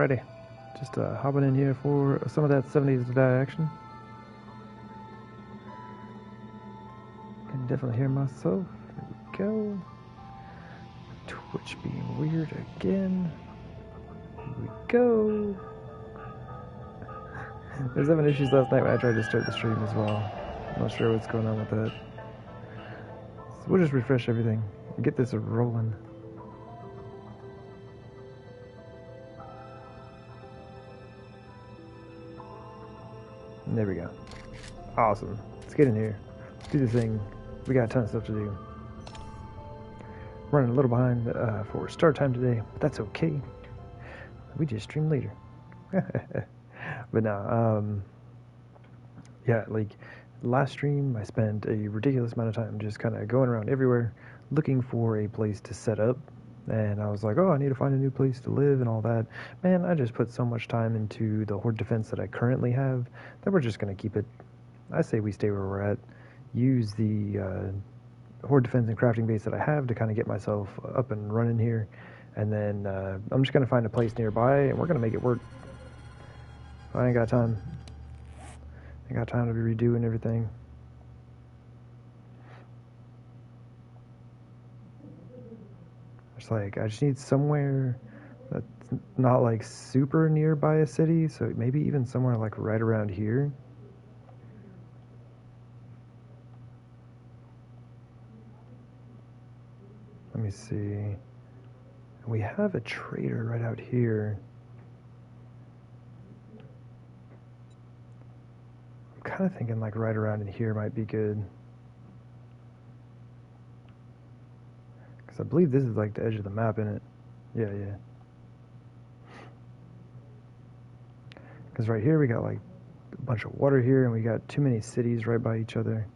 Alrighty, just hopping in here for some of that 70s to die action. Can definitely hear myself. There we go. Twitch being weird again. Here we go. I was having issues last night when I tried to start the stream as well. I'm not sure what's going on with that. So we'll just refresh everything and get this rolling. And there we go. Awesome. Let's get in here. Let's do the thing. We got a ton of stuff to do. Running a little behind for start time today, but that's okay. We just stream later. But no, yeah, like last stream, I spent a ridiculous amount of time just kind of going around everywhere looking for a place to set up. And I was like, oh, I need to find a new place to live and all that. Man, I just put so much time into the horde defense that I currently have that we're just going to keep it. I say we stay where we're at. Use the horde defense and crafting base that I have to kind of get myself up and running here. And then I'm just going to find a place nearby and we're going to make it work. I ain't got time. I got time to be redoing everything. It's like, I just need somewhere that's not like super nearby a city, so maybe even somewhere like right around here. Let me see. We have a trader right out here. I'm kind of thinking like right around in here might be good. Because I believe this is like the edge of the map, isn't it? Yeah. Because right here we got like a bunch of water here and we got too many cities right by each other.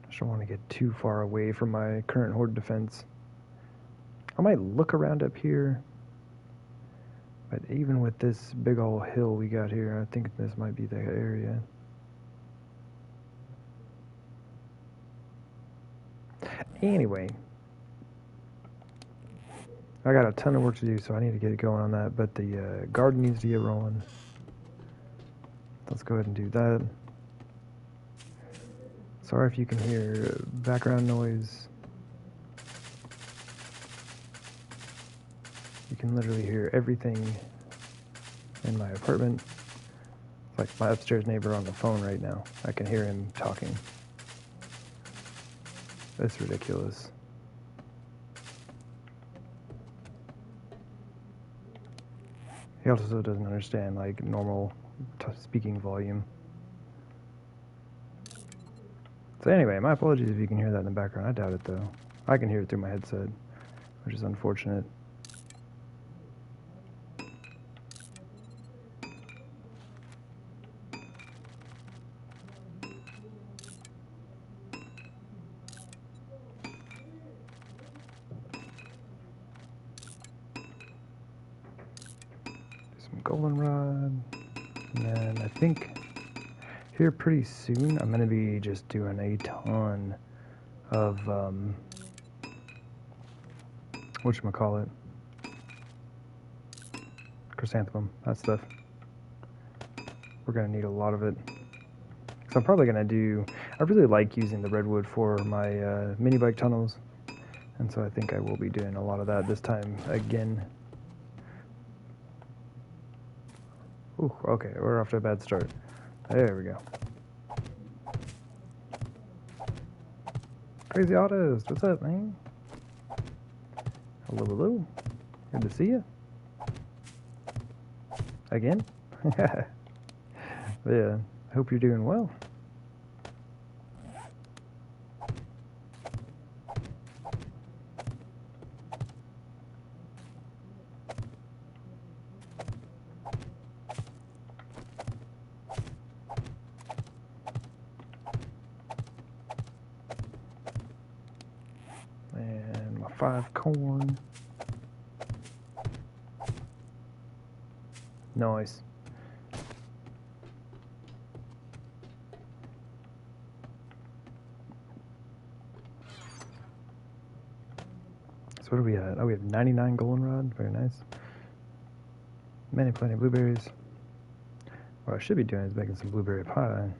I just don't want to get too far away from my current horde defense. I might look around up here. But even with this big old hill we got here, I think this might be the area. Anyway, I got a ton of work to do, so I need to get going on that. But the garden needs to get rolling. Let's go ahead and do that. Sorry if you can hear background noise. You can literally hear everything in my apartment. It's like my upstairs neighbor on the phone right now. I can hear him talking. That's ridiculous. He also doesn't understand like normal speaking volume. So anyway, my apologies if you can hear that in the background. I doubt it though. I can hear it through my headset, which is unfortunate. Goldenrod, and then I think here pretty soon I'm going to be just doing a ton of whatchamacallit, chrysanthemum, that stuff. We're going to need a lot of it. So I'm probably going to do, I really like using the redwood for my mini bike tunnels, and so I think I will be doing a lot of that this time again. Ooh, okay, we're off to a bad start. There we go. Crazy Autos, what's up, man? Hello. Good to see you. Again? Yeah, I hope you're doing well. And my 5 corn. Nice. So what are we at? Oh, we have 99 goldenrod. Very nice. Plenty of blueberries. What I should be doing is making some blueberry pie.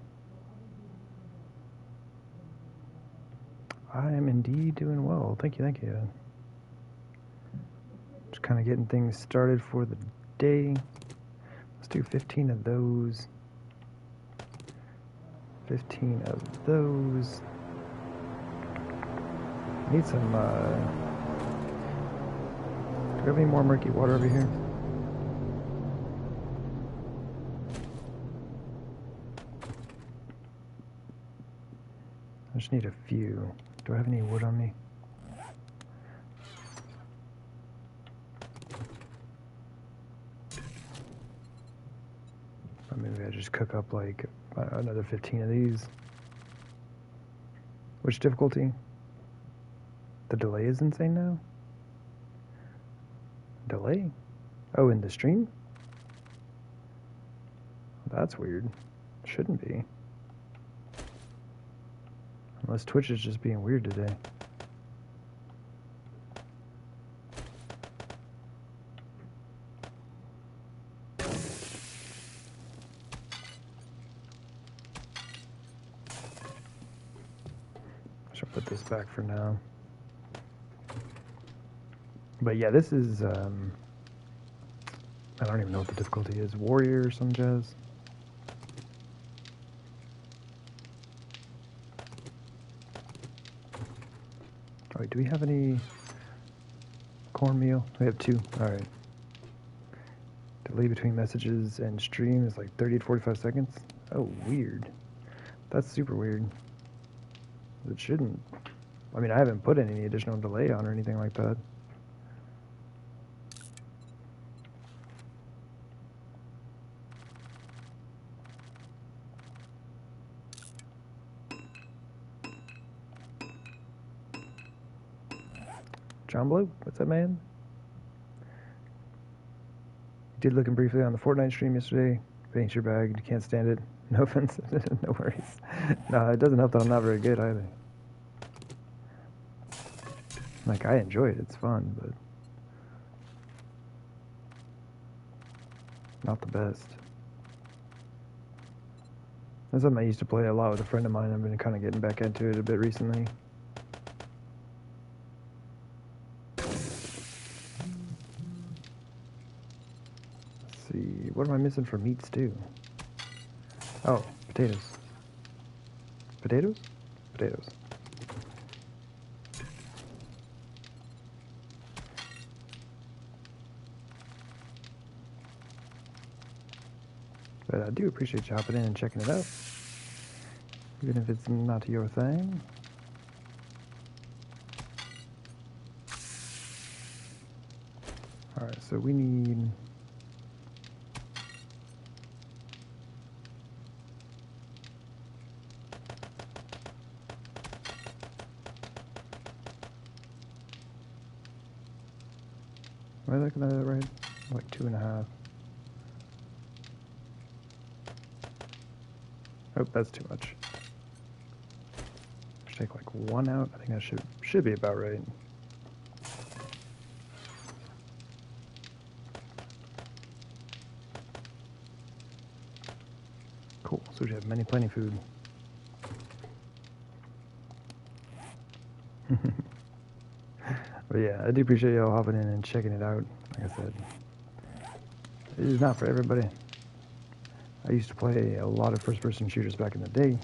I am indeed doing well. Thank you. Just kind of getting things started for the day. Let's do 15 of those. 15 of those. Need some, do we have any more murky water over here? I just need a few. Do I have any wood on me? Or maybe I just cook up like another 15 of these. Which difficulty? The delay is insane now? Delay? Oh, in the stream? That's weird. Shouldn't be. Unless Twitch is just being weird today. I should put this back for now. But yeah, this is, I don't even know what the difficulty is. Warrior or some jazz. Oh, wait, do we have any cornmeal? We have 2. All right. Delay between messages and stream is like 30 to 45 seconds. Oh, weird. That's super weird. It shouldn't. I mean, I haven't put any additional delay on or anything like that. John Blue, what's up, man? Did looking briefly on the Fortnite stream yesterday. Paint your bag, you can't stand it. No offense, no worries. No, it doesn't help that I'm not very good either. Like, I enjoy it, it's fun, but not the best. That's something I used to play a lot with a friend of mine. I've been kind of getting back into it a bit recently. What am I missing for meat stew? Oh, potatoes. Potatoes? Potatoes. But I do appreciate you hopping in and checking it out. Even if it's not your thing. Alright, so we need... Am I looking at it right? Like 2.5. Oh, that's too much. Should take like 1 out. I think that should be about right. Cool. So we have plenty food. But yeah, I do appreciate y'all hopping in and checking it out. Like I said, it is not for everybody. I used to play a lot of first-person shooters back in the day.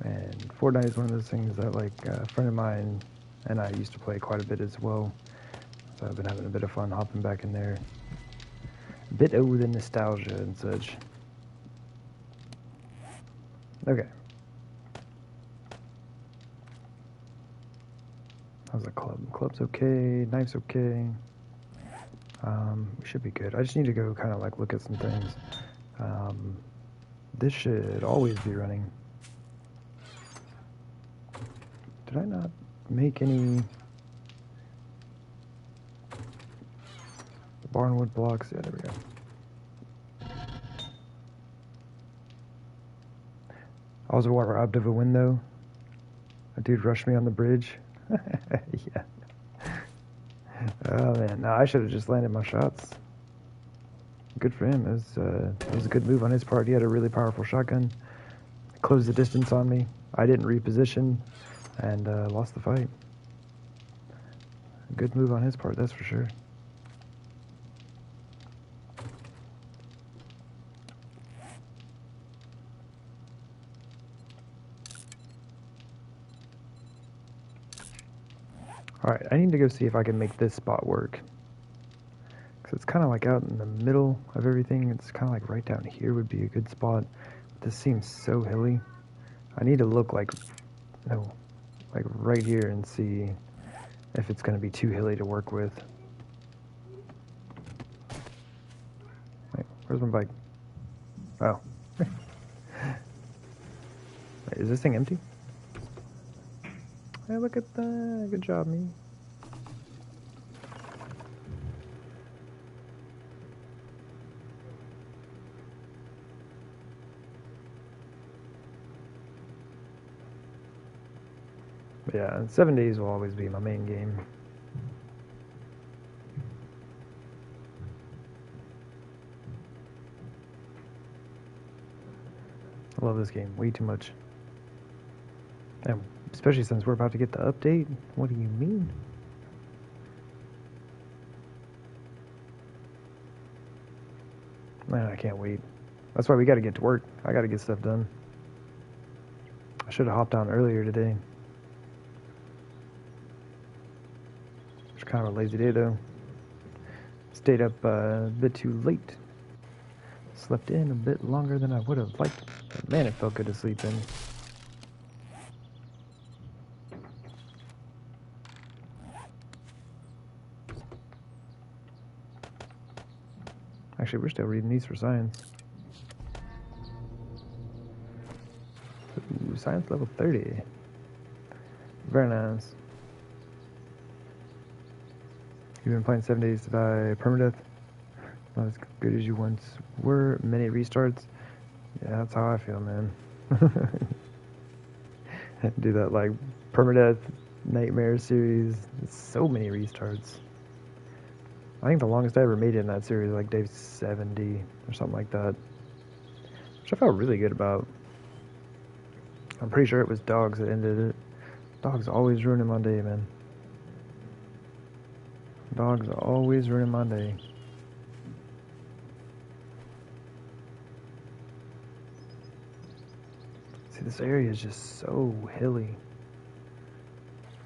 And Fortnite is one of those things that, like, a friend of mine and I used to play quite a bit as well. So I've been having a bit of fun hopping back in there. A bit over the nostalgia and such. Okay. How's the club? Club's okay. Knife's okay. We should be good. I just need to go kind of like look at some things. This should always be running. Did I not make any barnwood blocks? Yeah, there we go. I was up of a window. A dude rushed me on the bridge. Yeah. Oh man, no, I should have just landed my shots. Good for him. It was a good move on his part. He had a really powerful shotgun. Closed the distance on me. I didn't reposition and lost the fight. Good move on his part, that's for sure. Alright, I need to go see if I can make this spot work. Because it's kind of like out in the middle of everything. It's kind of like right down here would be a good spot. This seems so hilly. I need to look like right here and see if it's going to be too hilly to work with. Wait, where's my bike? Oh. Wait, is this thing empty? Hey, look at that. Good job, me. But yeah, 7 days will always be my main game. I love this game way too much. And especially since we're about to get the update. What do you mean? Man, I can't wait. That's why we got to get to work. I got to get stuff done. I should have hopped on earlier today. It's kind of a lazy day though. Stayed up a bit too late. Slept in a bit longer than I would have liked. But man, it felt good to sleep in. Actually, we're still reading these for science. Ooh, science level 30. Very nice. You've been playing 7 Days to Die permadeath. Not as good as you once were. Many restarts. Yeah, that's how I feel, man. Do that like permadeath nightmare series. It's so many restarts. I think the longest I ever made it in that series was like day 70 or something like that, which I felt really good about. I'm pretty sure it was dogs that ended it. Dogs always ruining my day, man. Dogs always ruining my day. See, this area is just so hilly.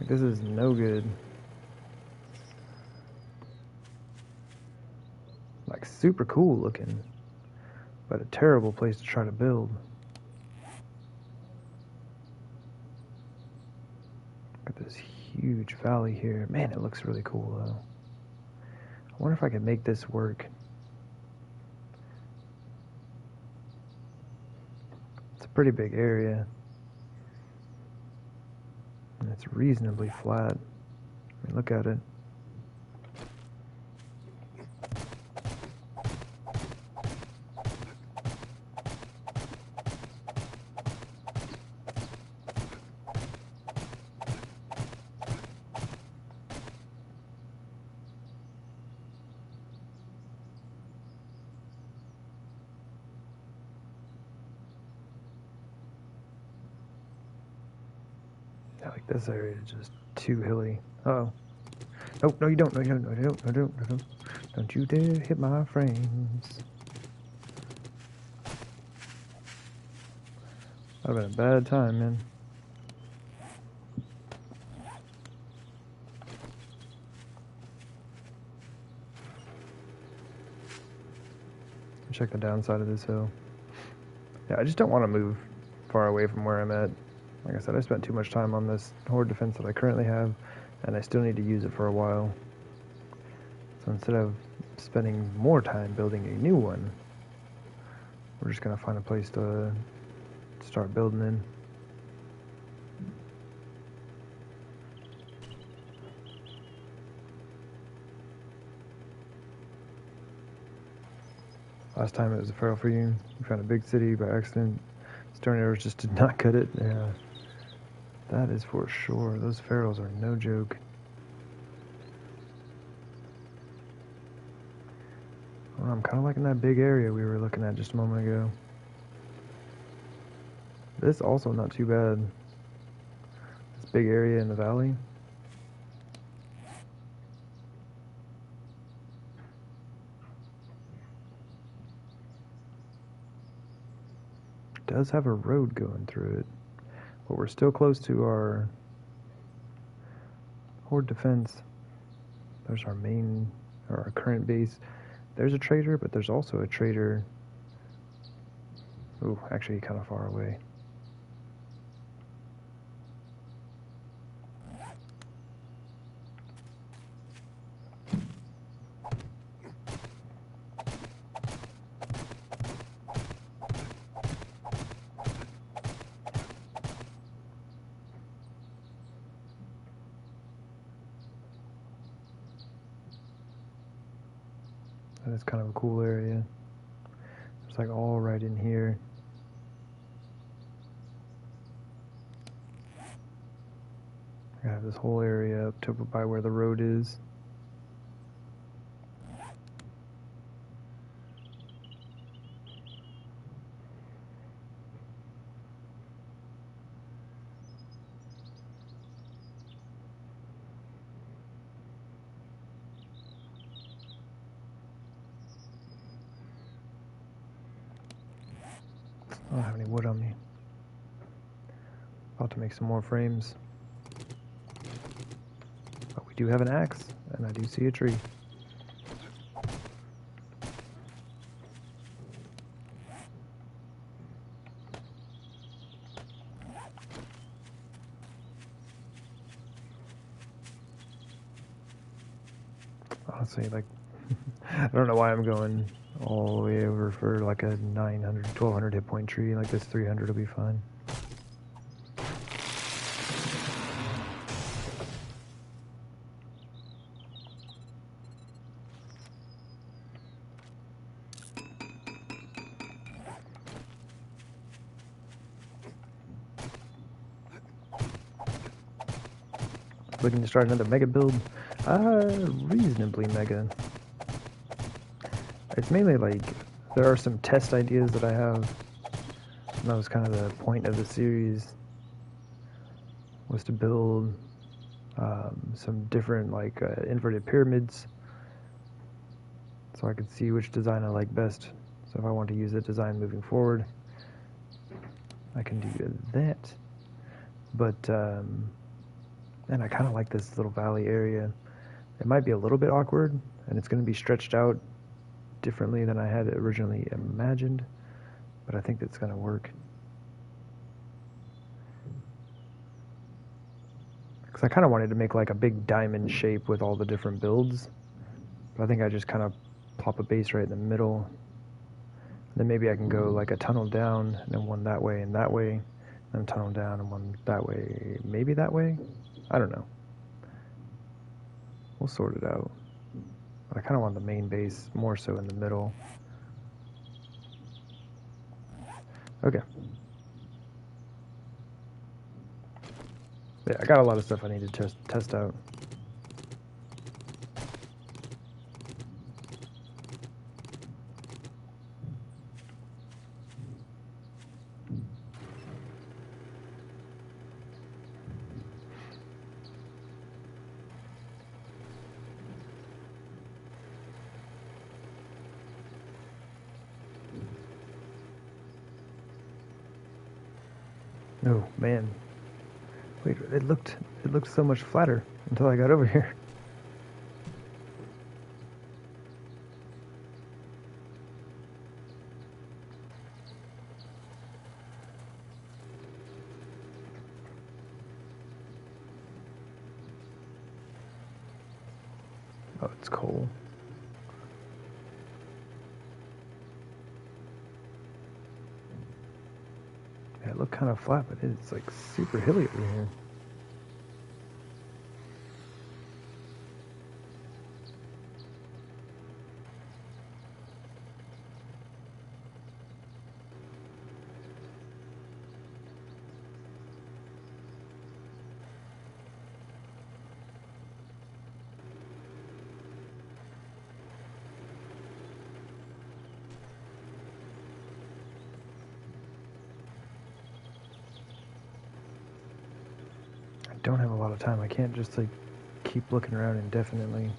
Like, this is no good. Like, super cool looking, but a terrible place to try to build. Got this huge valley here. Man, it looks really cool though. I wonder if I could make this work. It's a pretty big area. And it's reasonably flat. I mean, look at it. I like this area is just too hilly. Uh-oh. Nope, no you don't, no you don't, no you don't, no you don't, no you don't. Don't you dare hit my frames. That would have been a bad time, man. Check the downside of this hill. Yeah, I just don't want to move far away from where I'm at. Like I said, I spent too much time on this horde defense that I currently have, and I still need to use it for a while. So instead of spending more time building a new one, we're just going to find a place to start building in. Last time it was a feral for you. You found a big city by accident. Stone arrows just did not cut it. Yeah. That is for sure. Those ferals are no joke. Well, I'm kind of liking that big area we were looking at just a moment ago. This also not too bad. This big area in the valley. Does have a road going through it, but we're still close to our horde defense. There's our main, or our current base. There's a trader, but there's also a trader. Ooh, actually kind of far away. That is kind of a cool area. It's like all right in here. I have this whole area up to by where the road is. I don't have any wood on me. About to make some more frames. But we do have an axe, and I do see a tree. Honestly, like, I don't know why I'm going all the way over for like a 900, 1200 hit point tree. Like this 300 will be fine. Looking to start another mega build. Reasonably mega. It's mainly like, there are some test ideas that I have. And that was kind of the point of the series, was to build some different like inverted pyramids, so I could see which design I like best. So if I want to use that design moving forward, I can do that. But and I kind of like this little valley area. It might be a little bit awkward, and it's going to be stretched out differently than I had originally imagined, but I think that's going to work. Because I kind of wanted to make like a big diamond shape with all the different builds, but I think I just kind of plop a base right in the middle. Then maybe I can go like a tunnel down, and then one that way and that way, then tunnel down and one that way, maybe that way? I don't know. We'll sort it out. But I kind of want the main base more so in the middle. Okay. Yeah, I got a lot of stuff I need to test out. Oh man, wait, it looked so much flatter until I got over here. Oh, it's coal. Yeah, it looked kind of flat, but it's like super hilly over here. don't have a lot of time. I can't just like keep looking around indefinitely.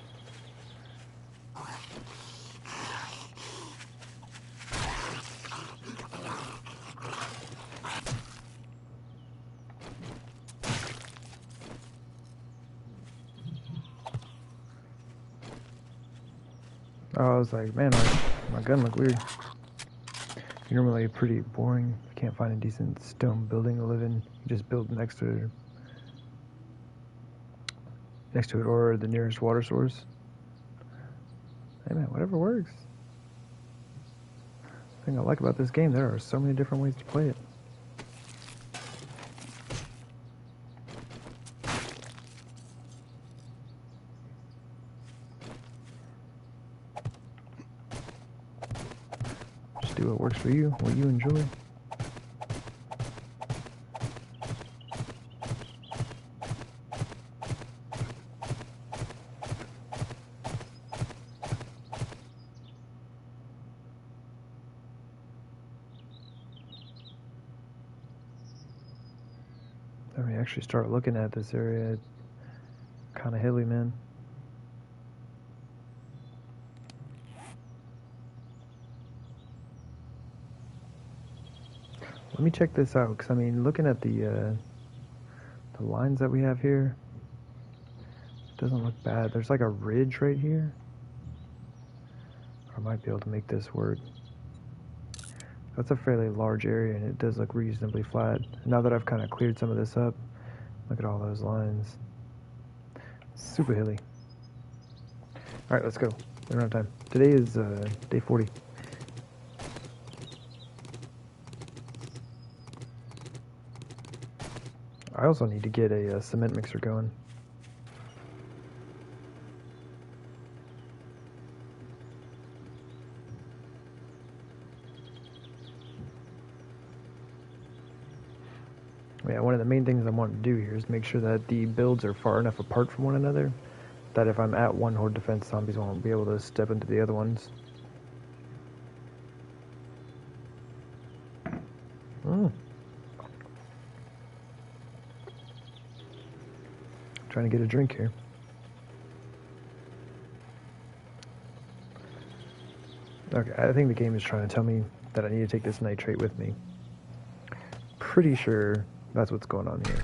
Oh, I was like, man, my gun looked weird. Normally pretty boring. You can't find a decent stone building to live in. You just build next to it or the nearest water source. Hey man, whatever works. The thing I like about this game, there are so many different ways to play it. Just do what works for you, what you enjoy. Then we actually start looking at this area. It's kind of hilly, man. Let me check this out, because I mean, looking at the lines that we have here, it doesn't look bad. There's like a ridge right here. I might be able to make this work. That's a fairly large area, and it does look reasonably flat. Now that I've kind of cleared some of this up, look at all those lines. Super hilly. Alright, let's go. We don't have time. Today is day 40. I also need to get a cement mixer going. Yeah, one of the main things I want to do here is make sure that the builds are far enough apart from one another that if I'm at one horde defense, zombies won't be able to step into the other ones. Trying to get a drink here. Okay, I think the game is trying to tell me that I need to take this nitrate with me. Pretty sure that's what's going on here.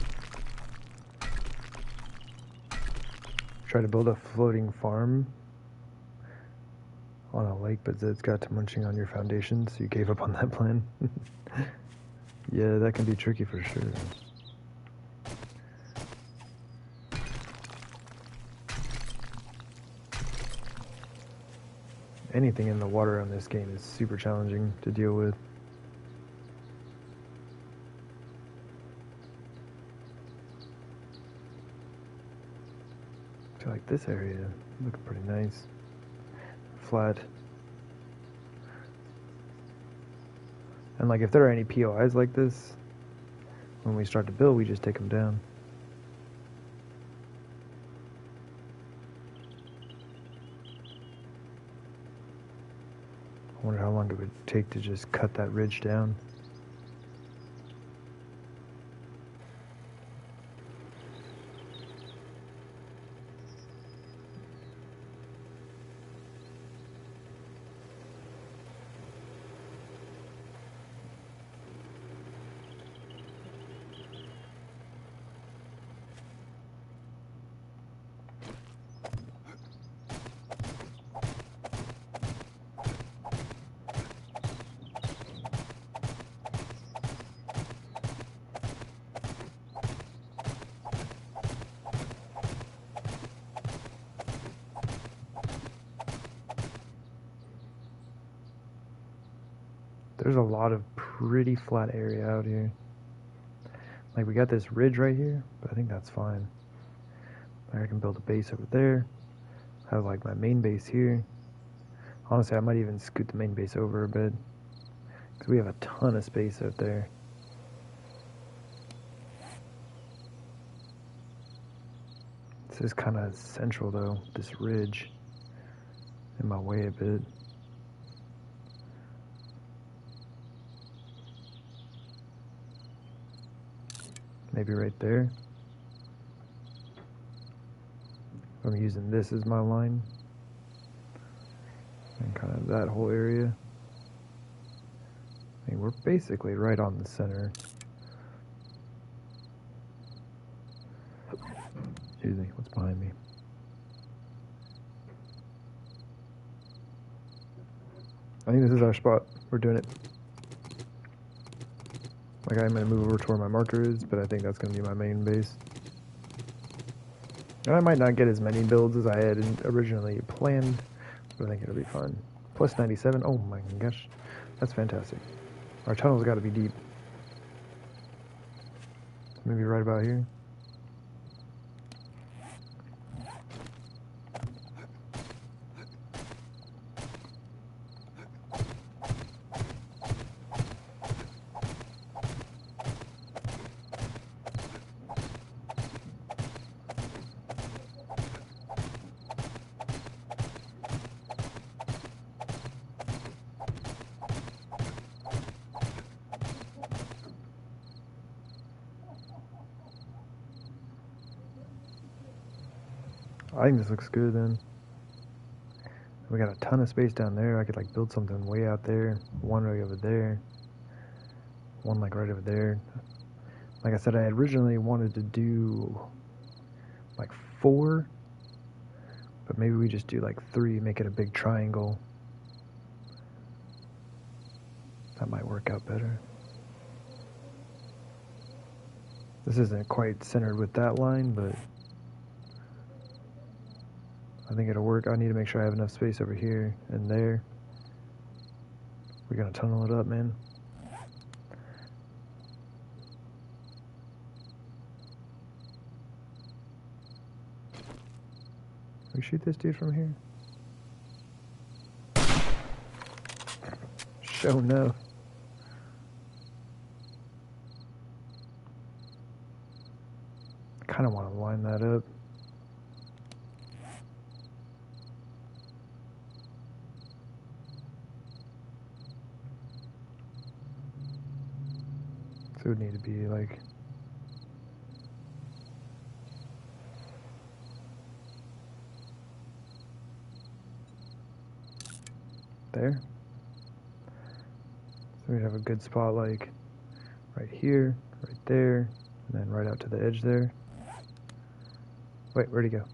Try to build a floating farm on a lake, but Zed's got to munching on your foundation, so you gave up on that plan. Yeah, that can be tricky for sure. Anything in the water on this game is super challenging to deal with. I feel like this area looks pretty nice. Flat. And like if there are any POIs like this, when we start to build, we just take them down. I wonder how long it would take to just cut that ridge down. There's a lot of pretty flat area out here. Like we got this ridge right here, but I think that's fine. I can build a base over there. Have like my main base here. Honestly, I might even scoot the main base over a bit, because we have a ton of space out there. This is kind of central though, this ridge. In my way a bit. Maybe right there. I'm using this as my line. And kind of that whole area. I mean, we're basically right on the center. Excuse me, what's behind me? I think this is our spot. We're doing it. Like, I'm going to move over to where my marker is, but I think that's going to be my main base. And I might not get as many builds as I had originally planned, but I think it'll be fun. Plus 97. Oh my gosh. That's fantastic. Our tunnel's got to be deep. Maybe right about here. I think this looks good then. We got a ton of space down there. I could like build something way out there, one right over there, one like right over there. Like I said, I originally wanted to do like 4, but maybe we just do like 3, make it a big triangle. That might work out better. This isn't quite centered with that line, but I think it'll work. I need to make sure I have enough space over here and there. We're gonna tunnel it up, man. Can we shoot this dude from here? Show no. I kind of want to line that up. So it would need to be like there. So we'd have a good spot like right here, right there, and then right out to the edge there. Wait, where'd he go?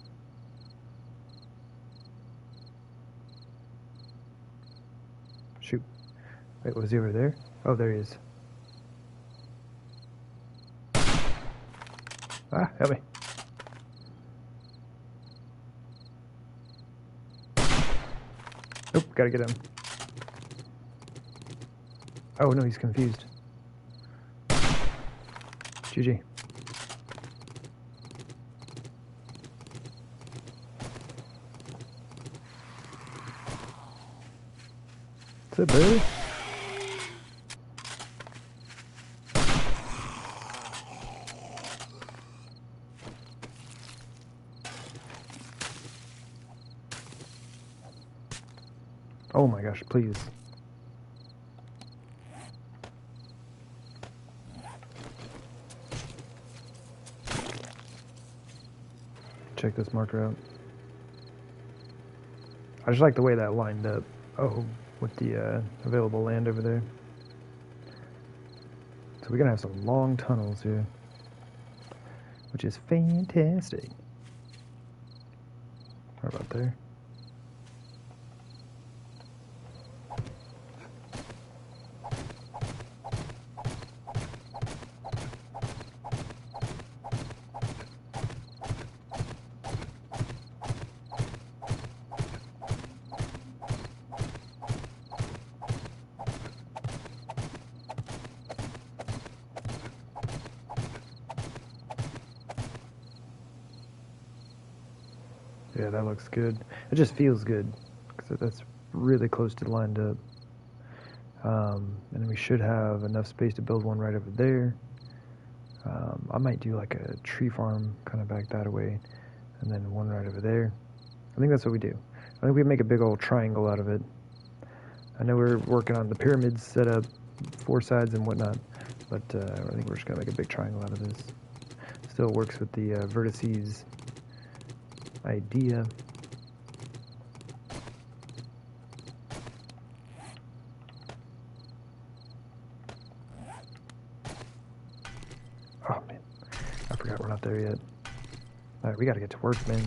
Shoot. Wait, was he over there? Oh, there he is. Ah, help me. Nope, gotta get him. Oh no, he's confused. GG. What's up, buddy? Oh my gosh, please. Check this marker out. I just like the way that lined up. Oh, with the available land over there. So we're gonna have some long tunnels here, which is fantastic. Right about there. Yeah, that looks good. It just feels good because that's really close to lined up. And then we should have enough space to build one right over there. I might do like a tree farm kind of back that way, and then one right over there. I think that's what we do. I think we make a big old triangle out of it. I know we're working on the pyramids set up, 4 sides and whatnot, but I think we're just gonna make a big triangle out of this. Still works with the vertices idea. Oh man, I forgot we're not there yet. Alright, we gotta get to work, man.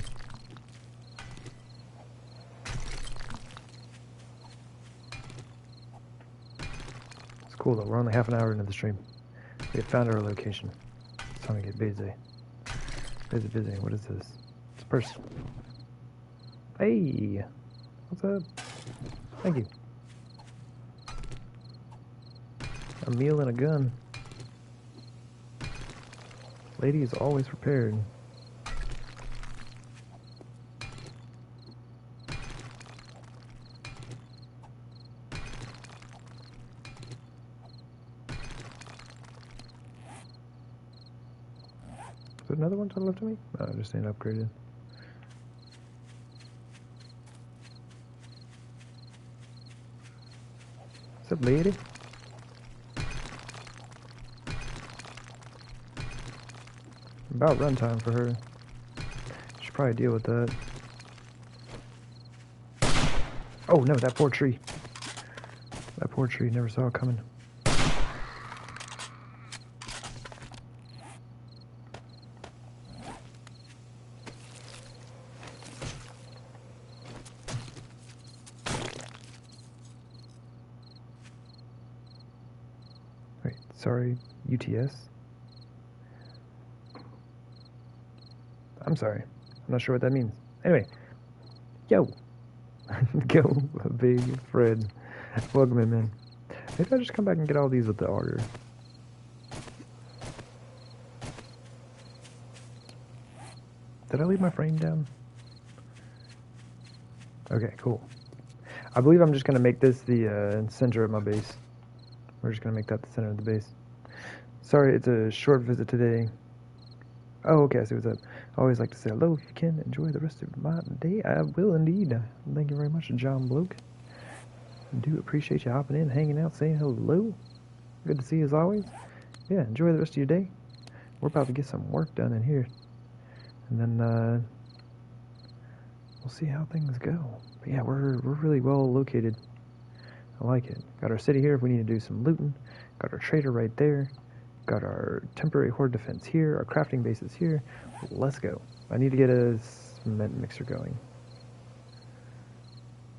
It's cool though, we're only half an hour into the stream. We have found our location. It's time to get busy. Busy. What is this? It's a person. Hey! What's up? Thank you. A meal and a gun. Lady is always prepared. Is there another one to the left of me? No, I just ain't upgraded. What's up, lady? About runtime for her. Should probably deal with that. Oh no, that poor tree. That poor tree, never saw it coming. Wait, sorry, UTS? I'm sorry. I'm not sure what that means. Anyway, yo. Go, big Fred. Welcome in, man. Maybe I'll just come back and get all these with the auger. Did I leave my frame down? Okay, cool. I believe I'm just going to make this the center of my base. We're just going to make that the center of the base. Sorry, it's a short visit today. Oh, okay, I see what's up. I always like to say hello if you can. Enjoy the rest of my day. I will indeed. Thank you very much, John Bloke. I do appreciate you hopping in, hanging out, saying hello. Good to see you as always. Yeah, enjoy the rest of your day. We're about to get some work done in here. And then we'll see how things go. But yeah, we're really well located. I like it. Got our city here if we need to do some looting. Got our trader right there. Got our temporary horde defense here. Our crafting base is here. Let's go. I need to get a cement mixer going.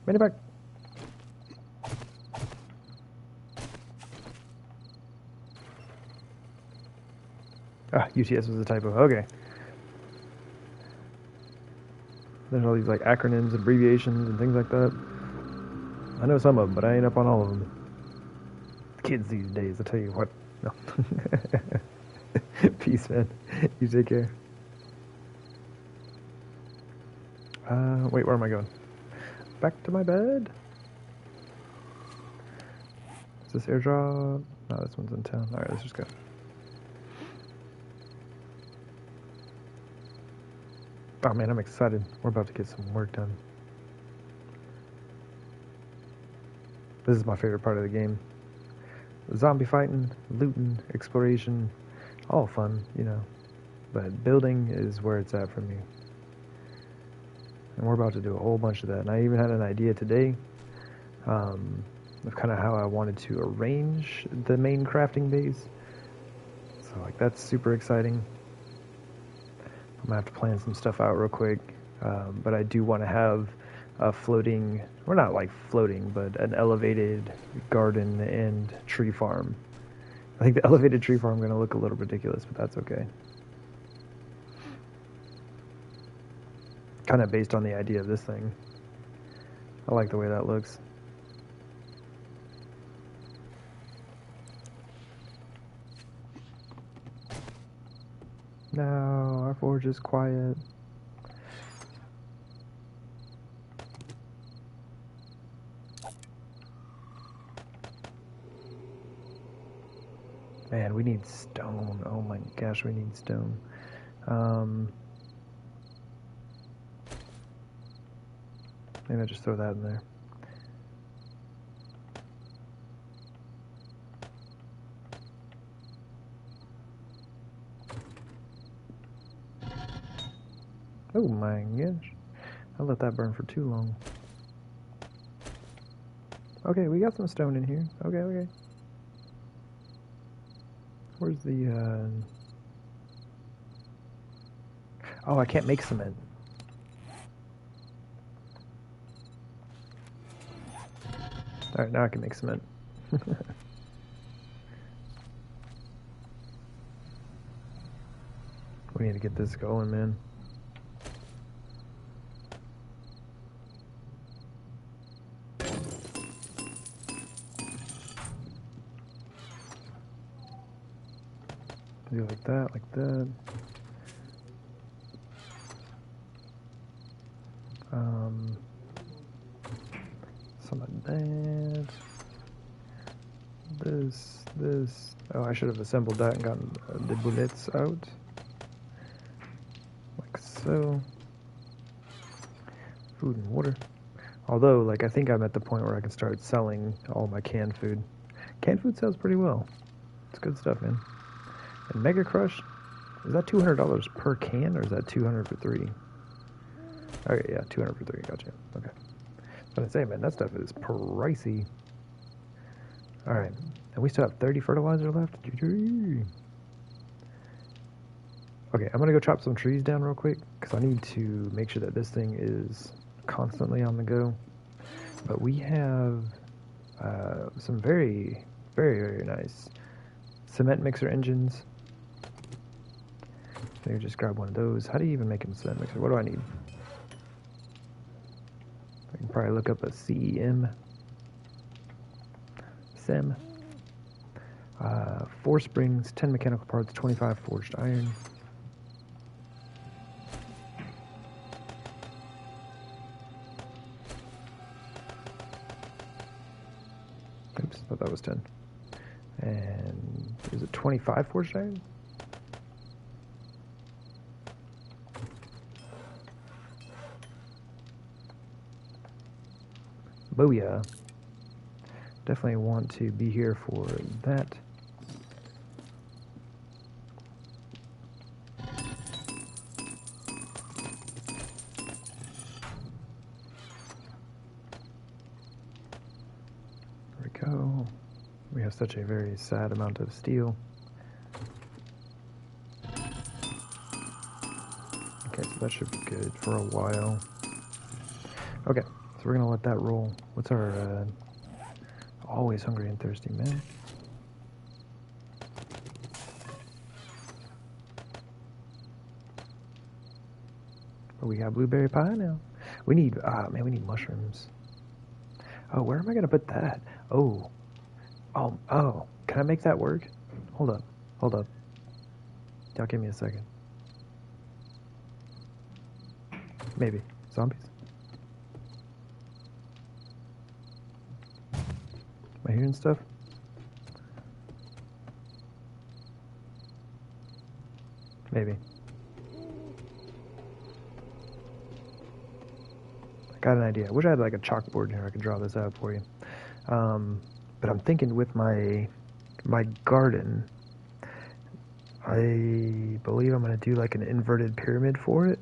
Bring it back. Ah, UTS was a typo. Okay. There's all these like acronyms, abbreviations, and things like that. I know some of them, but I ain't up on all of them. Kids these days, I tell you what. No. Peace, man. You take care. Wait, where am I going? Back to my bed? Is this airdrop? No, this one's in town. Alright, let's just go. Oh man, I'm excited. We're about to get some work done. This is my favorite part of the game. Zombie fighting, looting, exploration, all fun, you know. But building is where it's at for me. And we're about to do a whole bunch of that. And I even had an idea today of kind of how I wanted to arrange the main crafting base. So like that's super exciting. I'm gonna have to plan some stuff out real quick. But I do want to have a floating, or not like floating, but an elevated garden and tree farm. I think the elevated tree farm is going to look a little ridiculous, but that's okay. Kind of based on the idea of this thing. I like the way that looks. No, our forge is quiet. Man, we need stone. Oh my gosh, we need stone. Maybe I'll just throw that in there. Oh my gosh. I'll let that burn for too long. Okay, we got some stone in here. Okay, okay. Where's the, Oh, I can't make cement. Alright, now I can make cement. We need to get this going, man. Do like that, like that. Some of that. This. Oh, I should have assembled that and gotten the bullets out. Like so. Food and water. Although, like, I think I'm at the point where I can start selling all my canned food. Canned food sells pretty well. It's good stuff, man. And Mega Crush, is that $200 per can, or is that $200 for 3? Okay, yeah, $200 for 3. Gotcha. Okay. But I say, man, that stuff is pricey. All right, and we still have 30 fertilizer left. Okay, I'm gonna go chop some trees down real quick because I need to make sure that this thing is constantly on the go. But we have some very, very, very nice cement mixer engines. Maybe just grab one of those. How do you even make a cement mixer? What do I need? I can probably look up a CEM. SEM. 4 springs, 10 mechanical parts, 25 forged iron. Oops, thought that was 10. And is it 25 forged iron? Booyah. Definitely want to be here for that. There we go. We have such a very sad amount of steel. Okay, so that should be good for a while. Okay, so we're gonna let that roll. What's our, always hungry and thirsty, man. Oh, we got blueberry pie now. We need, man, we need mushrooms. Oh, where am I gonna put that? Oh, can I make that work? Hold up. Y'all give me a second. Maybe. Zombies? Am I hearing stuff? Maybe. I got an idea. I wish I had like a chalkboard here I could draw this out for you. But I'm thinking with my garden, I believe I'm going to do like an inverted pyramid for it,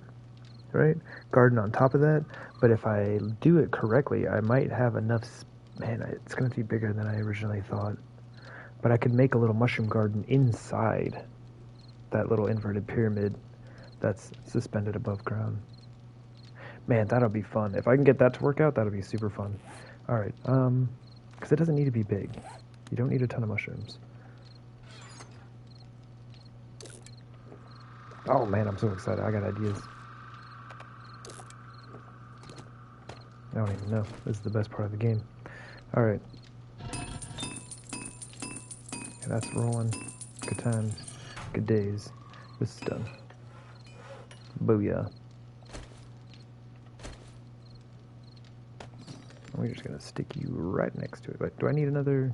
right? Garden on top of that. But if I do it correctly, I might have enough. Man, it's going to be bigger than I originally thought. But I could make a little mushroom garden inside that little inverted pyramid that's suspended above ground. Man, that'll be fun. If I can get that to work out, that'll be super fun. All right, because it doesn't need to be big. You don't need a ton of mushrooms. Oh man, I'm so excited. I got ideas. I don't even know. This is the best part of the game. All right. Okay, that's rolling. Good times. Good days. This is done. Booyah. We're just going to stick you right next to it. Wait, do I need another...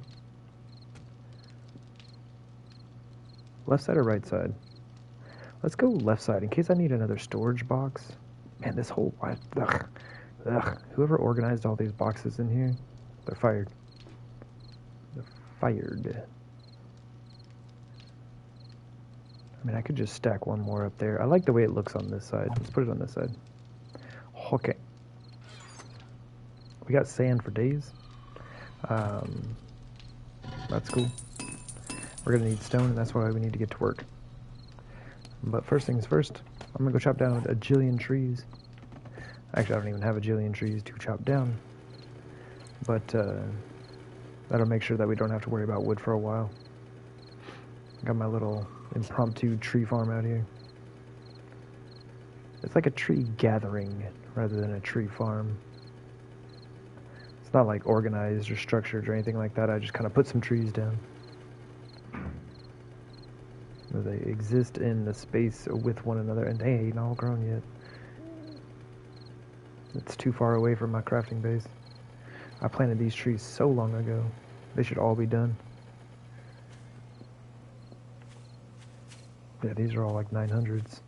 Left side or right side? Let's go left side in case I need another storage box. Man, this whole... Ugh. Whoever organized all these boxes in here, they're fired. They're fired. I mean, I could just stack one more up there. I like the way it looks on this side. Let's put it on this side. Okay. We got sand for days. That's cool. We're gonna need stone, and that's why we need to get to work. But first things first, I'm gonna go chop down a jillion trees. Actually, I don't even have a jillion trees to chop down. But that'll make sure that we don't have to worry about wood for a while. Got my little impromptu tree farm out here. It's like a tree gathering rather than a tree farm. It's not like organized or structured or anything like that. I just kind of put some trees down. They exist in the space with one another, and they ain't all grown yet. It's too far away from my crafting base. I planted these trees so long ago. They should all be done. Yeah, these are all like 900s.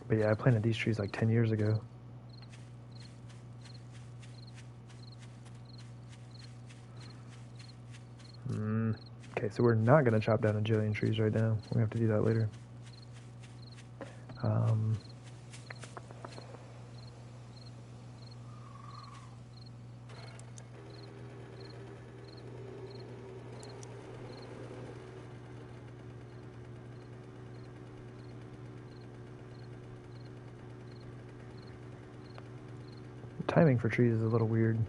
But yeah, I planted these trees like 10 years ago. Okay, so we're not going to chop down a jillion trees right now. We have to do that later. Timing for trees is a little weird.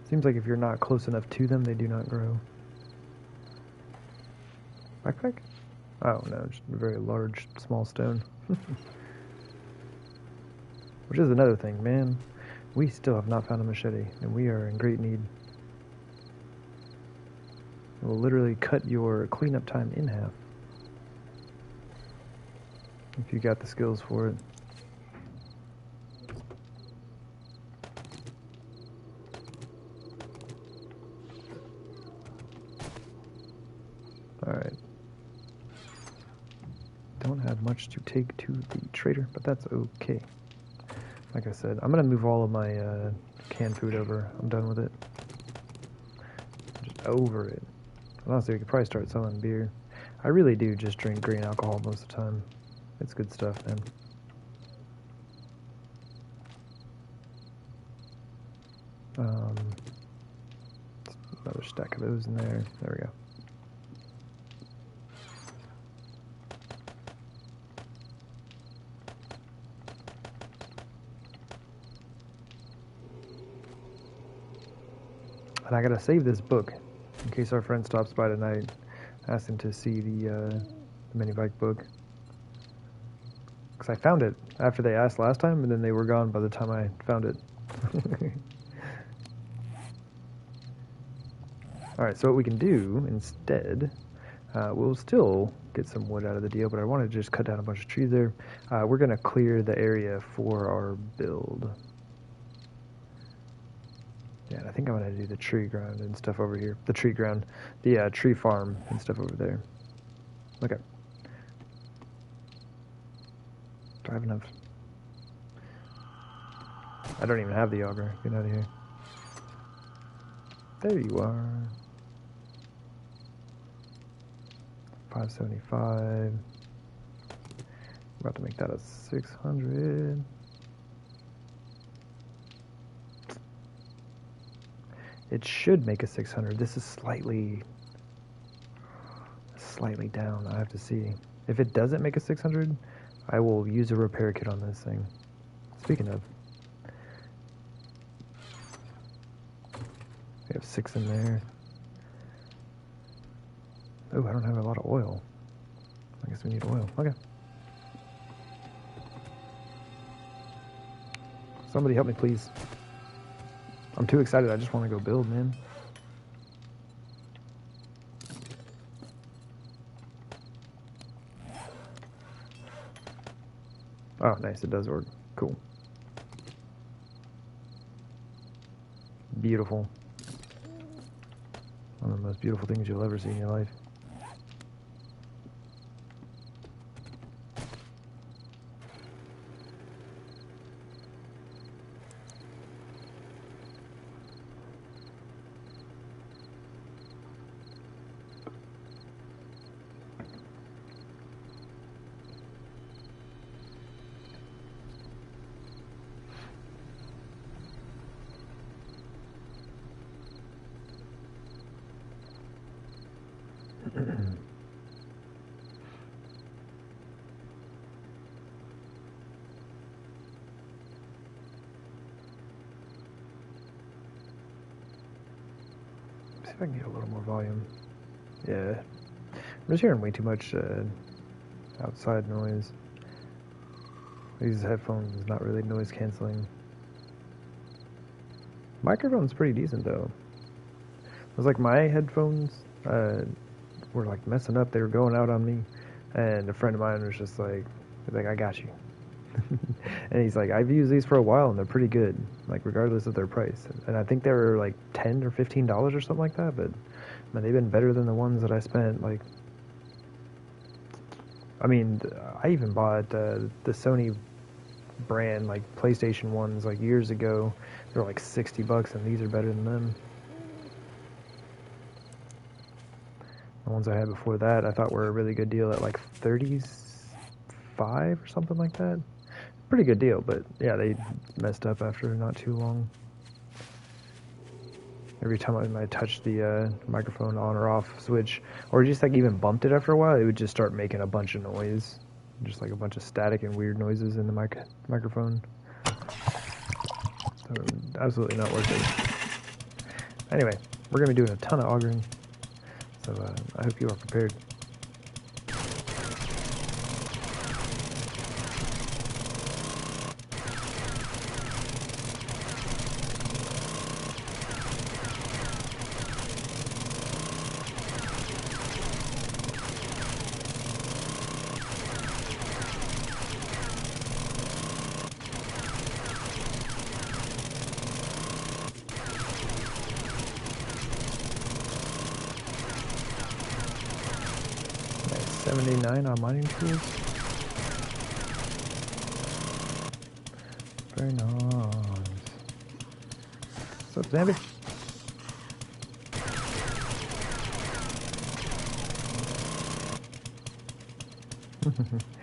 Seems like if you're not close enough to them, they do not grow. Backpack? Oh no, just a very large, small stone. Which is another thing, man. We still have not found a machete, and we are in great need. It will literally cut your cleanup time in half. If you got the skills for it. Alright. Don't have much to take to the trader, but that's okay. Like I said, I'm going to move all of my canned food over. I'm done with it. Just over it. Honestly, we could probably start selling beer. I really do just drink green alcohol most of the time. It's good stuff, man. Another stack of those in there. There we go. And I gotta save this book in case our friend stops by tonight. Ask him to see the mini bike book. Because I found it after they asked last time, and then they were gone by the time I found it. Alright, so what we can do instead, we'll still get some wood out of the deal, but I want to just cut down a bunch of trees there. We're going to clear the area for our build. Yeah, I think I'm going to do the tree ground and stuff over here. The tree ground, the tree farm and stuff over there. Okay. Do I have enough? I don't even have the auger. Get out of here. There you are. 575. About to make that a 600. It should make a 600. This is slightly down. I have to see. If it doesn't make a 600, I will use a repair kit on this thing. Speaking of, we have 6 in there. Oh, I don't have a lot of oil. I guess we need oil. Okay. Somebody help me, please. I'm too excited. I just want to go build, man. Oh, nice. It does work. Cool. Beautiful. One of the most beautiful things you'll ever see in your life. see if I can get a little more volume. Yeah. I'm just hearing way too much outside noise. These headphones is not really noise canceling. Microphone's pretty decent though. It was like my headphones were like messing up. They were going out on me, and a friend of mine was just like, I got you. And he's like, I've used these for a while and they're pretty good, like regardless of their price. And I think they were like $10 or $15 or something like that. But man, they've been better than the ones that I spent. Like, I mean, I even bought the Sony brand like PlayStation ones like years ago. They were like $60, and these are better than them. The ones I had before that I thought were a really good deal at like 35 or something like that. Pretty good deal, but yeah, they messed up after not too long. Every time I touched the microphone on or off switch, or just like even bumped it after a while, it would just start making a bunch of noise. Just like a bunch of static and weird noises in the microphone. So, absolutely not worth it. Anyway, we're going to be doing a ton of augering, so I hope you are prepared. Nice, 79 on mining tools. Very nice. What's up, Zambi?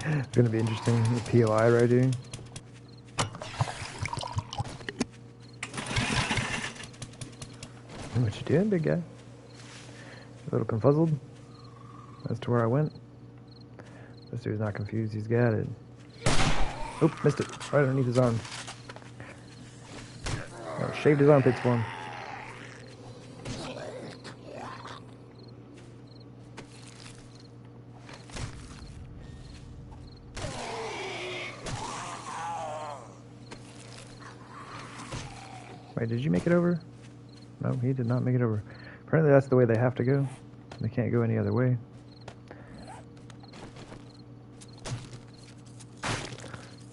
It's gonna be interesting. The POI right here. What you doing, big guy? A little confuzzled as to where I went. This dude's not confused. He's got it. Oop, missed it. Right underneath his arm. Oh, shaved his armpits for him. Wait, did you make it over? No, he did not make it over. Apparently that's the way they have to go. They can't go any other way.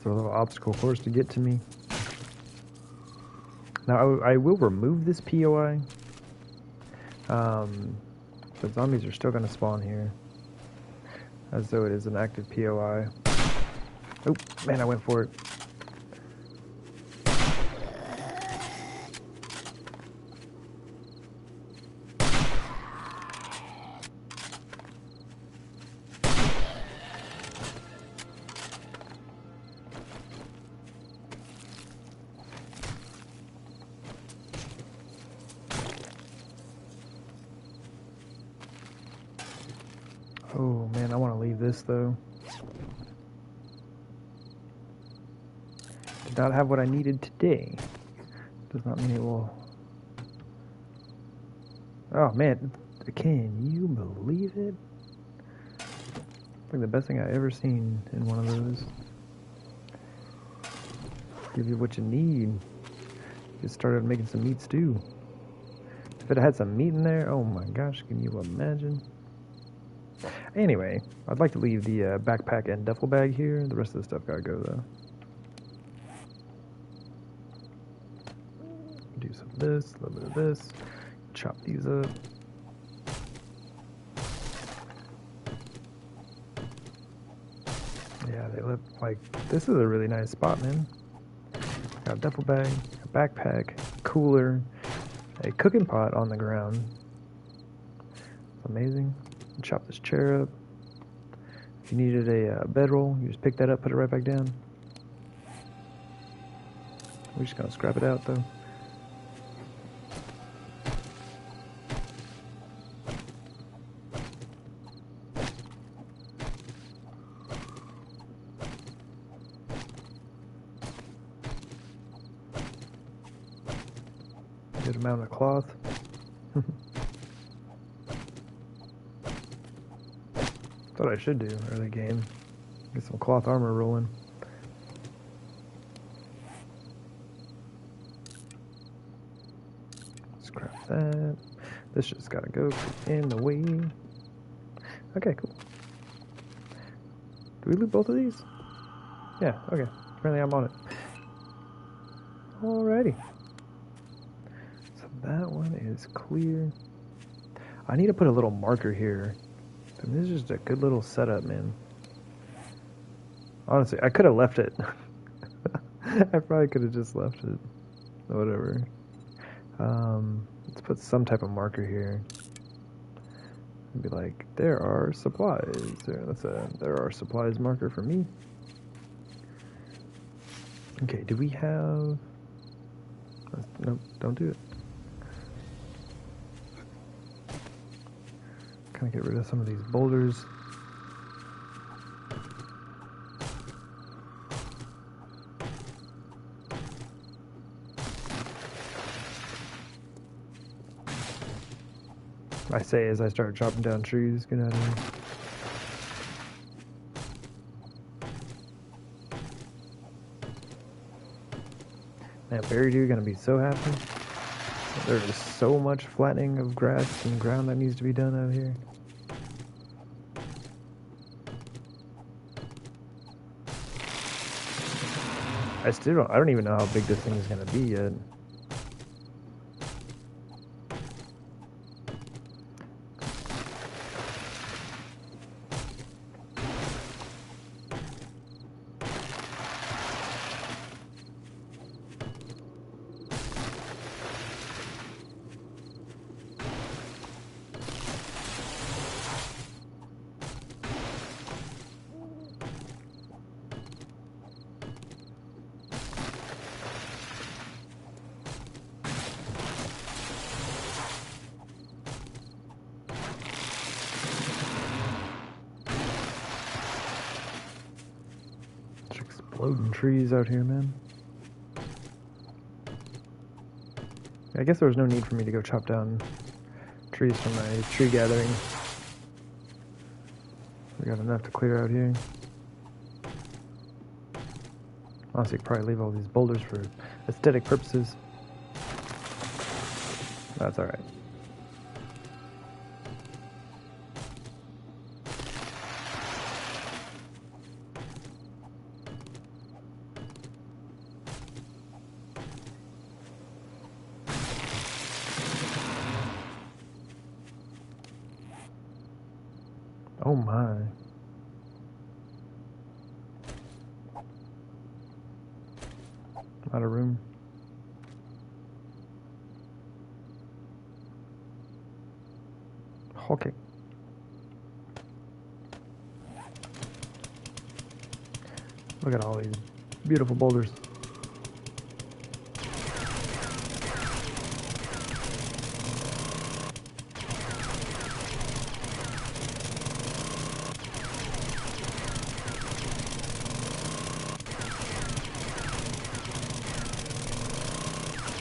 So a little obstacle course to get to me. Now I will remove this POI. But zombies are still going to spawn here, as though it is an active POI. Oh man, I went for it. Oh man, I want to leave this though. Did not have what I needed today. Does not mean it will. Oh man, can you believe it? Like the best thing I ever seen in one of those. Give you what you need. Just started making some meat stew. If it had some meat in there, oh my gosh, can you imagine? Anyway, I'd like to leave the backpack and duffel bag here. The rest of the stuff gotta go though. Do some of this, a little bit of this. Chop these up. Yeah, they look like this is a really nice spot, man. Got a duffel bag, a backpack, cooler, a cooking pot on the ground. It's amazing. Chop this chair up. If you needed a bedroll, you just pick that up, put it right back down. We're just gonna scrap it out though. Good amount of cloth. That's what I should do early game. Get some cloth armor rolling. Scrap that. This just gotta go in the way. Okay, cool. Do we loot both of these? Yeah, okay. Apparently I'm on it. Alrighty. So that one is clear. I need to put a little marker here. I mean, this is just a good little setup, man. Honestly, I could have left it. I probably could have just left it. Whatever. Let's put some type of marker here. And be like, there are supplies. There are supplies marker for me. Okay, do we have... Nope, don't do it. Kind of get rid of some of these boulders. I say as I start chopping down trees, get out of here. Man, Berry Dude gonna be so happy. There's so much flattening of grass and ground that needs to be done out here. I don't even know how big this thing is gonna be yet. Exploding trees out here, man. I guess there was no need for me to go chop down trees from my tree gathering. We got enough to clear out here. Honestly, could probably leave all these boulders for aesthetic purposes. That's alright. Oh my. Out of room. Okay. Look at all these beautiful boulders.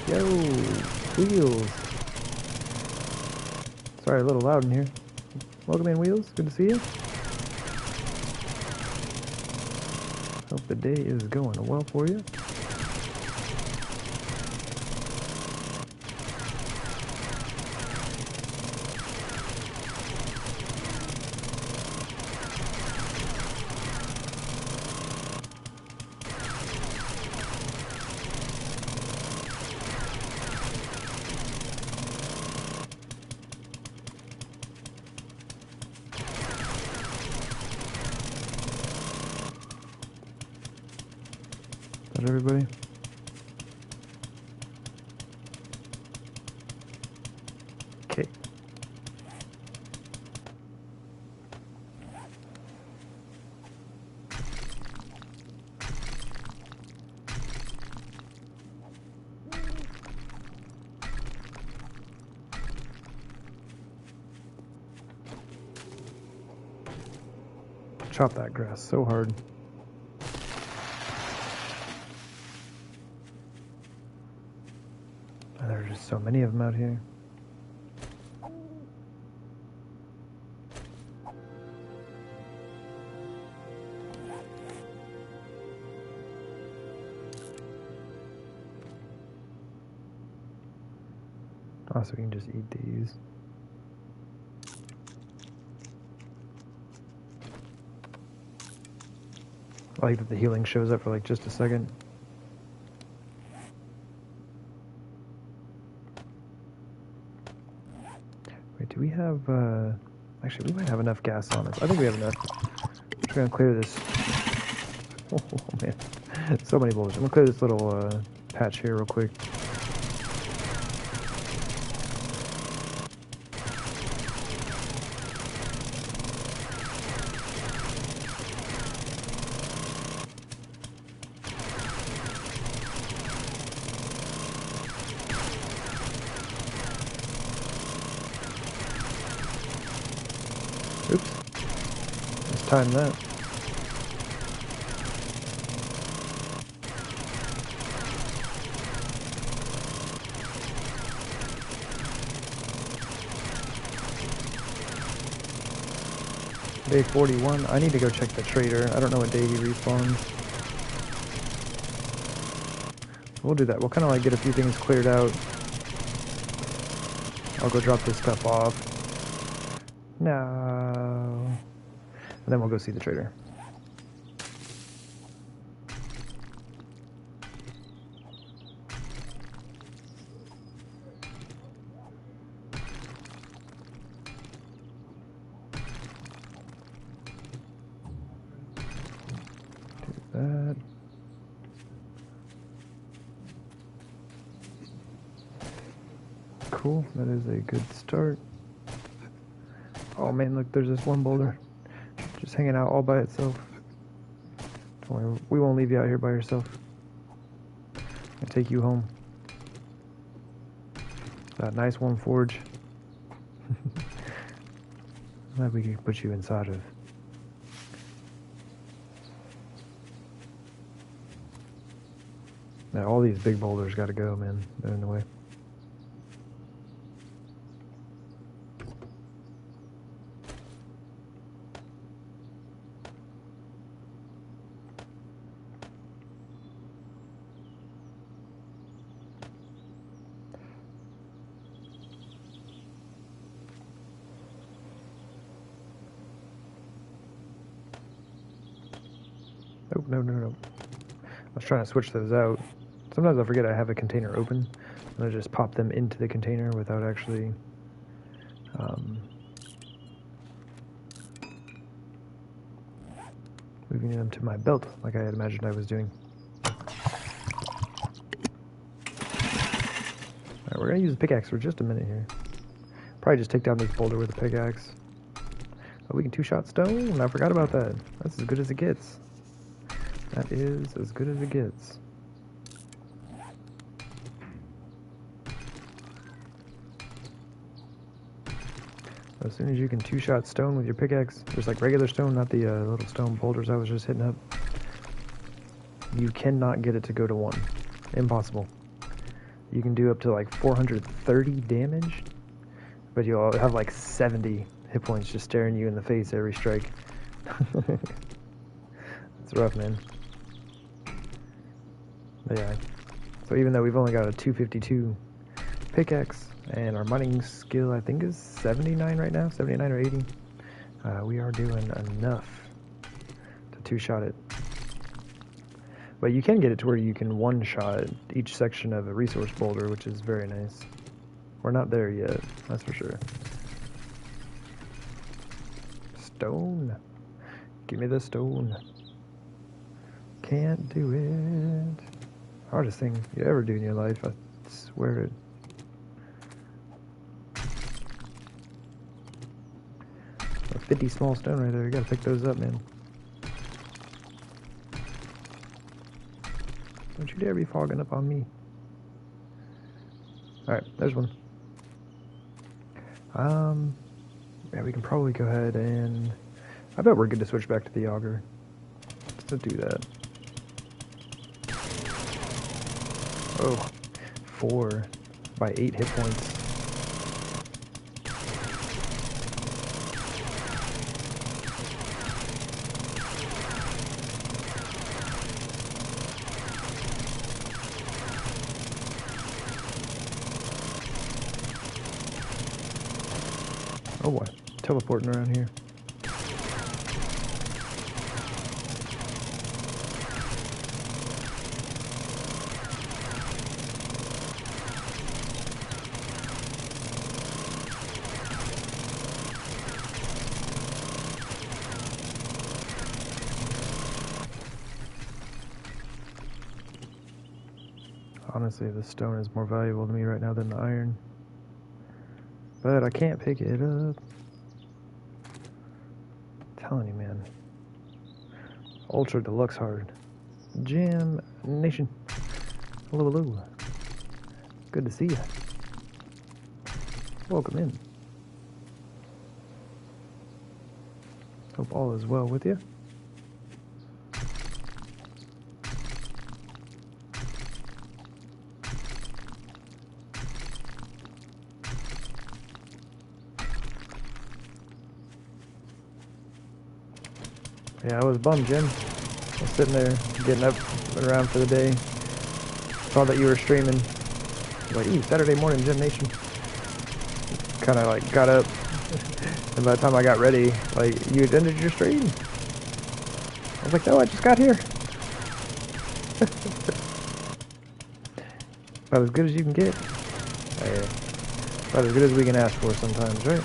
Yo, Wheels. Sorry, a little loud in here. Welcome in, Wheels. Good to see you. Hope the day is going well for you. Everybody. Okay. Chop that grass so hard. There's just so many of them out here. Also, we can just eat these. I like that the healing shows up for like just a second. Wait, do we have, actually, we might have enough gas on us. I think we have enough. I'm just gonna clear this. Oh, man. So many bullets. I'm gonna clear this little, patch here real quick. Oops. Let's time that. Day 41. I need to go check the trader. I don't know what day he respawns. We'll do that. We'll kind of like get a few things cleared out. I'll go drop this stuff off. No. And then we'll go see the trader. Do that. Cool. That is a good start. Oh man, look, there's this one boulder. Just hanging out all by itself. Don't worry, we won't leave you out here by yourself. I'll take you home. That nice warm forge. That we can put you inside of. Now all these big boulders gotta go, man. They're in the way. Oh, no. I was trying to switch those out. Sometimes I forget I have a container open, and I just pop them into the container without actually moving them to my belt like I had imagined I was doing. Alright, we're going to use the pickaxe for just a minute here. Probably just take down this boulder with a pickaxe. Oh, we can two-shot stone. I forgot about that. That's as good as it gets. That is as good as it gets. As soon as you can two-shot stone with your pickaxe, just like regular stone, not the little stone boulders I was just hitting up, you cannot get it to go to 1. Impossible. You can do up to like 430 damage, but you'll have like 70 hit points just staring you in the face every strike. It's rough, man. But yeah, so even though we've only got a 252 pickaxe, and our mining skill I think is 79 right now, 79 or 80, we are doing enough to two-shot it. But you can get it to where you can one-shot each section of a resource boulder, which is very nice. We're not there yet, that's for sure. Stone. Give me the stone. Can't do it. Hardest thing you ever do in your life, I swear it. A 50 small stone right there, you gotta pick those up, man. Don't you dare be fogging up on me. Alright, there's one. Yeah, we can probably go ahead and... I bet we're good to switch back to the Auger. Let's do that. Oh, 4 by 8 hit points. Oh boy, teleporting around here. Honestly, the stone is more valuable to me right now than the iron. But I can't pick it up. I'm telling you, man. Ultra Deluxe Hard. Gem Nation. Hello, hello. Good to see you. Welcome in. Hope all is well with you. Yeah, I was bummed, Jim. I was sitting there, getting up and around for the day. Saw that you were streaming. Like, ooh, Saturday morning, Gym Nation. Kind of like got up, and by the time I got ready, like, you had ended your stream. I was like, no, I just got here. About as good as you can get. Hey, about as good as we can ask for sometimes, right?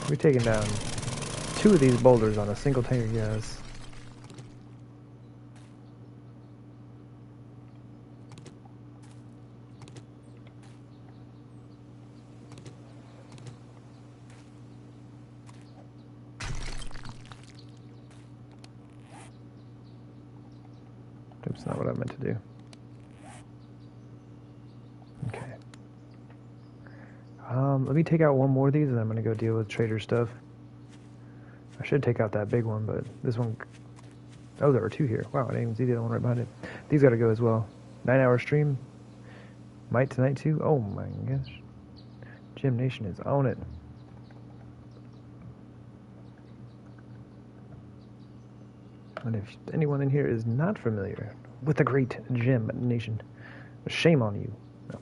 We're taking down 2 of these boulders on a single tier, yes. That's not what I meant to do. Okay. Let me take out one more of these, and I'm gonna go deal with trader stuff. I should take out that big one, but this one... Oh, there were 2 here. Wow, I didn't even see the other one right behind it. These gotta go as well. 9-hour stream. Might tonight too? Oh my gosh. Gym Nation is on it. And if anyone in here is not familiar with the great Gym Nation, shame on you. No.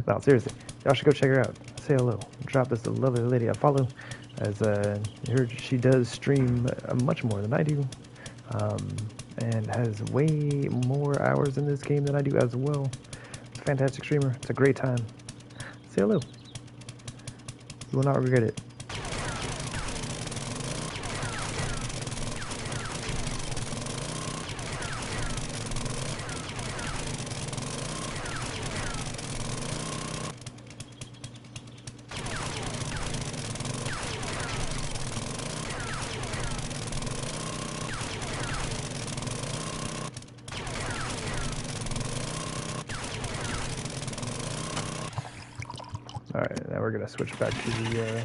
No, seriously. Y'all should go check her out. Say hello. Drop this lovely lady a follow. As I heard she does stream much more than I do. And has way more hours in this game than I do as well. It's a fantastic streamer. It's a great time. Say hello. You will not regret it. Alright, now we're going to switch back to the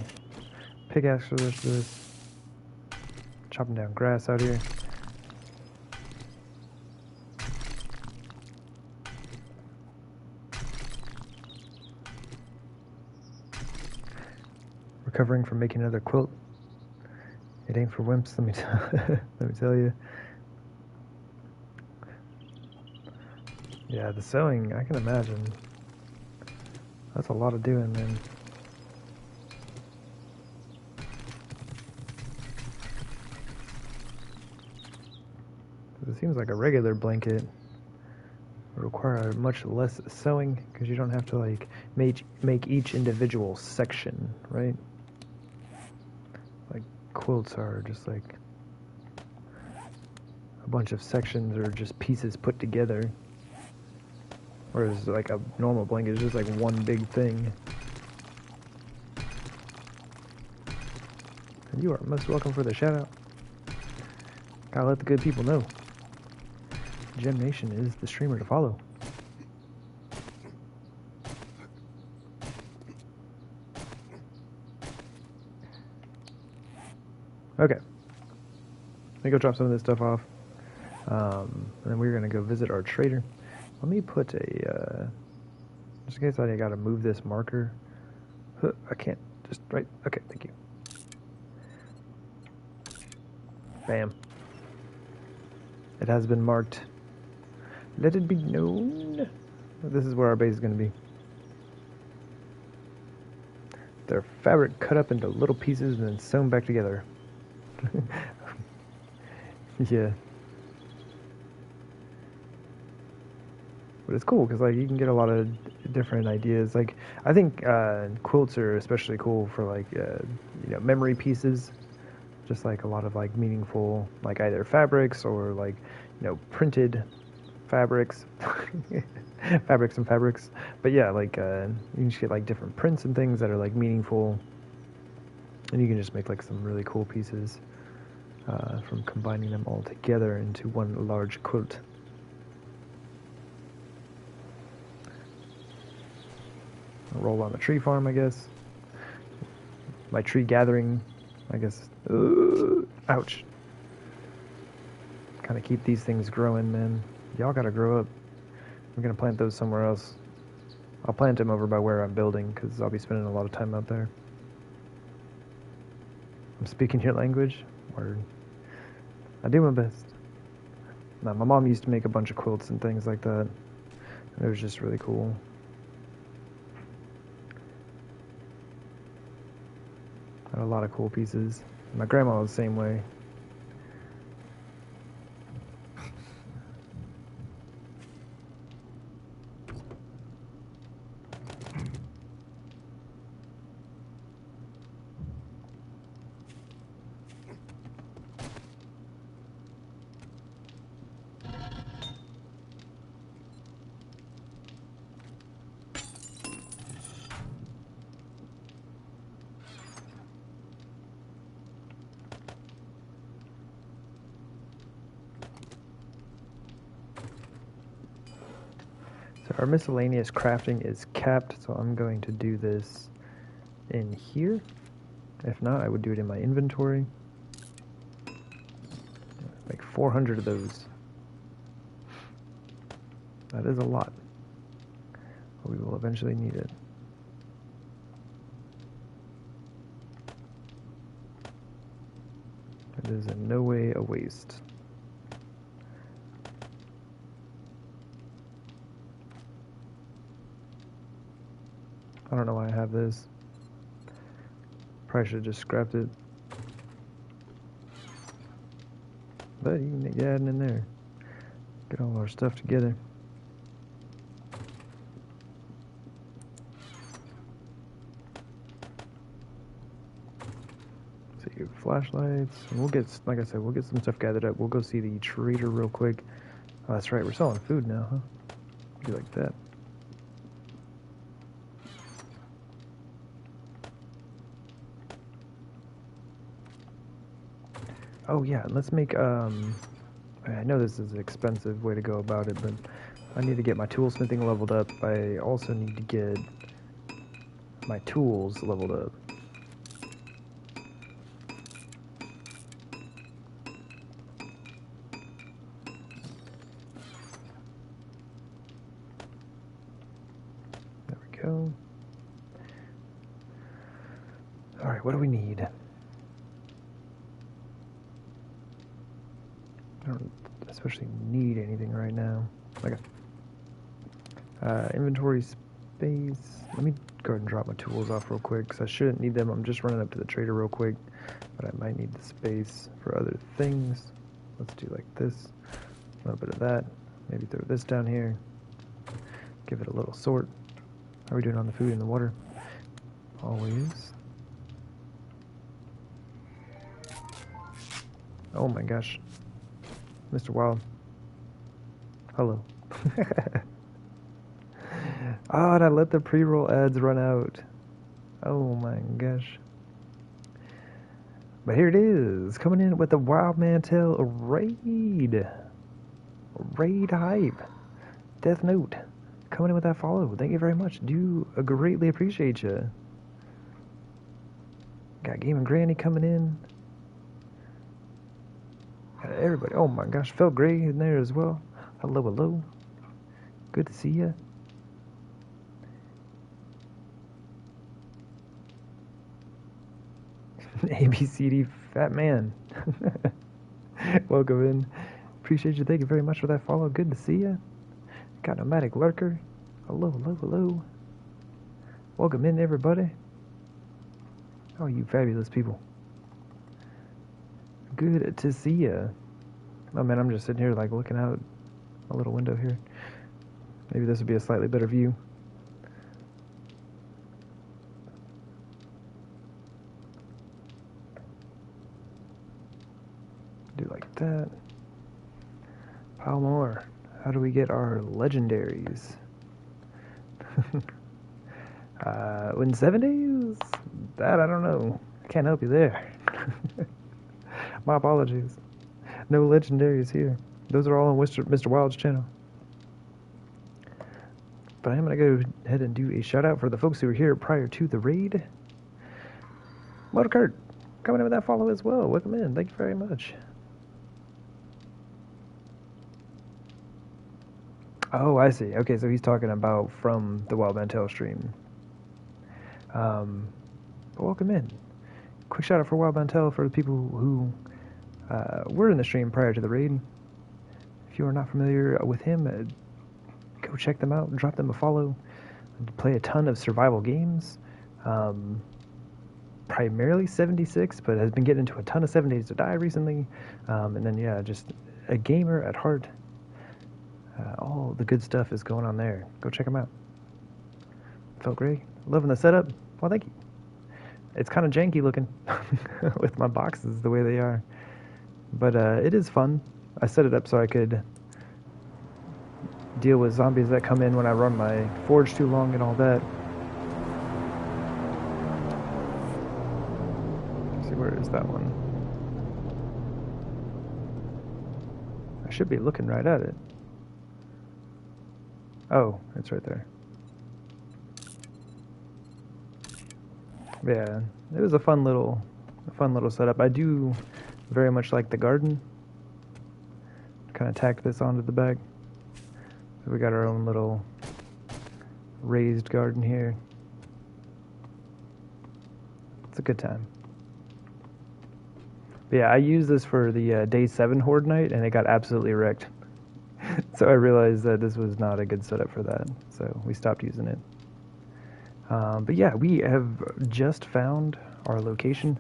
pickaxe for this. Chopping down grass out here. Recovering from making another quilt. It ain't for wimps, let me tell you. Yeah, the sewing, I can imagine. That's a lot of doing, man. It seems like a regular blanket would require much less sewing because you don't have to like make each individual section, right? Like quilts are just like a bunch of sections or just pieces put together. Whereas like a normal blanket is just like one big thing. And you are most welcome for the shout out. Gotta let the good people know. Gem Nation is the streamer to follow. Okay. Let me go drop some of this stuff off. And then we're gonna go visit our trader. Let me put a, just in case I gotta move this marker. I can't, just right, okay, thank you. Bam. It has been marked. Let it be known. This is where our base is going to be. Their fabric cut up into little pieces and then sewn back together. Yeah. But it's cool because like you can get a lot of different ideas. Like I think quilts are especially cool for like memory pieces. Just like a lot of like meaningful like either fabrics or like printed fabrics, fabrics and fabrics. But yeah, like you can just get like different prints and things that are like meaningful, and you can just make like some really cool pieces from combining them all together into one large quilt. Roll on the tree farm, I guess. My tree gathering, I guess. Ouch. Kind of keep these things growing, man. Y'all gotta grow up. I'm gonna plant those somewhere else. I'll plant them over by where I'm building, because I'll be spending a lot of time out there. I'm speaking your language? Word. I do my best. Now, my mom used to make a bunch of quilts and things like that. And it was just really cool. Had a lot of cool pieces. My grandma was the same way. So our miscellaneous crafting is capped, so I'm going to do this in here. If not, I would do it in my inventory. Like 400 of those. That is a lot. But we will eventually need it. It is in no way a waste. I don't know why I have this. Probably should have just scrapped it. But you can get it in there. Get all our stuff together. See, flashlights. And we'll get, like I said, we'll get some stuff gathered up. We'll go see the trader real quick. Oh, that's right, we're selling food now, huh? Do like that. Oh yeah, let's make, I know this is an expensive way to go about it, but I need to get my toolsmithing leveled up. I also need to get my tools leveled up. There we go. Alright, what do we need? I don't especially need anything right now. Okay. Inventory space. Let me go ahead and drop my tools off real quick, because I shouldn't need them. I'm just running up to the trader real quick, but I might need the space for other things. Let's do like this. A little bit of that. Maybe throw this down here. Give it a little sort. How are we doing on the food and the water? Always. Oh my gosh. Mr. Wild. Hello. Oh, and I let the pre-roll ads run out. Oh my gosh. But here it is, coming in with the Wild Mantel raid. Raid hype. Death Note. Coming in with that follow. Thank you very much. Do greatly appreciate you. Got Game and Granny coming in. Got everybody. Oh my gosh, Felt Gray in there as well. Hello, hello. Good to see you. ABCD Fat Man. Welcome in. Appreciate you. Thank you very much for that follow. Good to see you. Got Nomadic Lurker. Hello, hello, hello. Welcome in, everybody. Oh, you fabulous people. Good to see you. Oh man, I'm just sitting here like looking out a little window here. Maybe this would be a slightly better view. Do like that. Pile more. How do we get our legendaries? In 7 days? That I don't know. I can't help you there. My apologies. No legendaries here. Those are all on Mr. Wild's channel. But I'm going to go ahead and do a shout out for the folks who were here prior to the raid. Motorcart, coming in with that follow as well. Welcome in. Thank you very much. Oh, I see. Okay, so he's talking about from the Wild Mantel stream. But welcome in. Quick shout out for Wild Mantel for the people who were in the stream prior to the raid. If you are not familiar with him, go check them out. Drop them a follow. Play a ton of survival games. Primarily 76, but has been getting into a ton of 7 Days to Die recently. And then, yeah, just a gamer at heart. All the good stuff is going on there. Go check them out. Felt great. Loving the setup. Well, thank you. It's kind of janky looking with my boxes the way they are. But it is fun. I set it up so I could deal with zombies that come in when I run my forge too long and all that. Let's see, where is that one? I should be looking right at it. Oh, it's right there. Yeah, it was a fun little setup. I do very much like the garden. Kind of tacked this onto the back. So we got our own little raised garden here. It's a good time. But yeah, I used this for the day 7 horde night, and it got absolutely wrecked. So I realized that this was not a good setup for that. So we stopped using it. But yeah, we have just found our location.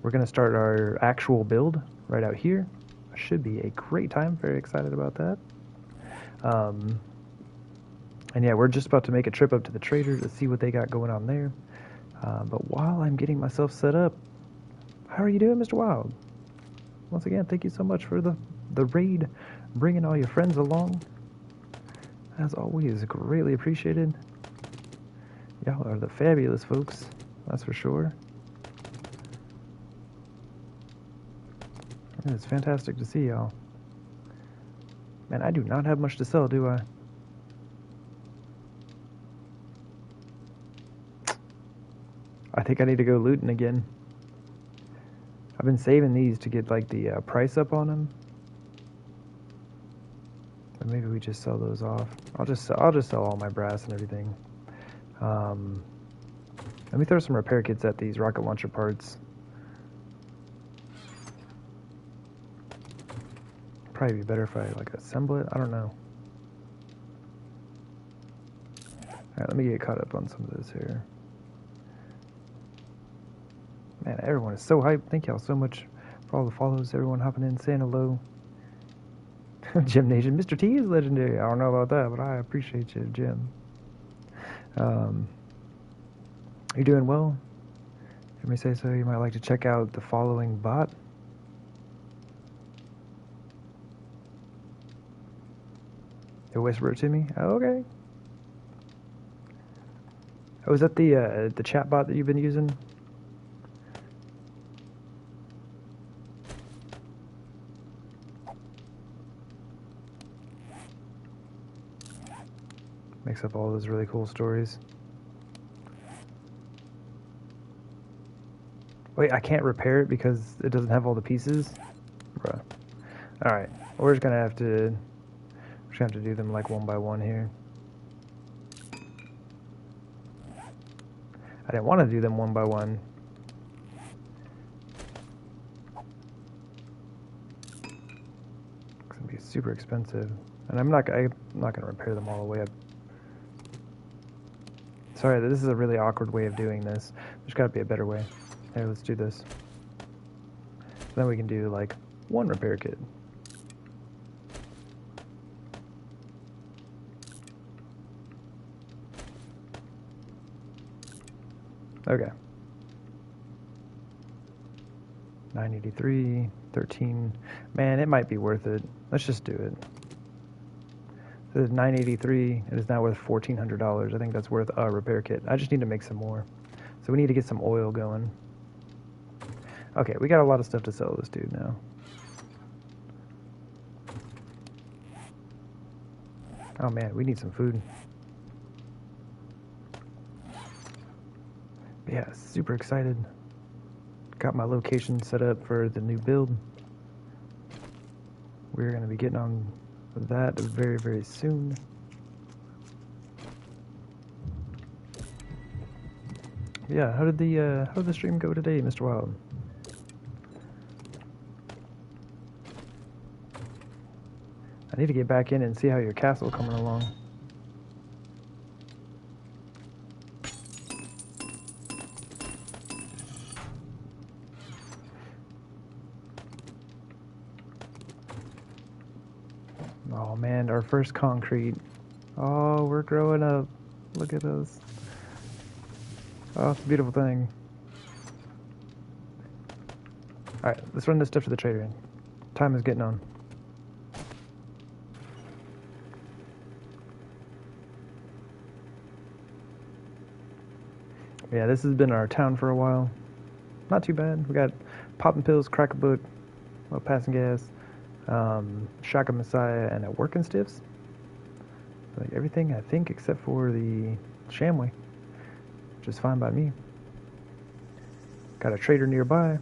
We're going to start our actual build right out here. Should be a great time. Very excited about that. And yeah, we're just about to make a trip up to the trader to see what they got going on there. But while I'm getting myself set up, how are you doing, Mr. Wild? Once again, thank you so much for the raid, bringing all your friends along. As always, greatly appreciated. Y'all are the fabulous folks, that's for sure. It's fantastic to see y'all. Man, I do not have much to sell, do I? I think I need to go looting again. I've been saving these to get like the price up on them. But maybe we just sell those off. I'll just sell all my brass and everything. Let me throw some repair kits at these rocket launcher parts. Probably be better if I like assemble it. I don't know. Alright, let me get caught up on some of this here. Man, everyone is so hyped. Thank y'all so much for all the follows. Everyone hopping in, saying hello. Jim Nation. Mr. T is legendary. I don't know about that, but I appreciate you, Jim. You're doing well. If you may say so, you might like to check out the following bot. You'll whisper it to me? Oh, okay. Oh, is that the chat bot that you've been using? Makes up all those really cool stories. Wait, I can't repair it because it doesn't have all the pieces? Bruh. Alright, we're just gonna have to do them like one by one here. I didn't want to do them one by one. super expensive, and I'm not gonna repair them all the way up. Sorry, this is a really awkward way of doing this. There's got to be a better way. Hey, let's do this. Then we can do like one repair kit. Okay. 983, 13. Man, it might be worth it. Let's just do it. So it's 983. It is now worth $1,400. I think that's worth a repair kit. I just need to make some more. So we need to get some oil going. Okay, we got a lot of stuff to sell this dude now. Oh man, we need some food. But yeah, super excited. Got my location set up for the new build. We're going to be getting on that very, very soon. Yeah, how did the stream go today, Mr. Wild? I need to get back in and see how your castle coming along. Oh man, our first concrete. Oh, we're growing up. Look at us. Oh, it's a beautiful thing. Alright, let's run this stuff to the trader. Time is getting on. Yeah, this has been our town for a while. Not too bad. We got popping pills, crack a book, passing gas, shotgun messiah, and a working stiffs. Like everything, I think, except for the Shamway, which is fine by me. Got a trader nearby.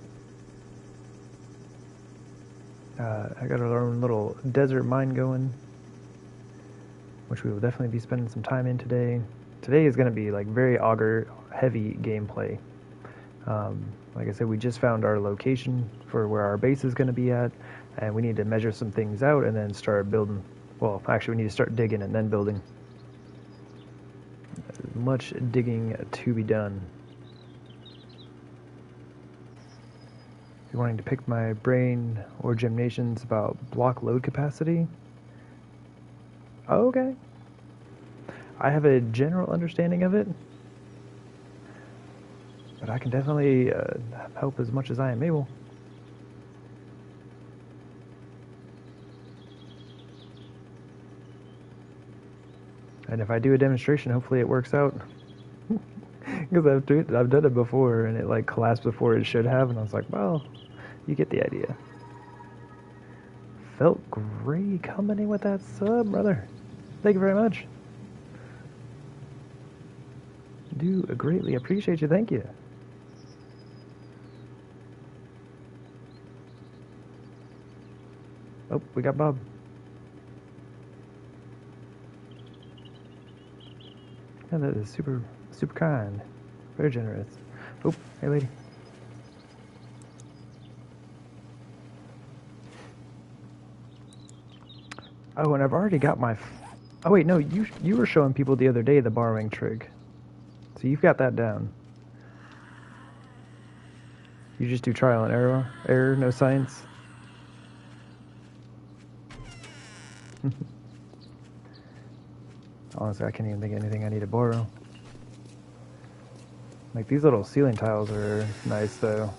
I got our own little desert mine going, which we will definitely be spending some time in today. Today is going to be like very Auger heavy gameplay. Like I said, we just found our location for where our base is going to be at, and we need to measure some things out and then start building. Well, actually, we need to start digging and then building. Much digging to be done. If you're wanting to pick my brain or gymnations about block load capacity, okay. I have a general understanding of it, but I can definitely help as much as I am able. And if I do a demonstration, hopefully it works out. Because I've done it before, and it like collapsed before it should have, and I was like, well, you get the idea. Felt great coming in with that sub, brother. Thank you very much. Do greatly appreciate you. Thank you. Oh, we got Bob. Yeah, that is super kind. Very generous. Oh, hey lady. Oh, and I've already got my... Oh wait, no, you were showing people the other day the borrowing trig. So you've got that down. You just do trial and error, no science. Honestly, I can't even think of anything I need to borrow. Like, these little ceiling tiles are nice, though.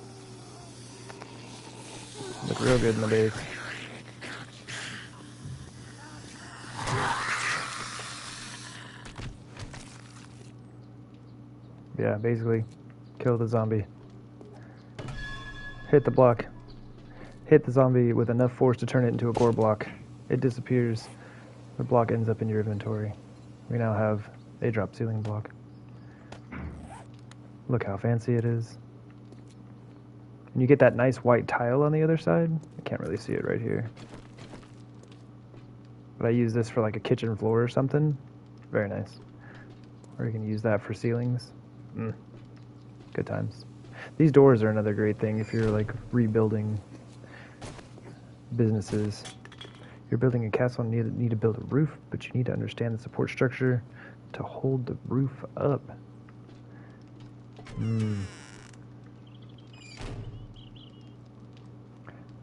Look real good in the base. Yeah, basically, kill the zombie. Hit the block. Hit the zombie with enough force to turn it into a gore block. It disappears. The block ends up in your inventory. We now have a drop ceiling block. Look how fancy it is. And you get that nice white tile on the other side. I can't really see it right here. But I use this for like a kitchen floor or something. Very nice. Or you can use that for ceilings. Good times. These doors are another great thing if you're like rebuilding businesses. You're building a castle and need to build a roof, but you need to understand the support structure to hold the roof up.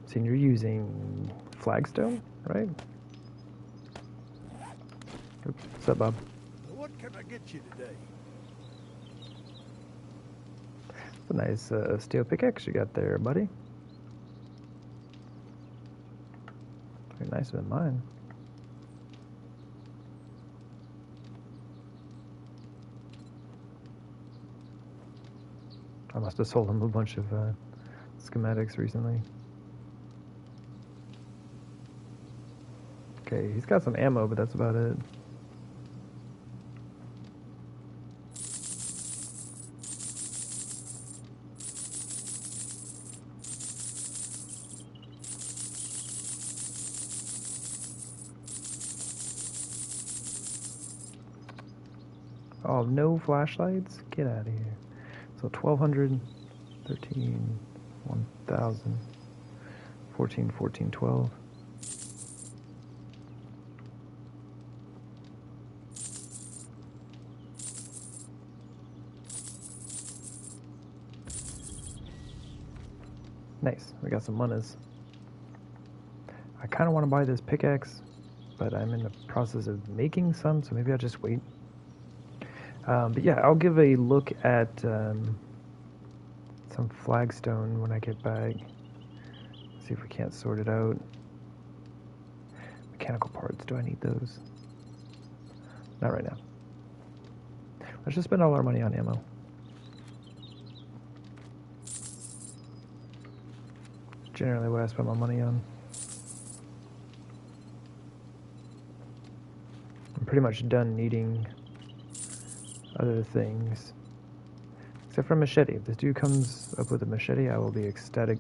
So you're using flagstone, right? Oops, what's up, Bob? What can I get you today? It's a nice steel pickaxe you got there, buddy. Very nicer than mine. I must have sold him a bunch of schematics recently. Okay, he's got some ammo, but that's about it. Oh, no flashlights? Get out of here. So 1,200, 13, 1,000, 14, 14, 12. Nice, we got some monies. I kind of want to buy this pickaxe, but I'm in the process of making some, so maybe I'll just wait. But yeah, I'll give a look at some flagstone when I get back. See if we can't sort it out. Mechanical parts, do I need those? Not right now. Let's just spend all our money on ammo. Generally what I spend my money on. I'm pretty much done needing other things. Except for a machete. If this dude comes up with a machete, I will be ecstatic.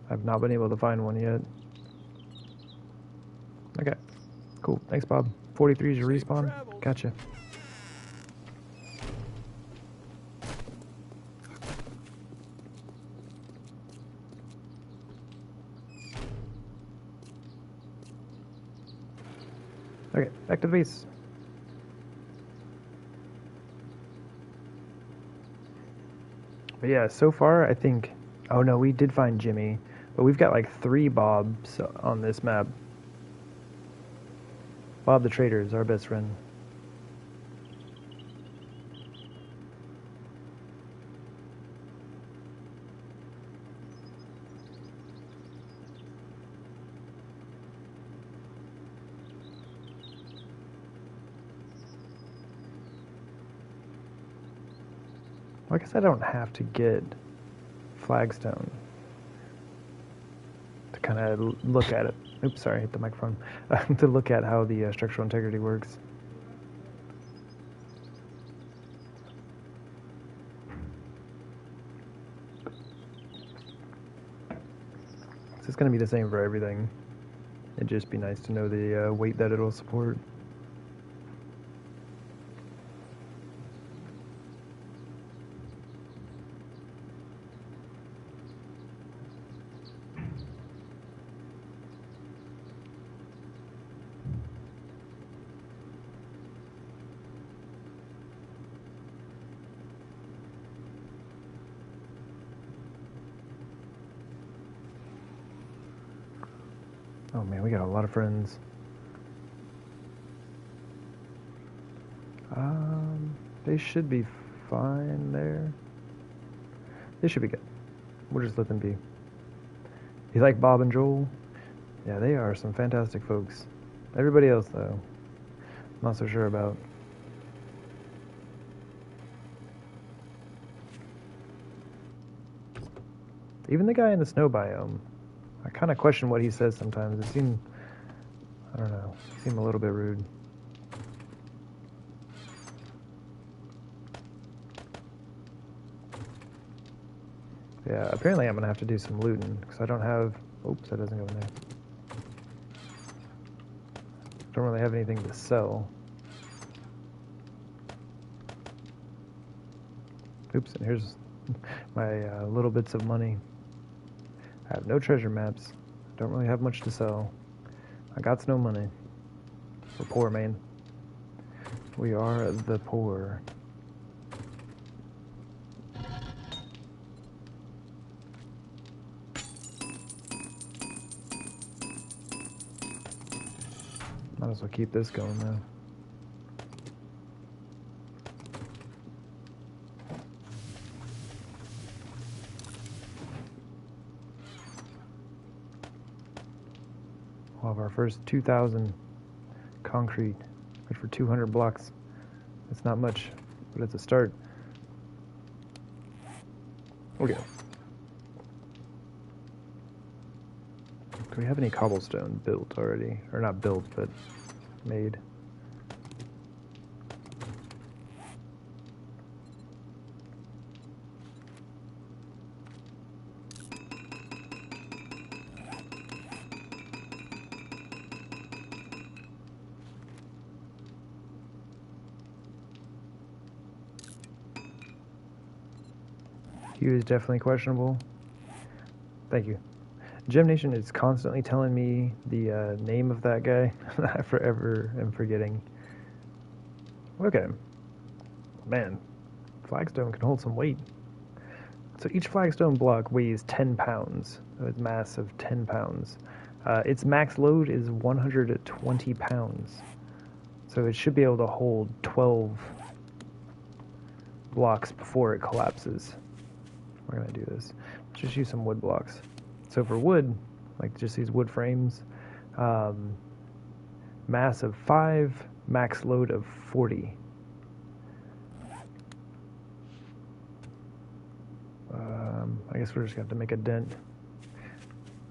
I've not been able to find one yet. Okay. Cool. Thanks, Bob. 43 is your respawn. Gotcha. Okay, back to the base. But yeah, so far I think... Oh no, we did find Jimmy. But we've got like 3 Bobs on this map. Bob the Trader is our best friend. I guess I don't have to get flagstone to kind of look at it. Oops, sorry, I hit the microphone. To look at how the structural integrity works. So it's going to be the same for everything. It'd just be nice to know the weight that it'll support. Oh man, we got a lot of friends. They should be fine there. They should be good. We'll just let them be. You like Bob and Joel? Yeah, they are some fantastic folks. Everybody else, though, not so sure about. Even the guy in the snow biome, I kind of question what he says sometimes. It seemed, I don't know, seemed a little bit rude. Yeah, apparently I'm going to have to do some looting, because I don't have... Oops, that doesn't go in there. Don't really have anything to sell. Oops, and here's my little bits of money. I have no treasure maps. Don't really have much to sell. I got no money. We're poor, man. We are the poor. Might as well keep this going though. We'll have our first 2,000 concrete. Good for 200 blocks. It's not much, but it's a start. Okay. Do we have any cobblestone built already? Or not built, but made? Hue is definitely questionable. Thank you. Gem Nation is constantly telling me the name of that guy. I forever am forgetting. Okay. Man, flagstone can hold some weight. So each flagstone block weighs 10 pounds. With mass of 10 pounds. Its max load is 120 pounds. So it should be able to hold 12 blocks before it collapses. We're going to do this. Let's just use some wood blocks. So for wood, like just these wood frames, mass of 5, max load of 40. I guess we're just going to have to make a dent.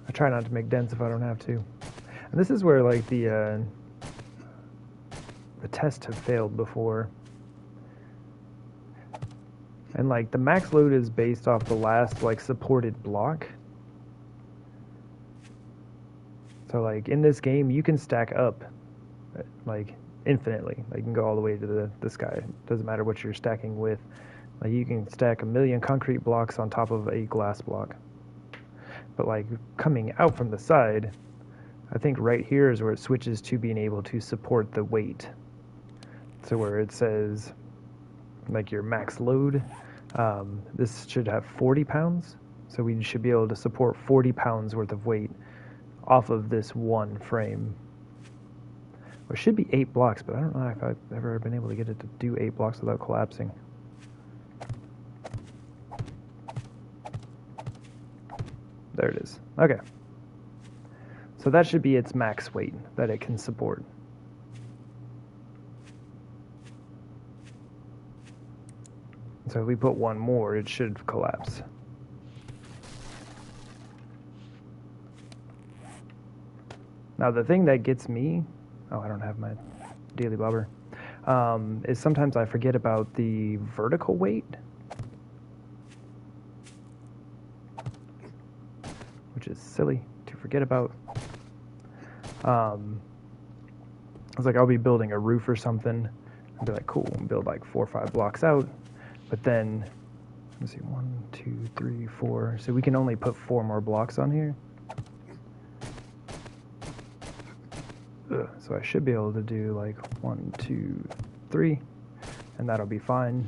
I try not to make dents if I don't have to. And this is where like the tests have failed before. And like the max load is based off the last like supported block. So like in this game you can stack up like infinitely. Like you can go all the way to the sky. It doesn't matter what you're stacking with. Like you can stack 1,000,000 concrete blocks on top of a glass block. But like coming out from the side, I think right here is where it switches to being able to support the weight. So where it says like your max load, this should have 40 pounds. So we should be able to support 40 pounds worth of weight off of this one frame. Well, it should be 8 blocks, but I don't know if I've ever been able to get it to do 8 blocks without collapsing. There it is. Okay. So that should be its max weight that it can support. So if we put one more, it should collapse. Now the thing that gets me, oh, I don't have my daily bobber, is sometimes I forget about the vertical weight, which is silly to forget about. It's like I'll be building a roof or something, and be like, cool, and build like 4 or 5 blocks out, but then, let's see, 1, 2, 3, 4, so we can only put 4 more blocks on here. So I should be able to do like 1, 2, 3, and that'll be fine.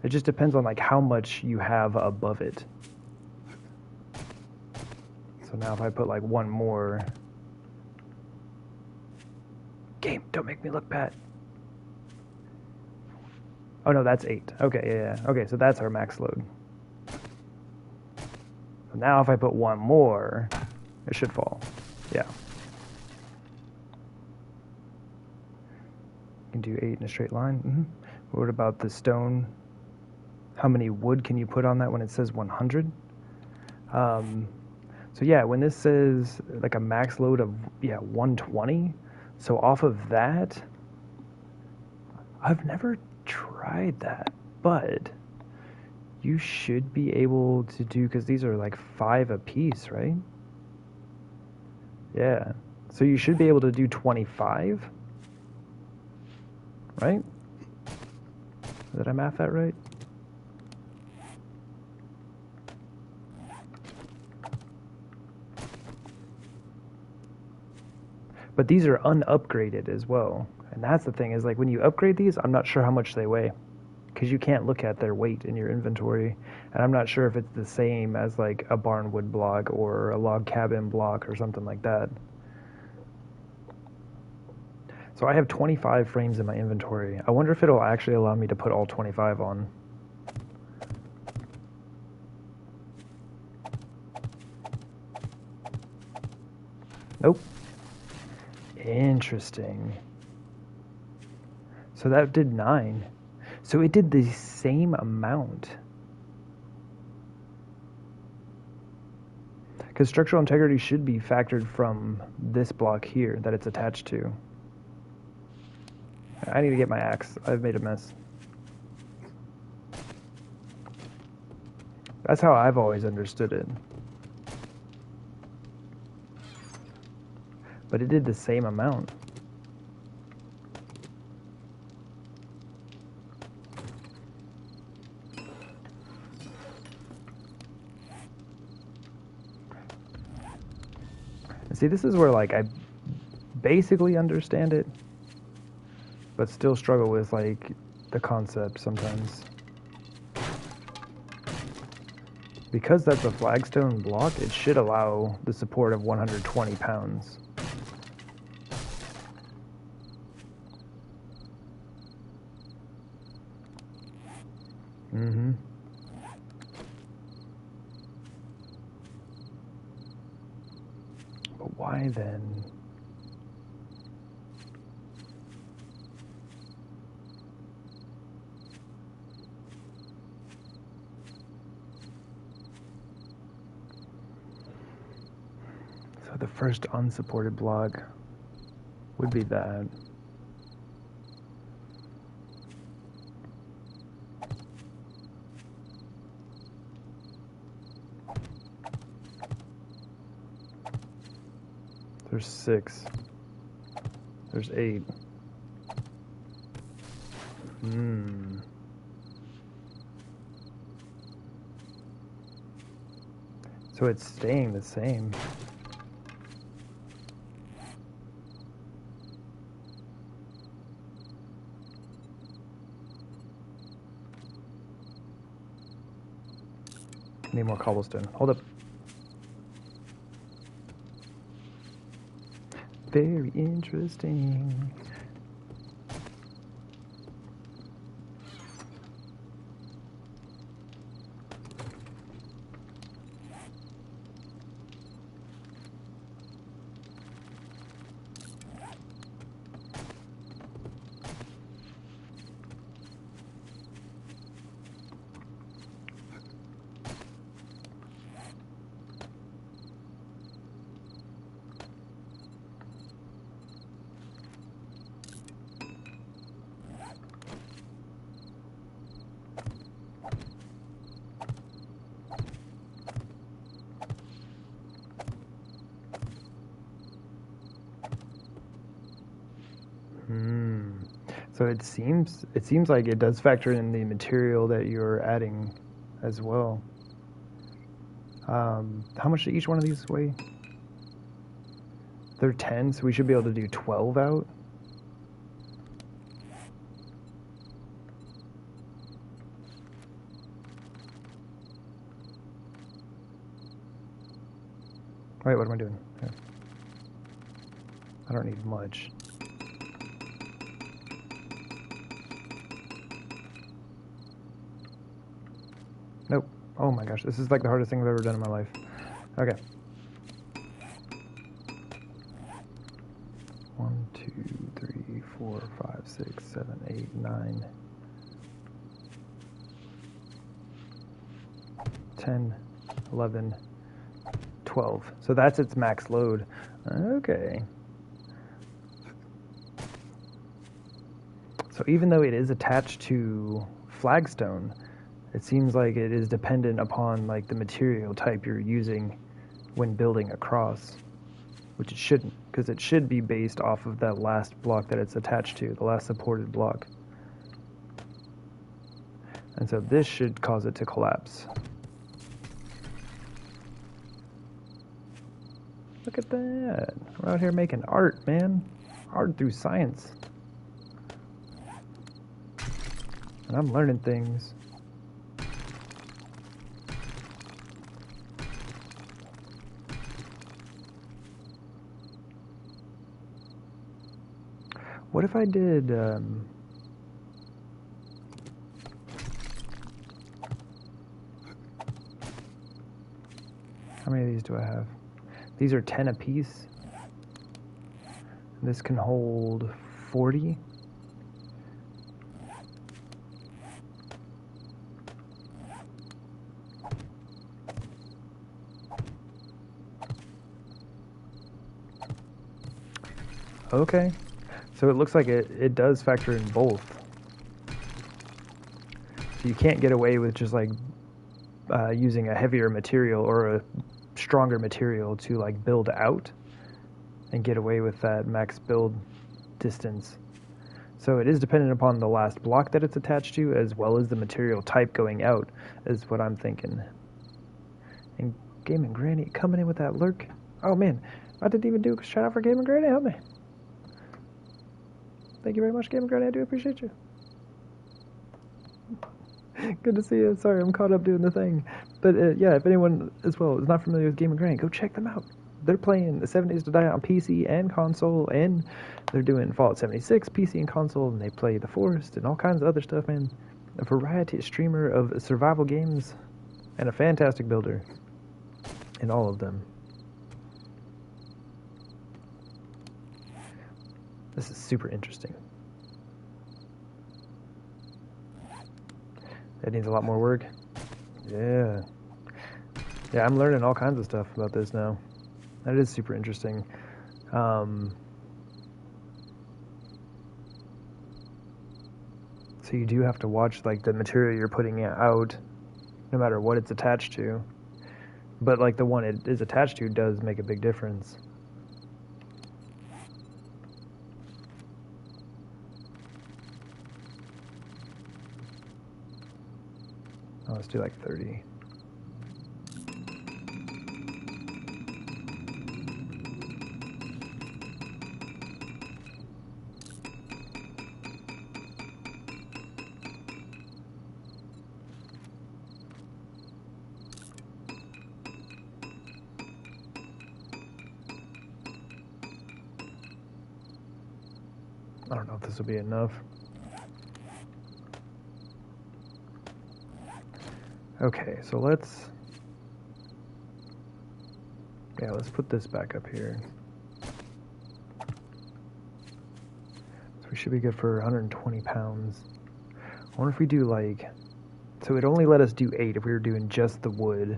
It just depends on like how much you have above it. So now if I put like 1 more, game, don't make me look bad. Oh no, that's 8. Okay, yeah. Okay, so that's our max load. So now if I put 1 more, it should fall. Yeah. You can do 8 in a straight line. What about the stone? How many wood can you put on that when it says 100? So yeah, when this says like a max load of 120, so off of that, I've never tried that, but you should be able to do, because these are like 5 a piece, right? Yeah, so you should be able to do 25. Right? Did I math that right? But these are unupgraded as well. And that's the thing, is like when you upgrade these, I'm not sure how much they weigh, because you can't look at their weight in your inventory. And I'm not sure if it's the same as like a barnwood block or a log cabin block or something like that. So I have 25 frames in my inventory. I wonder if it'll actually allow me to put all 25 on. Nope. Interesting. So that did 9. So it did the same amount. Because structural integrity should be factored from this block here that it's attached to. I need to get my axe. I've made a mess. That's how I've always understood it. But it did the same amount. And see, this is where like I basically understand it, but still struggle with like the concept sometimes. Because that's a flagstone block, it should allow the support of 120 pounds. Mm-hmm. But why then? So the first unsupported block would be that. There's 6. There's 8. So it's staying the same. Need more cobblestone. Hold up. Very interesting. So it seems like it does factor in the material that you're adding as well. How much do each one of these weigh? They're 10, so we should be able to do 12 out. Wait, what am I doing? Here. I don't need much. Nope. Oh my gosh, this is like the hardest thing I've ever done in my life. Okay. 1, 2, 3, 4, 5, 6, 7, 8, 9, 10, 11, 12. So that's its max load. Okay. So even though it is attached to flagstone, it seems like it is dependent upon like the material type you're using when building a cross, which it shouldn't, because it should be based off of that last block that it's attached to, the last supported block. And so this should cause it to collapse. Look at that. We're out here making art, man. Art through science. And I'm learning things. What if I did, how many of these do I have? These are 10 apiece. This can hold 40. Okay. So it looks like it does factor in both. So you can't get away with just like using a heavier material or a stronger material to like build out and get away with that max build distance. So it is dependent upon the last block that it's attached to, as well as the material type going out, is what I'm thinking. And Gaming Granny coming in with that lurk. Oh man, I didn't even do a shout out for Gaming Granny. Help me. Thank you very much, Gaming Granny. I do appreciate you. Good to see you. Sorry, I'm caught up doing the thing. But yeah, if anyone as well is not familiar with Gaming Granny, go check them out. They're playing the 7 Days to Die on PC and console, and they're doing Fallout 76 PC and console, and they play The Forest and all kinds of other stuff, man. A variety streamer of survival games, and a fantastic builder in all of them. This is super interesting. That needs a lot more work. Yeah. Yeah, I'm learning all kinds of stuff about this now. That is super interesting. So you do have to watch like the material you're putting out, no matter what it's attached to. But like the one it is attached to does make a big difference. Oh, let's do like 30. I don't know if this will be enough. Okay, so let's put this back up here. So we should be good for 120 pounds. I wonder if we do like, so it only let us do 8 if we were doing just the wood.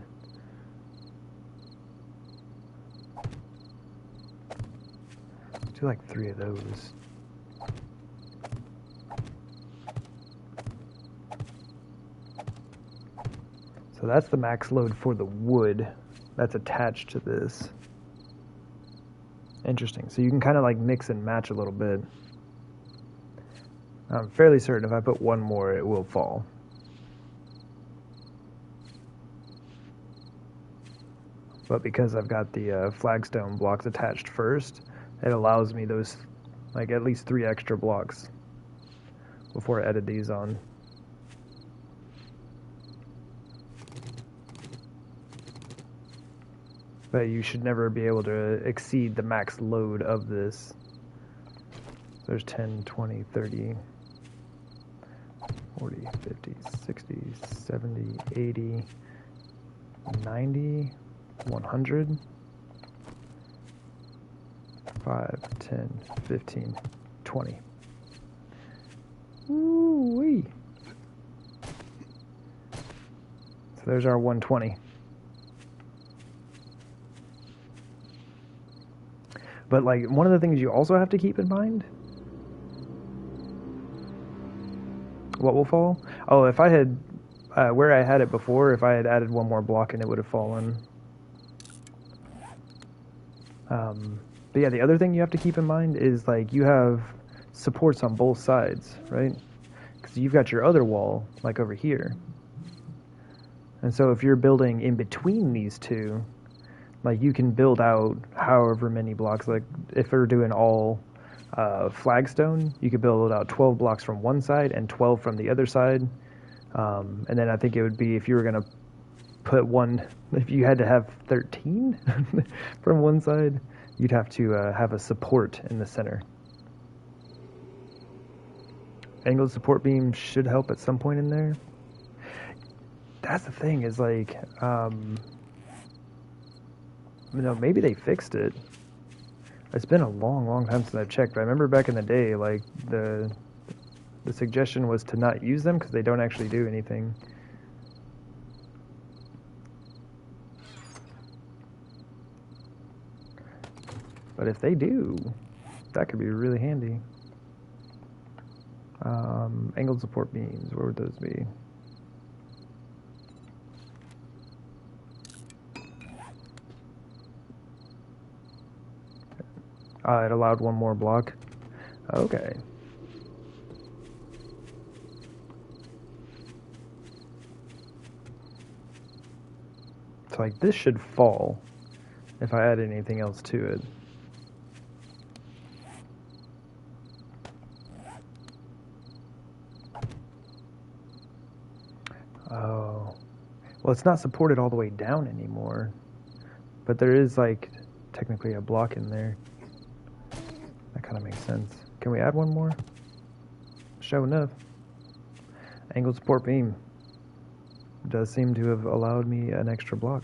Let's do like 3 of those. So that's the max load for the wood that's attached to this. Interesting. So you can kind of like mix and match a little bit. I'm fairly certain if I put one more, it will fall. But because I've got the flagstone blocks attached first, it allows me those, like at least 3 extra blocks before I added these on. But you should never be able to exceed the max load of this. There's 10, 20, 30, 40, 50, 60, 70, 80, 90, 100, 5, 10, 15, 20. Woo-wee. So there's our 120. But like one of the things you also have to keep in mind, what will fall? Oh, if I had where I had it before, if I had added one more block in, it would have fallen. But yeah, the other thing you have to keep in mind is like you have supports on both sides, right? Because you've got your other wall like over here, and so if you're building in between these two, Like you can build out however many blocks. Like if we're doing all flagstone, you could build out 12 blocks from one side and 12 from the other side. And then I think it would be if you were gonna put one, if you had to have 13 from one side, you'd have to have a support in the center. Angled support beam should help at some point in there. That's the thing, is like, maybe they fixed it. It's been a long time since I've checked. But I remember back in the day, like the suggestion was to not use them because they don't actually do anything. But if they do, that could be really handy. Angled support beams, where would those be? It allowed one more block. Okay. So like this should fall if I add anything else to it. Oh. Well, it's not supported all the way down anymore. But there is like technically a block in there. That kind of makes sense. Can we add one more? Sure enough. Angled support beam does seem to have allowed me an extra block.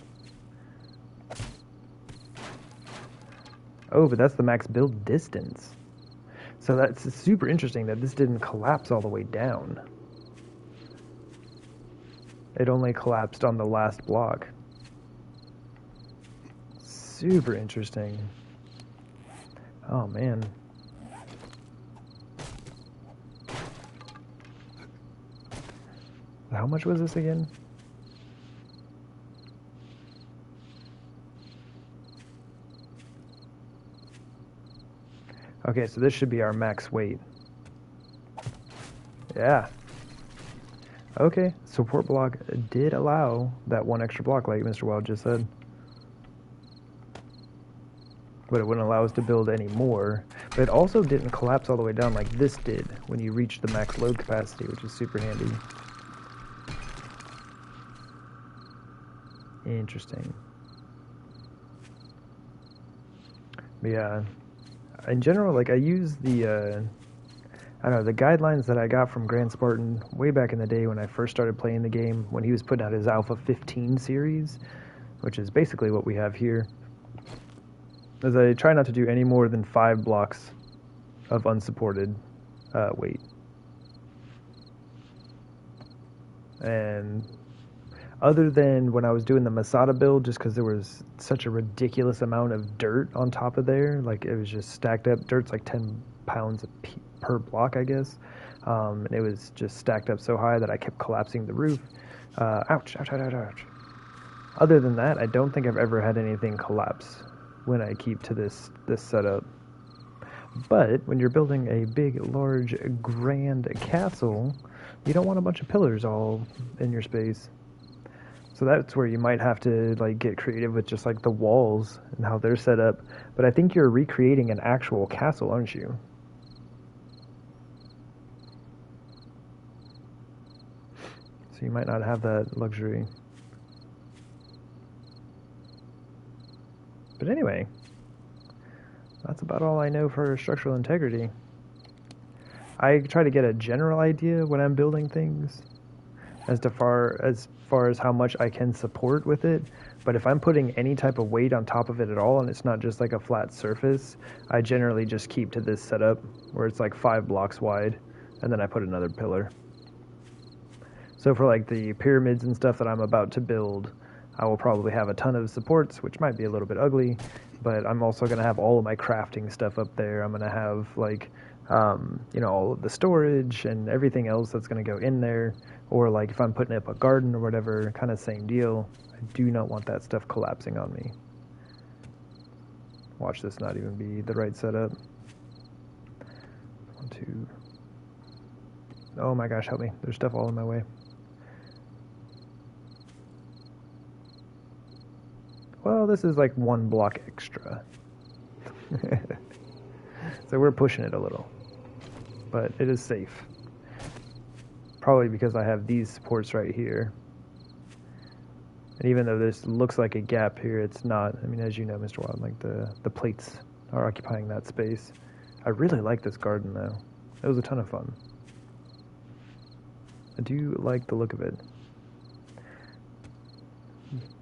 Oh, but that's the max build distance. So that's super interesting that this didn't collapse all the way down. It only collapsed on the last block. Super interesting. Oh, man. How much was this again? Okay, so this should be our max weight. Yeah. Okay, support block did allow that one extra block, like Mr. Wild just said. But it wouldn't allow us to build any more. But it also didn't collapse all the way down like this did when you reached the max load capacity, which is super handy. Interesting. But yeah, in general, like I use the, I don't know, the guidelines that I got from Grand Spartan way back in the day when I first started playing the game, when he was putting out his Alpha 15 series, which is basically what we have here. As I try not to do any more than 5 blocks of unsupported weight. And other than when I was doing the Masada build, just because there was such a ridiculous amount of dirt on top of there, like it was just stacked up. Dirt's like 10 pounds per block, I guess. And it was just stacked up so high that I kept collapsing the roof. Ouch, ouch, ouch, ouch, ouch. Other than that, I don't think I've ever had anything collapse when I keep to this setup. But when you're building a big, large, grand castle, you don't want a bunch of pillars all in your space. So that's where you might have to like get creative with just like the walls and how they're set up. But I think you're recreating an actual castle, aren't you? So you might not have that luxury. But anyway, that's about all I know for structural integrity. I try to get a general idea when I'm building things as far as how much I can support with it. But if I'm putting any type of weight on top of it at all, and it's not just like a flat surface, I generally just keep to this setup where it's like 5 blocks wide, and then I put another pillar. So for like the pyramids and stuff that I'm about to build, I will probably have a ton of supports, which might be a little bit ugly, but I'm also going to have all of my crafting stuff up there. I'm going to have like, all of the storage and everything else that's going to go in there. Or like if I'm putting up a garden or whatever, kind of same deal. I do not want that stuff collapsing on me. Watch this not even be the right setup. 1, 2. Oh my gosh, help me. There's stuff all in my way. Well, this is like 1 block extra. So we're pushing it a little. But it is safe. Probably because I have these supports right here. And even though this looks like a gap here, it's not. I mean, as you know, Mr. Wild, like the plates are occupying that space. I really like this garden, though. It was a ton of fun. I do like the look of it.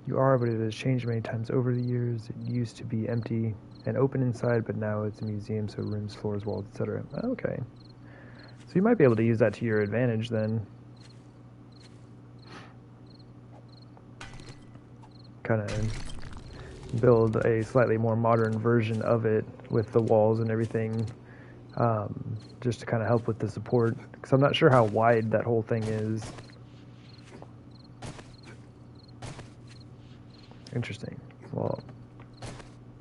You are, but it has changed many times over the years. It used to be empty and open inside, but now it's a museum, so rooms, floors, walls, etc. Okay. So you might be able to use that to your advantage then. Kind of build a slightly more modern version of it with the walls and everything, just to kind of help with the support. Because I'm not sure how wide that whole thing is. Interesting. Well,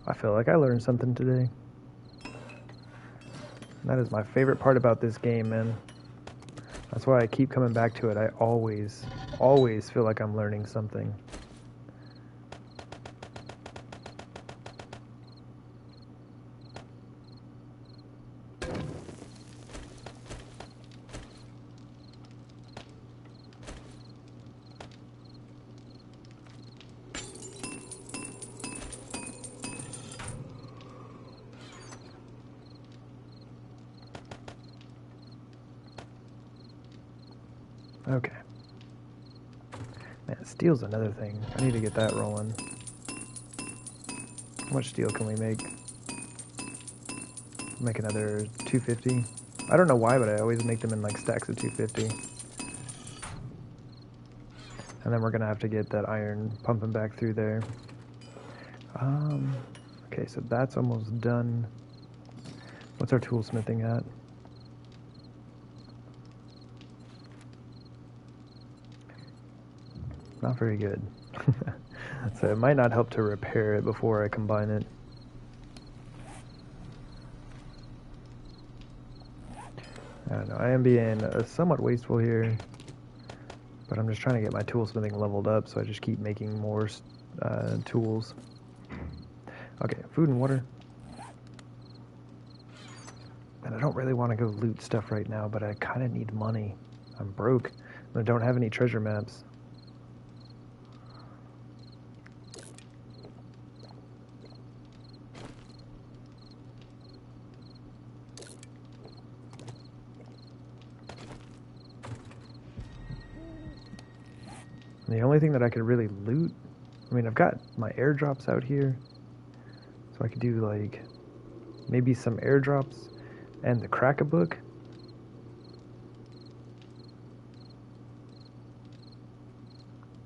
I feel like I learned something today. That is my favorite part about this game, man. That's why I keep coming back to it. I always feel like I'm learning something. Okay. Man, steel's another thing. I need to get that rolling. How much steel can we make? Make another 250. I don't know why, but I always make them in like stacks of 250. And then we're gonna have to get that iron pumping back through there. Okay, so that's almost done. What's our toolsmithing at? Not very good. So it might not help to repair it before I combine it. I don't know. I am being somewhat wasteful here, but I'm just trying to get my toolsmithing leveled up, so I just keep making more tools. Okay, food and water. And I don't really want to go loot stuff right now, but I kind of need money. I'm broke. I don't have any treasure maps. The only thing that I could really loot, I mean, I've got my airdrops out here, so I could do like maybe some airdrops and the crack a book.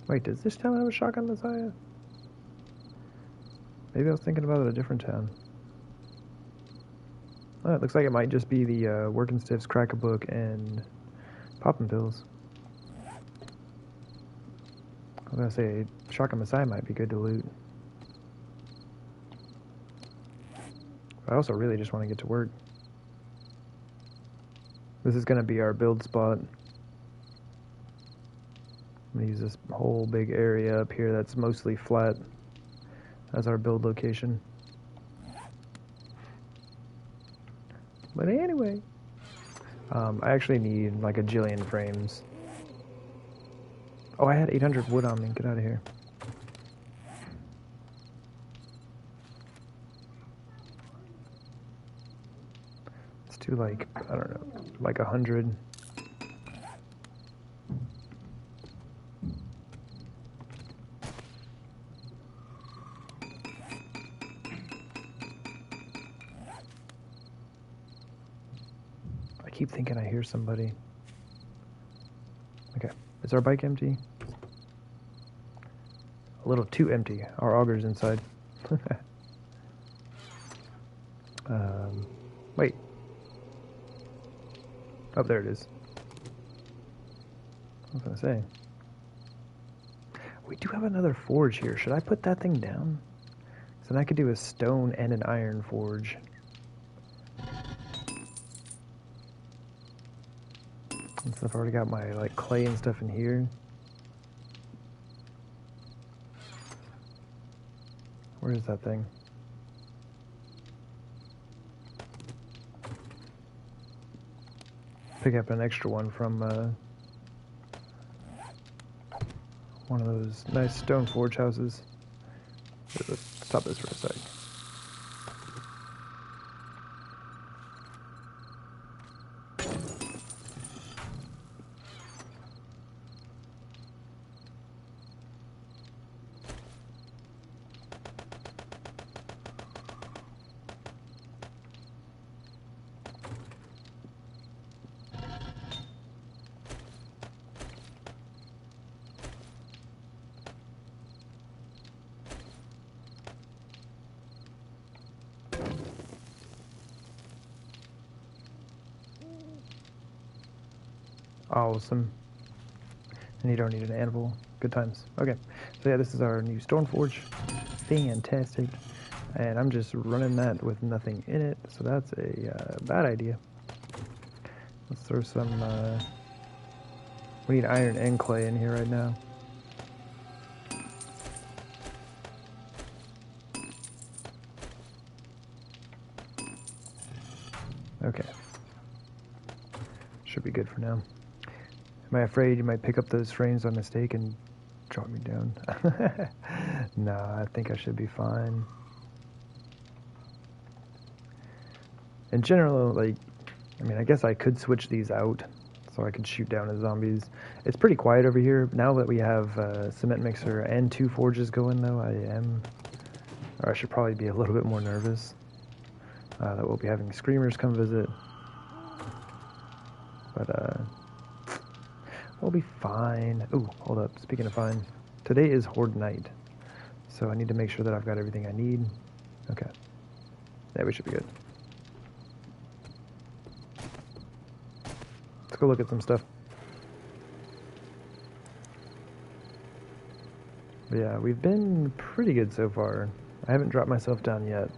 Wait, does this town have a shotgun messiah? Maybe I was thinking about it a different town. Oh, it looks like it might just be the Working Stiffs, crack a book, and popping pills. I was gonna say shotgun messiah might be good to loot. I also really just want to get to work. This is gonna be our build spot. I'm gonna use this whole big area up here that's mostly flat as our build location. But anyway, I actually need like a jillion frames. Oh, I had 800 wood on me. Get out of here. Let's do like, I don't know, like 100. I keep thinking I hear somebody. Okay, is our bike empty? A little too empty. Our auger's inside. Wait. Oh, there it is. I was gonna say. We do have another forge here. Should I put that thing down? So then I could do a stone and an iron forge. And so I've already got my like clay and stuff in here. Where is that thing? Pick up an extra one from one of those nice stone forge houses. Here, let's stop this for a sec. Awesome. And you don't need an anvil. Good times. Okay, so yeah, this is our new stone forge. Fantastic. And I'm just running that with nothing in it, so that's a bad idea. Let's throw some, we need iron and clay in here right now. Okay. Should be good for now. Am I afraid you might pick up those frames by mistake and drop me down? Nah, I think I should be fine. In general, like, I mean, I guess I could switch these out so I could shoot down the zombies. It's pretty quiet over here. Now that we have a cement mixer and 2 forges going, though, I should probably be a little bit more nervous that we'll be having screamers come visit. But, we'll be fine. Ooh, hold up. Speaking of fine, today is Horde night, so I need to make sure that I've got everything I need. Okay. Yeah, we should be good. Let's go look at some stuff. But yeah, we've been pretty good so far. I haven't dropped myself down yet.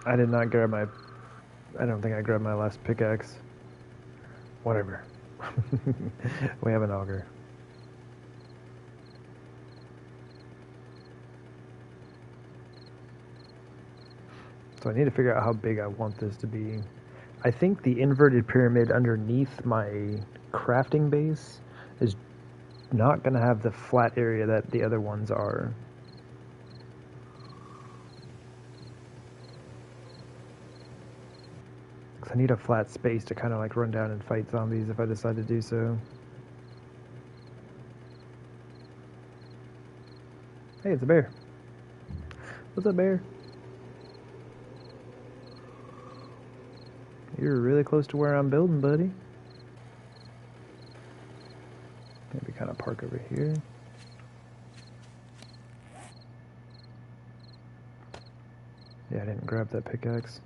I did not grab my... I don't think I grabbed my last pickaxe. Whatever. We have an auger. So I need to figure out how big I want this to be. I think the inverted pyramid underneath my crafting base is not going to have the flat area that the other ones are. I need a flat space to kind of like run down and fight zombies if I decide to do so. Hey, it's a bear. What's up, bear? You're really close to where I'm building, buddy. Maybe kind of park over here. Yeah, I didn't grab that pickaxe.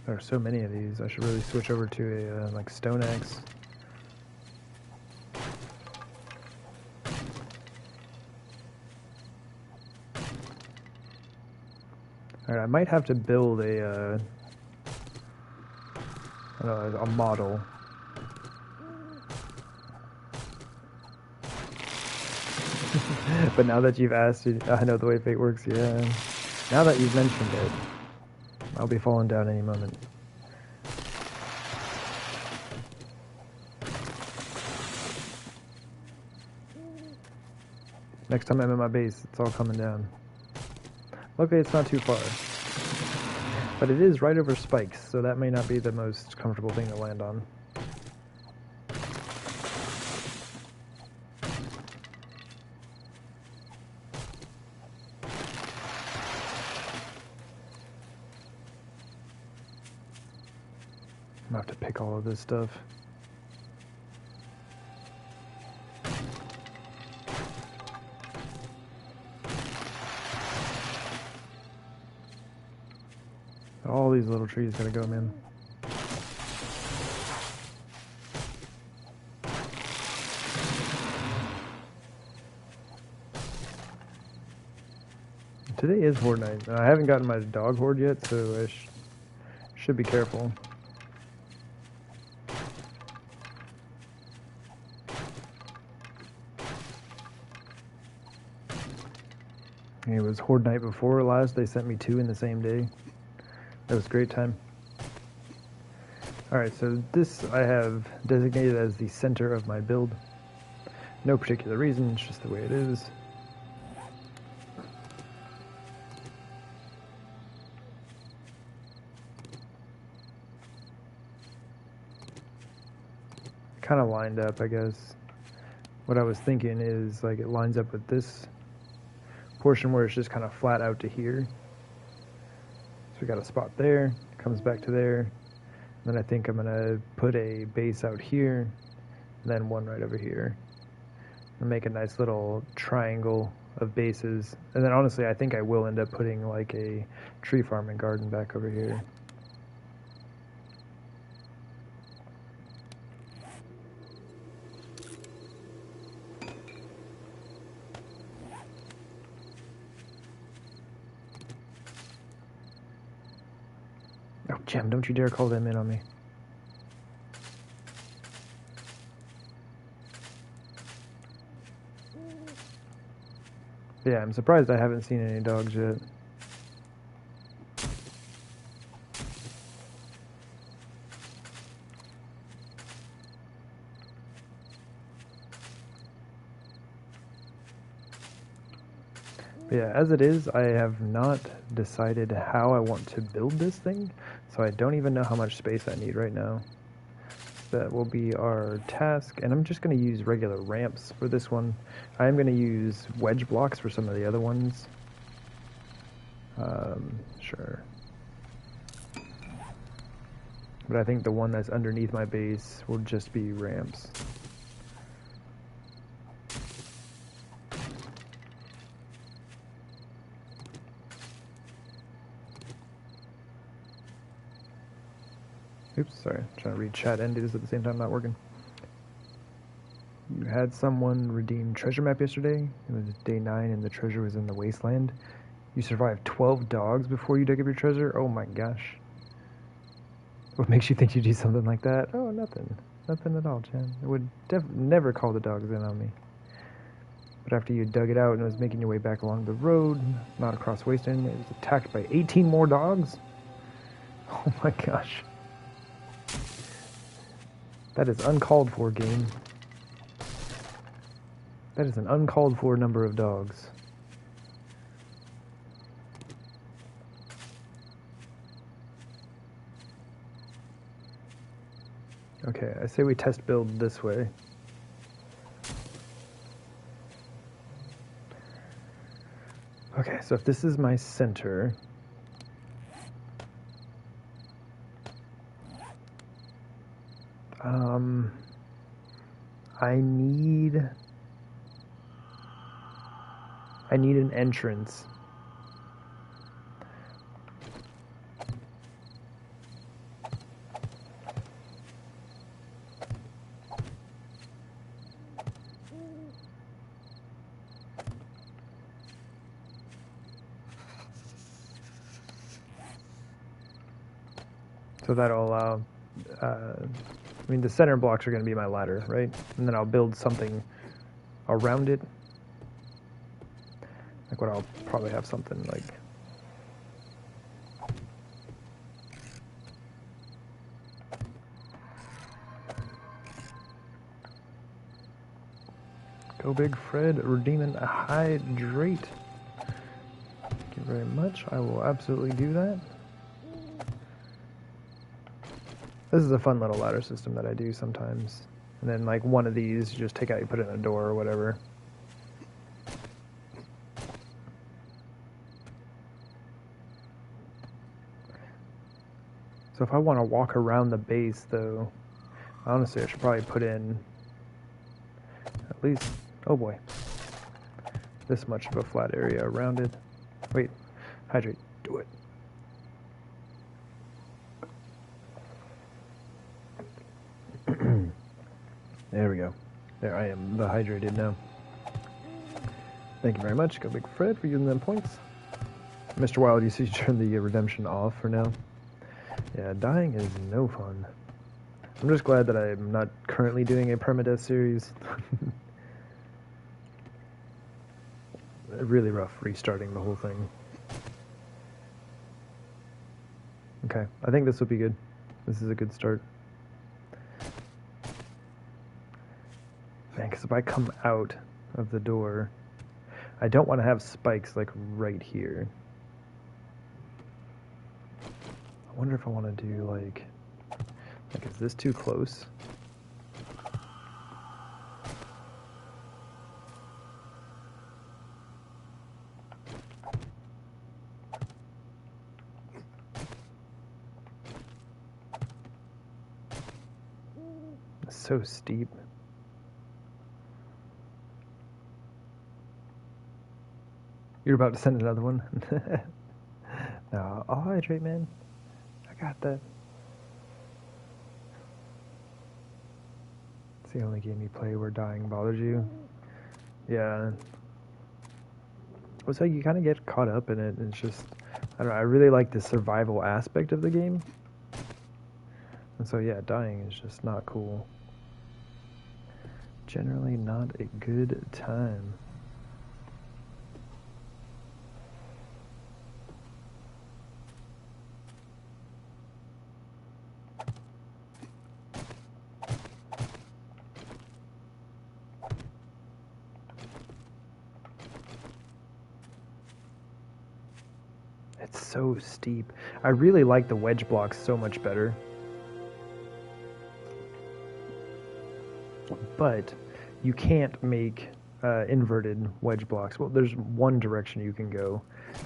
There are so many of these. I should really switch over to a like stone axe. All right, I might have to build a I don't know, a model. But now that you've asked, I know the way fate works. Yeah. Now that you've mentioned it. I'll be falling down any moment. Next time I'm in my base, it's all coming down. Luckily, it's not too far. But it is right over spikes, so that may not be the most comfortable thing to land on. I'm gonna have to pick all of this stuff. All these little trees gotta go, man. Today is horde night. I haven't gotten my dog horde yet, so I should be careful. It was horde night before last. They sent me 2 in the same day. That was a great time. Alright, so this I have designated as the center of my build. No particular reason, it's just the way it is. Kind of lined up, I guess. What I was thinking is like it lines up with this portion where it's just kind of flat out to here. So we got a spot there, comes back to there. And then I think I'm gonna put a base out here, and then one right over here. And make a nice little triangle of bases. And then honestly, I think I will end up putting like a tree farm and garden back over here. Oh, Jim, don't you dare call them in on me. Yeah, I'm surprised I haven't seen any dogs yet. But yeah, as it is, I have not decided how I want to build this thing, so I don't even know how much space I need right now. That will be our task, and I'm just going to use regular ramps for this one. I am going to use wedge blocks for some of the other ones. Sure. But I think the one that's underneath my base will just be ramps. Oops, sorry. I'm trying to read chat and do this at the same time, not working. You had someone redeem treasure map yesterday. It was day 9 and the treasure was in the wasteland. You survived 12 dogs before you dug up your treasure? Oh my gosh. What makes you think you do something like that? Oh, nothing. Nothing at all, Jen. I would never call the dogs in on me. But after you dug it out and was making your way back along the road, not across wasteland, it was attacked by 18 more dogs? Oh my gosh. That is uncalled for, game. That is an uncalled for number of dogs. Okay, I say we test build this way. Okay, so if this is my center, I need an entrance. So that'll allow, I mean, the center blocks are going to be my ladder, right? And then I'll build something around it. Like what I'll probably have something like... Go Big Fred, redeeming a hydrate. Thank you very much. I will absolutely do that. This is a fun little ladder system that I do sometimes. And then like one of these, you just take out, you put it in a door or whatever. So if I want to walk around the base though, honestly I should probably put in at least, oh boy, this much of a flat area around it. Wait, hydrate, do it. There we go. There, I am the hydrated now. Thank you very much, Go Big Fred, for using them points. Mr. Wild, you see you turn the redemption off for now. Yeah, dying is no fun. I'm just glad that I'm not currently doing a permadeath series. Really rough restarting the whole thing. Okay, I think this will be good. This is a good start. Man, because if I come out of the door, I don't want to have spikes like right here. I wonder if I want to do like is this too close? It's so steep. You're about to send another one? No, I'll hydrate, man. I got that. It's the only game you play where dying bothers you. Yeah. Well, so you kind of get caught up in it, and it's just, I don't know, I really like the survival aspect of the game. And so, yeah, dying is just not cool. Generally not a good time. It's so steep. I really like the wedge blocks so much better. But you can't make inverted wedge blocks. Well, there's one direction you can go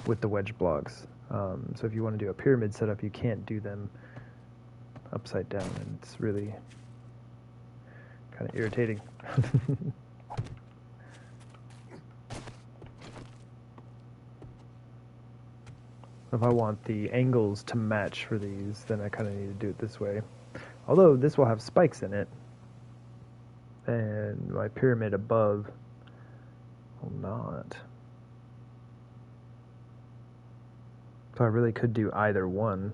with the wedge blocks. So if you want to do a pyramid setup, you can't do them upside down, and it's really kind of irritating. If I want the angles to match for these, then I kind of need to do it this way. Although this will have spikes in it, and my pyramid above will not. So I really could do either one.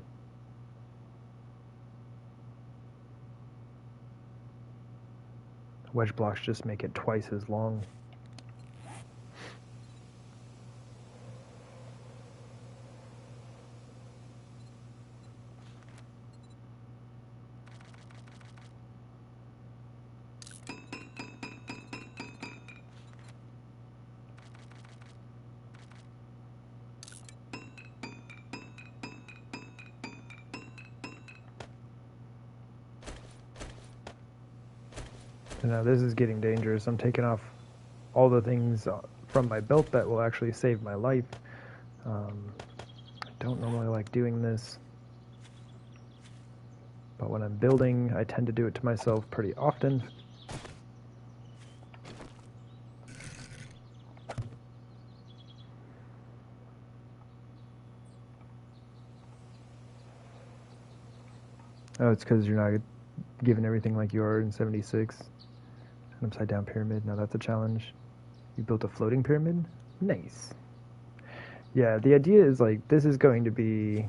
Wedge blocks just make it twice as long. So now this is getting dangerous. I'm taking off all the things from my belt that will actually save my life. I don't normally like doing this, but when I'm building, I tend to do it to myself pretty often. Oh, it's because you're not giving everything like you are in 76. An upside down pyramid. Now that's a challenge. You built a floating pyramid? Nice. Yeah, the idea is like this is going to be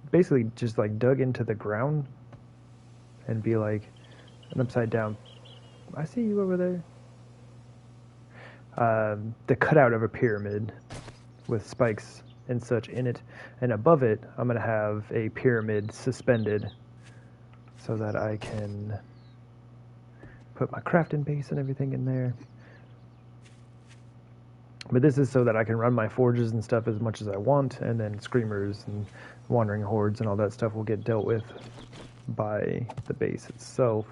basically just like dug into the ground and be like an upside down. I see you over there. The cutout of a pyramid with spikes and such in it, and above it I'm gonna have a pyramid suspended so that I can put my crafting base and everything in there. But this is so that I can run my forges and stuff as much as I want, and then screamers and wandering hordes and all that stuff will get dealt with by the base itself.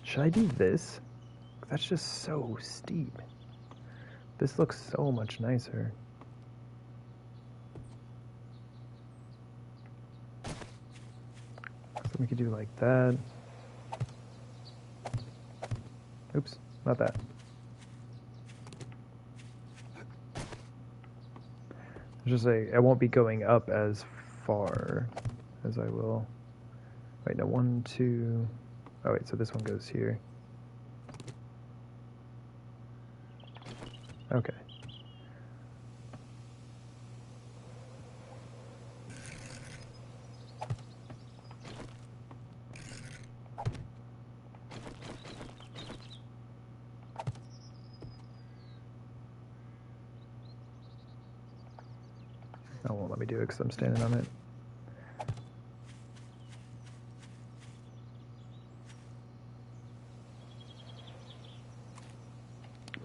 Should I do this? That's just so steep. This looks so much nicer. So we could do like that. Oops, not that. Just say I won't be going up as far as I will. Wait, no, 1, 2. Oh wait, so this one goes here. Okay. Oh, won't let me do it because I'm standing on it.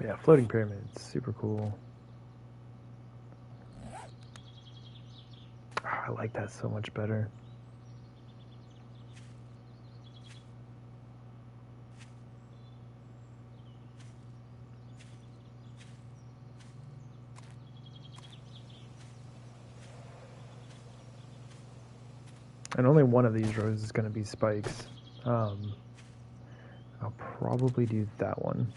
Yeah, floating pyramids, super cool. Oh, I like that so much better. And only one of these rows is going to be spikes. I'll probably do that one.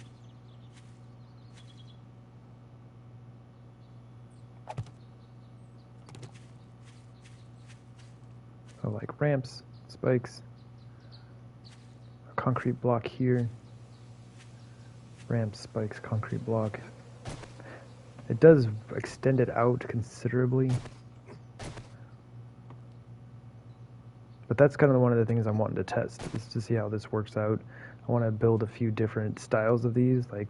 So like ramps, spikes, a concrete block here, ramps, spikes, concrete block. It does extend it out considerably. But that's kind of one of the things I'm wanting to test, is to see how this works out. I want to build a few different styles of these, like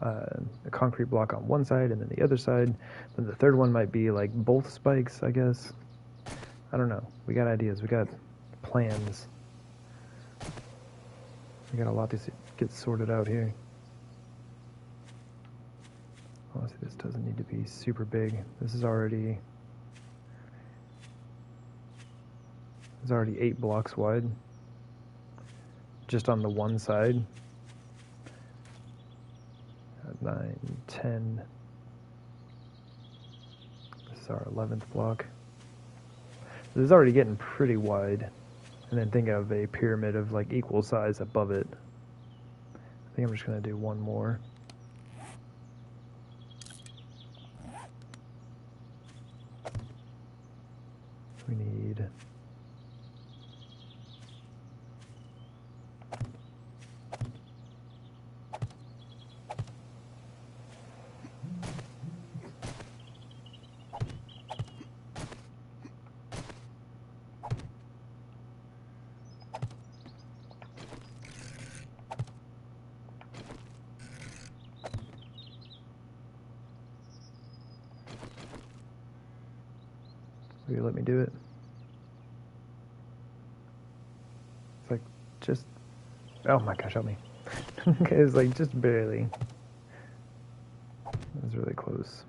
a concrete block on one side and then the other side. Then the third one might be like both spikes, I guess. I don't know. We got ideas. We got plans. We got a lot to get sorted out here. Honestly, this doesn't need to be super big. This is already... It's already 8 blocks wide. Just on the one side. 9, 10. This is our 11th block. This is already getting pretty wide. And then think of a pyramid of like equal size above it. I think I'm just going to do one more. We need... Will you let me do it? It's like just... Oh my gosh, help me. Okay, it's like just barely. It was really close.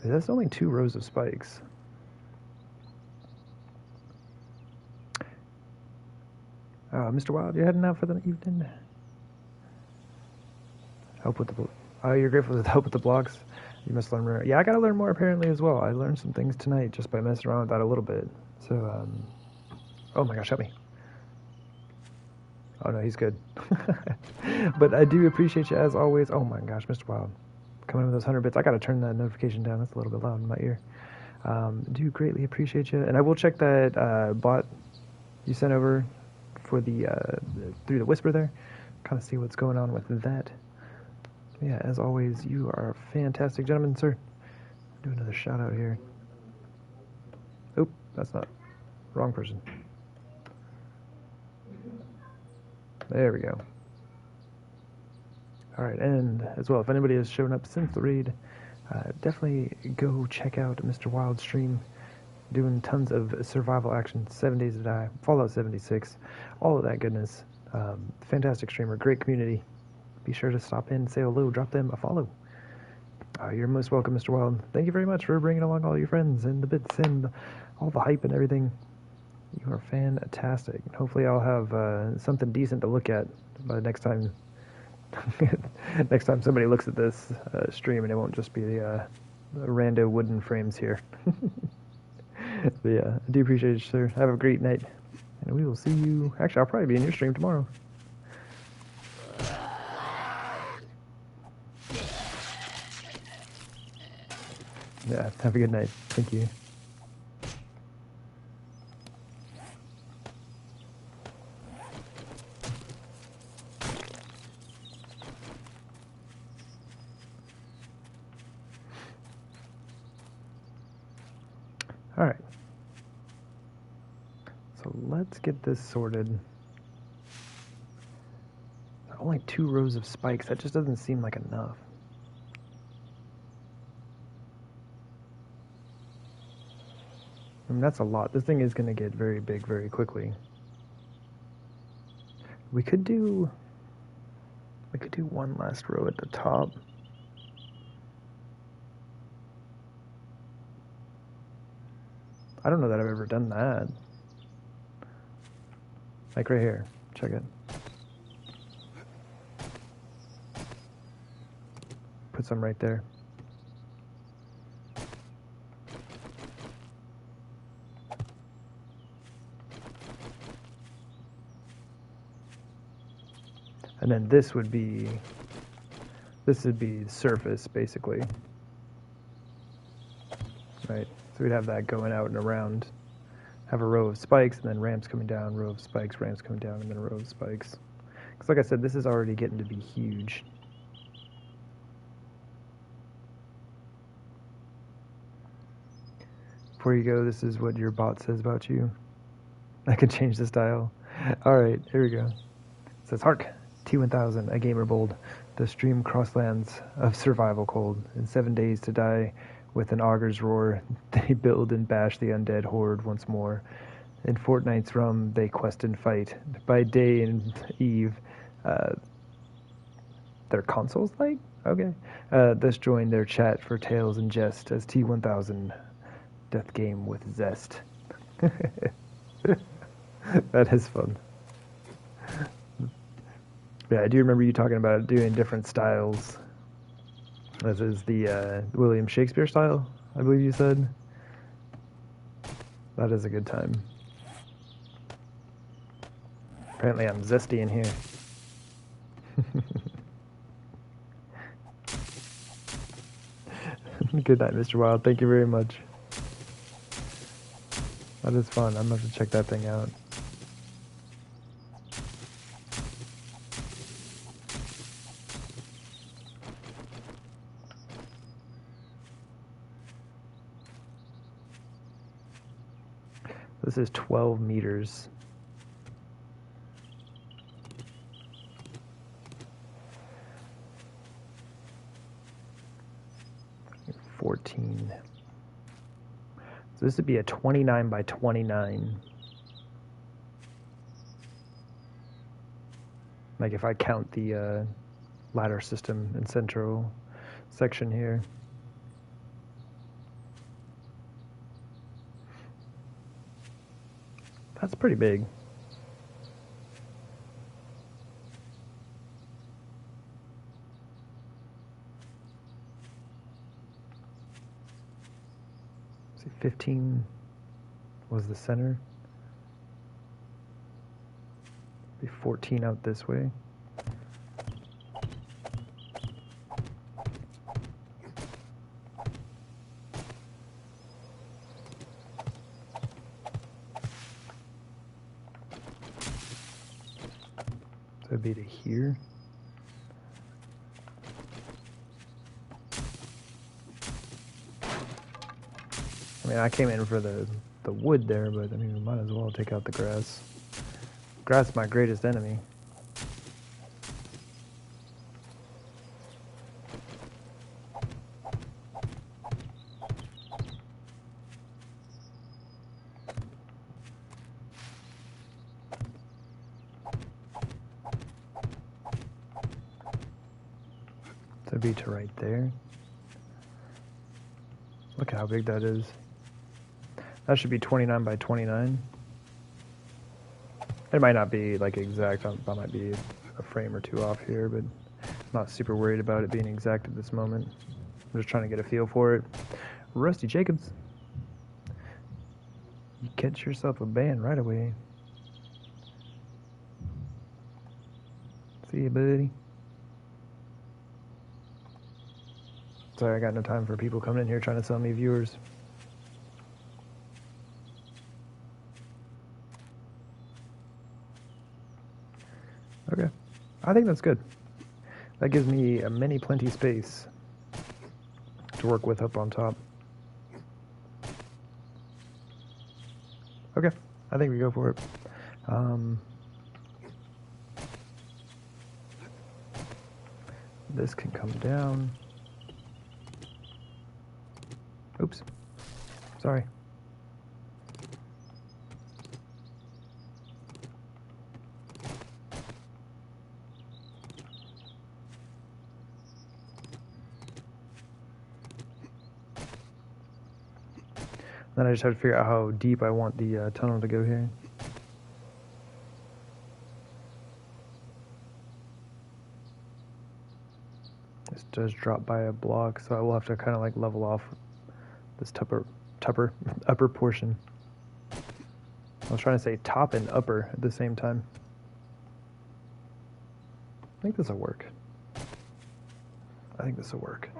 That's only 2 rows of spikes. Mr. Wild, you're heading out for the evening? Help with the... Oh, you're grateful for the help with the blocks? You must learn more. Yeah, I gotta learn more apparently as well. I learned some things tonight just by messing around with that a little bit. So, oh my gosh, help me. Oh no, he's good. But I do appreciate you as always. Oh my gosh, Mr. Wild. Coming in with those 100 bits. I gotta turn that notification down. That's a little bit loud in my ear. Do greatly appreciate you. And I will check that bot you sent over for the through the whisper there. Kind of see what's going on with that. Yeah, as always, you are a fantastic gentleman, sir. Do another shout out here. Oop, that's not... Wrong person. There we go. Alright, and as well, if anybody has shown up since the raid, definitely go check out Mr. Wild's stream. Doing tons of survival action, 7 Days to Die, Fallout 76, all of that goodness. Fantastic streamer, great community. Be sure to stop in, say hello, drop them a follow. You're most welcome, Mr. Wild. Thank you very much for bringing along all your friends and the bits and all the hype and everything. You are fantastic. Hopefully I'll have something decent to look at by the next time. Next time somebody looks at this stream, and it won't just be the rando wooden frames here. But yeah, I do appreciate it, sir. Have a great night. And we will see you... Actually, I'll probably be in your stream tomorrow. Yeah, have a good night. Thank you. All right. So let's get this sorted. Only 2 rows of spikes. That just doesn't seem like enough. I mean, that's a lot. This thing is going to get very big very quickly. We could do one last row at the top. I don't know that I've ever done that. Like right here. Check it. Put some right there. And then this would be surface, basically. Right? So we'd have that going out and around. Have a row of spikes, and then ramps coming down, row of spikes, ramps coming down, and then a row of spikes. Because like I said, this is already getting to be huge. Before you go, this is what your bot says about you. I can change the style. Alright, here we go. It says, Hark, T1000, a gamer bold. The stream crosslands of survival cold. In 7 days to die with an Auger's roar, they build and bash the undead horde once more. In Fortnite's rum, they quest and fight. By day and eve, their consoles light? Okay. Thus join their chat for tales and jest as T1000 death game with zest. That is fun. Yeah, I do remember you talking about doing different styles. This is the William Shakespeare style, I believe you said. That is a good time. Apparently I'm zesty in here. Good night, Mr. Wild. Thank you very much. That is fun. I'm going to have to check that thing out. This is 12 meters. So this would be a 29 by 29. Like if I count the ladder system in central section here. That's pretty big. See, 15 was the center. Be 14 out this way. So it'd be to here. I mean, I came in for the wood there, but I mean, we might as well take out the grass. Grass is my greatest enemy. So be to right there. Look at how big that is. That should be 29 by 29. It might not be like exact. I might be a frame or two off here, but I'm not super worried about it being exact at this moment. I'm just trying to get a feel for it. Rusty Jacobs, you catch yourself a band right away. See you, buddy. Sorry, I got no time for people coming in here trying to sell me viewers. Okay. I think that's good. That gives me a mini plenty space to work with up on top. Okay. I think we go for it. This can come down. Oops. Sorry. Then I just have to figure out how deep I want the tunnel to go here. This does drop by a block, so I will have to kind of like level off this upper portion. I was trying to say top and upper at the same time. I think this will work. I think this will work.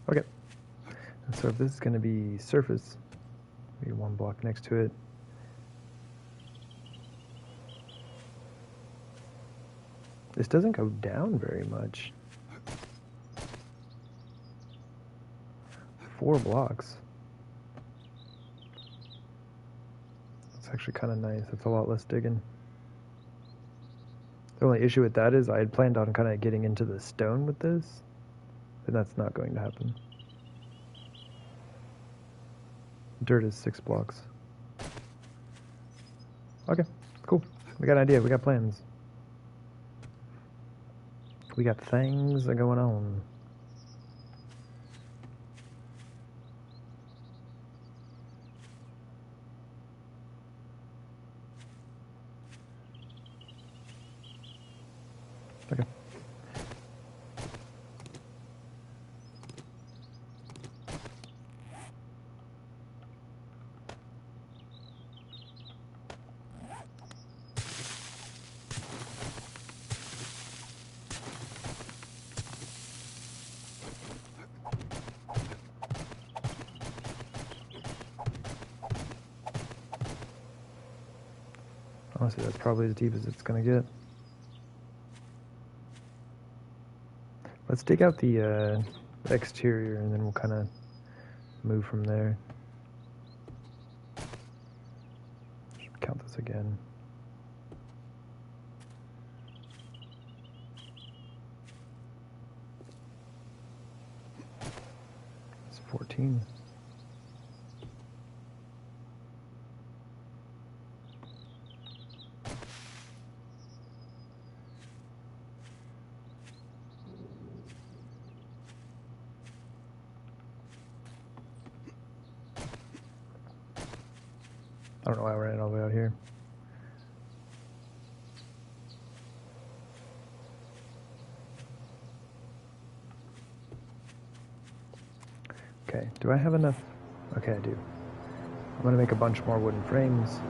Okay. And so if this is going to be surface, maybe one block next to it. This doesn't go down very much. 4 blocks. That's actually kind of nice. It's a lot less digging. The only issue with that is I had planned on kind of getting into the stone with this, and that's not going to happen. Dirt is 6 blocks. Okay, cool. We got an idea. We got plans. We got things going on. Okay. Honestly, that's probably as deep as it's gonna get. Let's dig out the exterior and then we'll kind of move from there. Count this again. It's 14. I don't know why I ran all the way out here. Okay, do I have enough? Okay, I do. I'm gonna make a bunch more wooden frames.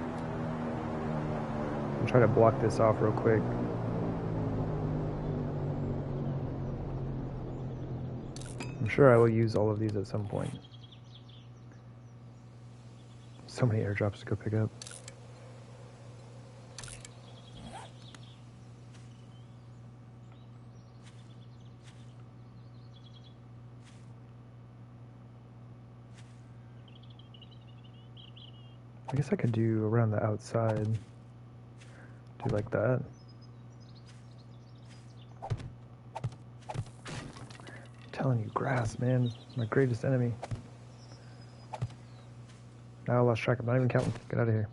I'll try to block this off real quick. I'm sure I will use all of these at some point. So many airdrops to go pick up. I guess I could do around the outside. Do like that. I'm telling you, grass, man, my greatest enemy. Now I lost track. I'm not even counting. Get out of here.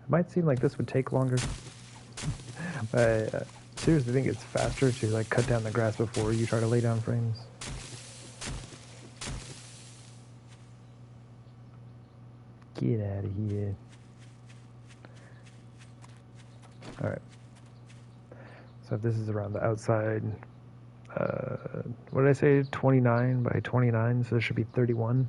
It might seem like this would take longer, but seriously think it's faster to like cut down the grass before you try to lay down frames. Get out of here. Alright. So if this is around the outside, what did I say? 29 by 29, so this should be 31.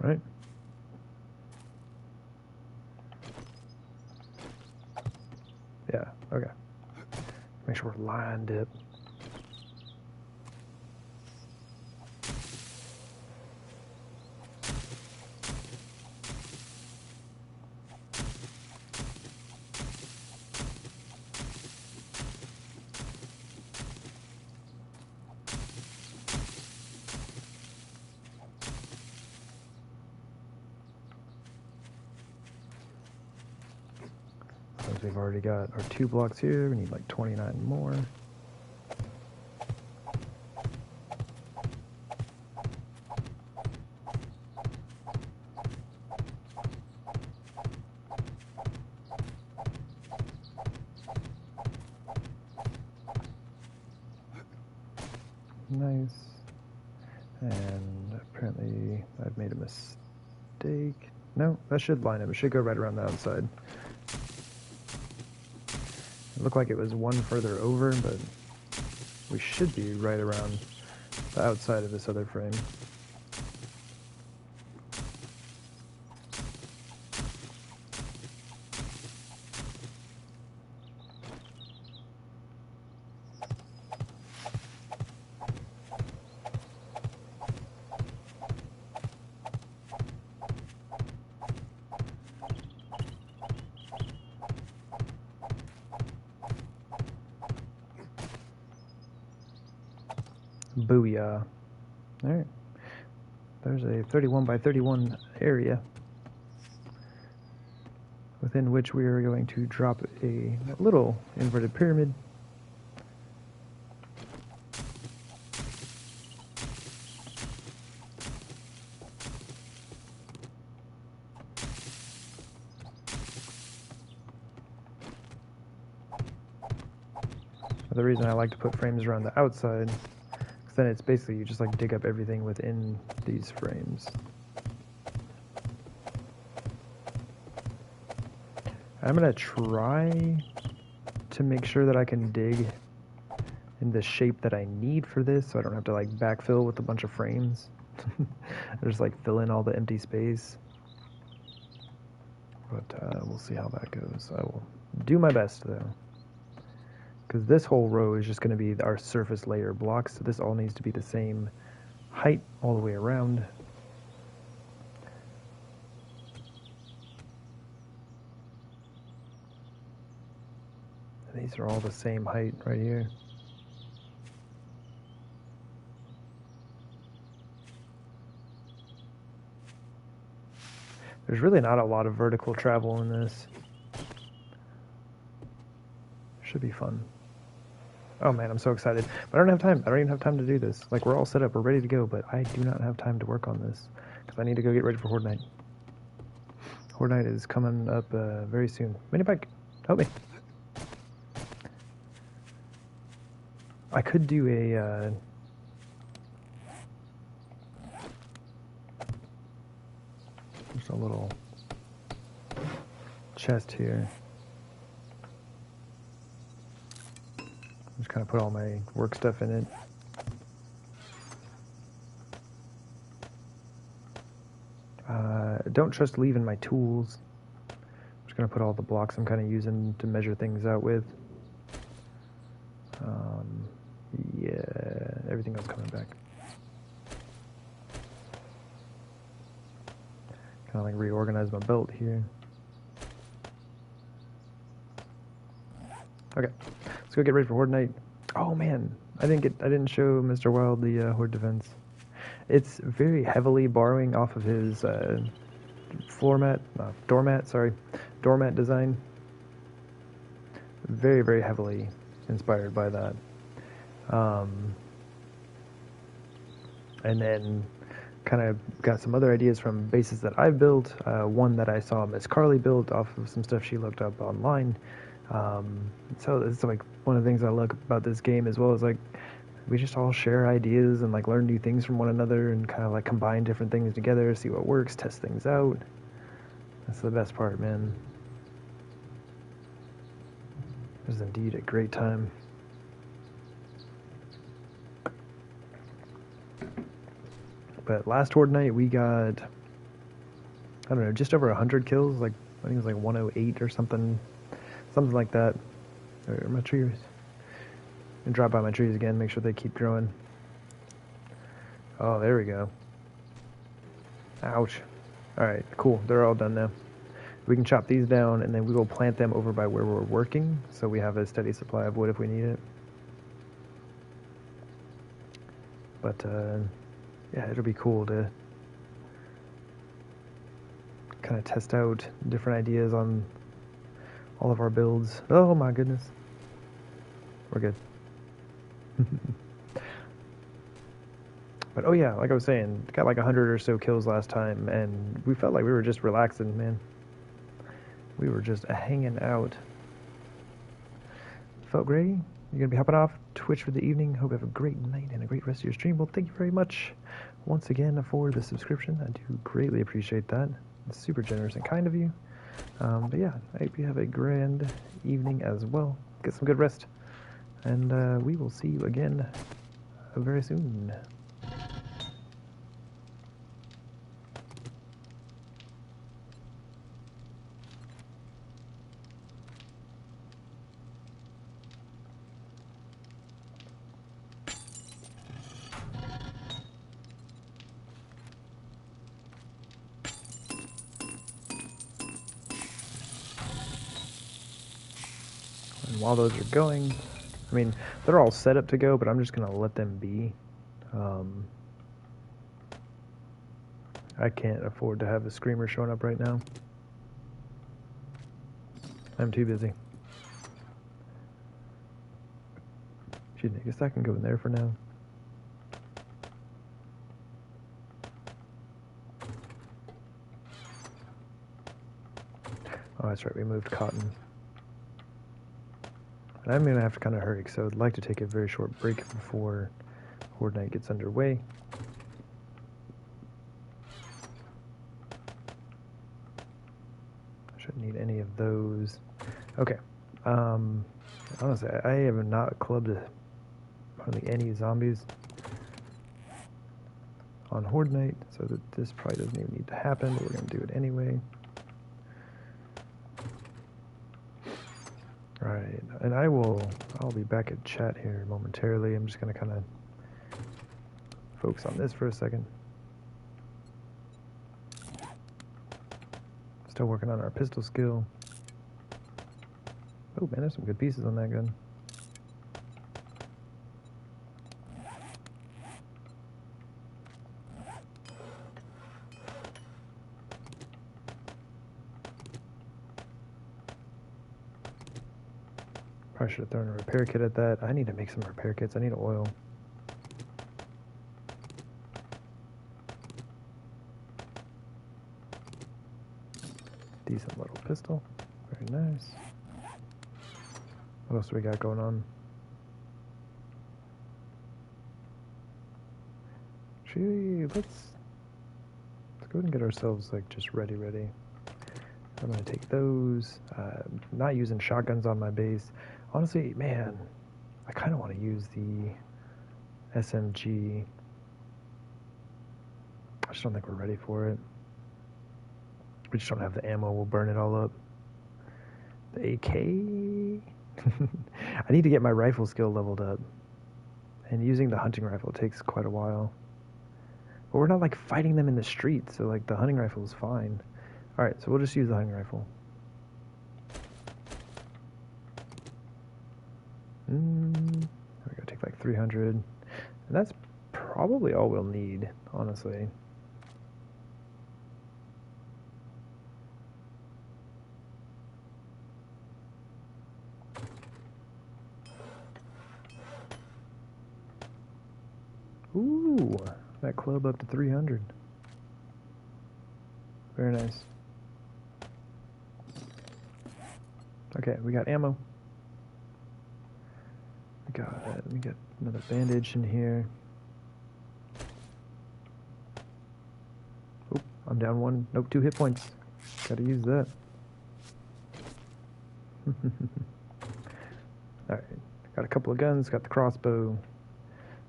Right? Yeah, okay. Make sure we're lined up. Since we've already got our 2 blocks here, we need like 29 more. Nice. And apparently I've made a mistake. No, that should line up. It should go right around the outside. It looked like it was one further over, but we should be right around the outside of this other frame. Booyah. Alright. There's a 31 by 31 area within which we are going to drop a little inverted pyramid. The reason I like to put frames around the outside, because then it's basically you just like dig up everything within these frames. I'm gonna try to make sure that I can dig in the shape that I need for this, so I don't have to like backfill with a bunch of frames. Just like fill in all the empty space. But we'll see how that goes. I will do my best though. Because this whole row is just going to be our surface layer blocks, so this all needs to be the same height all the way around. And these are all the same height right here. There's really not a lot of vertical travel in this. Should be fun. Oh man, I'm so excited. But I don't have time. I don't even have time to do this. Like, we're all set up. We're ready to go, but I do not have time to work on this. Because I need to go get ready for Horde Night. Horde Night is coming up very soon. Mini bike, help me. I could do a... just a little chest here. Just kind of put all my work stuff in it. Don't trust leaving my tools. I'm just going to put all the blocks I'm kind of using to measure things out with. Yeah, everything else coming back. Kind of like reorganize my belt here. Okay, let's go get ready for Horde Night. Oh man, I didn't show Mr. Wild the Horde defense. It's very heavily borrowing off of his doormat design. very, very heavily inspired by that. And then kind of got some other ideas from bases that I've built. One that I saw Miss Carly build off of some stuff she looked up online. So it's like one of the things I like about this game, as well as like we just all share ideas and like learn new things from one another and kind of like combine different things together, see what works, test things out. That's the best part, man. It was indeed a great time. But last Horde night we got, I don't know, just over 100 kills. Like I think it was like 108 or something like that. Or my trees. And drop by my trees again, make sure they keep growing. Oh, there we go. Ouch. Alright, cool. They're all done now. We can chop these down, and then we will plant them over by where we're working, so we have a steady supply of wood if we need it. But, yeah, it'll be cool to kind of test out different ideas on all of our builds. Oh my goodness. We're good. But oh yeah, like I was saying, got like 100 or so kills last time, and we felt like we were just relaxing, man. We were just hanging out. Felt great. You're gonna be hopping off Twitch for the evening. Hope you have a great night and a great rest of your stream. Well, thank you very much once again for the subscription. I do greatly appreciate that. It's super generous and kind of you. But yeah, I hope you have a grand evening as well. Get some good rest. And we will see you again very soon. And while those are going, I mean, they're all set up to go, but I'm just going to let them be. I can't afford to have a screamer showing up right now. I'm too busy. Excuse me, I guess that can go in there for now. Oh, that's right, we moved cotton. And I'm going to have to kind of hurry, because I would like to take a very short break before Horde Night gets underway. I shouldn't need any of those. Okay. Honestly, I have not clubbed hardly any zombies on Horde Night, so that this probably doesn't even need to happen, but we're going to do it anyway. Right, and I'll be back at chat here momentarily. I'm just going to kind of focus on this for a second. Still working on our pistol skill. Oh man, there's some good pieces on that gun. Probably should have thrown a repair kit at that. I need to make some repair kits. I need oil. Decent little pistol. Very nice. What else do we got going on? Gee, let's go ahead and get ourselves like just ready. I'm gonna take those. Not using shotguns on my base. Honestly, man, I kind of want to use the SMG. I just don't think we're ready for it. We just don't have the ammo. We'll burn it all up. The AK. I need to get my rifle skill leveled up. And using the hunting rifle takes quite a while. But we're not like fighting them in the street, so like the hunting rifle is fine. Alright, so we'll just use the hunting rifle. There we go, take like 300. And that's probably all we'll need, honestly. Ooh, that club up to 300. Very nice. Okay, we got ammo. We got another bandage in here. Oop, I'm down one. Nope, 2 hit points. Gotta use that. Alright, got a couple of guns, got the crossbow,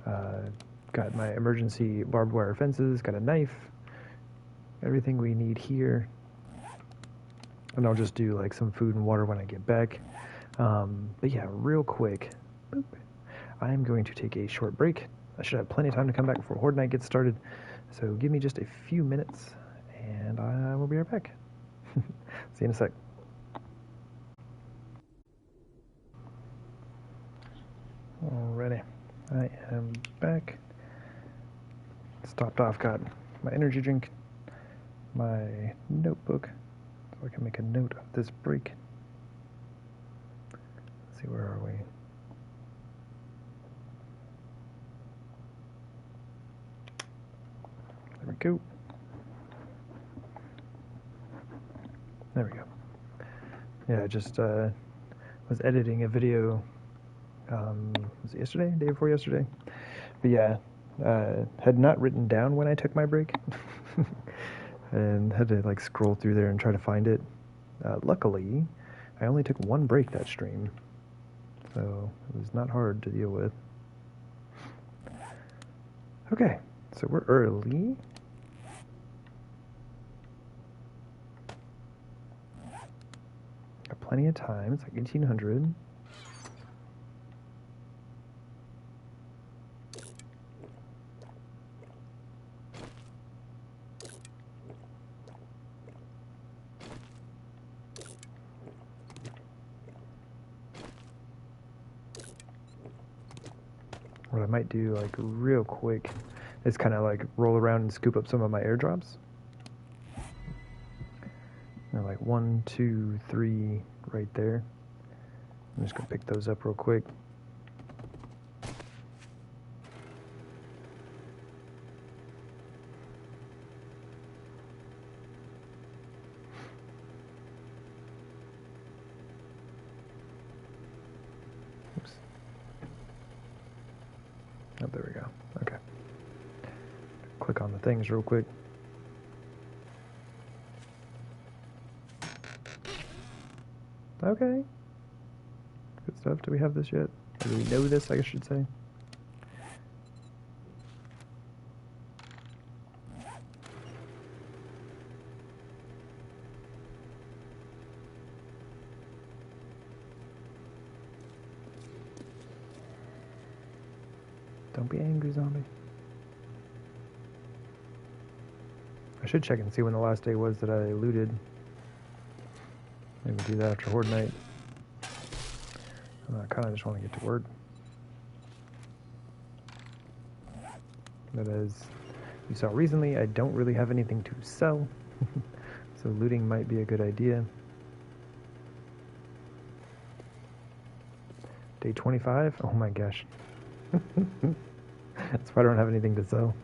got my emergency barbed wire fences, got a knife, everything we need here. And I'll just do like some food and water when I get back. But yeah, real quick, boop, I am going to take a short break. I should have plenty of time to come back before Horde Night gets started. So give me just a few minutes, and I will be right back. See you in a sec. Alrighty, I am back. Stopped off, got my energy drink, my notebook, so I can make a note of this break. Let's see, where are we? There we go. There we go. Yeah, I just was editing a video, was it yesterday? Day before yesterday? But yeah, had not written down when I took my break. And had to like scroll through there and try to find it. Luckily, I only took one break that stream, so it was not hard to deal with. Okay, so we're early. Got plenty of time. It's like 1800. What I might do, like, real quick is kind of, like, roll around and scoop up some of my airdrops. They're like 1, 2, 3 right there. I'm just going to pick those up real quick. Oops. Oh, there we go. Okay. Click on the things real quick. Okay. Good stuff. Do we have this yet? Or do we know this, I should say? Don't be angry, zombie. I should check and see when the last day was that I looted. Maybe do that after Horde Night. I kind of just want to get to work. But as you saw recently, I don't really have anything to sell. So looting might be a good idea. Day 25? Oh my gosh. That's why I don't have anything to sell.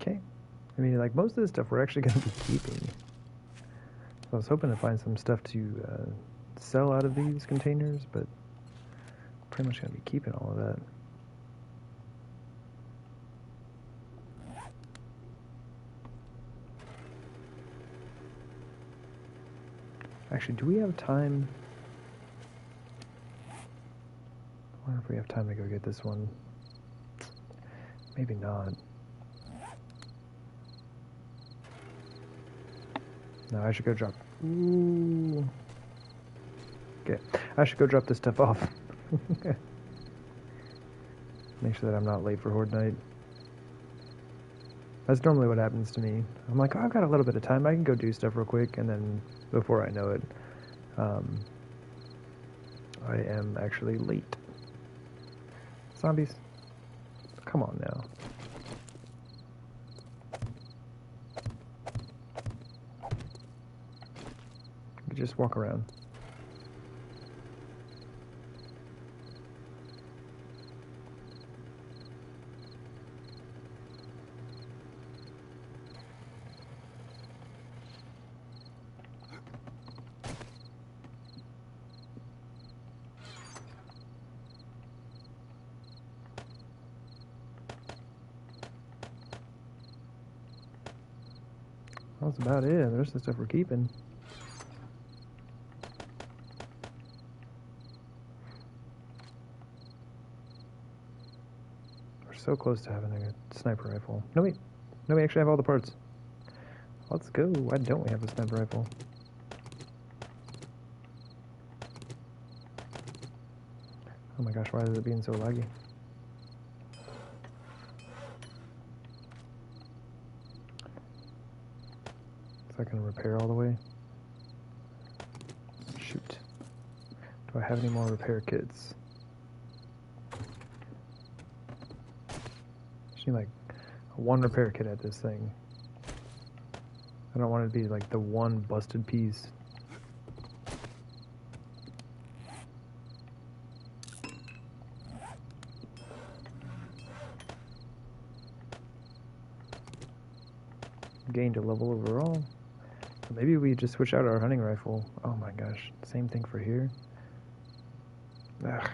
Okay. I mean, like, most of this stuff we're actually going to be keeping. So I was hoping to find some stuff to sell out of these containers, but pretty much going to be keeping all of that. Actually, do we have time? I wonder if we have time to go get this one. Maybe not. No, I should go drop. Ooh. Okay, I should go drop this stuff off. Make sure that I'm not late for Horde Night. That's normally what happens to me. I'm like, oh, I've got a little bit of time. I can go do stuff real quick, and then before I know it, um, I am actually late. Zombies, come on now. You just walk around. That's about it. The rest of the stuff we're keeping. We're so close to having a sniper rifle. No, wait. No, we actually have all the parts. Let's go. Why don't we have a sniper rifle? Oh my gosh, why is it being so laggy? Is that going to repair all the way? Shoot. Do I have any more repair kits? Just need like one repair kit at this thing. I don't want it to be like the one busted piece. Gained a level overall. Maybe we just switch out our hunting rifle. Oh my gosh, same thing for here. Ugh.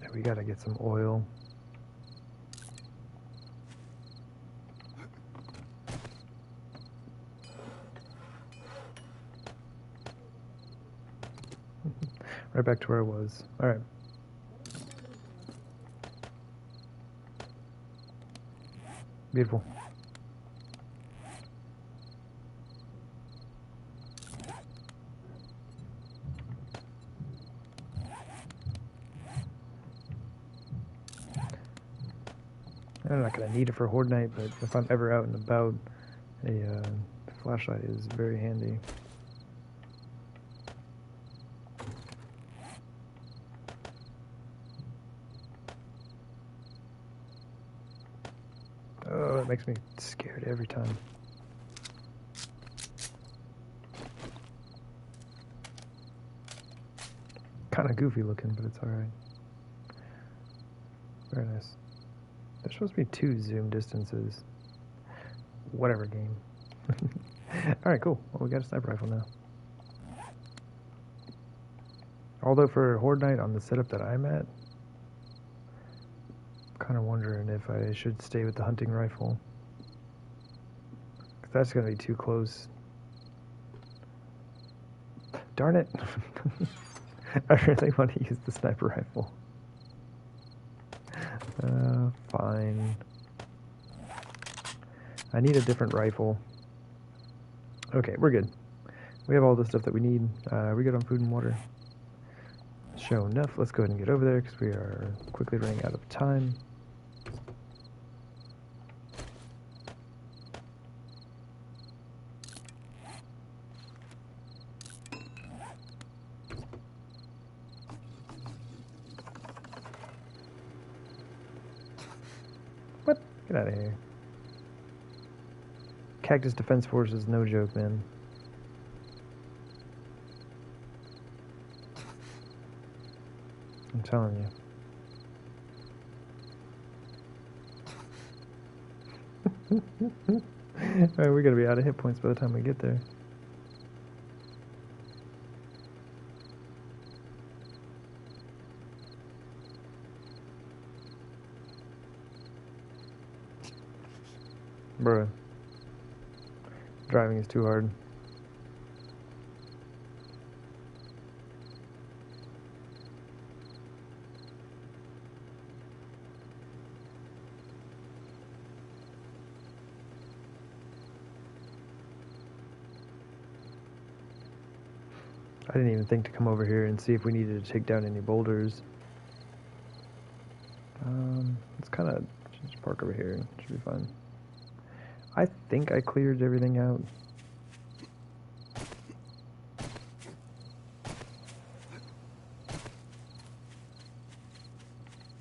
Yeah, we gotta get some oil. Right back to where I was. Alright. Beautiful. I'm not going to need it for Horde Night, but if I'm ever out and about, a flashlight is very handy. Oh, it makes me scared every time. Kind of goofy looking, but it's alright. Very nice. There's supposed to be 2 zoom distances. Whatever game. Alright, cool. Well, we got a sniper rifle now. Although for Horde Night on the setup that I'm at, kind of wondering if I should stay with the hunting rifle. 'Cause that's going to be too close. Darn it! I really want to use the sniper rifle. Fine. I need a different rifle. Okay, we're good. We have all the stuff that we need. We're good on food and water. Sure enough, let's go ahead and get over there because we are quickly running out of time. What? Get out of here. Cactus Defense Force is no joke, man. I'm telling you. Alright, we're gonna be out of hit points by the time we get there. Bruh. Driving is too hard. I didn't even think to come over here and see if we needed to take down any boulders. Let's kind of just park over here. Should be fine. I think I cleared everything out.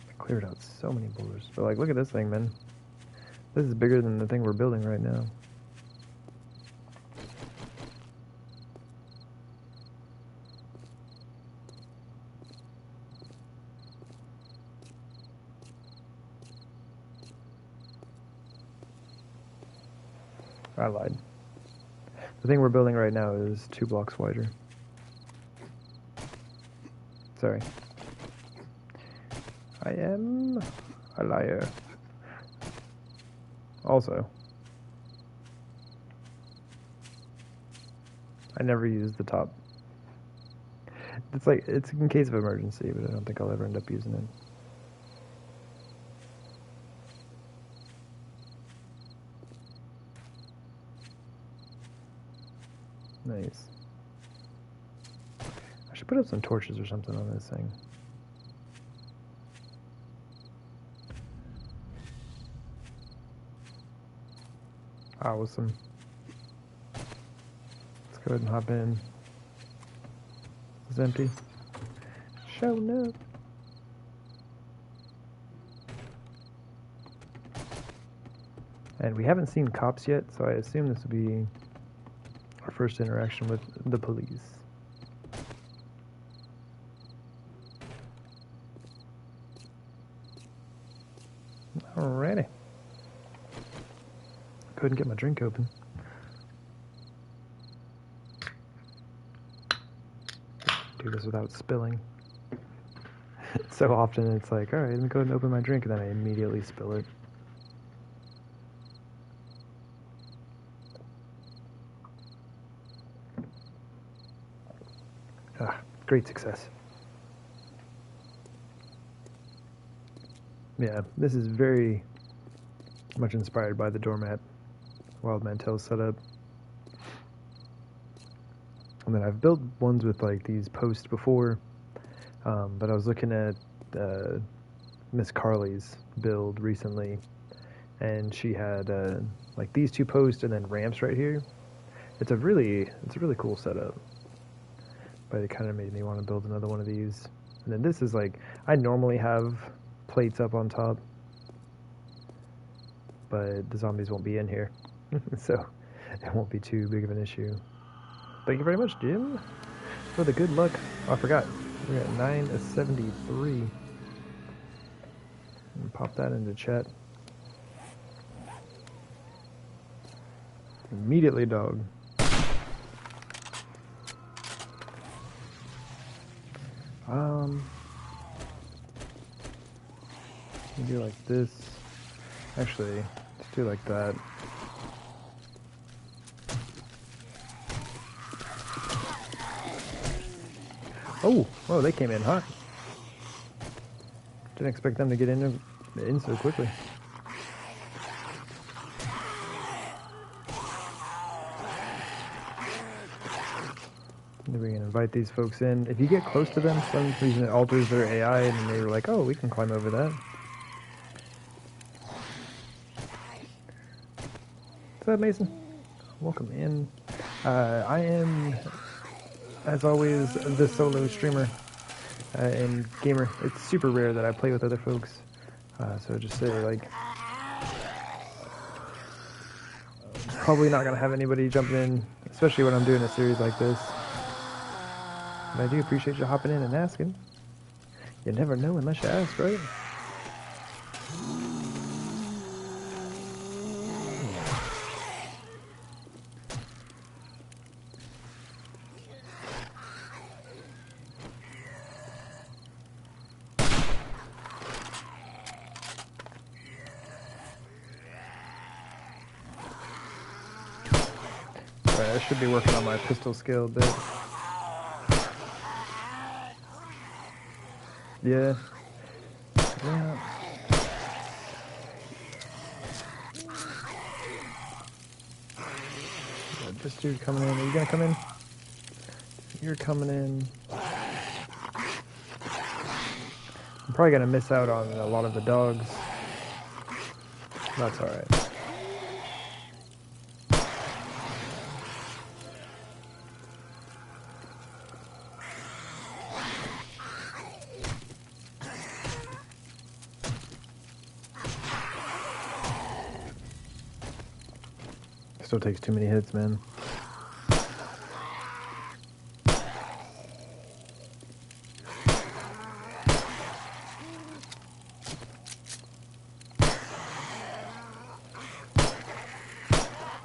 I cleared out so many boulders. But like, look at this thing, man. This is bigger than the thing we're building right now. I lied. The thing we're building right now is 2 blocks wider. Sorry. I am a liar. Also, I never use the top. It's like, it's in case of emergency, but I don't think I'll ever end up using it. Nice. I should put up some torches or something on this thing. Awesome. Let's go ahead and hop in. It's empty. Showing up. And we haven't seen cops yet, so I assume this will be our first interaction with the police. Alrighty. Couldn't get my drink open. Do this without spilling. So often it's like, alright, let me go ahead and open my drink, and then I immediately spill it. Ah, great success. Yeah, this is very much inspired by the doormat Wild Mantel setup. And then I've built ones with like these posts before, but I was looking at Miss Carly's build recently, and she had like these 2 posts and then ramps right here. It's a really cool setup. But it kind of made me want to build another one of these. And then this is like, I normally have plates up on top, but the zombies won't be in here, so it won't be too big of an issue. Thank you very much, Jim, for the good luck. Oh, I forgot. We're at 973. And pop that into chat. Immediately, dog. Do like this. Actually, let's do like that. Oh, they came in hot. Didn't expect them to get in so quickly. Maybe we can invite these folks in. If you get close to them, some reason it alters their AI, and they were like, oh, we can climb over that. What's up, Mason? Welcome in. I am, as always, the solo streamer and gamer. It's super rare that I play with other folks. So just say, like, probably not going to have anybody jumping in, especially when I'm doing a series like this. But I do appreciate you hopping in and asking. You never know unless you ask, right? I should be working on my pistol skill a bit. Yeah. This dude coming in. Are you gonna come in? You're coming in. I'm probably gonna miss out on a lot of the dogs. That's alright. Still takes too many hits, man.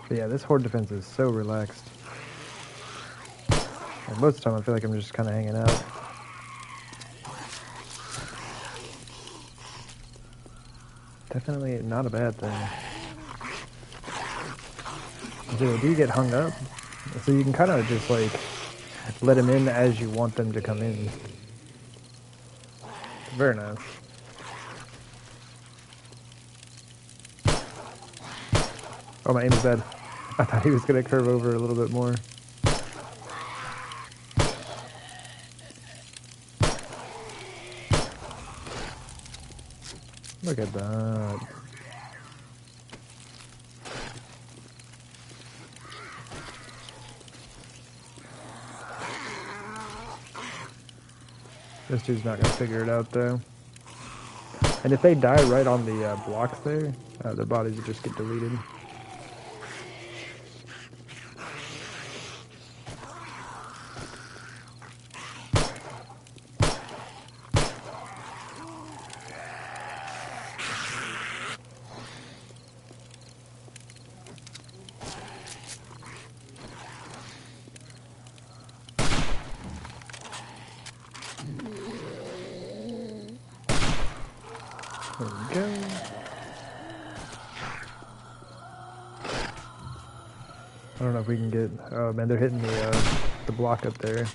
But yeah, this horde defense is so relaxed. And most of the time I feel like I'm just kind of hanging out. Definitely not a bad thing. So do you get hung up? So you can kind of just like let them in as you want them to come in. Very nice. Oh, my aim is bad. I thought he was going to curve over a little bit more. Look at that. This dude's not going to figure it out, though. And if they die right on the blocks there, their bodies will just get deleted. There we go. I don't know if we can get... Oh man, they're hitting the block up there.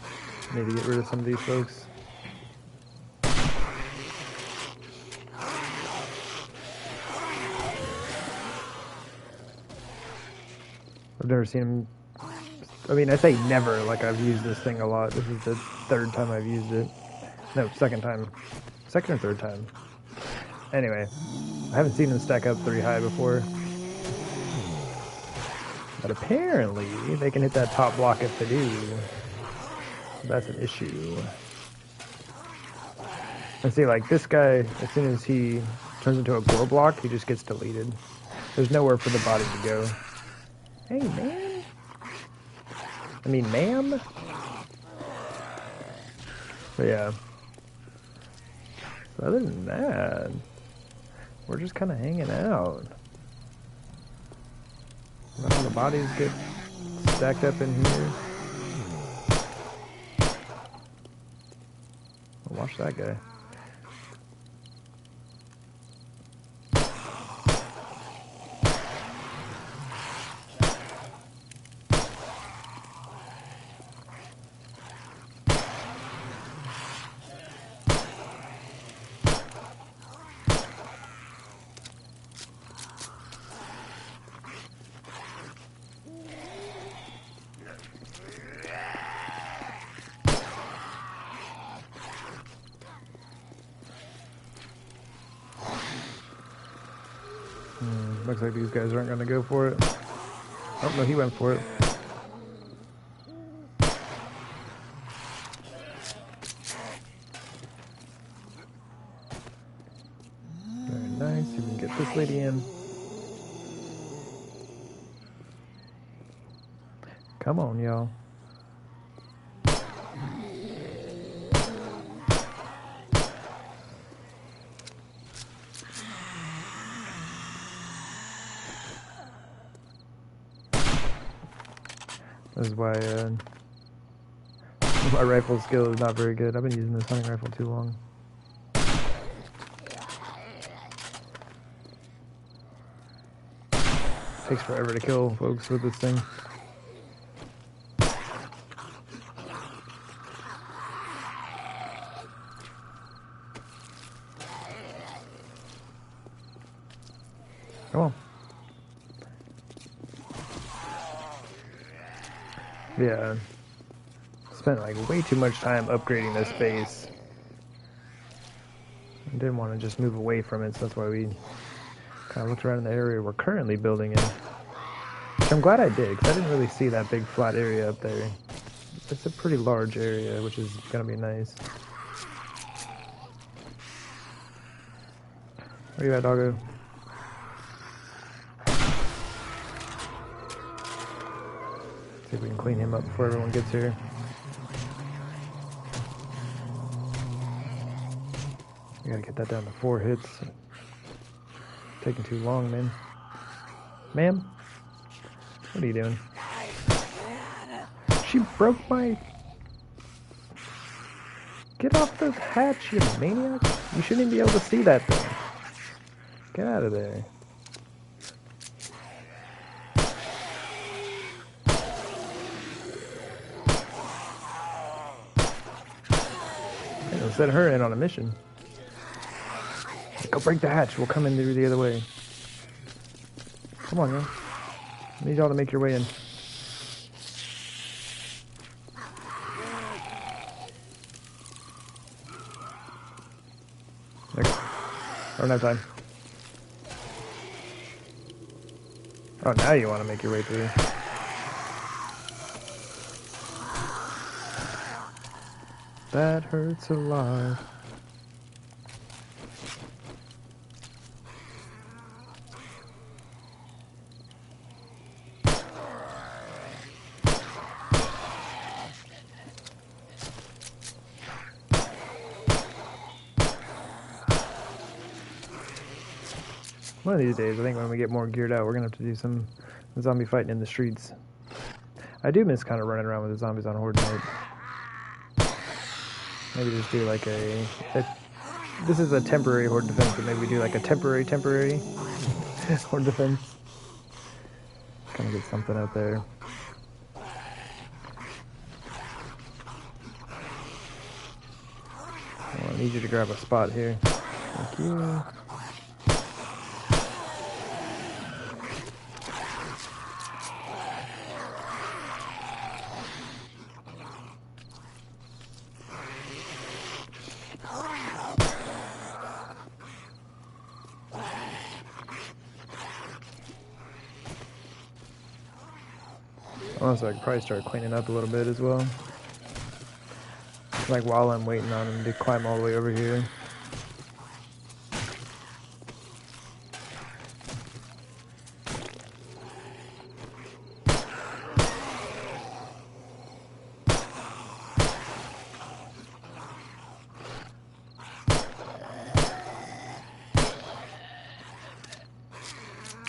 Need to get rid of some of these folks. I've never seen him... I mean, I say never, like I've used this thing a lot. This is the third time I've used it. No, second time. Second or third time. Anyway, I haven't seen them stack up 3 high before. But apparently, they can hit that top block if they do. That's an issue. And see, like, this guy, as soon as he turns into a glow block, he just gets deleted. There's nowhere for the body to go. Hey, man. I mean, ma'am? But yeah. So other than that, we're just kind of hanging out. All the bodies get stacked up in here. Watch that guy. Looks like these guys aren't going to go for it. Oh, no, he went for it. Very nice. You can get this lady in. Come on, y'all. This is why my rifle skill is not very good. I've been using this hunting rifle too long. Takes forever to kill folks with this thing. Come on. Yeah. spent like way too much time upgrading this base. I didn't want to just move away from it, so that's why we kind of looked around in the area we're currently building in. Which I'm glad I did, because I didn't really see that big flat area up there. It's a pretty large area, which is going to be nice. Where you at, doggo? See if we can clean him up before everyone gets here. We gotta get that down to 4 hits. Taking too long, man. Ma'am? What are you doing? She broke my... Get off the hatch, you maniac! You shouldn't even be able to see that thing. Get out of there. Set her in on a mission. Go break the hatch. We'll come in through the other way. Come on, y'all. I need y'all to make your way in. Okay. I don't have time. Oh, now you want to make your way through. That hurts a lot. One of these days, I think when we get more geared out, we're going to have to do some zombie fighting in the streets. I do miss kind of running around with the zombies on Horde Night. Maybe just do like a this is a temporary horde defense, but maybe we do like a temporary horde defense. Kind of get something out there. Well, I need you to grab a spot here. Thank you. Also, I could probably start cleaning up a little bit as well. Like while I'm waiting on him to climb all the way over here.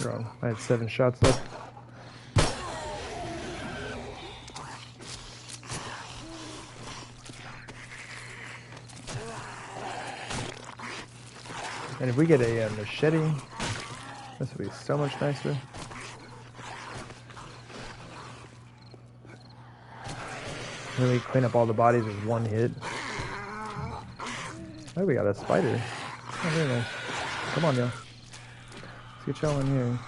Wrong. I had 7 shots left. And if we get a machete, this would be so much nicer. Really clean up all the bodies with 1 hit. Oh, we got a spider. Oh, very nice. Come on, y'all. Let's get y'all in here.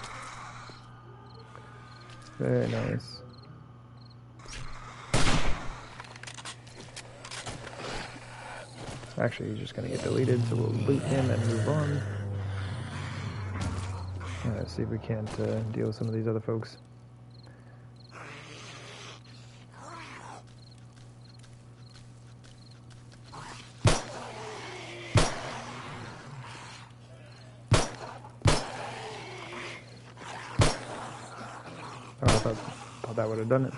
Very nice. Actually, he's just going to get deleted, so we'll loot him and move on. Let's see if we can't deal with some of these other folks. Oh, I thought that would have done it.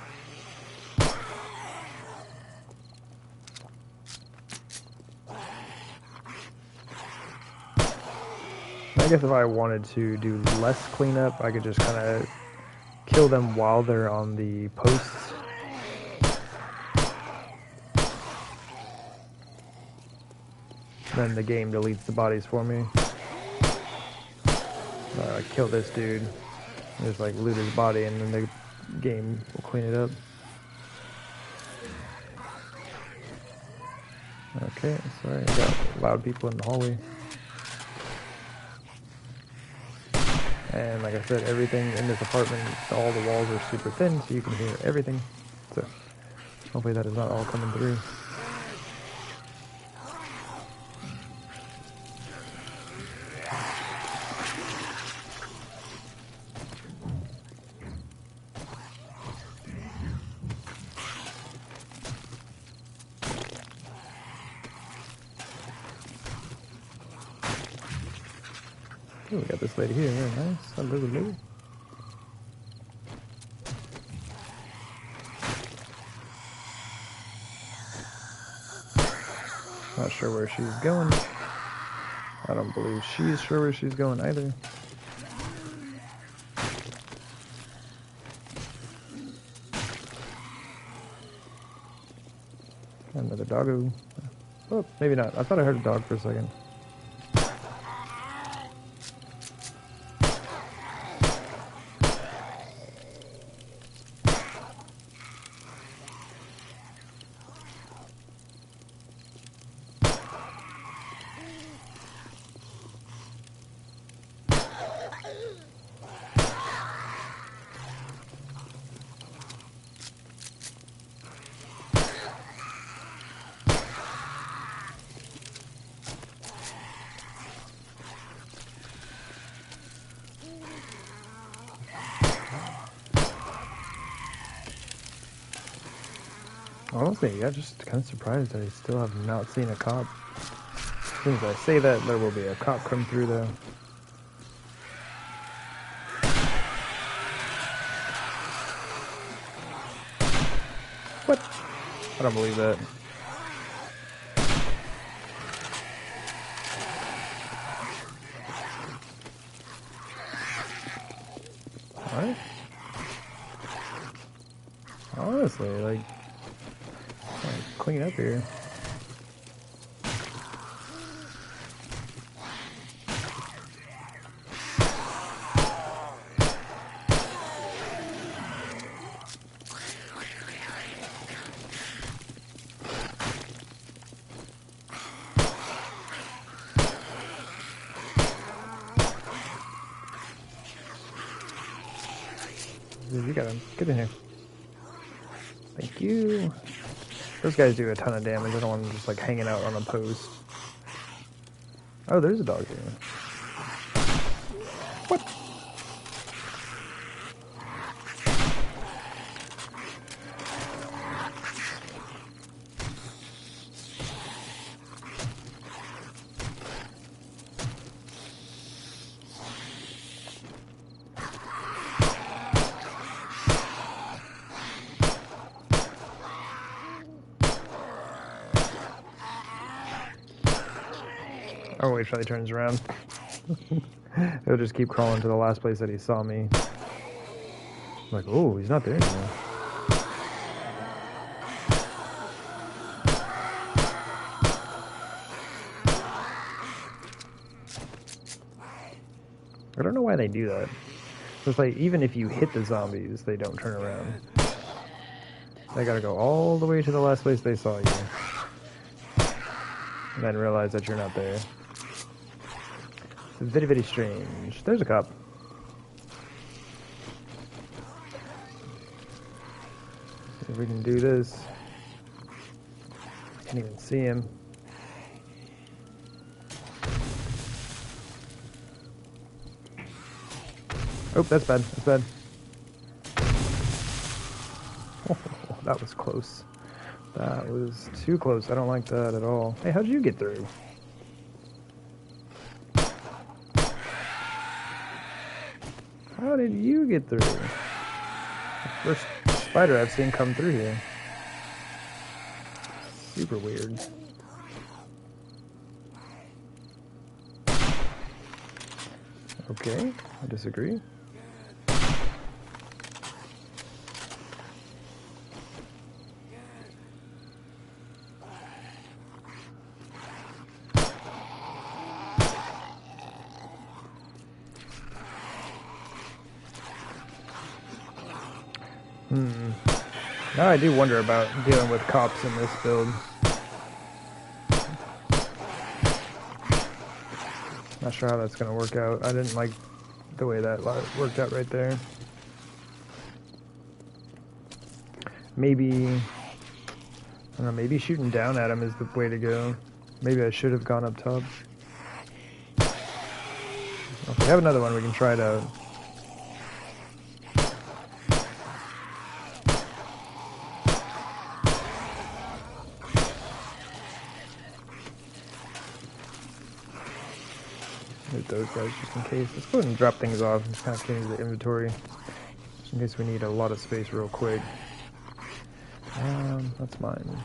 I guess if I wanted to do less cleanup, I could just kind of kill them while they're on the posts. Then the game deletes the bodies for me. Kill this dude. Just like loot his body and then the game will clean it up. Okay, sorry, I got loud people in the hallway. And like I said, everything in this apartment, all the walls are super thin, so you can hear everything. So, Hopefully that is not all coming through. Oh, we got this lady here. Very nice. Hello, hello. Not sure where she's going. I don't believe she's sure where she's going either. Another doggo. Oh, maybe not. I thought I heard a dog for a second. Honestly, yeah, just kind of surprised I still have not seen a cop. As soon as I say that, there will be a cop come through, though. What? I don't believe that. What? Honestly, like clean up here. You got him. Get in here. Thank you. Those guys do a ton of damage. I don't want them just like hanging out on a post. Oh, there's a dog here. What? I'll wait till he turns around. He'll just keep crawling to the last place that he saw me. I'm like, oh, he's not there anymore. I don't know why they do that. It's like, even if you hit the zombies, they don't turn around. They gotta go all the way to the last place they saw you. And then realize that you're not there. It's very, very strange. There's a cop. See if we can do this. Can't even see him. Oh, that's bad. That's bad. Oh, that was close. That was too close. I don't like that at all. Hey, how'd you get through? How did you get through? The first spider I've seen come through here. Super weird. Okay, I disagree. Now I do wonder about dealing with cops in this build. Not sure how that's going to work out. I didn't like the way that worked out right there. Maybe I don't know, maybe shooting down at him is the way to go. Maybe I should have gone up top. If we have another one, we can try it out. Hit those guys just in case. Let's go ahead and drop things off and just kind of get into the inventory. Just in case we need a lot of space real quick. That's mine.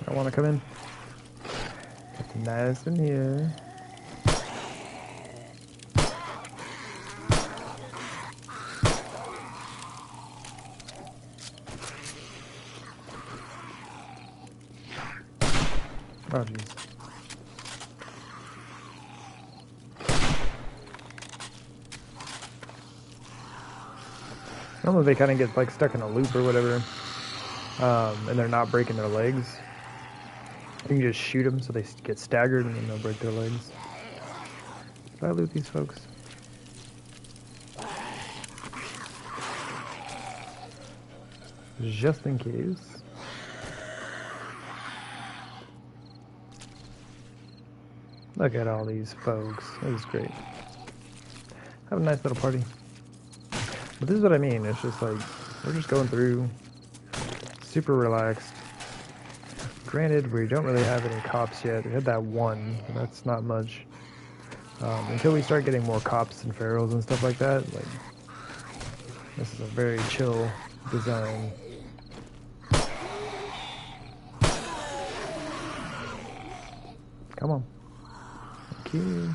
I want to come in. It's nice in here. Oh jeez. Normally they kind of get like stuck in a loop or whatever, and they're not breaking their legs. You can just shoot them so they get staggered and then they'll break their legs. Did I loot these folks? Just in case. Look at all these folks. This is great. Have a nice little party. But this is what I mean. It's just like, we're just going through, super relaxed. Granted, we don't really have any cops yet. We had that one, but that's not much. Until we start getting more cops and ferals and stuff like that, like, this is a very chill design. Come on. Thank you.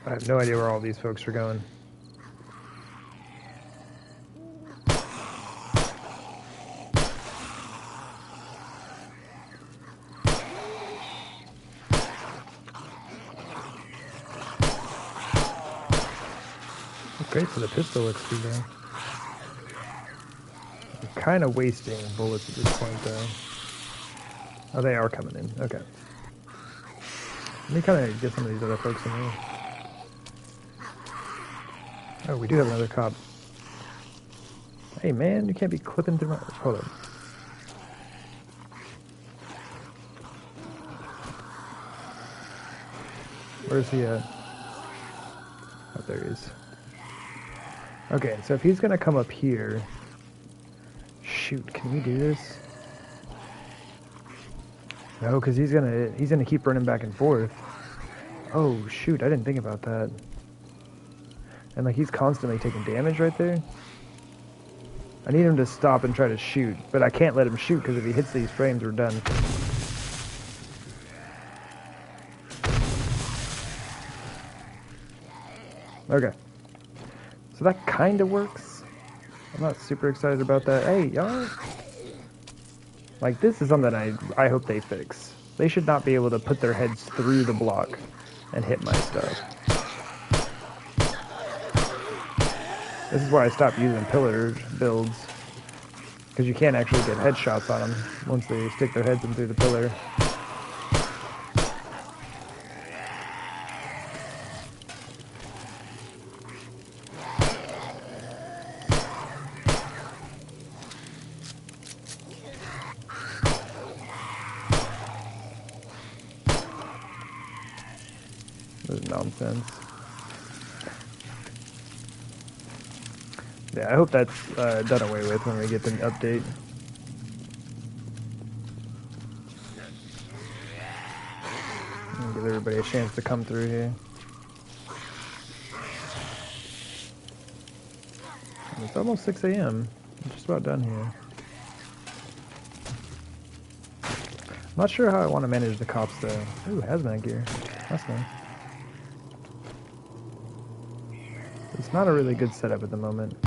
I have no idea where all these folks are going. Great for the pistol XP though. I'm kind of wasting bullets at this point though. Oh, they are coming in. Okay. Let me kind of get some of these other folks in here. Oh, we do have another cop. Hey man, you can't be clipping through my... Hold on. Where's he at? Oh, there he is. Okay, so if he's gonna come up here... Shoot, can we do this? No, because he's gonna keep running back and forth. Oh shoot, I didn't think about that. And like he's constantly taking damage right there. I need him to stop and try to shoot, but I can't let him shoot because if he hits these frames, we're done. Okay. So that kind of works. I'm not super excited about that. Hey, y'all. Like, this is something I hope they fix. They should not be able to put their heads through the block and hit my stuff. This is why I stopped using pillar builds. Because you can't actually get headshots on them once they stick their heads in through the pillar. This is nonsense. Yeah, I hope that's done away with when we get the update. And give everybody a chance to come through here. It's almost 6 a.m. I'm just about done here. I'm not sure how I want to manage the cops though. Ooh, hazmat gear. That's nice. It's not a really good setup at the moment.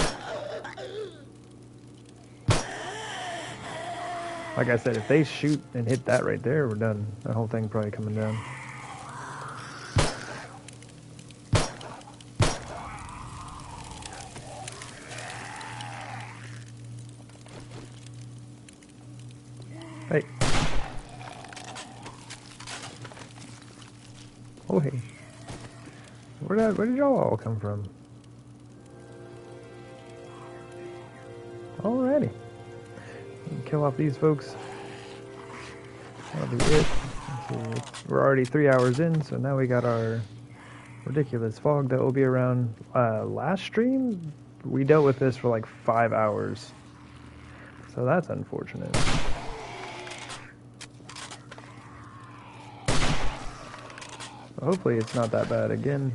Like I said, if they shoot and hit that right there, we're done. That whole thing probably coming down. Hey. Oh, hey. Where did y'all all come from? Alrighty. Kill off these folks. That'll be it. We're already 3 hours in, so now we got our ridiculous fog that will be around. Last stream, we dealt with this for like 5 hours. So that's unfortunate. Hopefully it's not that bad again.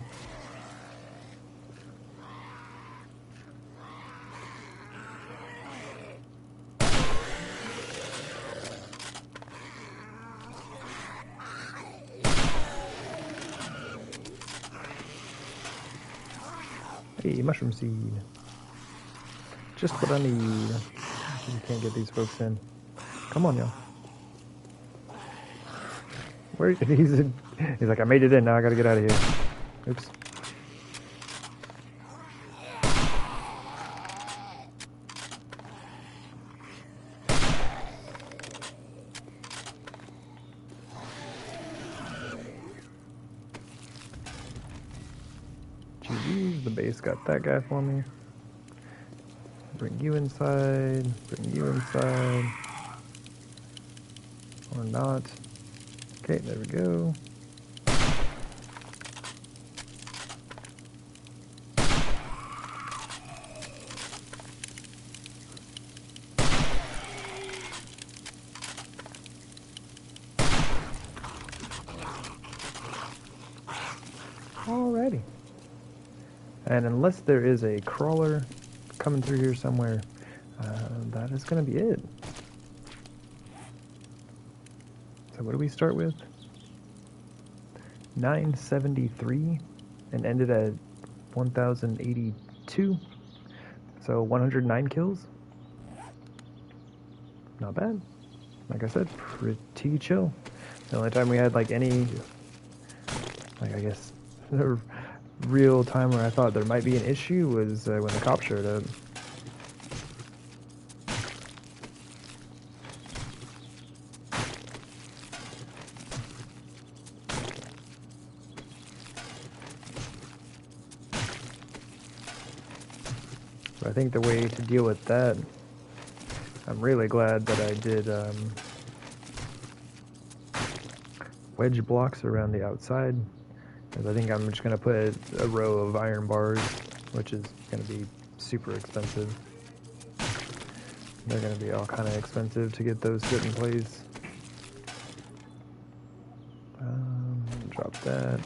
Hey, mushroom seed. Just what I need. You can't get these folks in. Come on, y'all. Where he's like, I made it in. Now I gotta get out of here. Oops. GG's, the base got that guy for me. Bring you inside. Bring you inside. Or not. Okay, there we go. Alrighty. And unless there is a crawler coming through here somewhere, that is going to be it. So what do we start with? 973 and ended at 1082. So 109 kills. Not bad. Like I said, pretty chill. The only time we had like any, like I guess, the real time where I thought there might be an issue was when the cops showed up. I think the way to deal with that, I'm really glad that I did wedge blocks around the outside, because I think I'm just going to put a row of iron bars, which is going to be super expensive. They're going to be all kind of expensive to get those sit in place. Drop that.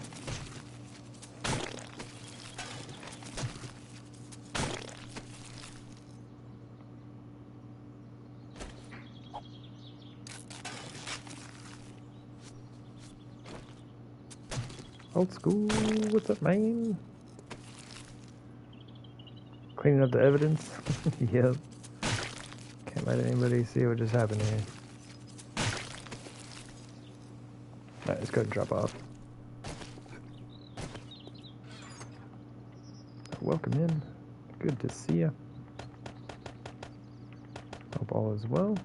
Old school, what's up, man? Cleaning up the evidence? Yep. Can't let anybody see what just happened here. Alright, let's go and drop off. Welcome in. Good to see you. Hope all is well.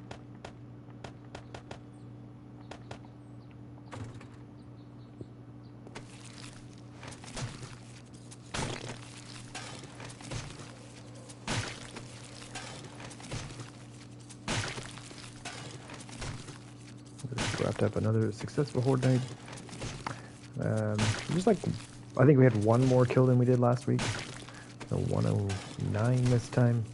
Wrapped up another successful horde night. Just like, I think we had one more kill than we did last week. So 109 this time.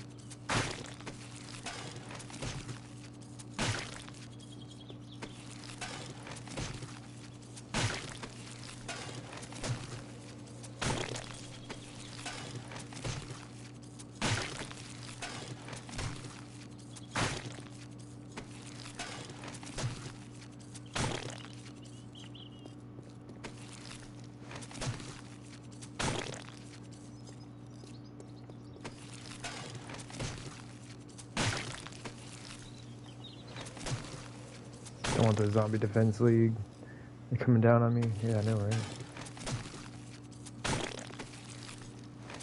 don't want the Zombie Defense League. They're coming down on me. Yeah, I know, right?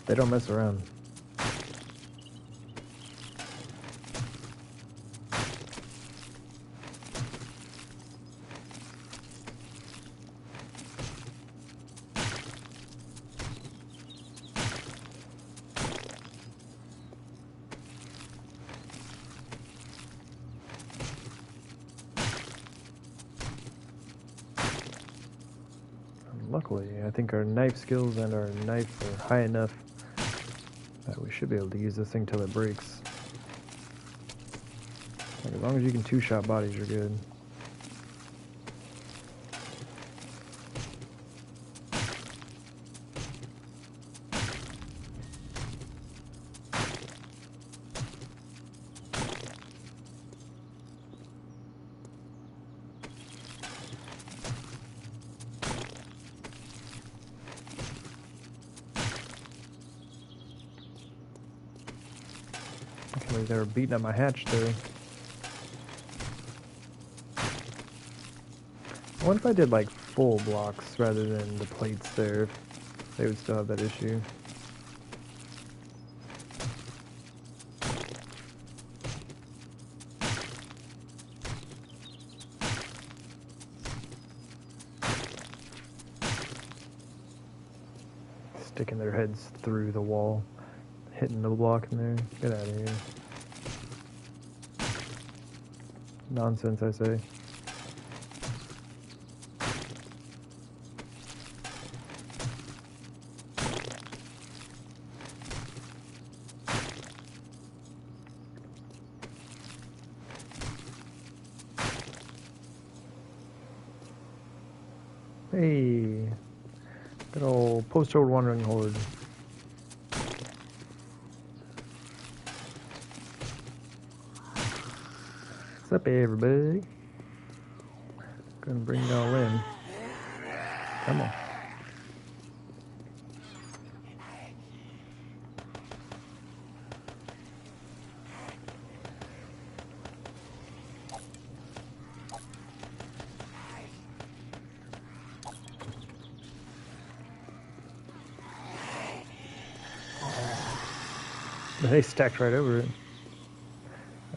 They don't mess around. Luckily, I think our knife skills and our knife are high enough that we should be able to use this thing till it breaks. Like, as long as you can two-shot bodies, you're good. They were beating up my hatch though. I wonder if I did like full blocks rather than the plates there, they would still have that issue. Sticking their heads through the wall, hitting the block in there. Get out of here. Nonsense, I say. Hey, good old post-road wandering horde. What's up, everybody? Gonna bring it all in. Come on. They stacked right over it.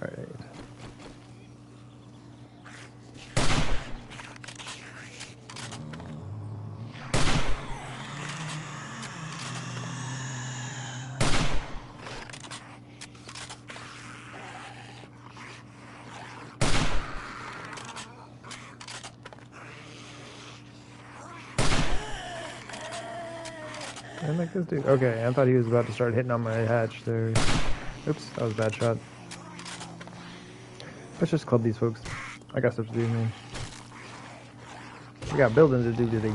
Alright. I like this dude. Okay, I thought he was about to start hitting on my hatch there. Oops, that was a bad shot. Let's just club these folks. I got stuff to do, man. We got building to do today.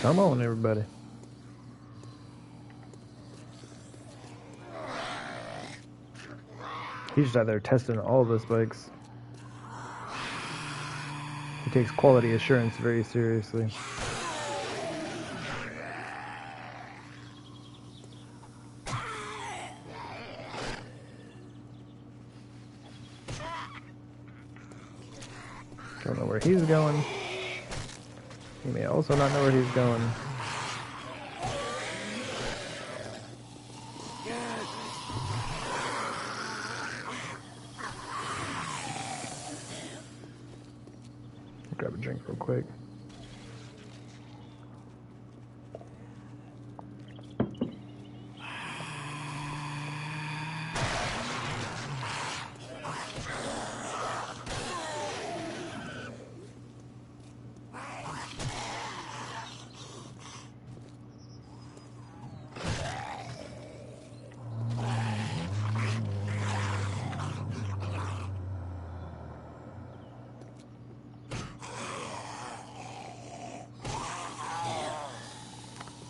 Come on, everybody. He's just out there testing all of the spikes. He takes quality assurance very seriously. Don't know where he's going. He may also not know where he's going. Grab a drink real quick.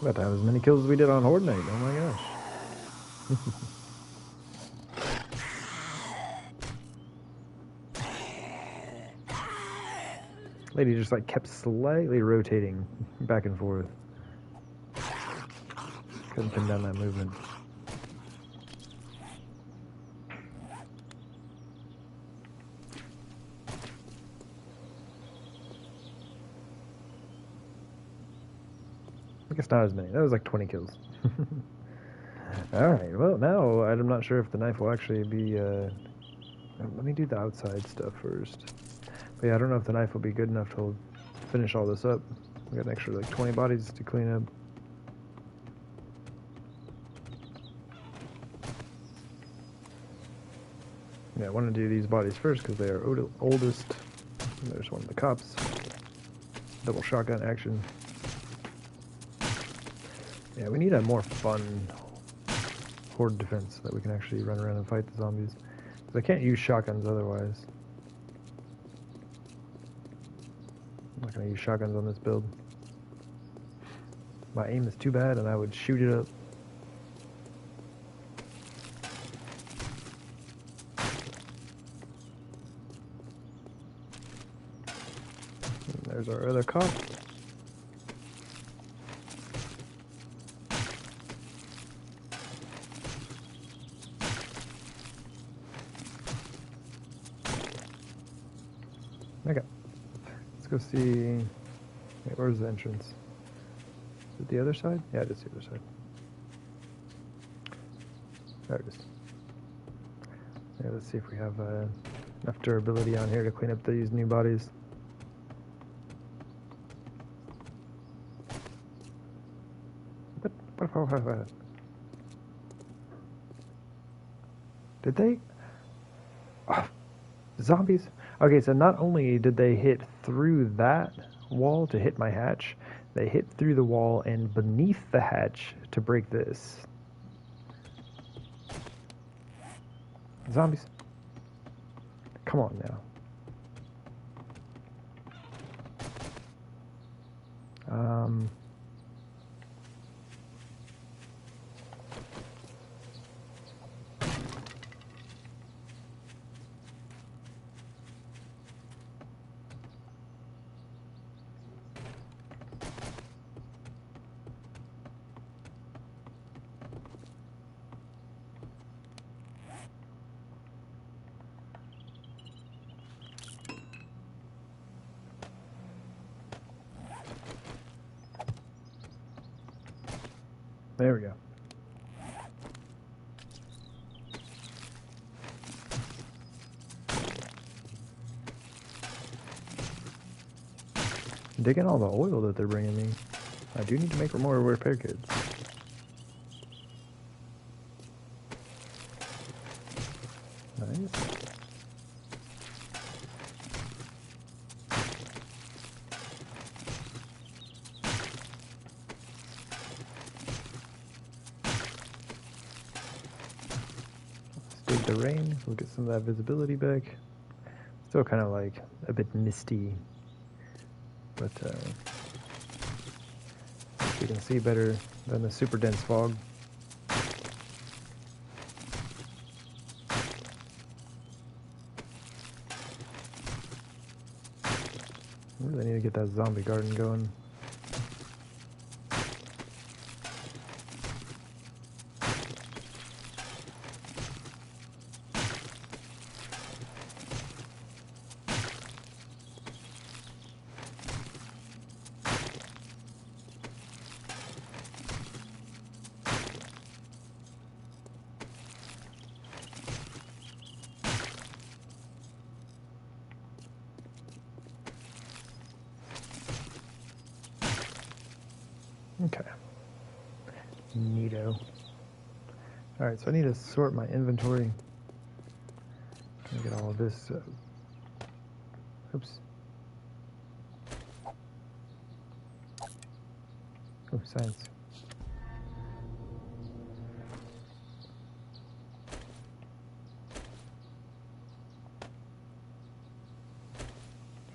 About to have as many kills as we did on Horde Night. Oh my gosh. lady just like kept slightly rotating back and forth. Couldn't pin down that movement. I guess not as many. That was like 20 kills. Alright, well now I'm not sure if the knife will actually be, let me do the outside stuff first. But yeah, I don't know if the knife will be good enough to finish all this up. We got an extra like 20 bodies to clean up. Yeah, I want to do these bodies first because they are oldest. There's one of the cops. Double shotgun action. Yeah, we need a more fun horde defense so that we can actually run around and fight the zombies. Because I can't use shotguns otherwise. I'm not going to use shotguns on this build. My aim is too bad and I would shoot it up. And there's our other cop. Okay. Let's go see... Wait, where's the entrance? Is it the other side? Yeah, it is the other side. There it is. Yeah, let's see if we have enough durability on here to clean up these new bodies. What? Did they? Oh, zombies? Okay, so not only did they hit through that wall to hit my hatch, they hit through the wall and beneath the hatch to break this. Zombies. Come on now. There we go. Digging all the oil that they're bringing me. I do need to make more repair kits. Nice. Let's dig the rain. We'll get some of that visibility back. Still kind of like a bit misty. But you can see better than the super dense fog. I really need to get that zombie garden going. Okay. Neato. Alright, so I need to sort my inventory. Get all of this. Oops. Oh, science.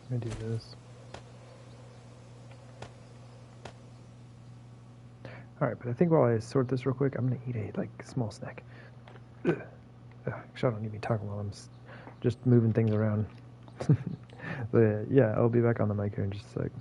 Let me do this. Alright, but I think while I sort this real quick, I'm going to eat a, small snack. Actually, I don't need to be talking while I'm just moving things around. But yeah, I'll be back on the mic here in just a sec.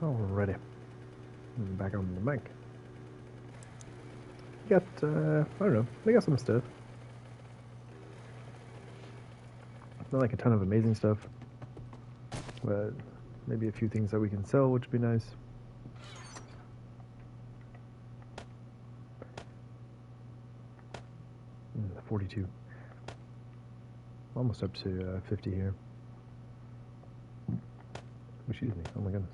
Alrighty. Back on the mic. You got, I don't know, they got some stuff. Not like a ton of amazing stuff, but maybe a few things that we can sell, which would be nice. 42. Almost up to 50 here. Excuse me. Oh my goodness.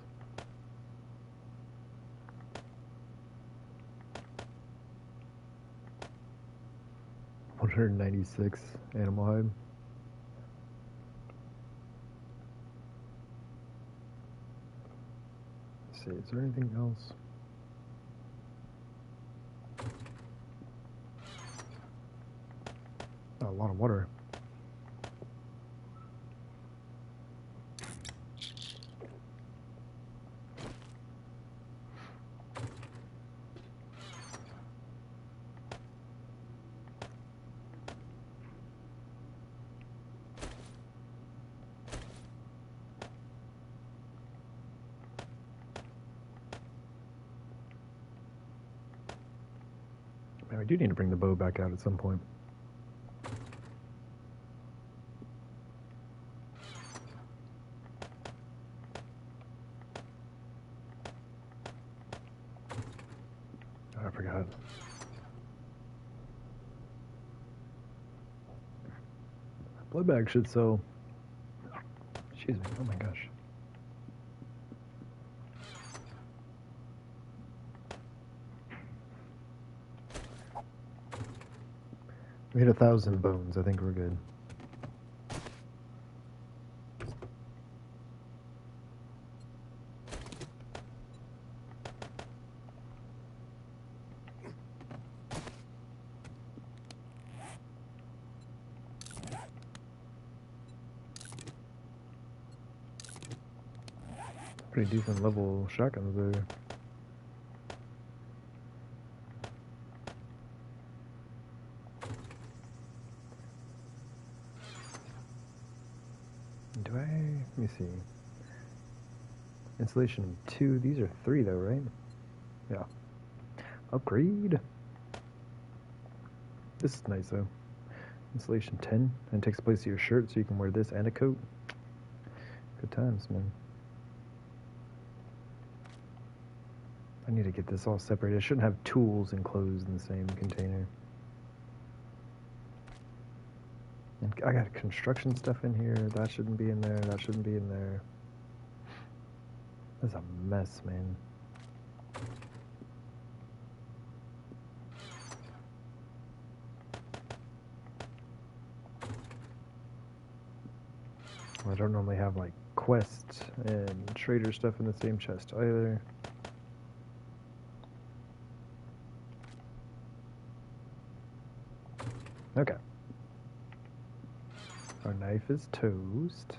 $196 animal hide. Let's see, is there anything else? Oh, a lot of water. Man, we do need to bring the bow back out at some point. Oh, I forgot. Blood bag should sell. Excuse me. Oh my gosh. We hit 1,000 bones. I think we're good. Pretty decent level shotguns there. Do I? Let me see. Installation 2. These are 3 though, right? Yeah. Upgrade. This is nice though. Installation 10. And takes place of your shirt, so you can wear this and a coat. Good times, man. I need to get this all separated. I shouldn't have tools enclosed in the same container. And I got construction stuff in here. That shouldn't be in there. That shouldn't be in there. That's a mess, man. I don't normally have like quest and trader stuff in the same chest either. Okay. Our knife is toast.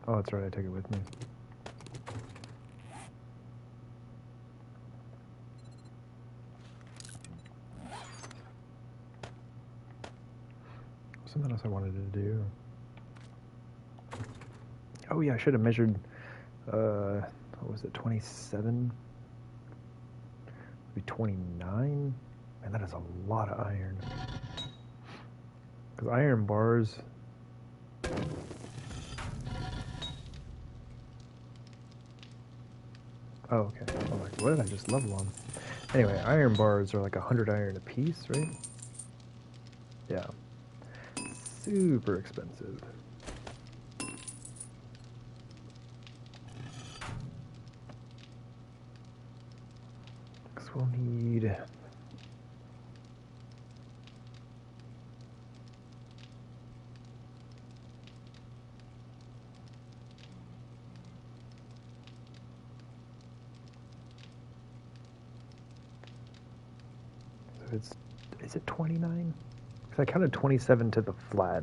Oh, that's right, I took it with me. Something else I wanted to do. Oh yeah, I should have measured, what was it, 27? Maybe 29? Man, that is a lot of iron. Because iron bars... Oh, okay. I'm like, what did I just level on? Anyway, iron bars are like 100 iron a piece, right? Yeah. Super expensive. Because we'll need... Is it 29? Because I counted 27 to the flat.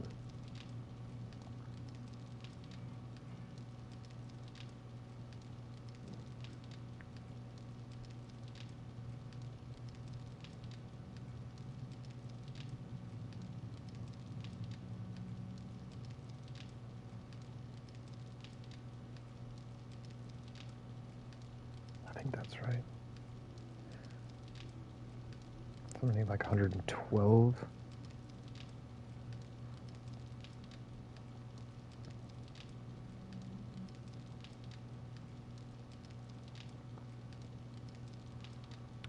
think that's right. So we need like 112.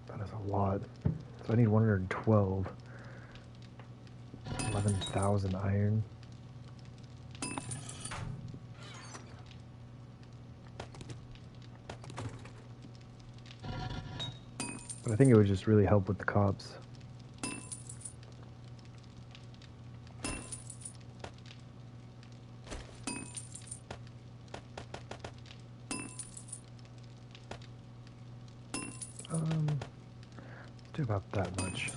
That is a lot. So I need 112. 11,000 iron. But I think it would just really help with the cops. Let's do about that much.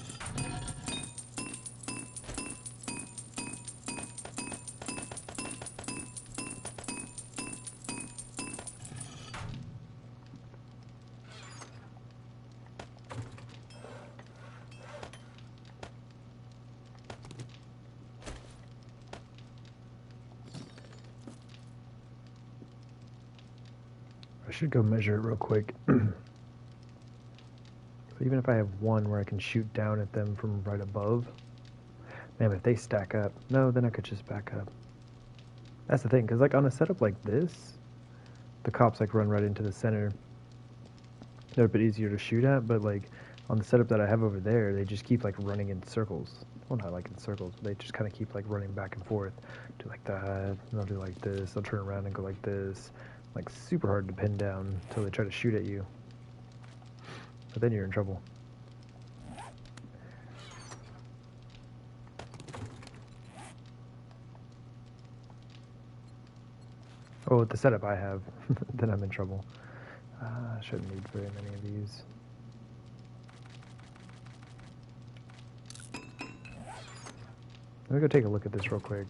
I should go measure it real quick. So even if I have one where I can shoot down at them from right above, man, if they stack up, no, then I could just back up. That's the thing, because like on a setup like this, the cops like run right into the center. They're a bit easier to shoot at, but like on the setup that I have over there, they just keep like running in circles. Well, not like in circles, but they just kind of keep like running back and forth. Do like that, and they'll do like this, they'll turn around and go like this. Like super hard to pin down until they try to shoot at you. But then you're in trouble. Oh, with the setup I have, then I'm in trouble. I shouldn't need very many of these. Let me go take a look at this real quick.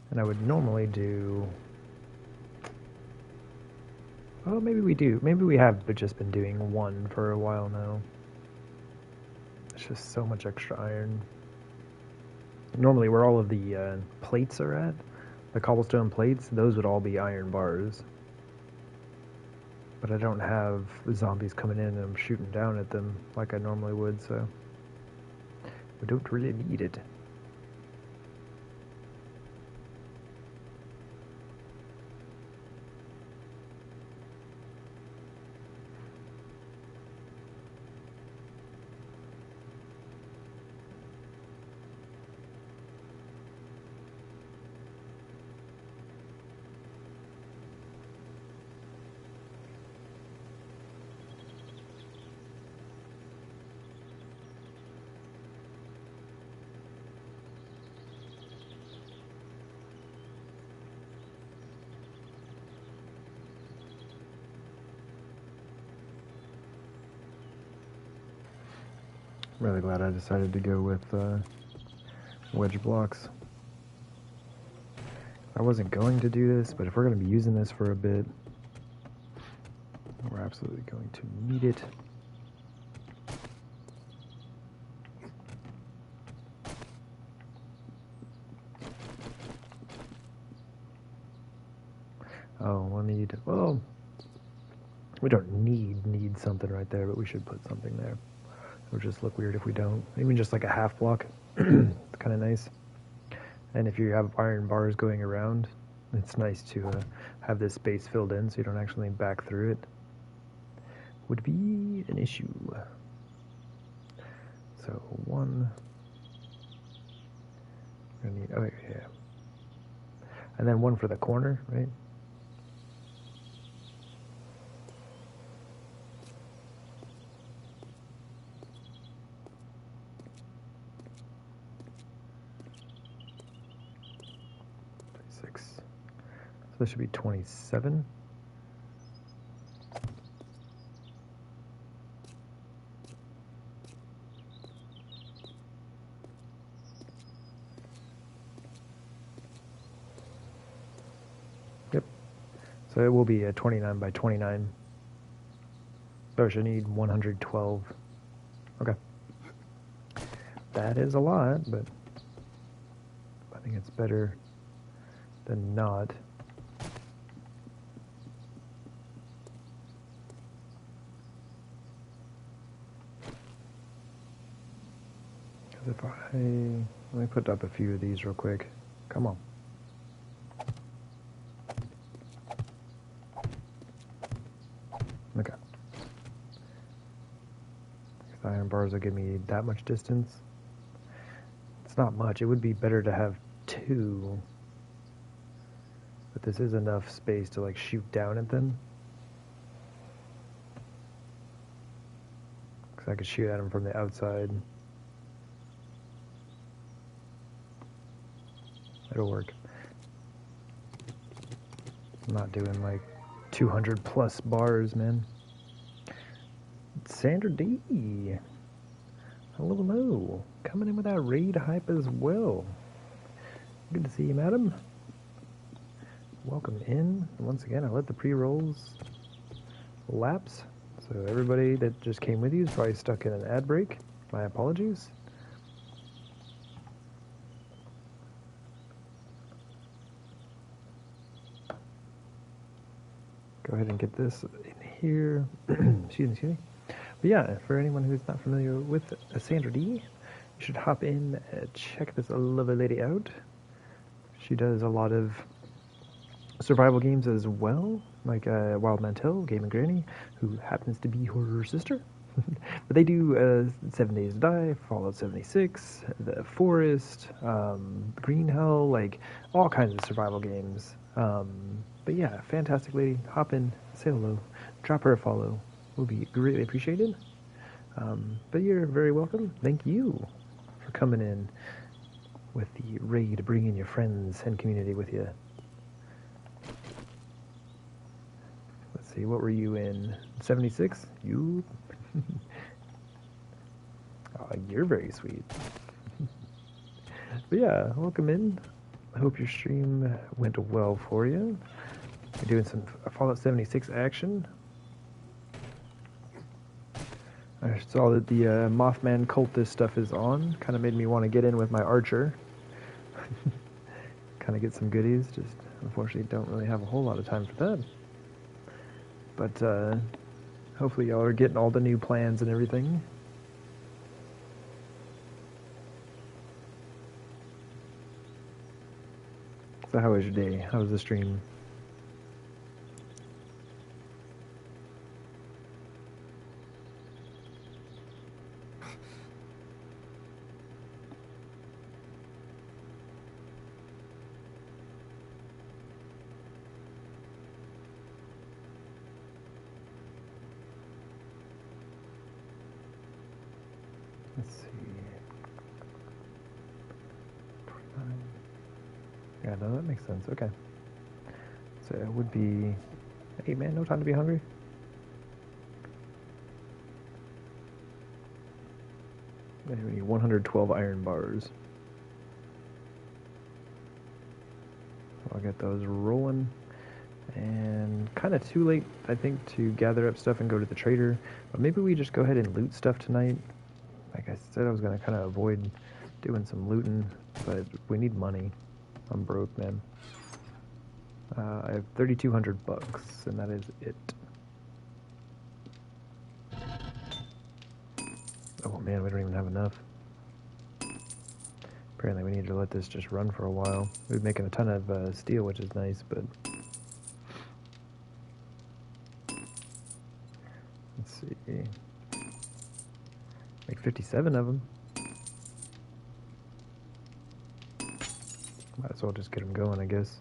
And I would normally do... Oh, maybe we do. Maybe we have just been doing one for a while now. It's just so much extra iron. Normally where all of the plates are at, the cobblestone plates, those would all be iron bars. But I don't have the zombies coming in and I'm shooting down at them like I normally would, so we don't really need it. I'm really glad I decided to go with wedge blocks. I wasn't going to do this, but if we're going to be using this for a bit, we're absolutely going to need it. Oh, we'll need, well, we don't need something right there, but we should put something there. It would just look weird if we don't. Even just like a half block, it's kind of nice. And if you have iron bars going around, it's nice to have this space filled in so you don't actually back through it. Would be an issue. So one, we're gonna need, oh yeah. And then one for the corner, right? So this should be 27. Yep. So it will be a 29 by 29. So I should need 112. Okay. That is a lot, but I think it's better than not. Because if let me put up a few of these real quick. Come on. Okay. The iron bars will give me that much distance. It's not much. It would be better to have 2. But this is enough space to like shoot down at them. Because I could shoot at them from the outside. It'll work. I'm not doing like 200 plus bars, man. Sandra D. Hello, hello. Coming in with that raid hype as well. Good to see you, madam. Welcome in. Once again, I let the pre-rolls lapse. So everybody that just came with you is probably stuck in an ad break. My apologies. Go ahead and get this in here. excuse me. But yeah, for anyone who's not familiar with Sandra D, you should hop in and check this lovely lady out. She does a lot of survival games as well, like Wild Mantel, Game and Granny, who happens to be her sister. But they do 7 Days to Die, Fallout 76, The Forest, Green Hell, like all kinds of survival games. But yeah, fantastic lady. Hop in, say hello, drop her a follow. Will be greatly appreciated. But you're very welcome. Thank you for coming in with the raid, bringing your friends and community with you. Let's see, what were you in? 76? You? Oh, you're very sweet. But yeah, welcome in. I hope your stream went well for you. We're doing some Fallout 76 action. I saw that the Mothman cultist stuff is on. Kind of made me want to get in with my archer. Kind of get some goodies. Just unfortunately don't really have a whole lot of time for that. But hopefully y'all are getting all the new plans and everything. So how was your day? How was the stream? Let's see. 29. Yeah, no, that makes sense. Okay. So it would be... Hey, man, no time to be hungry. We need 112 iron bars. So I'll get those rolling. And kind of too late, I think, to gather up stuff and go to the trader. But maybe we just go ahead and loot stuff tonight. Like I said, I was going to kind of avoid doing some looting, but we need money. I'm broke, man. I have 3,200 bucks, and that is it. Oh man, we don't even have enough. Apparently we need to let this just run for a while. We're making a ton of steel, which is nice, but... Let's see... Make 57 of them. Might as well just get them going, I guess.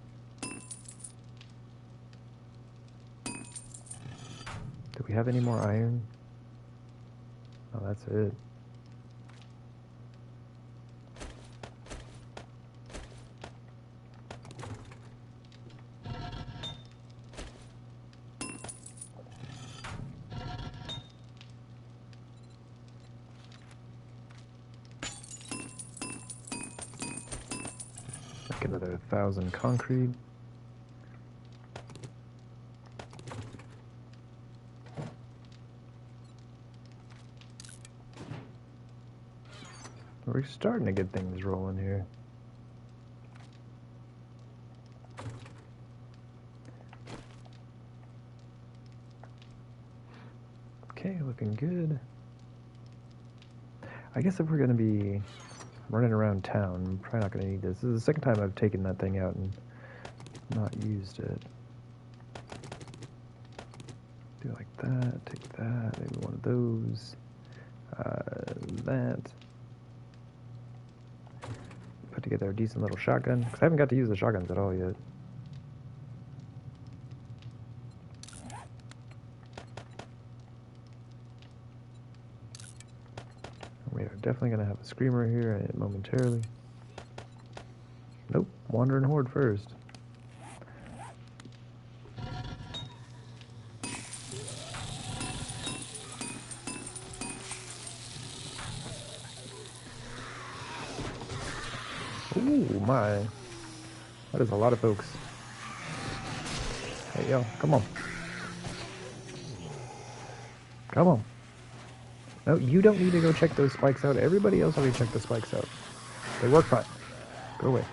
Do we have any more iron? Oh, that's it. Like another 1,000 concrete. We're starting to get things rolling here. Okay, looking good. I guess if we're gonna be running around town, I'm probably not gonna need this. This is the second time I've taken that thing out and not used it. Do it like that, take that, maybe one of those. That. Put together a decent little shotgun, because I haven't got to use the shotguns at all yet. We are definitely going to have a screamer here momentarily. Nope, wandering horde first. Ooh, my. That is a lot of folks. Hey, yo, come on. Come on. No, you don't need to go check those spikes out. Everybody else already checked the spikes out. They work fine. Go away.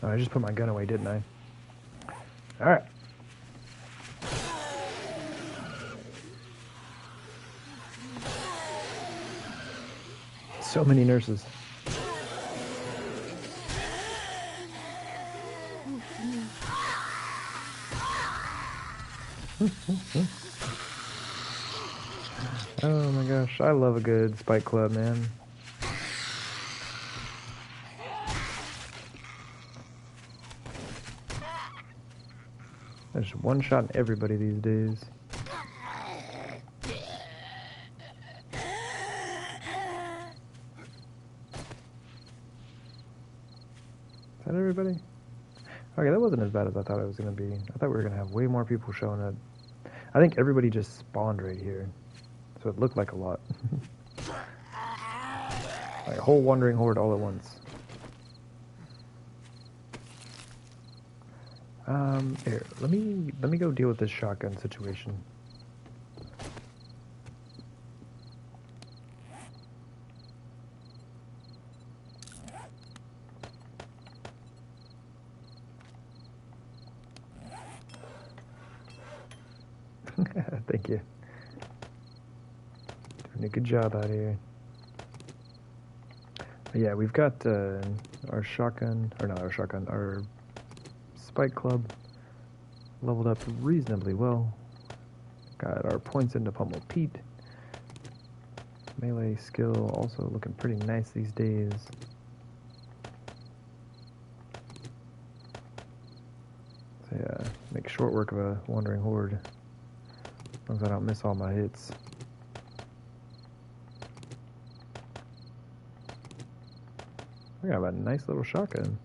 Oh, I just put my gun away, didn't I? Alright. So many nurses. Oh my gosh, I love a good spike club, man. There's one shot in everybody these days. Is that everybody? Okay, that wasn't as bad as I thought it was going to be. I thought we were going to have way more people showing up. I think everybody just spawned right here. So it looked like a lot. Like a whole wandering horde all at once. Here, let me go deal with this shotgun situation. Thank you. Doing a good job out here. But yeah, we've got our shotgun, or not our shotgun, our spike club leveled up reasonably well. Got our points into Pummel Pete. Melee skill also looking pretty nice these days. So yeah, make short work of a wandering horde. As long as I don't miss all my hits. We got a nice little shotgun.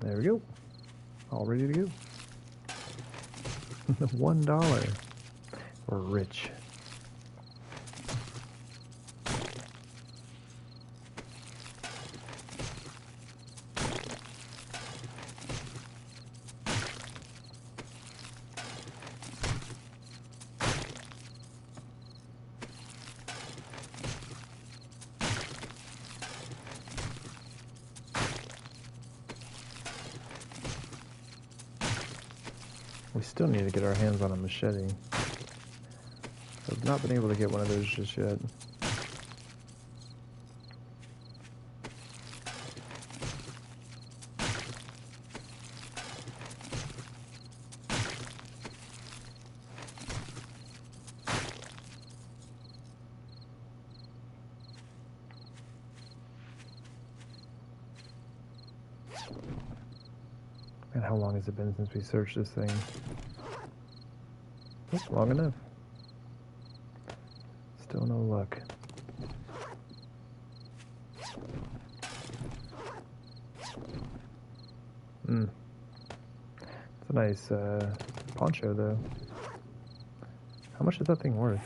There we go. All ready to go. $1. We're rich. We still need to get our hands on a machete. I've not been able to get one of those just yet. And how long has it been since we searched this thing? Oh, long enough. Still no luck. It's a nice poncho though. How much is that thing worth?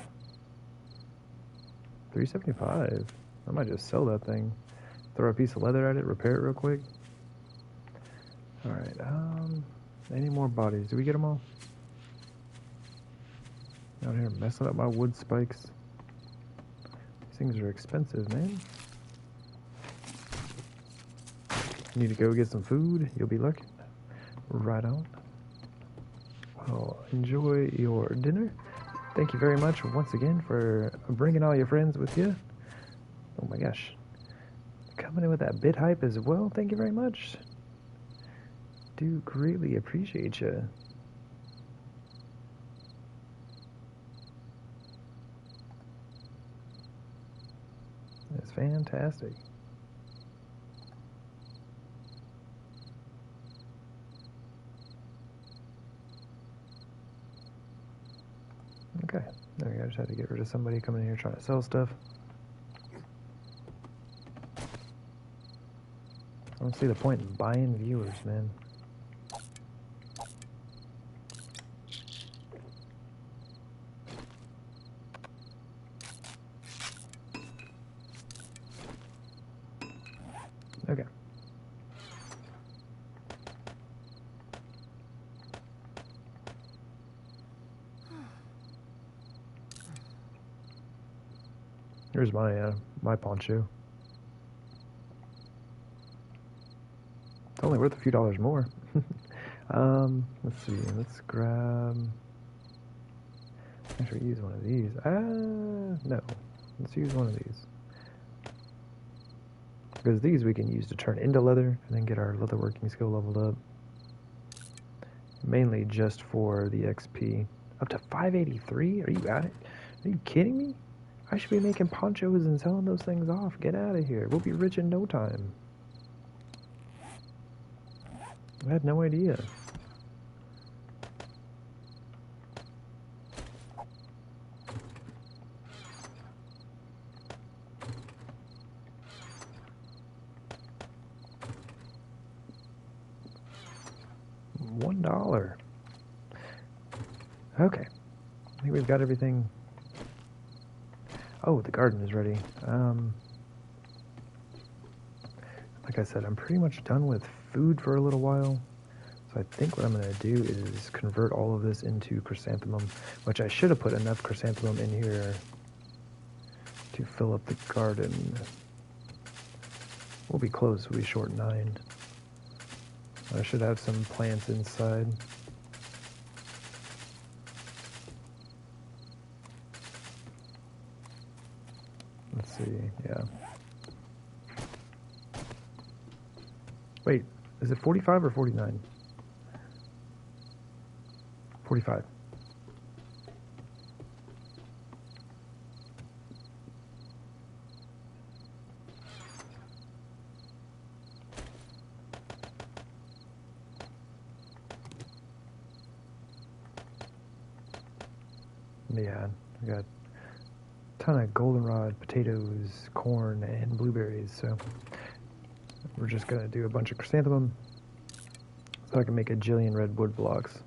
$375. I might just sell that thing. Throw a piece of leather at it, repair it real quick. Alright, any more bodies? Did we get them all? Out here messing up my wood spikes. These things are expensive, man. Need to go get some food? You'll be looking. Right on. Well, enjoy your dinner. Thank you very much once again for bringing all your friends with you. Oh my gosh. Coming in with that bit hype as well. Thank you very much. Do greatly appreciate you. It's fantastic. Okay, there we go. I just had to get rid of somebody coming in here trying to sell stuff. I don't see the point in buying viewers, man. Okay. Here's my poncho. It's only worth a few dollars more. Let's see. Let's grab. Actually, use one of these. No. Let's use one of these. Because these we can use to turn into leather and then get our leatherworking skill leveled up. Mainly just for the XP. Up to 583? Are you at it? Are you kidding me? I should be making ponchos and selling those things off. Get out of here. We'll be rich in no time. I had no idea. $1. Okay. I think we've got everything. Oh, the garden is ready. Like I said, I'm pretty much done with food for a little while. So I think what I'm going to do is convert all of this into chrysanthemum, which I should have put enough chrysanthemum in here to fill up the garden. We'll be close. We'll be short 9. I should have some plants inside. Let's see, yeah. Wait, is it 45 or 49? 45. Yeah, I got a ton of goldenrod, potatoes, corn, and blueberries, so we're just going to do a bunch of chrysanthemum so I can make a jillion red wood blocks.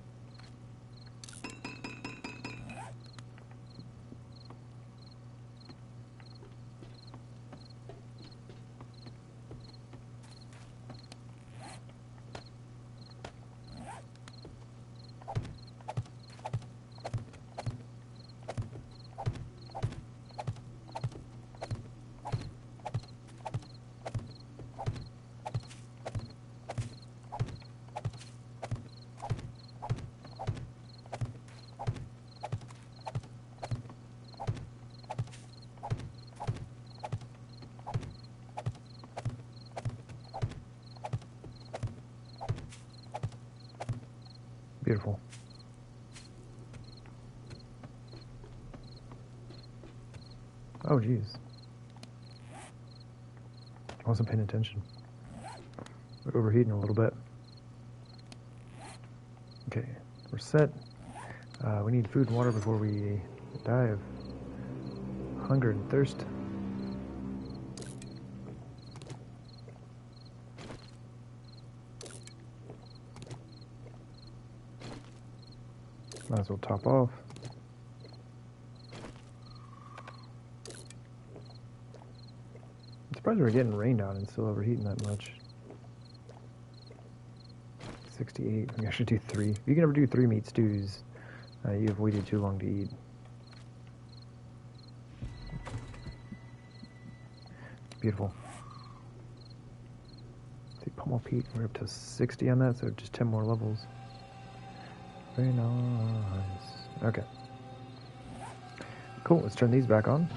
Beautiful. Oh, geez. I wasn't paying attention. We're overheating a little bit. Okay, we're set. We need food and water before we die of hunger and thirst. Might as well top off. I'm surprised we're getting rained on and still overheating that much. 68. We should do 3. If you can ever do 3 meat stews, you have waited too long to eat. Beautiful. See, Pummel Pete, we're up to 60 on that, so just 10 more levels. Very nice. Okay. Cool, let's turn these back on.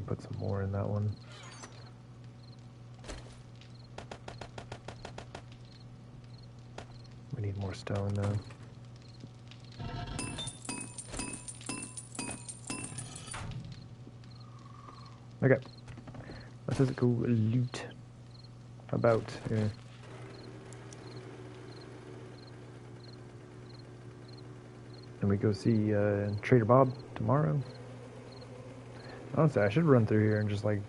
Put some more in that one. We need more stone though. Okay. Let's just go loot about here. And we go see Trader Bob tomorrow. Honestly, I should run through here and just like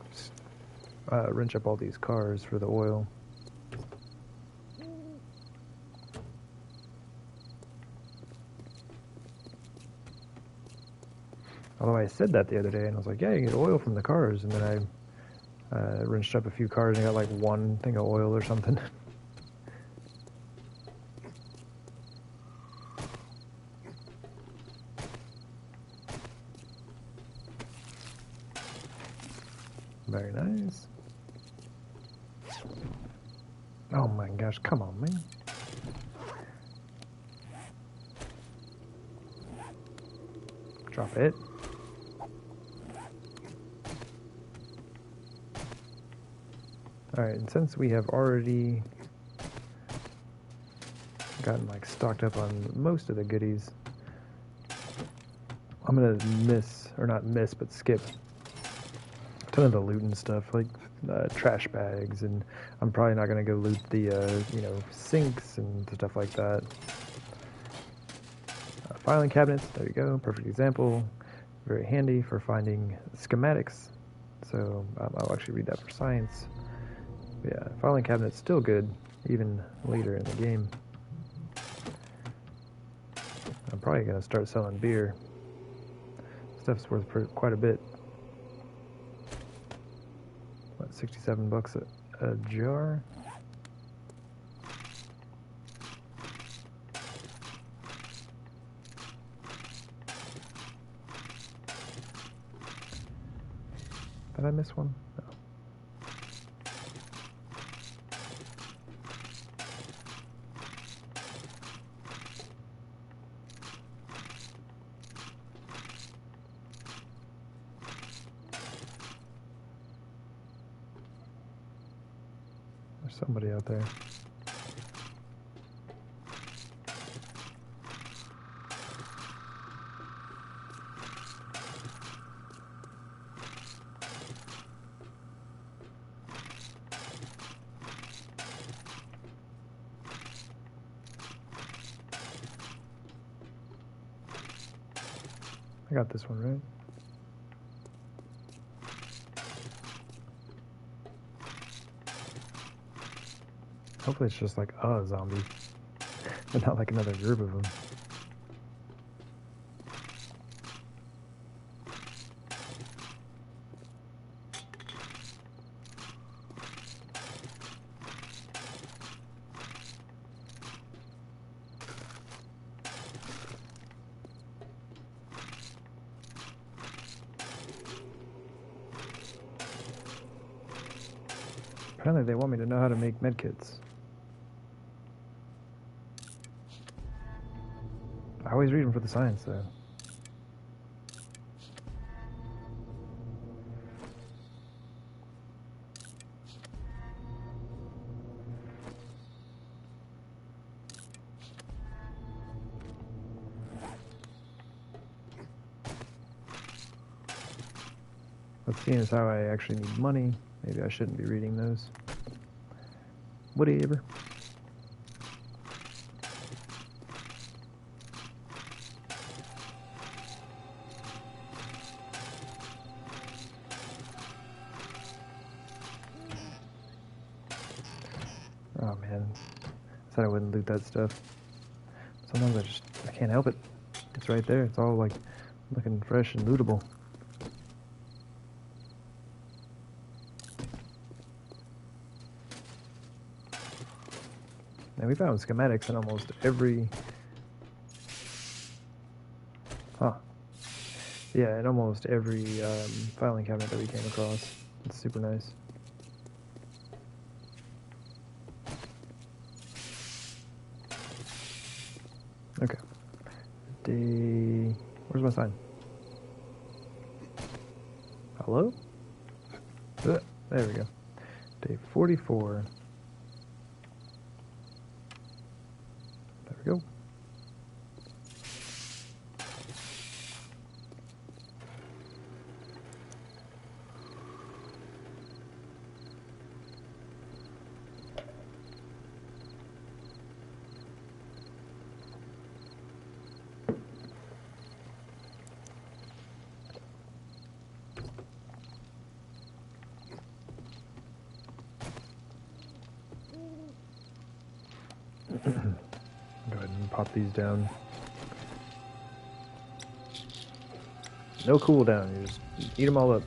wrench up all these cars for the oil. Although I said that the other day and I was like, yeah, you get oil from the cars, and then I wrenched up a few cars and got like 1 thing of oil or something. Very nice. Oh my gosh, come on, man. Drop it. Alright, and since we have already gotten like stocked up on most of the goodies, I'm gonna skip a ton of the loot and stuff, like trash bags, and I'm probably not gonna go loot the sinks and stuff like that. Filing cabinets, there you go, perfect example. Very handy for finding schematics. So I'll actually read that for science. But yeah, filing cabinet's still good, even later in the game. I'm probably gonna start selling beer. Stuff's worth quite a bit. What, 67 bucks a jar? Did I miss one? No. There's somebody out there. I got this one, right? Hopefully it's just like a zombie, and not like another group of them. Apparently they want me to know how to make medkits. I always read them for the science, though. But seeing as how I actually need money, maybe I shouldn't be reading those. Whatever. Oh man, I said I wouldn't loot that stuff. Sometimes I can't help it. It's right there. It's all like Looking fresh and lootable. Now we found schematics in almost every... Huh. Yeah, in almost every filing cabinet that we came across. It's super nice. Okay. Where's my sign? Hello? There we go. Day 44. There we go. Go ahead and pop these down. No cooldown, you just eat them all up.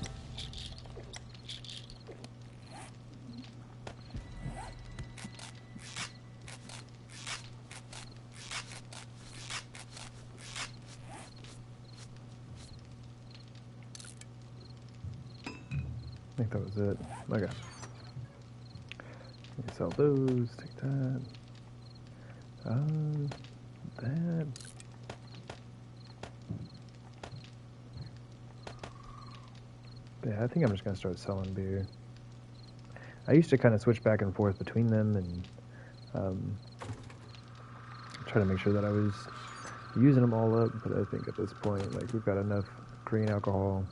I think that was it. Okay. Sell those, take that. That. Yeah, I think I'm just gonna start selling beer. I used to kind of switch back and forth between them and try to make sure that I was using them all up, but I think at this point, like, we've got enough green alcohol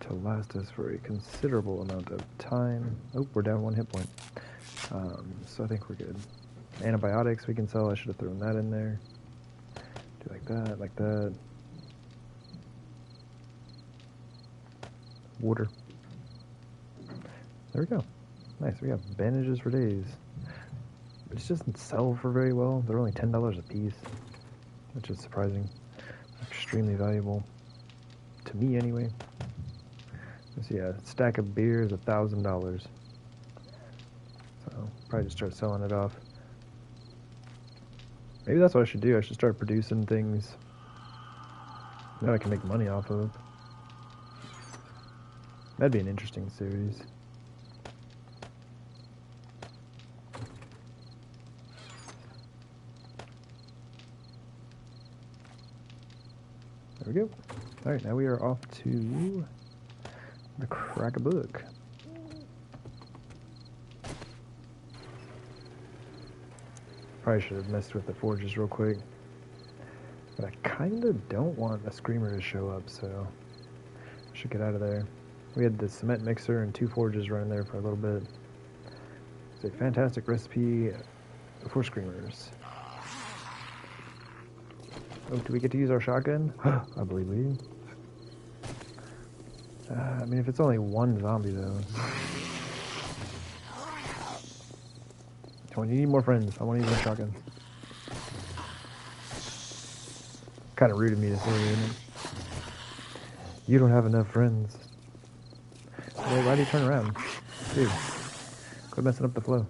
to last us for a considerable amount of time. Oh, we're down 1 hit point. So I think we're good. Antibiotics we can sell. I should have thrown that in there. Do like that, like that. Water. There we go. Nice. We got bandages for days. It just doesn't sell for very well. They're only $10 a piece, which is surprising. Extremely valuable to me, anyway. So yeah, a stack of beer is $1,000. So probably just start selling it off. Maybe that's what I should do. I should start producing things that I can make money off of. That'd be an interesting series. There we go. Alright, now we are off to the crack a book. Probably should have messed with the forges real quick. But I kind of don't want a screamer to show up, so I should get out of there. We had the cement mixer and 2 forges running there for a little bit. It's a fantastic recipe for screamers. Oh, do we get to use our shotgun? I believe we do. I mean, if it's only 1 zombie, though. Come on, you need more friends. I want to use my shotgun. Kind of rude of me to say, isn't it? You don't have enough friends. Well, why do you turn around? Dude, quit messing up the flow.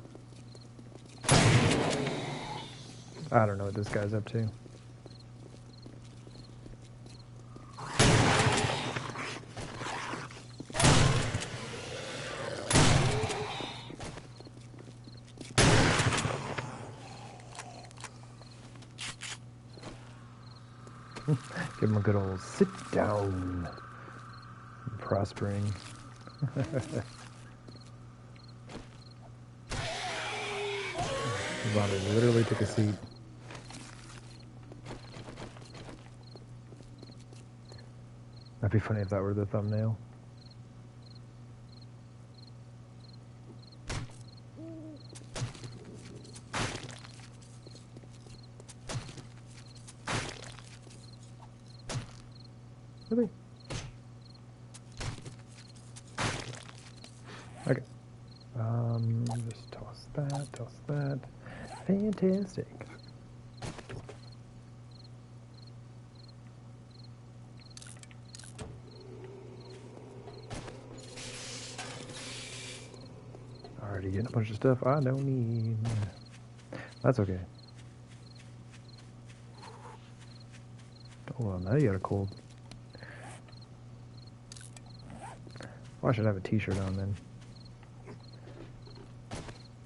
I don't know what this guy's up to. Give him a good old sit down. I'm prospering. Zombie literally took a seat. That'd be funny if that were the thumbnail. Really? Okay. Just toss that. Fantastic. already getting a bunch of stuff I don't need. That's okay. Oh, well, now you got a cold. Well, I should have a t-shirt on then.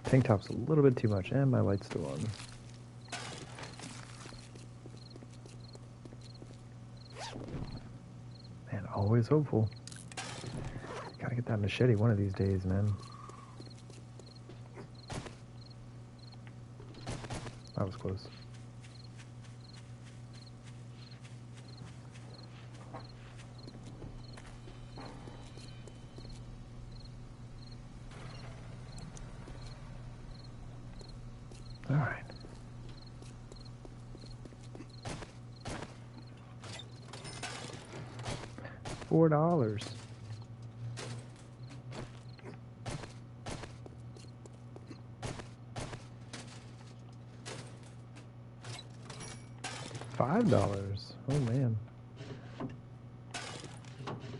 Tank top's a little bit too much, and my light's still on. Man, always hopeful. Gotta get that machete one of these days, man. That was close. All right. $4. $5. Oh man,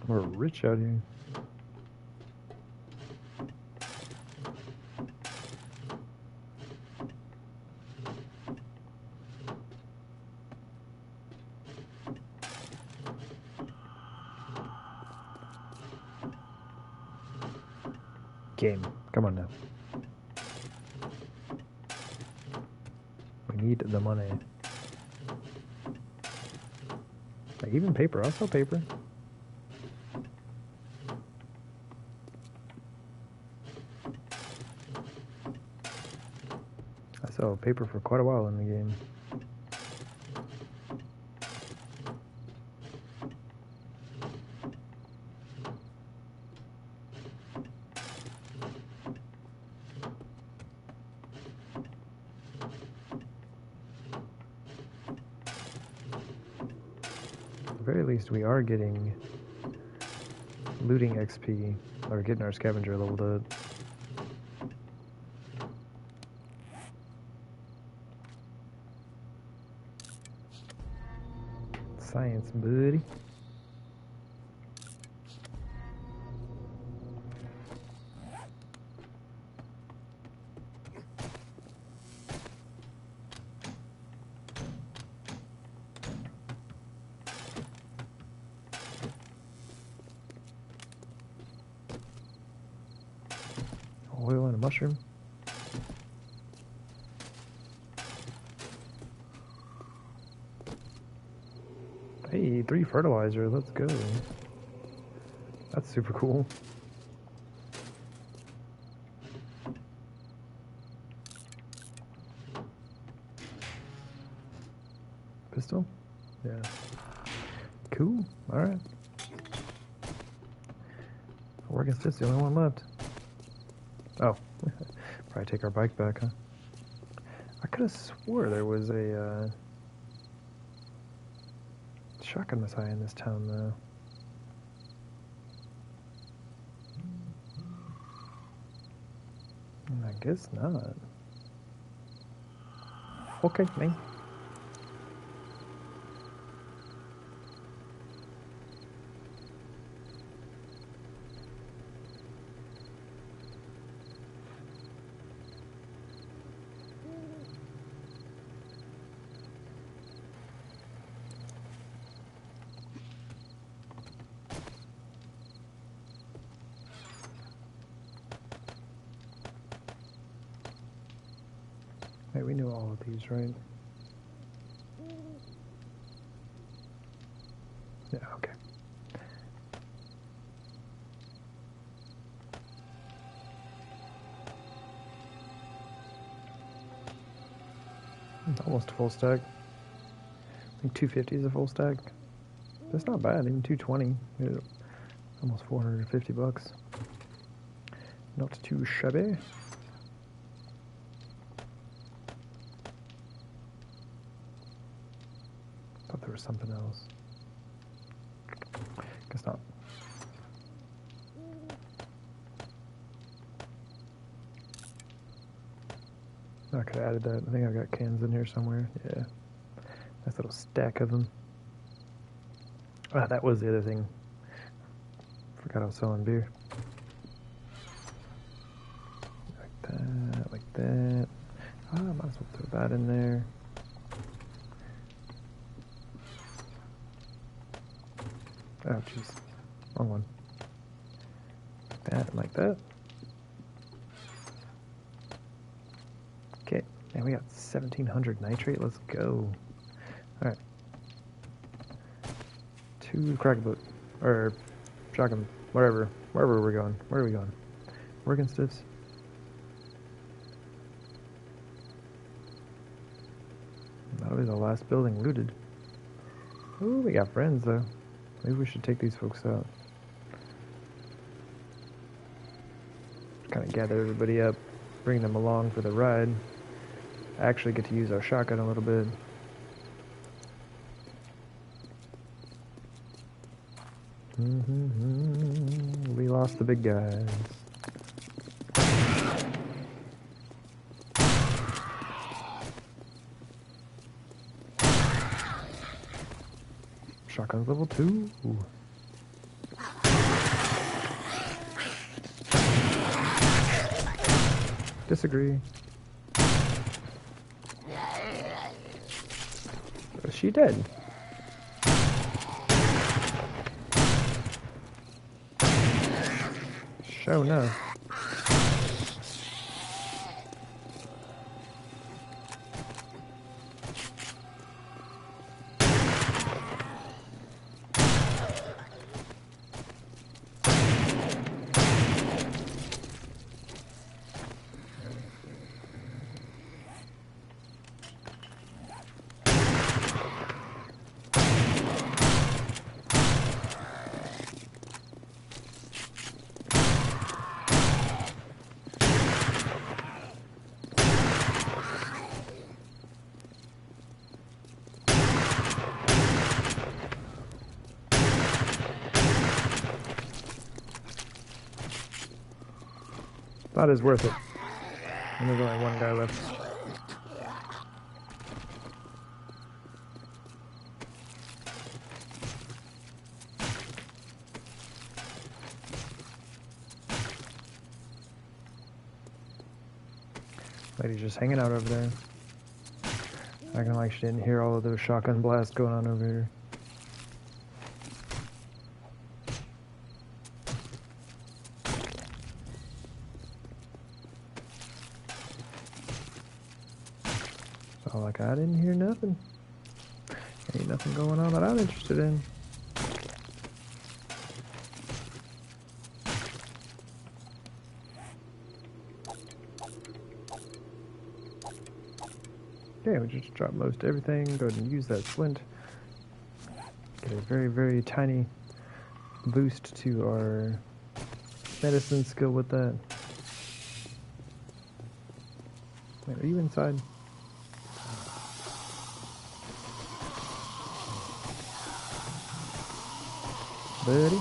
we're rich out here. Game, come on now. We need the money. Like even paper, I'll sell paper. I sell paper for quite a while in the game. At the very least, we are getting looting XP, or getting our scavenger leveled up. Science, buddy. Oil and a mushroom. Hey, 3 fertilizer, let's go. That's super cool. Pistol? Yeah. Cool, alright. We're against this, the only one left. Oh, probably take our bike back, huh? I could have swore there was a shotgun messiah in this town, though. I guess not. Okay, man. Hey, we knew all of these, right? Yeah, okay. Almost a full stack. I think 250 is a full stack. That's not bad, even 220. Almost 450 bucks. Not too shabby. Thought there was something else. Guess not. I could have added that. I think I've got cans in here somewhere. Yeah. Nice little stack of them. Ah, that was the other thing. Forgot I was selling beer. that, like that. Ah, might as well throw that in there. Oh, jeez. Wrong one. Like that, and like that. Okay, and we got 1700 nitrate. Let's go. Alright. 2 crack boot. Or shotgun. Wherever we're going. Where are we going? Working stiffs. That'll be the last building looted. Ooh, we got friends though. Maybe we should take these folks out. Kind of gather everybody up, bring them along for the ride. Actually get to use our shotgun a little bit. We lost the big guys. Shotgun's level 2. Ooh. Disagree. Is she dead? Show no. Not as worth it. And there's only one guy left. Lady's just hanging out over there. Acting like she didn't hear all of those shotgun blasts going on over here. So like I didn't hear nothing. Ain't nothing going on that I'm interested in. Okay, we just dropped most everything. Go ahead and use that flint. Get a very, very tiny boost to our medicine skill with that. Wait, are you inside? Buddy?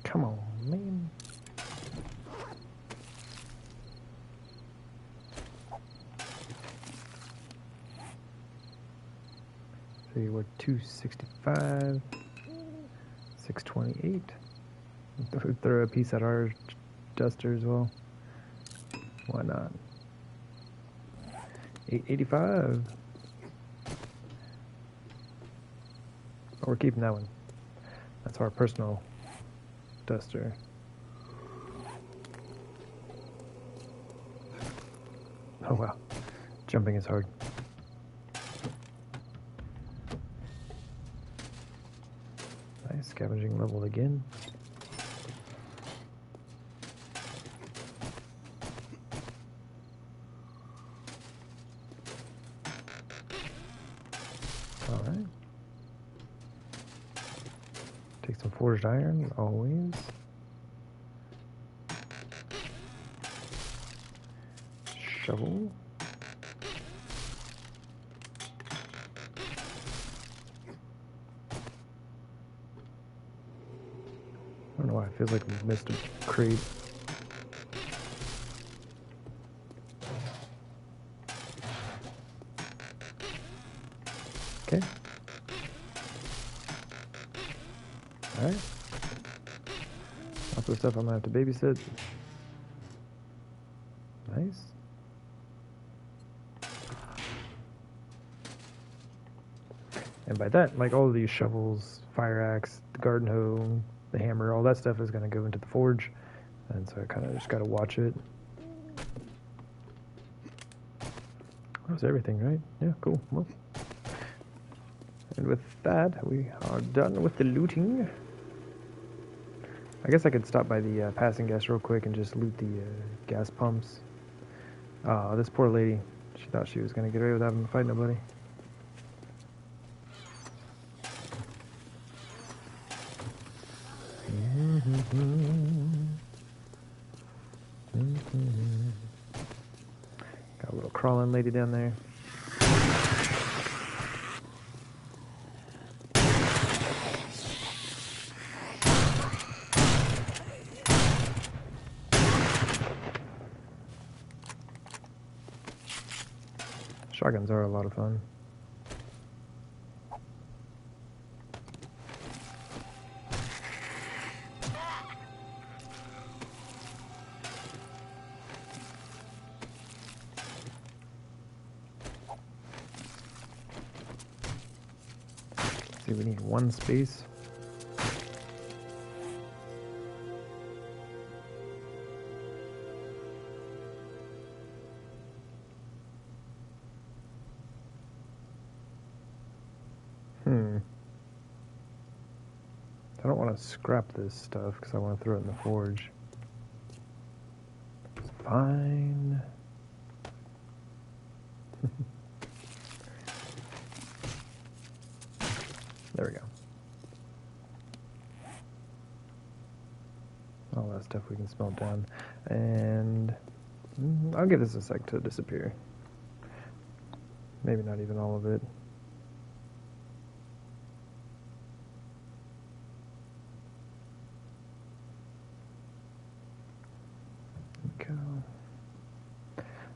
Come on, man. See, we're 265, 628. Throw a piece at our duster as well. Why not? 885. Oh, we're keeping that one. That's our personal duster. Oh wow, jumping is hard. Nice, scavenging leveled again. Alright. Take some forged iron, always. shovel. I don't know why it feels like we missed a crate. Okay. Alright. Lots of stuff I'm gonna have to babysit. Nice. And by that, like all of these shovels, fire axe, the garden hoe, the hammer, all that stuff is gonna go into the forge. And so I kinda just gotta watch it. That was everything, right? Yeah, cool. Well. And with that, we are done with the looting. I guess I could stop by the passing gas real quick and just loot the gas pumps. This poor lady, she thought she was going to get away without having to fight nobody. Got a little crawling lady down there. Shotguns are a lot of fun. See, we need one space. I don't want to scrap this stuff because I want to throw it in the forge. It's fine. There we go. All that stuff we can smelt down. And I'll give this a sec to disappear. Maybe not even all of it.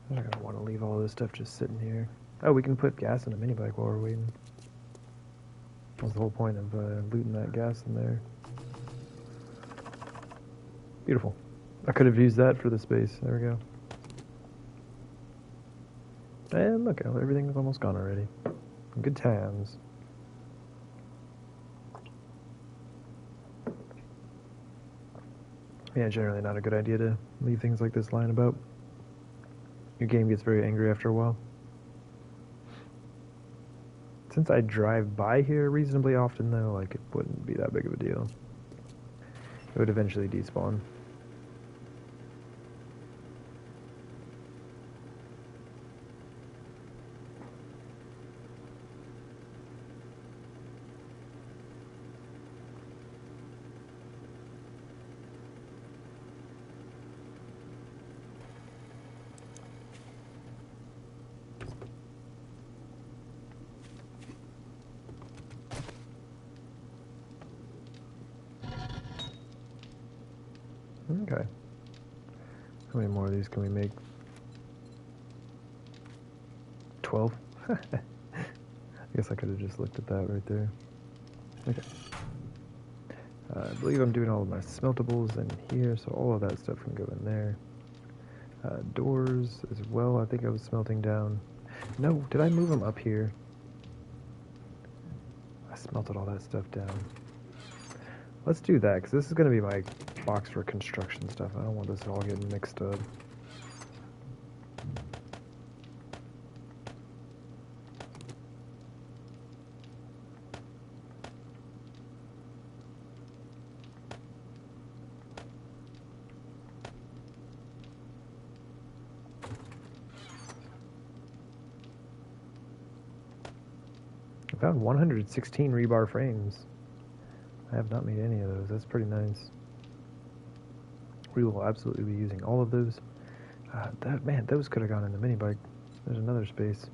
I'm not gonna want to leave all this stuff just sitting here. Oh, we can put gas in a mini bike while we're waiting. That was the whole point of looting that gas in there. Beautiful. I could have used that for the space. There we go. And look, everything is almost gone already. Good times. Yeah, generally not a good idea to leave things like this lying about. Your game gets very angry after a while. Since I drive by here reasonably often, though, like, it wouldn't be that big of a deal. It would eventually despawn. Okay. How many more of these can we make? 12? I guess I could have just looked at that right there. Okay. I believe I'm doing all of my smeltables in here, so all of that stuff can go in there. Doors as well, I think I was smelting down. No, did I move them up here? I smelted all that stuff down. Let's do that, because this is going to be my box for construction stuff. I don't want this all getting mixed up. I found 116 rebar frames. I have not made any of those. That's pretty nice. We will absolutely be using all of those. Man, those could have gone in the mini bike. There's another space.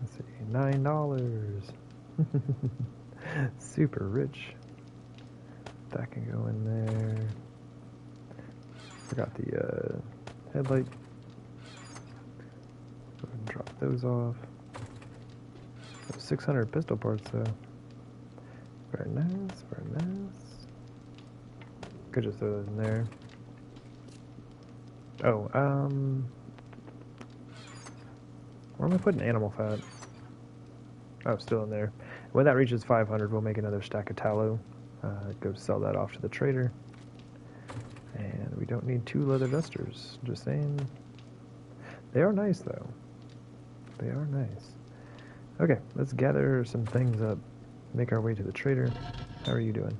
Let's see, $9. Super rich. That can go in there. Forgot the headlight. Go ahead and drop those off. 600 pistol parts though. Very nice, very nice. Could just throw those in there. Oh, where am I putting animal fat? Oh, still in there. When that reaches 500, we'll make another stack of tallow. Go sell that off to the trader. And we don't need 2 leather dusters. Just saying. They are nice, though. They are nice. Okay, let's gather some things up. Make our way to the trader. How are you doing?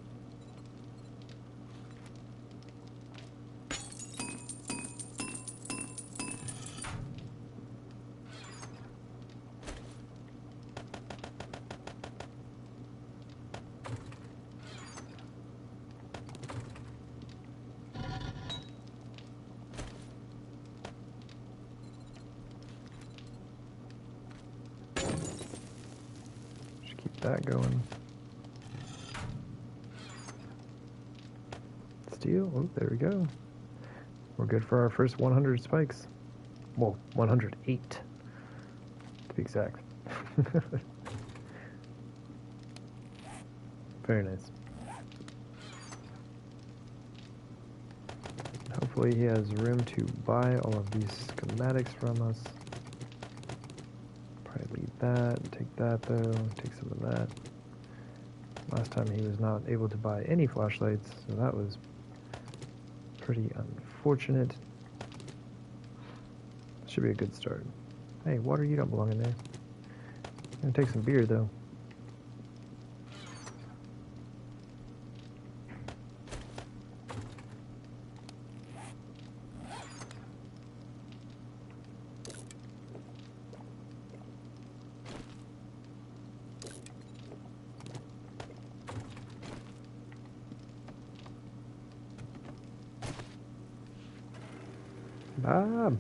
That going. Steel. Oh, there we go. We're good for our first 100 spikes. Well, 108 to be exact. Very nice. Hopefully he has room to buy all of these schematics from us. Probably leave that and take that though. Take some of that. Last time he was not able to buy any flashlights, so that was pretty unfortunate. Should be a good start. Hey, water, you don't belong in there. I'm gonna take some beer though. Bob,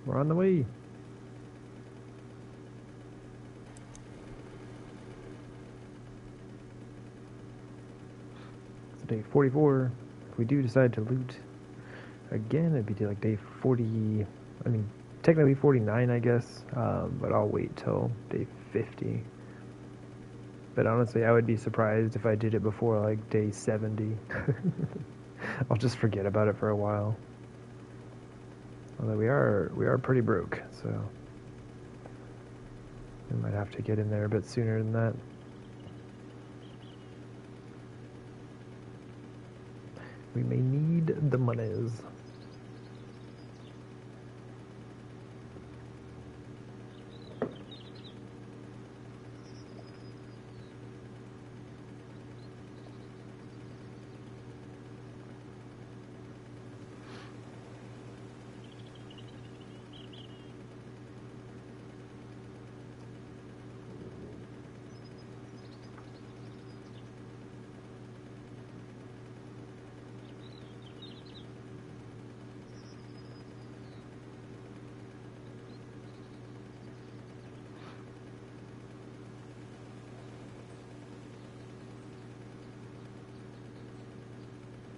we're on the way. It's day 44. If we do decide to loot again, it'd be like day 40. I mean, technically 49, I guess. But I'll wait till day 50. But honestly, I would be surprised if I did it before like day 70. I'll just forget about it for a while. Although we are pretty broke, so we might have to get in there a bit sooner than that. We may need the monies.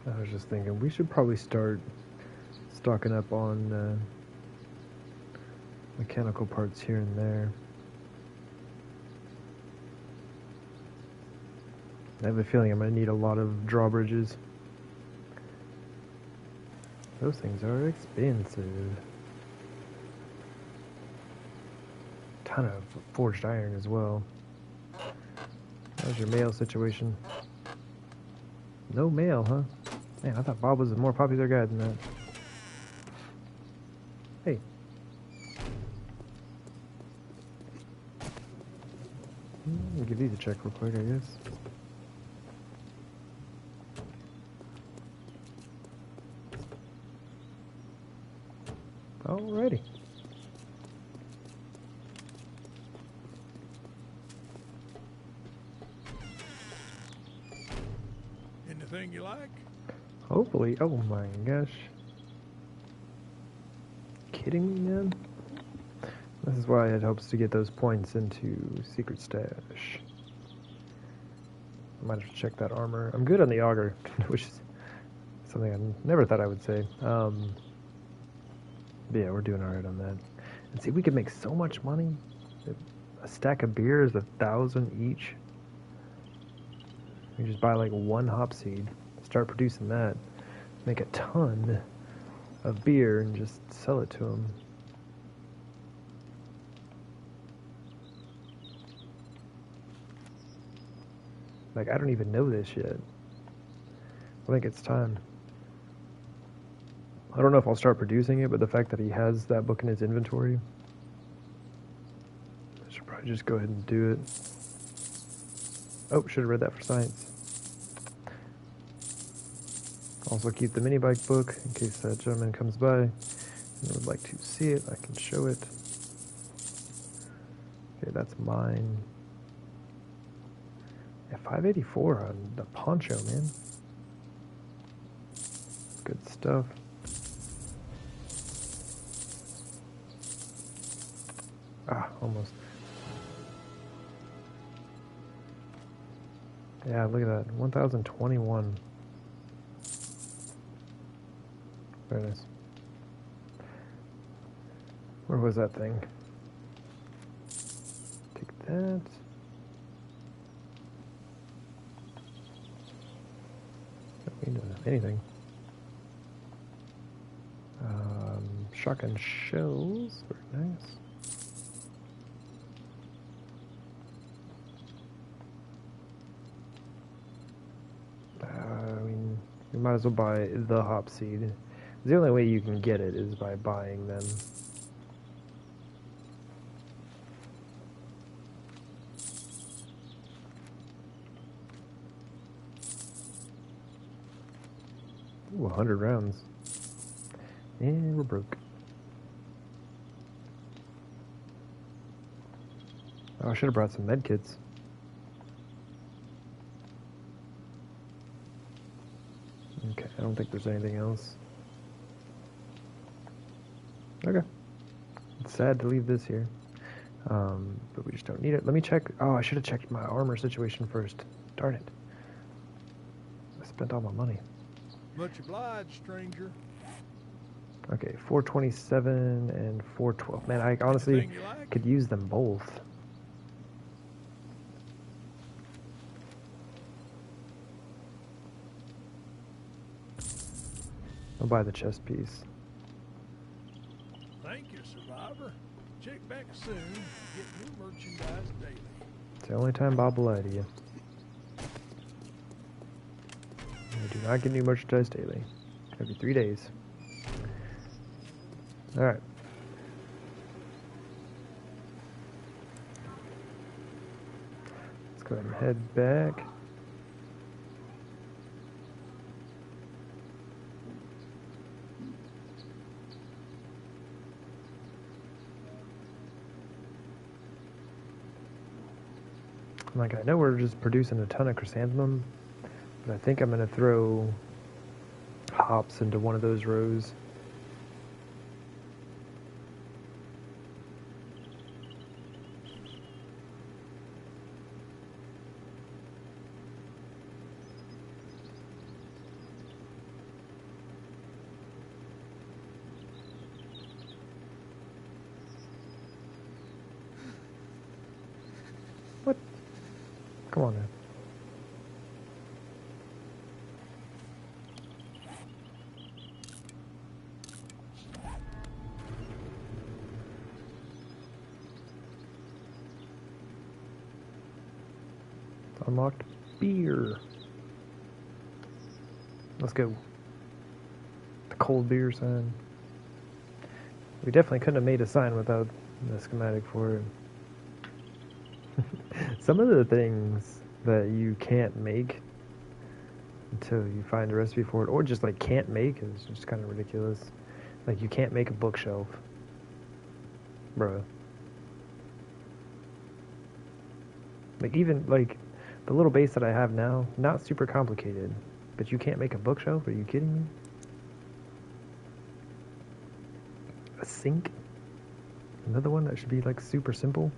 I was just thinking we should probably start stocking up on mechanical parts here and there. I have a feeling I'm going to need a lot of drawbridges. Those things are expensive. Ton of forged iron as well. How's your mail situation? No mail, huh? Man, I thought Bob was a more popular guy than that. Hey. I'll give these a check real quick, I guess. Alrighty. Anything you like? Hopefully. Oh my gosh. Kidding me, man? This is why it helps to get those points into Secret Stash. I might have to check that armor. I'm good on the Auger, which is something I never thought I would say. But yeah, we're doing alright on that. And see, we could make so much money. A stack of beer is 1,000 each. We just buy like one hop seed, start producing that, make a ton of beer, and just sell it to them. Like, I don't even know this yet. I think it's time. I don't know if I'll start producing it, but the fact that he has that book in his inventory, I should probably just go ahead and do it. Oh, should have read that for science. Also keep the mini bike book in case that gentleman comes by and would like to see it. I can show it. Okay, that's mine. Yeah, 584 on the poncho, man. Good stuff. Ah, almost. Yeah, look at that. 1,021. Very nice. Where was that thing? Take that. Don't need anything. Shotgun shells. Very nice. I mean, you might as well buy the hop seed. The only way you can get it is by buying them. Ooh, 100 rounds. And we're broke. Oh, I should have brought some med kits. Okay, I don't think there's anything else. Okay. It's sad to leave this here. But we just don't need it. Let me check. Oh, I should have checked my armor situation first. Darn it. I spent all my money. Much obliged, stranger. Okay, 427 and 412. Man, I honestly Anything you like? could use them both. I'll buy the chest piece. Thank you, survivor. Check back soon. Get new merchandise daily. It's the only time Bob will lie to you. I do not get new merchandise daily. Every 3 days. Alright. Let's go ahead and head back. Like, I know we're just producing a ton of chrysanthemum, but I think I'm going to throw hops into one of those rows. What? Come on, man. Unlocked beer. Let's go. The cold beer sign. We definitely couldn't have made a sign without the schematic for it. Some of the things that you can't make until you find a recipe for it, or just like can't make, is just kind of ridiculous. Like, you can't make a bookshelf. Bruh. Like, even like the little base that I have now, not super complicated. But you can't make a bookshelf? Are you kidding me? A sink? Another one that should be like super simple?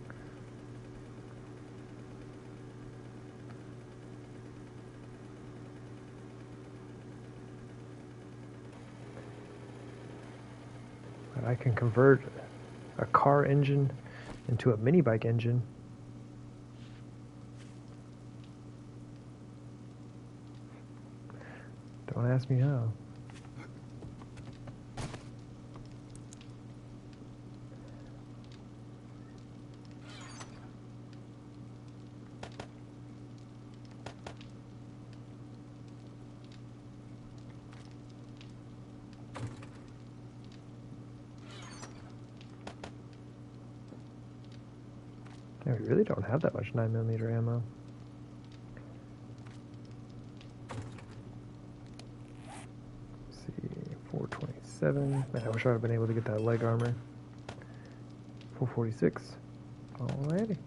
And I can convert a car engine into a mini bike engine. Don't ask me how. Yeah, we really don't have that much 9mm ammo. Let's see, 427. Man, I wish I would have been able to get that leg armor. 446. Alrighty.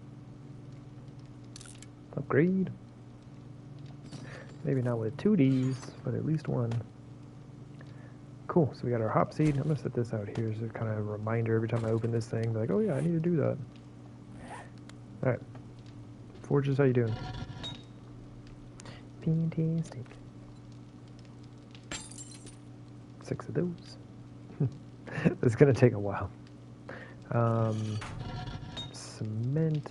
Upgrade. Maybe not with 2Ds, but at least one. Cool, so we got our hop seed. I'm gonna set this out here as a kind of a reminder every time I open this thing. Like, oh yeah, I need to do that. Alright. Forges, how you doing? Fantastic. 6 of those. It's gonna take a while. Cement.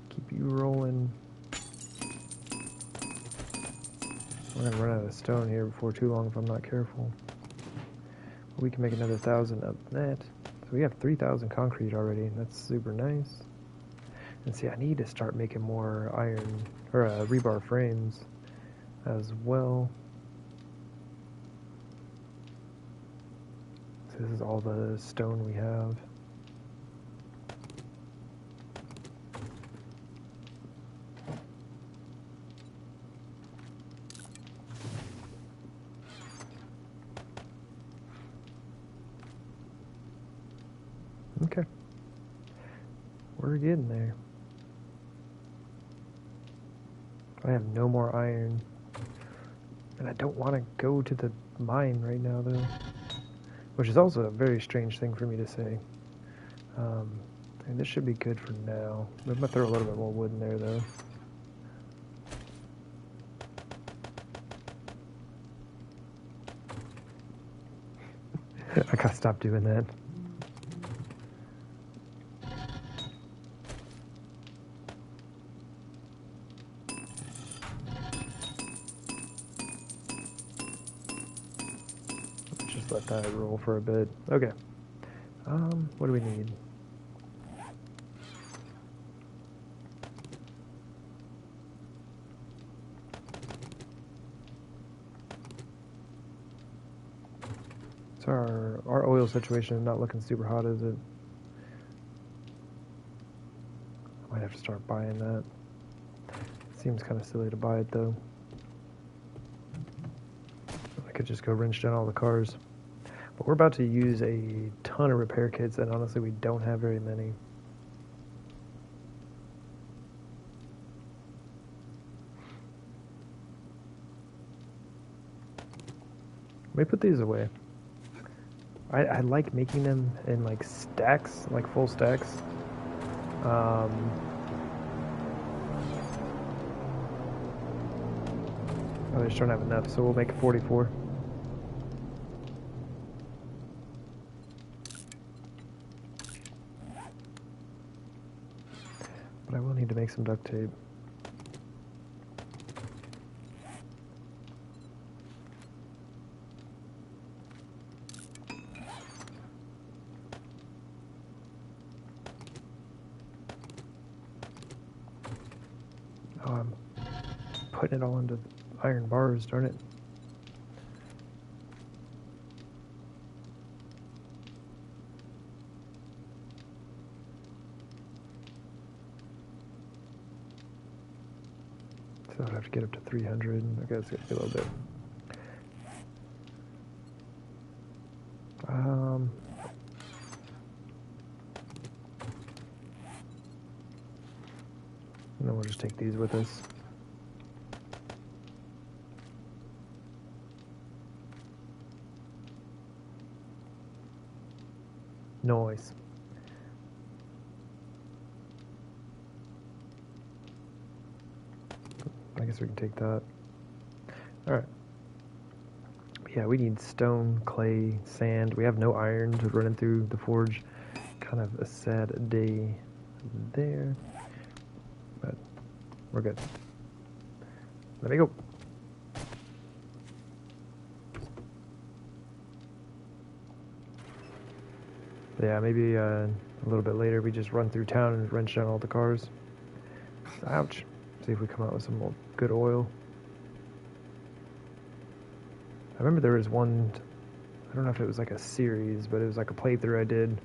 Keep you rolling. I'm gonna run out of stone here before too long if I'm not careful. We can make another 1,000 of that. So we have 3,000 concrete already, and that's super nice. And see, I need to start making more iron, or rebar frames as well. So this is all the stone we have. Okay. We're getting there. I have no more iron. And I don't want to go to the mine right now, though. Which is also a very strange thing for me to say. And this should be good for now. I'm going to throw a little bit more wood in there, though. I gotta stop doing that. Just let that roll for a bit. Okay. What do we need? So our oil situation is not looking super hot, is it? I might have to start buying that. Seems kind of silly to buy it, though. I could just go wrench down all the cars. But we're about to use a ton of repair kits, and honestly, we don't have very many. Let me put these away. I like making them in like stacks, like full stacks. Oh, I just don't have enough, so we'll make 44. But I will need to make some duct tape. Oh, I'm putting it all into iron bars, darn it. So I'd have to get up to 300. I guess it's gonna be a little bit. And then we'll just take these with us. Noise. I guess we can take that. Alright. Yeah, we need stone, clay, sand. We have no iron to run through the forge. Kind of a sad day there. But we're good. Let me go. Yeah, maybe a little bit later we just run through town and wrench down all the cars. Ouch. See if we come out with some good oil. I remember there was one, I don't know if it was like a series, but it was like a playthrough I did.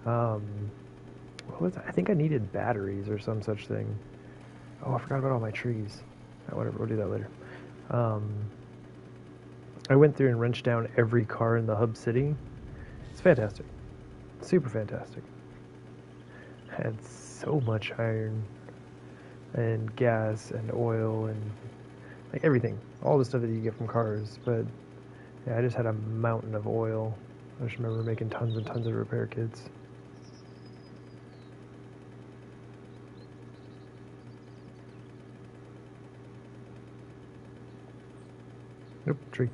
What was I think I needed batteries or some such thing. Oh, I forgot about all my trees. Oh, whatever, we'll do that later. I went through and wrenched down every car in the hub city. It's fantastic. Super fantastic. I had so much iron and gas and oil and like everything. All the stuff that you get from cars. But yeah, I just had a mountain of oil. I just remember making tons and tons of repair kits. Nope, tree.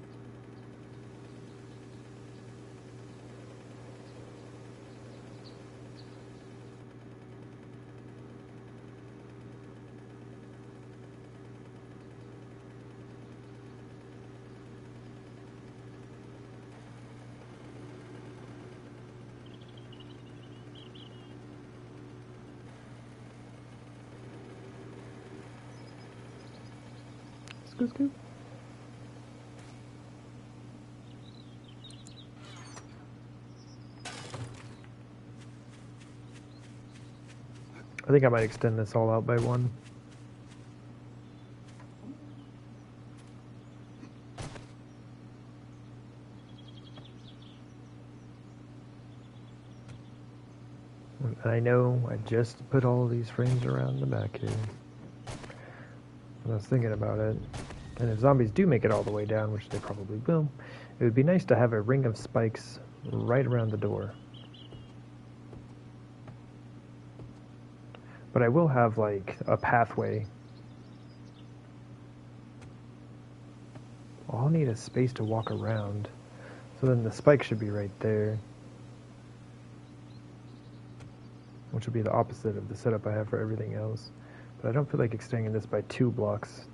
Scoot, scoot. I think I might extend this all out by one. And I know I just put all of these frames around the back here. I was thinking about it. And if zombies do make it all the way down, which they probably will, it would be nice to have a ring of spikes right around the door. But I will have, like, a pathway. I'll need a space to walk around. So then the spike should be right there. Which would be the opposite of the setup I have for everything else. But I don't feel like extending this by 2 blocks.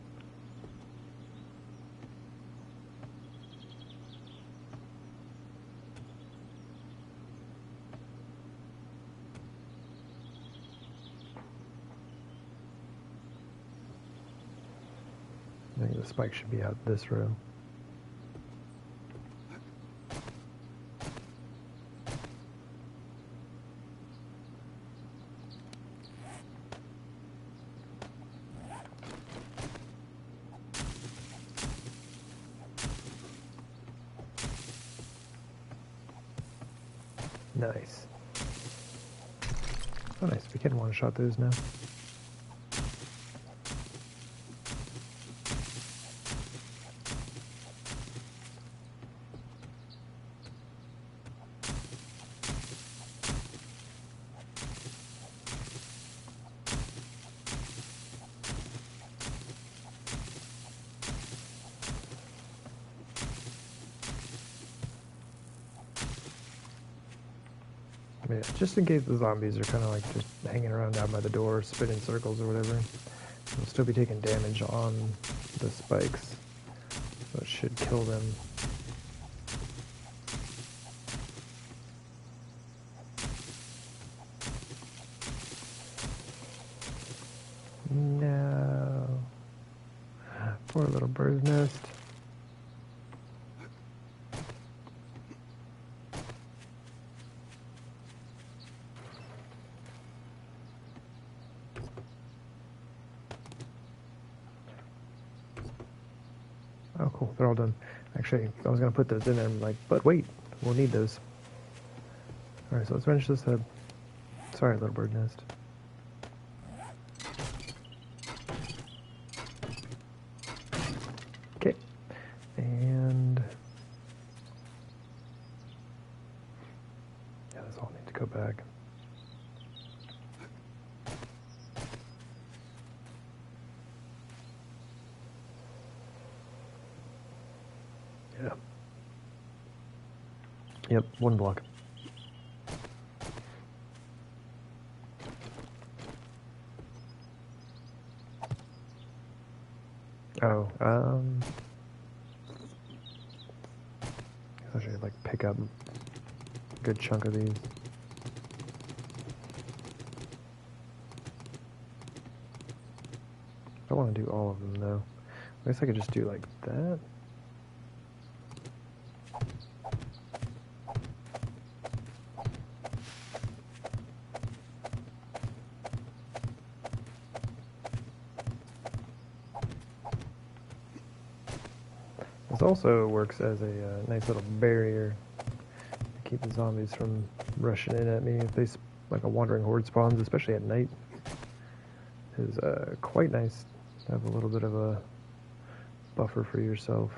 I think the spike should be out this row. Nice. Oh, nice. We can one-shot those now. Yeah, just in case the zombies are kind of like just hanging around down by the door, spinning circles or whatever. We'll still be taking damage on the spikes, so it should kill them. No. Poor little bird's nest. Oh, cool. They're all done. Actually, I was going to put those in there. I'm like, but wait, we'll need those. Alright, so let's finish this up. Sorry, little bird nest. Okay. And... yeah, this all needs to go back. Yeah. Yep, one block. Oh, I should like pick up a good chunk of these. I don't want to do all of them though. I guess I could just do like that. This also works as a nice little barrier to keep the zombies from rushing in at me if they like a wandering horde spawns, especially at night. Is quite nice to have a little bit of a buffer for yourself.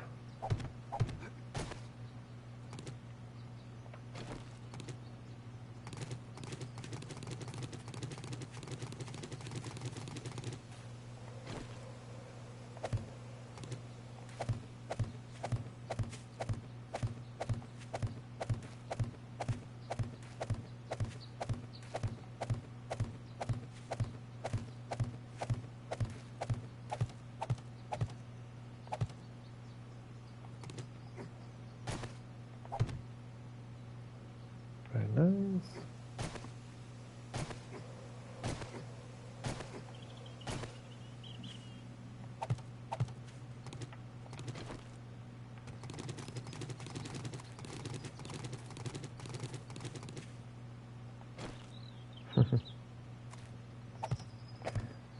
Very nice.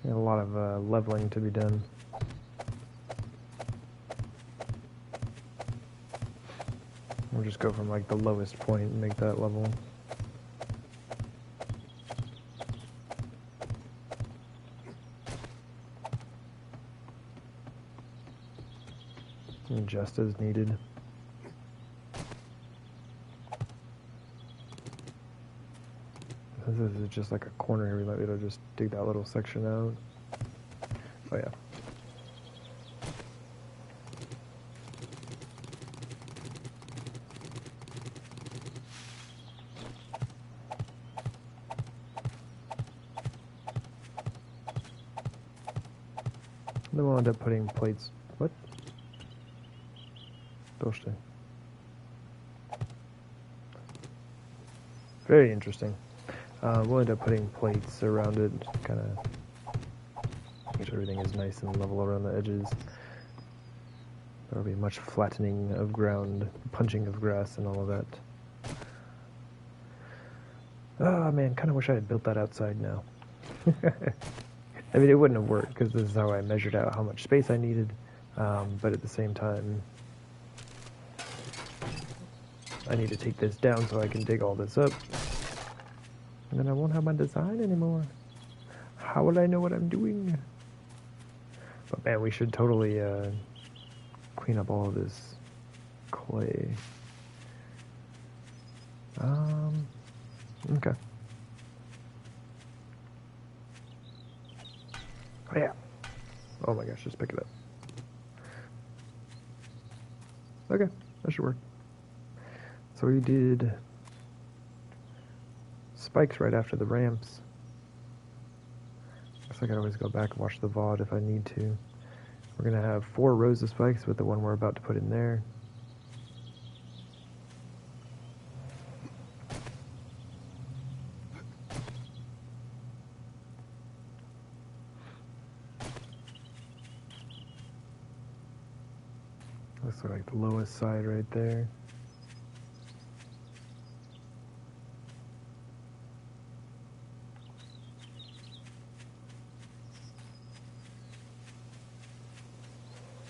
A lot of leveling to be done. We'll just go from like the lowest point and make that level. And just as needed. This is just like a corner here. We might be able to just dig that little section out. Oh yeah. Then we'll end up putting plates. What? Bullshit. Very interesting. We'll end up putting plates around it, kind of make sure everything is nice and level around the edges. There will be much flattening of ground, punching of grass, and all of that. Oh man, kind of wish I had built that outside now. I mean, it wouldn't have worked because this is how I measured out how much space I needed, but at the same time, I need to take this down so I can dig all this up. And then I won't have my design anymore. How will I know what I'm doing? But man, we should totally clean up all of this clay. Okay. Oh yeah. Oh my gosh, just pick it up. Okay, that should work. So we did spikes right after the ramps. Guess I could always go back and watch the VOD if I need to. We're gonna have 4 rows of spikes with the one we're about to put in there. Looks like the lowest side right there.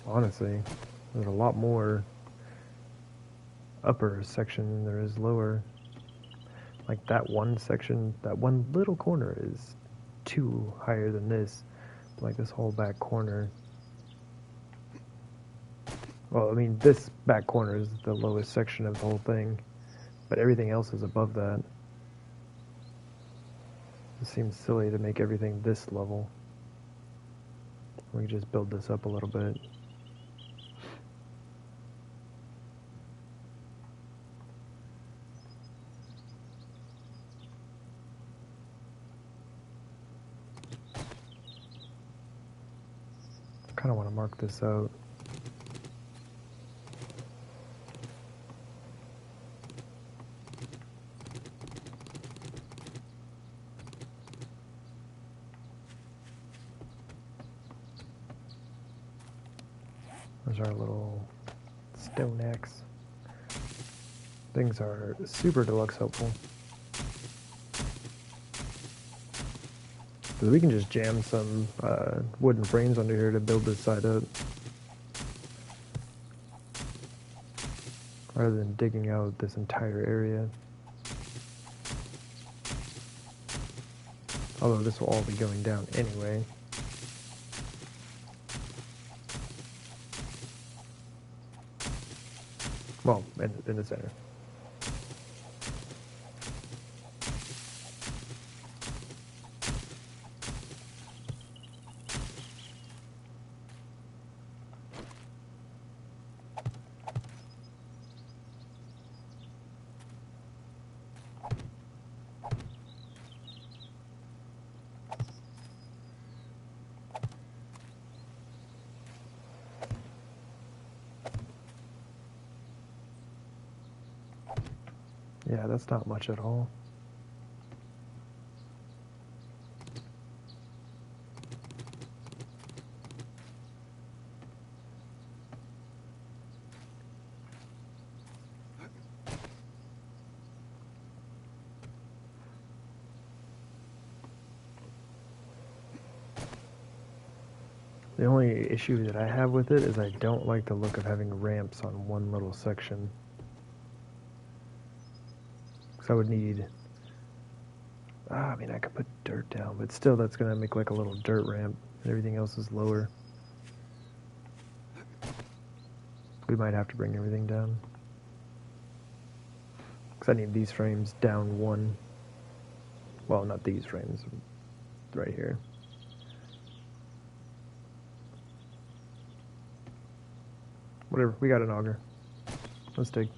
Honestly, there's a lot more upper section than there is lower. Like that one section, that one little corner is 2 higher than this. Like this whole back corner. Well, I mean, this back corner is the lowest section of the whole thing, but everything else is above that. It seems silly to make everything this level. We can just build this up a little bit. I kind of want to mark this out. There's our little stone axe. Things are super deluxe helpful. Because we can just jam some wooden frames under here to build this side up. Rather than digging out this entire area. Although this will all be going down anyway. Well, in the center. Yeah, that's not much at all. The only issue that I have with it is I don't like the look of having ramps on one little section. I would need, I mean, I could put dirt down, but still that's going to make like a little dirt ramp, and everything else is lower. We might have to bring everything down. Because I need these frames down one. Well, not these frames, right here. Whatever, we got an auger. Let's dig.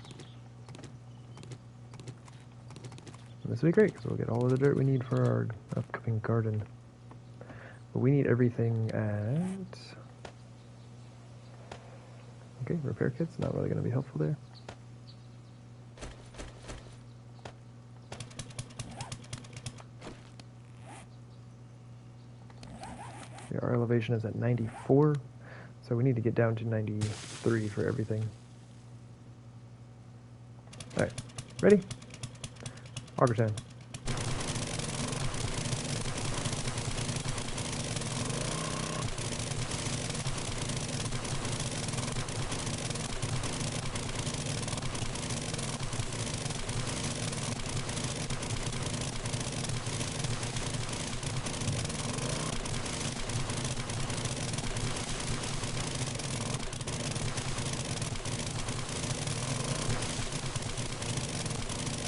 This will be great, because we'll get all of the dirt we need for our upcoming garden. But we need everything at... Okay, repair kit's not really going to be helpful there. Yeah, our elevation is at 94, so we need to get down to 93 for everything. Alright, ready? Auger time.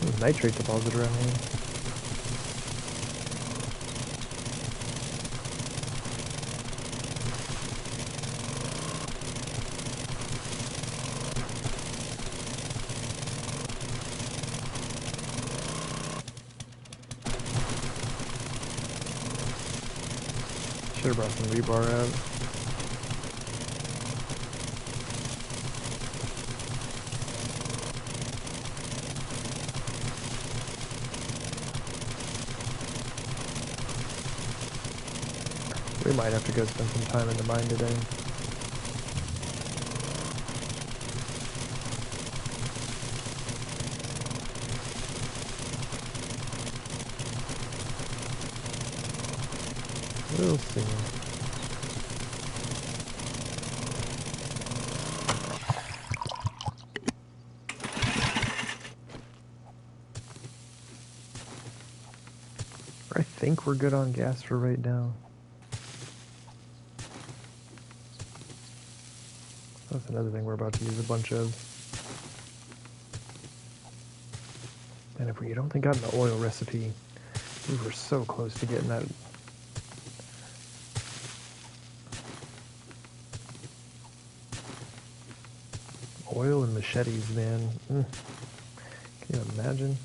There's nitrate deposit around here. Should have brought some rebar out. We might have to go spend some time in the mine today. We'll see. I think we're good on gas for right now. That's another thing we're about to use a bunch of. And if we don't think I've got an oil recipe, We were so close to getting that. Oil and machetes, man. Can you imagine?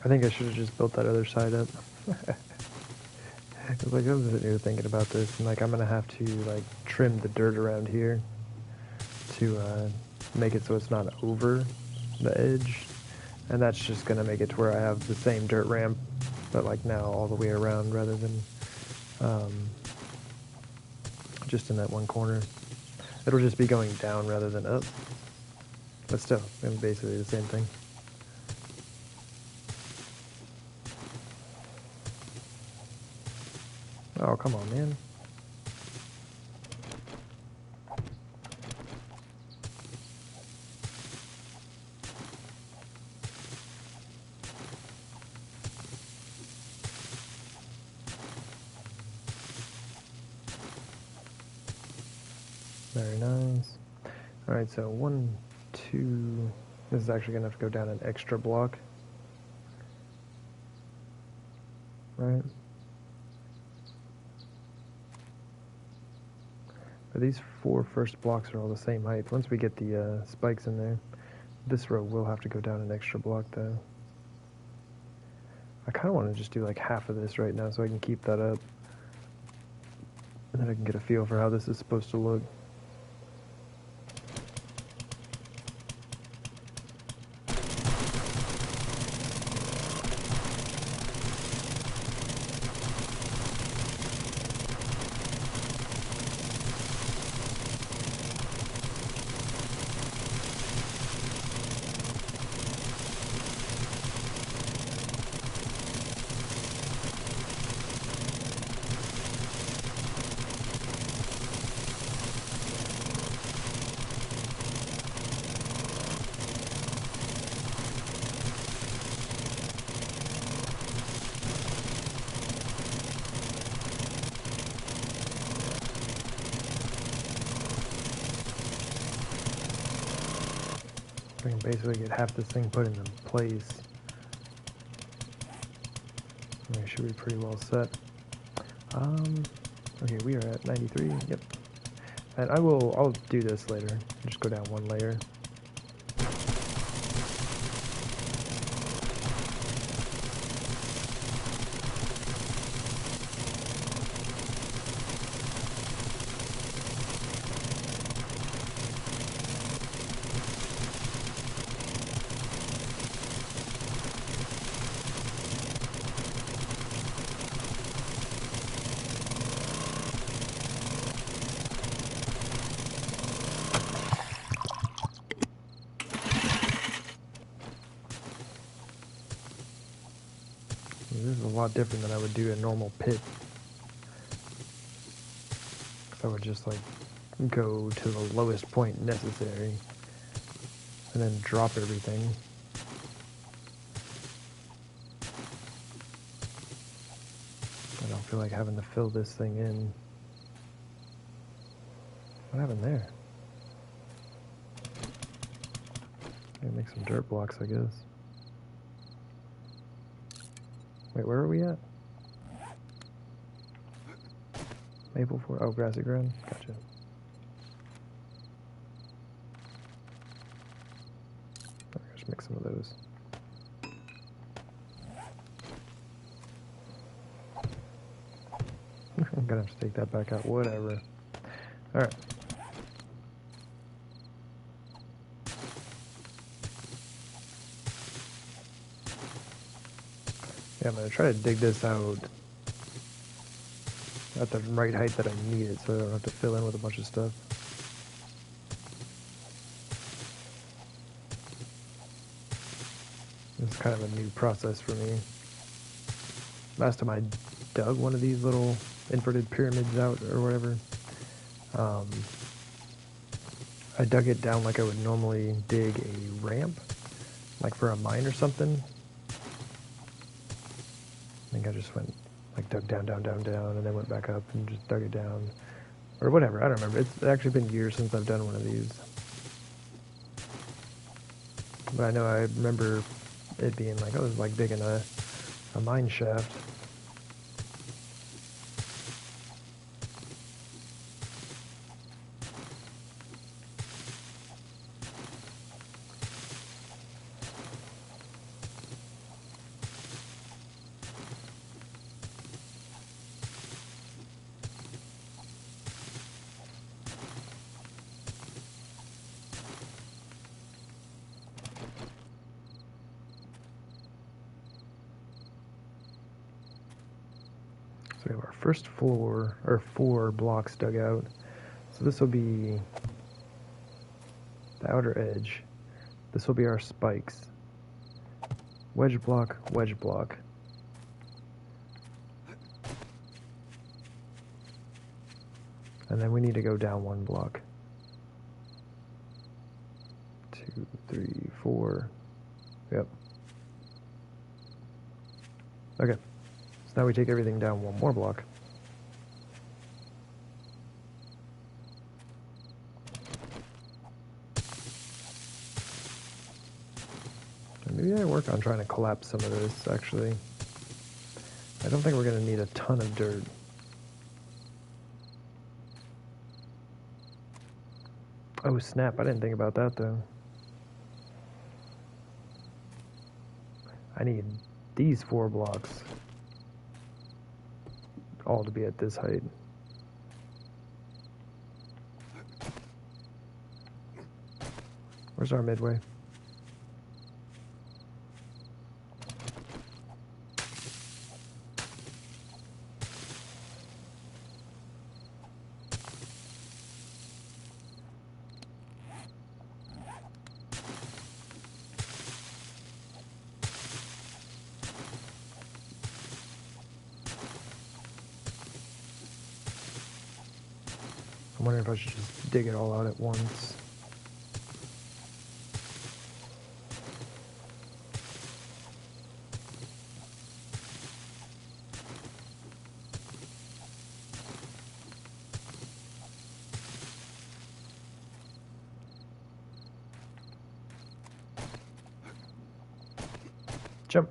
I think I should have just built that other side up. Cause like I was sitting here thinking about this, and like I'm gonna have to like trim the dirt around here to make it so it's not over the edge, and that's just gonna make it to where I have the same dirt ramp, but like now all the way around rather than just in that one corner. It'll just be going down rather than up, but still, basically the same thing. Oh, come on, man. Very nice. Alright, so 1, 2... This is actually going to have to go down an extra block. Right? But these 4 first blocks are all the same height. Once we get the spikes in there, this row will have to go down an extra block, though. I kind of want to just do like half of this right now so I can keep that up. And then I can get a feel for how this is supposed to look. I can basically get half this thing put into place. I should be pretty well set. Okay, we are at 93, yep. And I'll do this later. Just go down one layer. This is a lot different than I would do a normal pit. I would just like go to the lowest point necessary and then drop everything. I don't feel like having to fill this thing in. What happened there? Maybe make some dirt blocks, I guess. Wait, where are we at? Maple for grassy ground. Gotcha. Just make some of those. I'm gonna have to take that back out. Whatever. All right. Yeah, I'm gonna try to dig this out at the right height that I need it, so I don't have to fill in with a bunch of stuff. This is kind of a new process for me. Last time I dug one of these little inverted pyramids out or whatever, I dug it down like I would normally dig a ramp, like for a mine or something. I think I just went, like, dug down, down, down, down, and then went back up and just dug it down. Or whatever, I don't remember. It's actually been years since I've done one of these. But I know I remember it being like, oh, it was like digging a mine shaft. So we have our first floor, or 4 blocks dug out. So this will be the outer edge. This will be our spikes. Wedge block, wedge block. And then we need to go down 1 block. 2, 3, 4. Yep. Okay. So now we take everything down 1 more block. And maybe I work on trying to collapse some of this, actually. I don't think we're going to need a ton of dirt. Oh, snap. I didn't think about that, though. I need these 4 blocks all to be at this height. Where's our midway? I'm wondering if I should just dig it all out at once. Jump.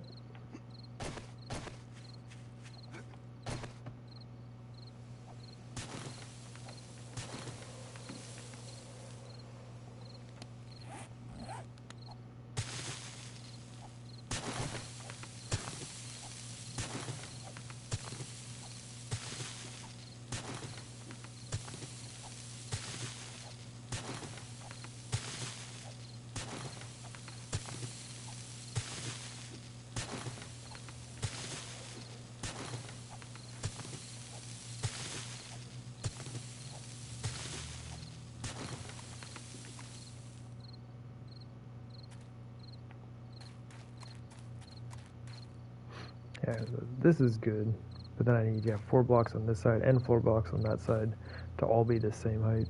Yeah, this is good, but then I need 4 blocks on this side and 4 blocks on that side to all be the same height.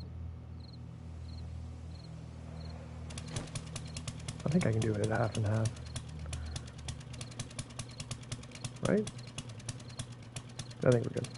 I think I can do it at half and half. Right? I think we're good.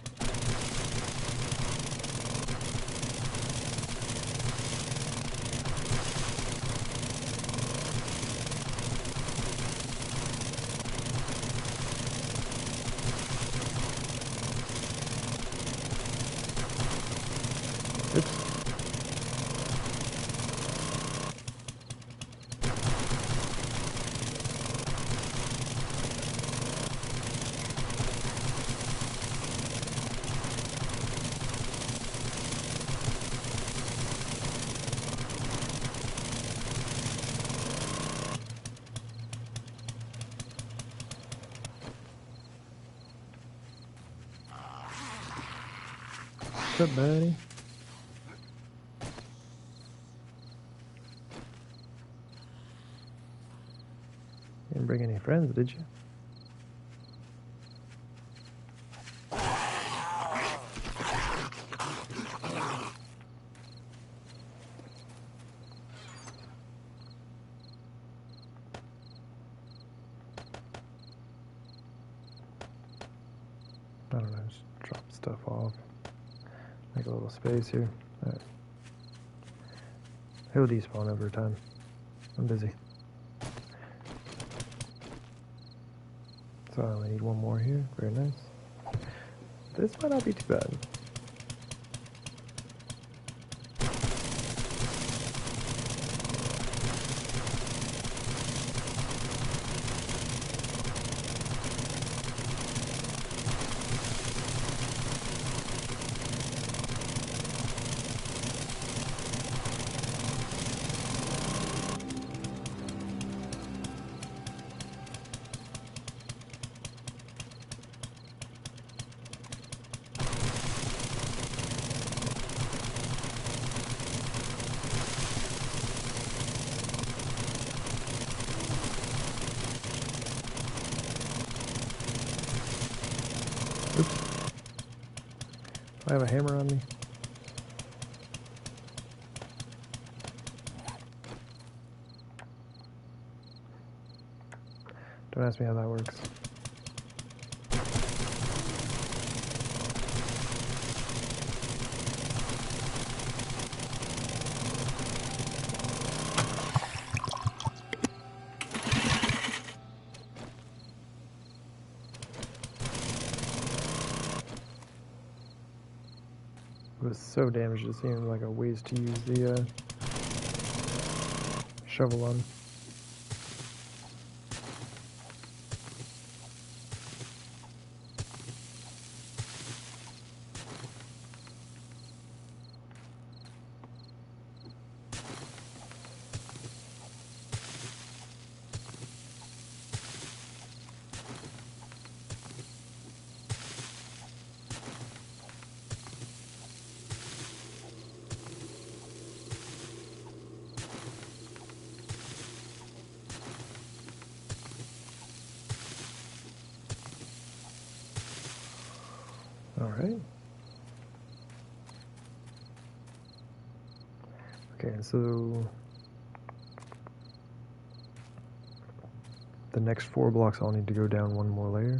up, buddy? You didn't bring any friends, did you? I don't know, just drop stuff off. Make a little space here. Alright. He'll despawn over time. I'm busy. So I only need one more here. Very nice. This might not be too bad. Oops. Do I have a hammer on me? Don't ask me how that works. It was so damaged it seemed like a waste to use the shovel on. Alright. Okay, so the next 4 blocks I'll need to go down one more layer.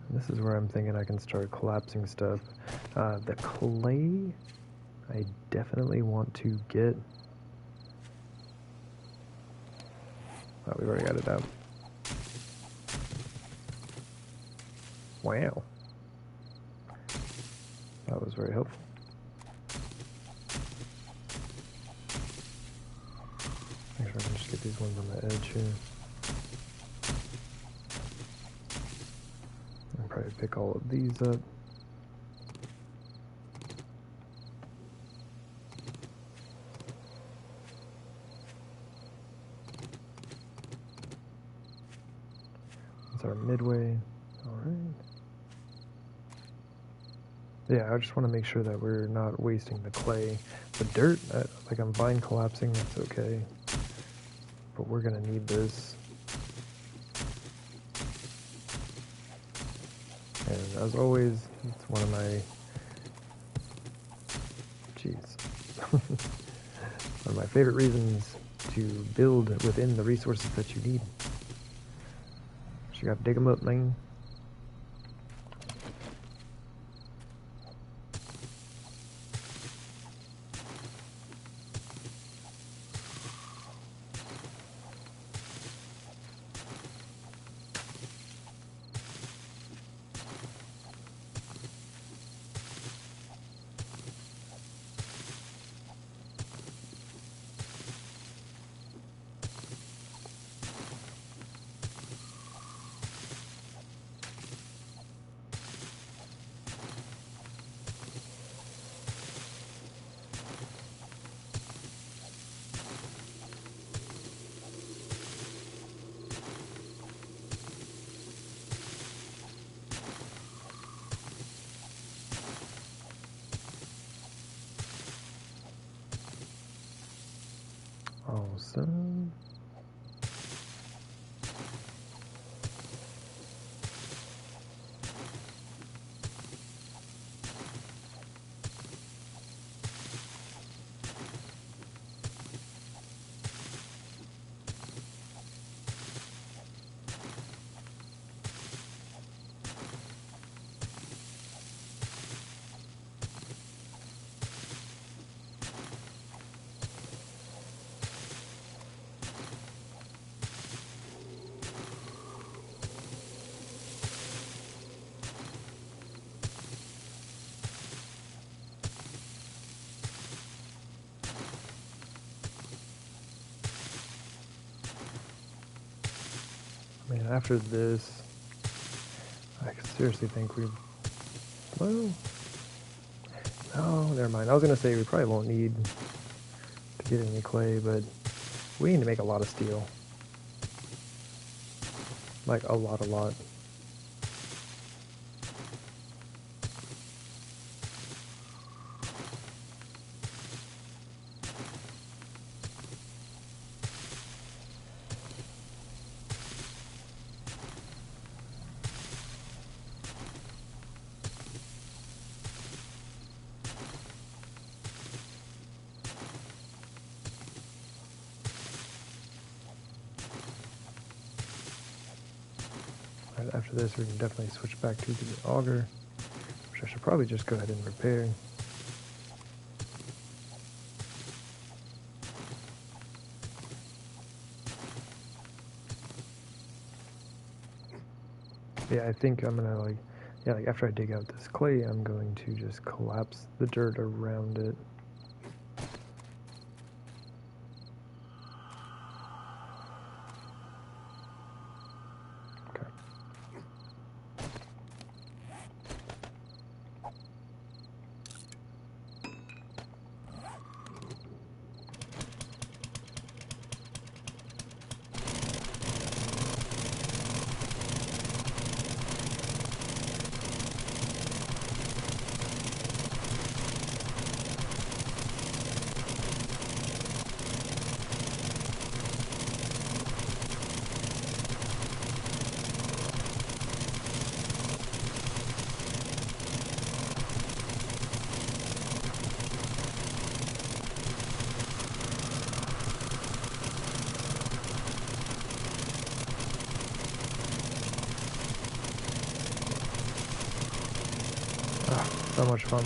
And this is where I'm thinking I can start collapsing stuff. The clay, I definitely want to get... Oh, we've already got it out. Wow. That was very helpful. Make sure I can just get these ones on the edge here. I'll probably pick all of these up. That's our midway. Alright. Yeah, I just want to make sure that we're not wasting the clay. The dirt, like I'm fine collapsing, that's okay. But we're going to need this. And as always, it's one of my... Jeez. One of my favorite reasons to build within the resources that you need. So you got to dig them up, man. Awesome. I mean, after this, I seriously think we... Well... No, never mind. I was going to say we probably won't need to get any clay, but we need to make a lot of steel. Like, a lot. Right after this, we can definitely switch back to the auger, which I should probably just go ahead and repair. Yeah, I think I'm gonna like after I dig out this clay, I'm going to just collapse the dirt around it. Okay. So much fun.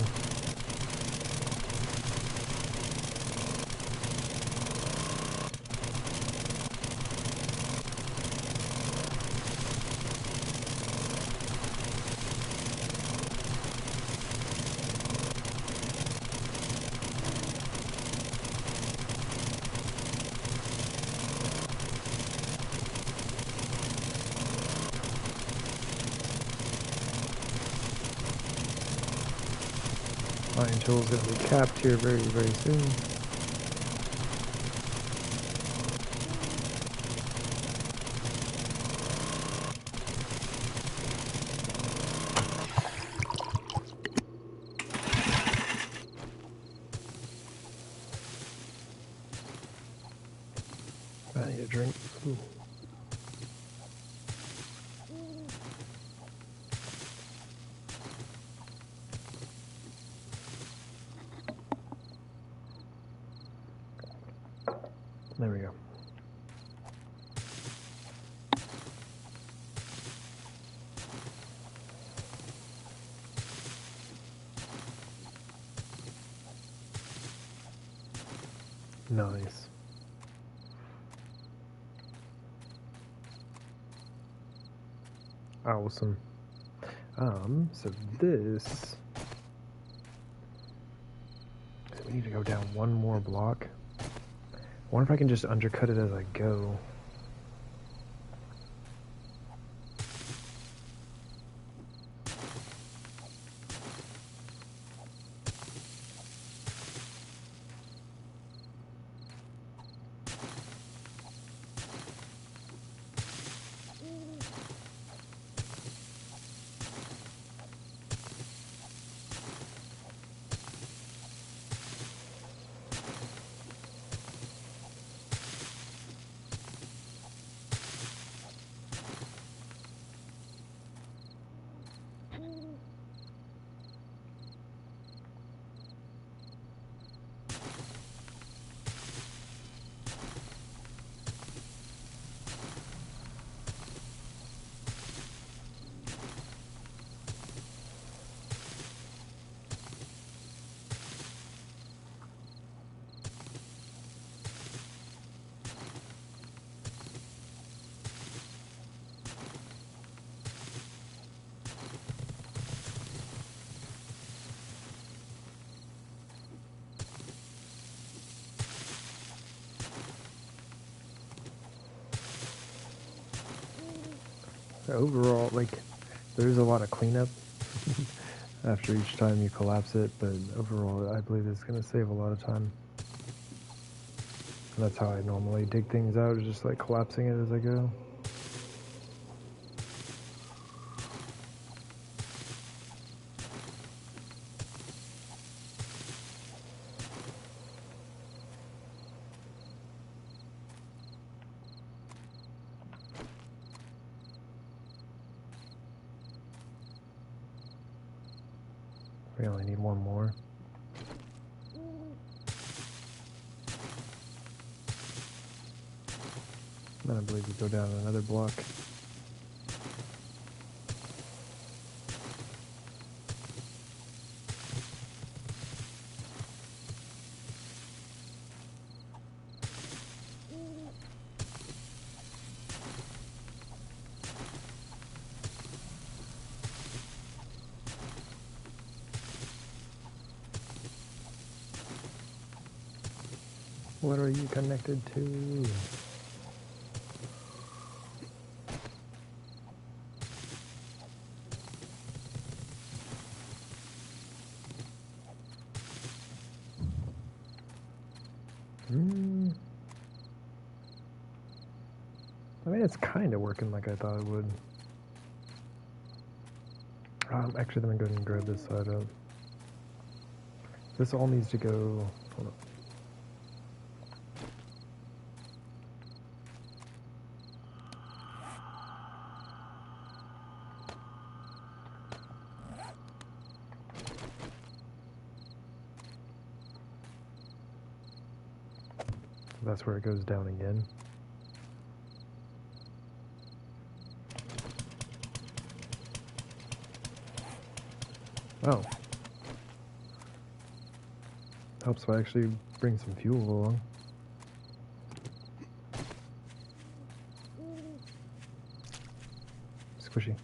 Iron tool is going to be capped here very, very soon. I need a drink. Ooh. There we go. Nice. Awesome. So this... So we need to go down one more block. I wonder if I can just undercut it as I go. overall, like, there's a lot of cleanup after each time you collapse it, but overall, I believe it's going to save a lot of time. And that's how I normally dig things out, is just like collapsing it as I go. We only need one more. Then I believe we go down another block. What are you connected to? I mean, it's kind of working like I thought it would. Actually, let me go ahead and grab this side up. This all needs to go. Hold on. So that's where it goes down again. Oh. Helps if I actually bring some fuel along. Squishy.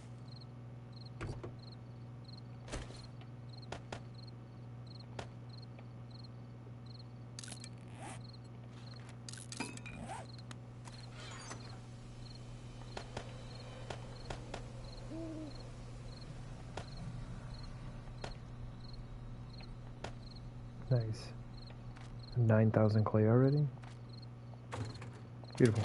Nice. 9,000 clay already? Beautiful.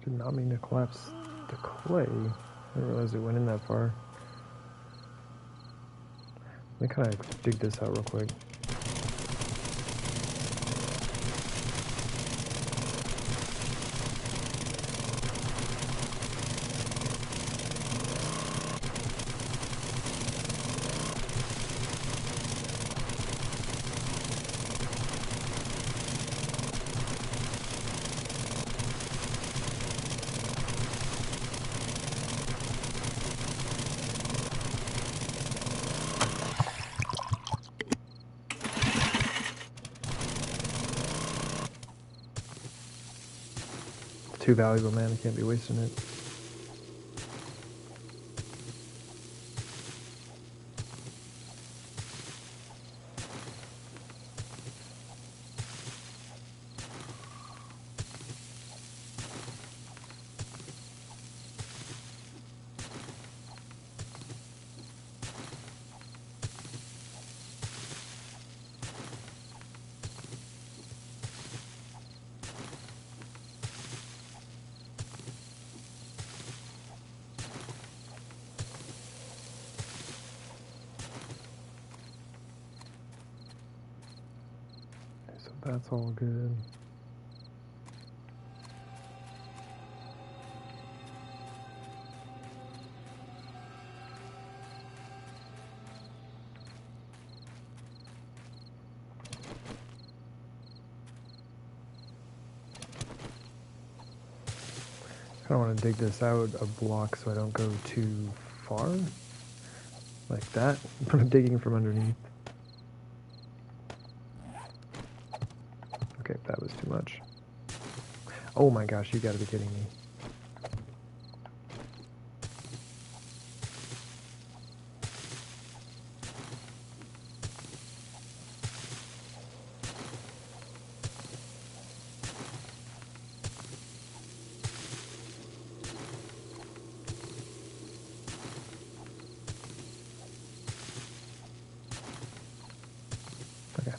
Did not mean to collapse the clay. I didn't realize it went in that far. Let me kind of dig this out real quick. Too valuable, man. I can't be wasting it. That's all good. I don't want to dig this out a block so I don't go too far. Like that. I'm digging from underneath. Okay, that was too much. Oh my gosh, you gotta be kidding me. Okay.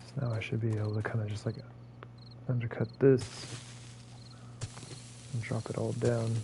So now I should be able to kind of just like undercut this and drop it all down.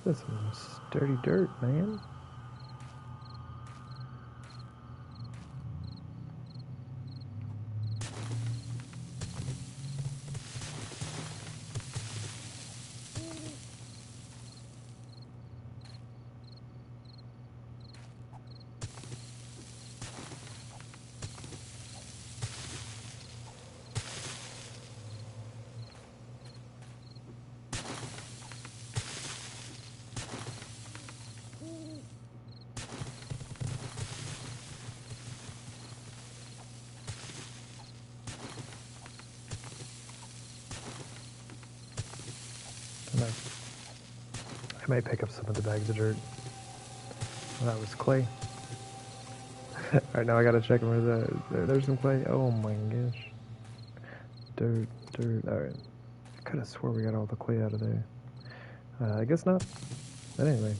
That's some sturdy dirt, man. I might pick up some of the bags of dirt. Well, that was clay. Alright, now I gotta check where there's some clay. Oh my gosh. Dirt. Alright. I could have swore we got all the clay out of there. I guess not. But anyway.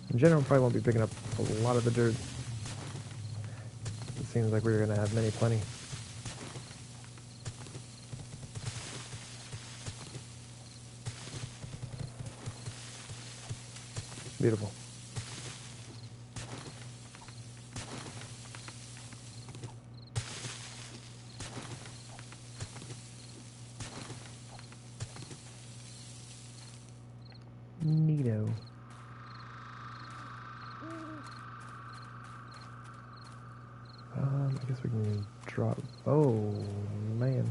In general, probably won't be picking up a lot of the dirt. It seems like we're gonna have plenty. Beautiful. Neato. I guess we can drop. Oh man.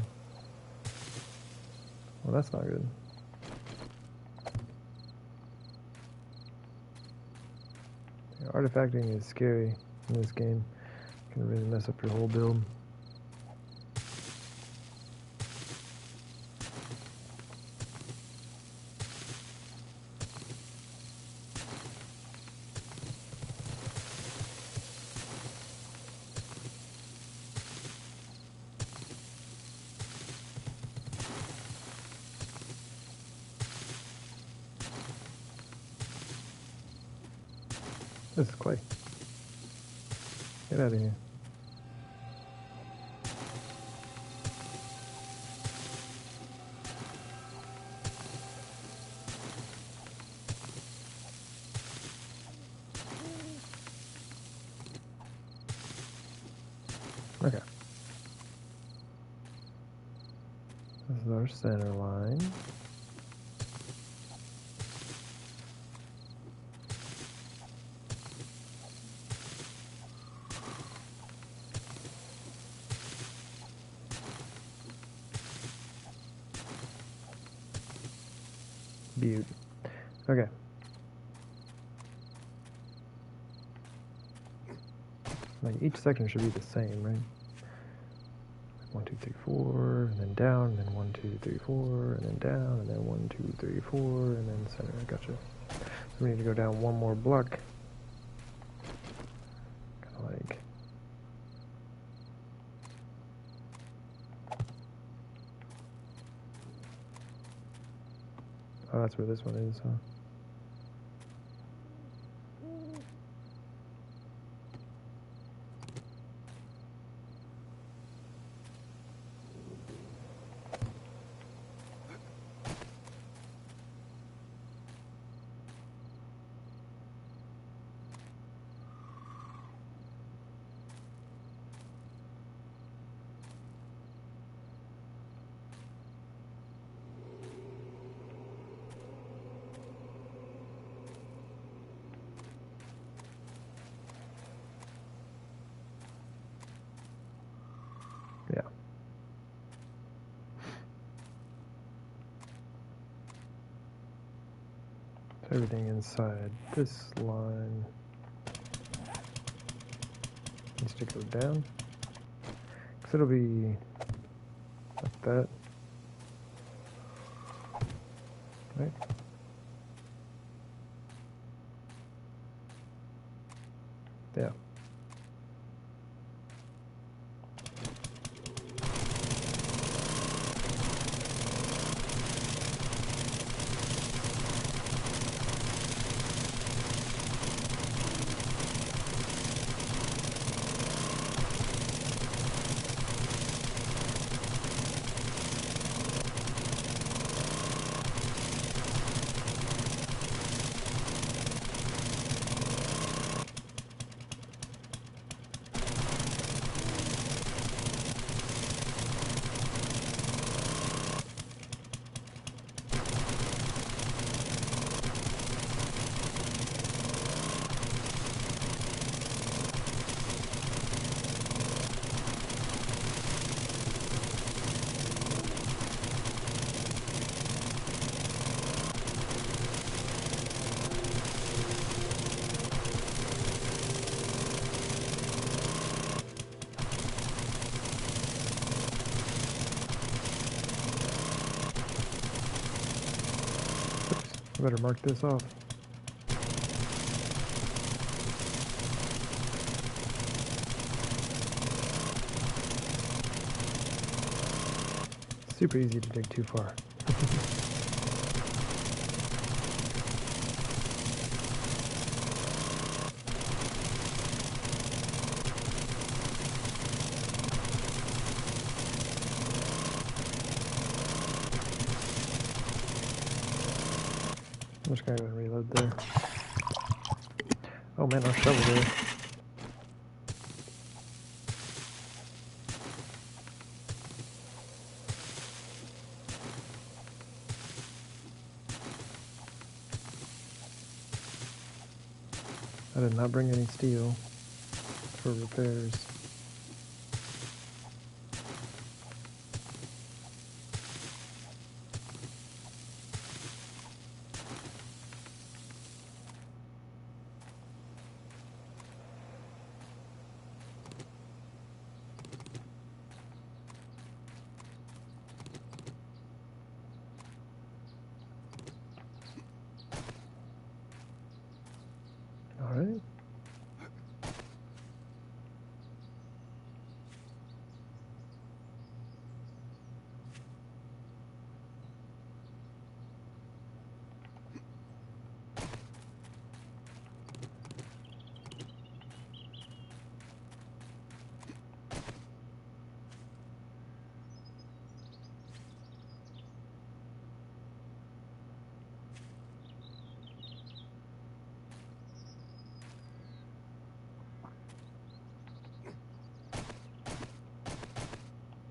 Well, that's not good. Yeah, artifacting is scary in this game. It can really mess up your whole build. This is clay. Get out of here. Okay. This is our center line. Butte. Okay. Like each section should be the same, right? 1, 2, 3, 4, and then down, and then 1, 2, 3, 4, and then down, and then 1, 2, 3, 4, and then center. Gotcha. So we need to go down one more block. Kind of like Oh, that's where this one is, huh? Yeah. So everything inside this line needs to go down. Because it'll be like that. Right? Yeah. I better mark this off. Super easy to dig too far. I'm just gonna go and reload there. Oh man, our shovel there. I did not bring any steel for repairs. Alright.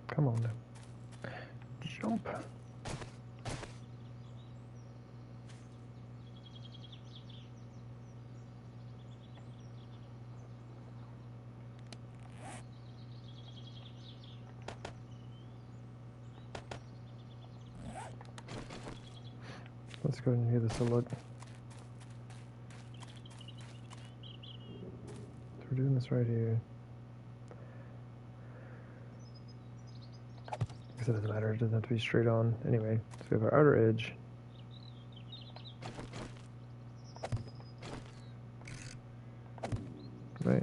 Come on now. Jump. Let's go ahead and give this a look. So we're doing this right here. I guess it doesn't matter, it doesn't have to be straight on. Anyway, so we have our outer edge. Right.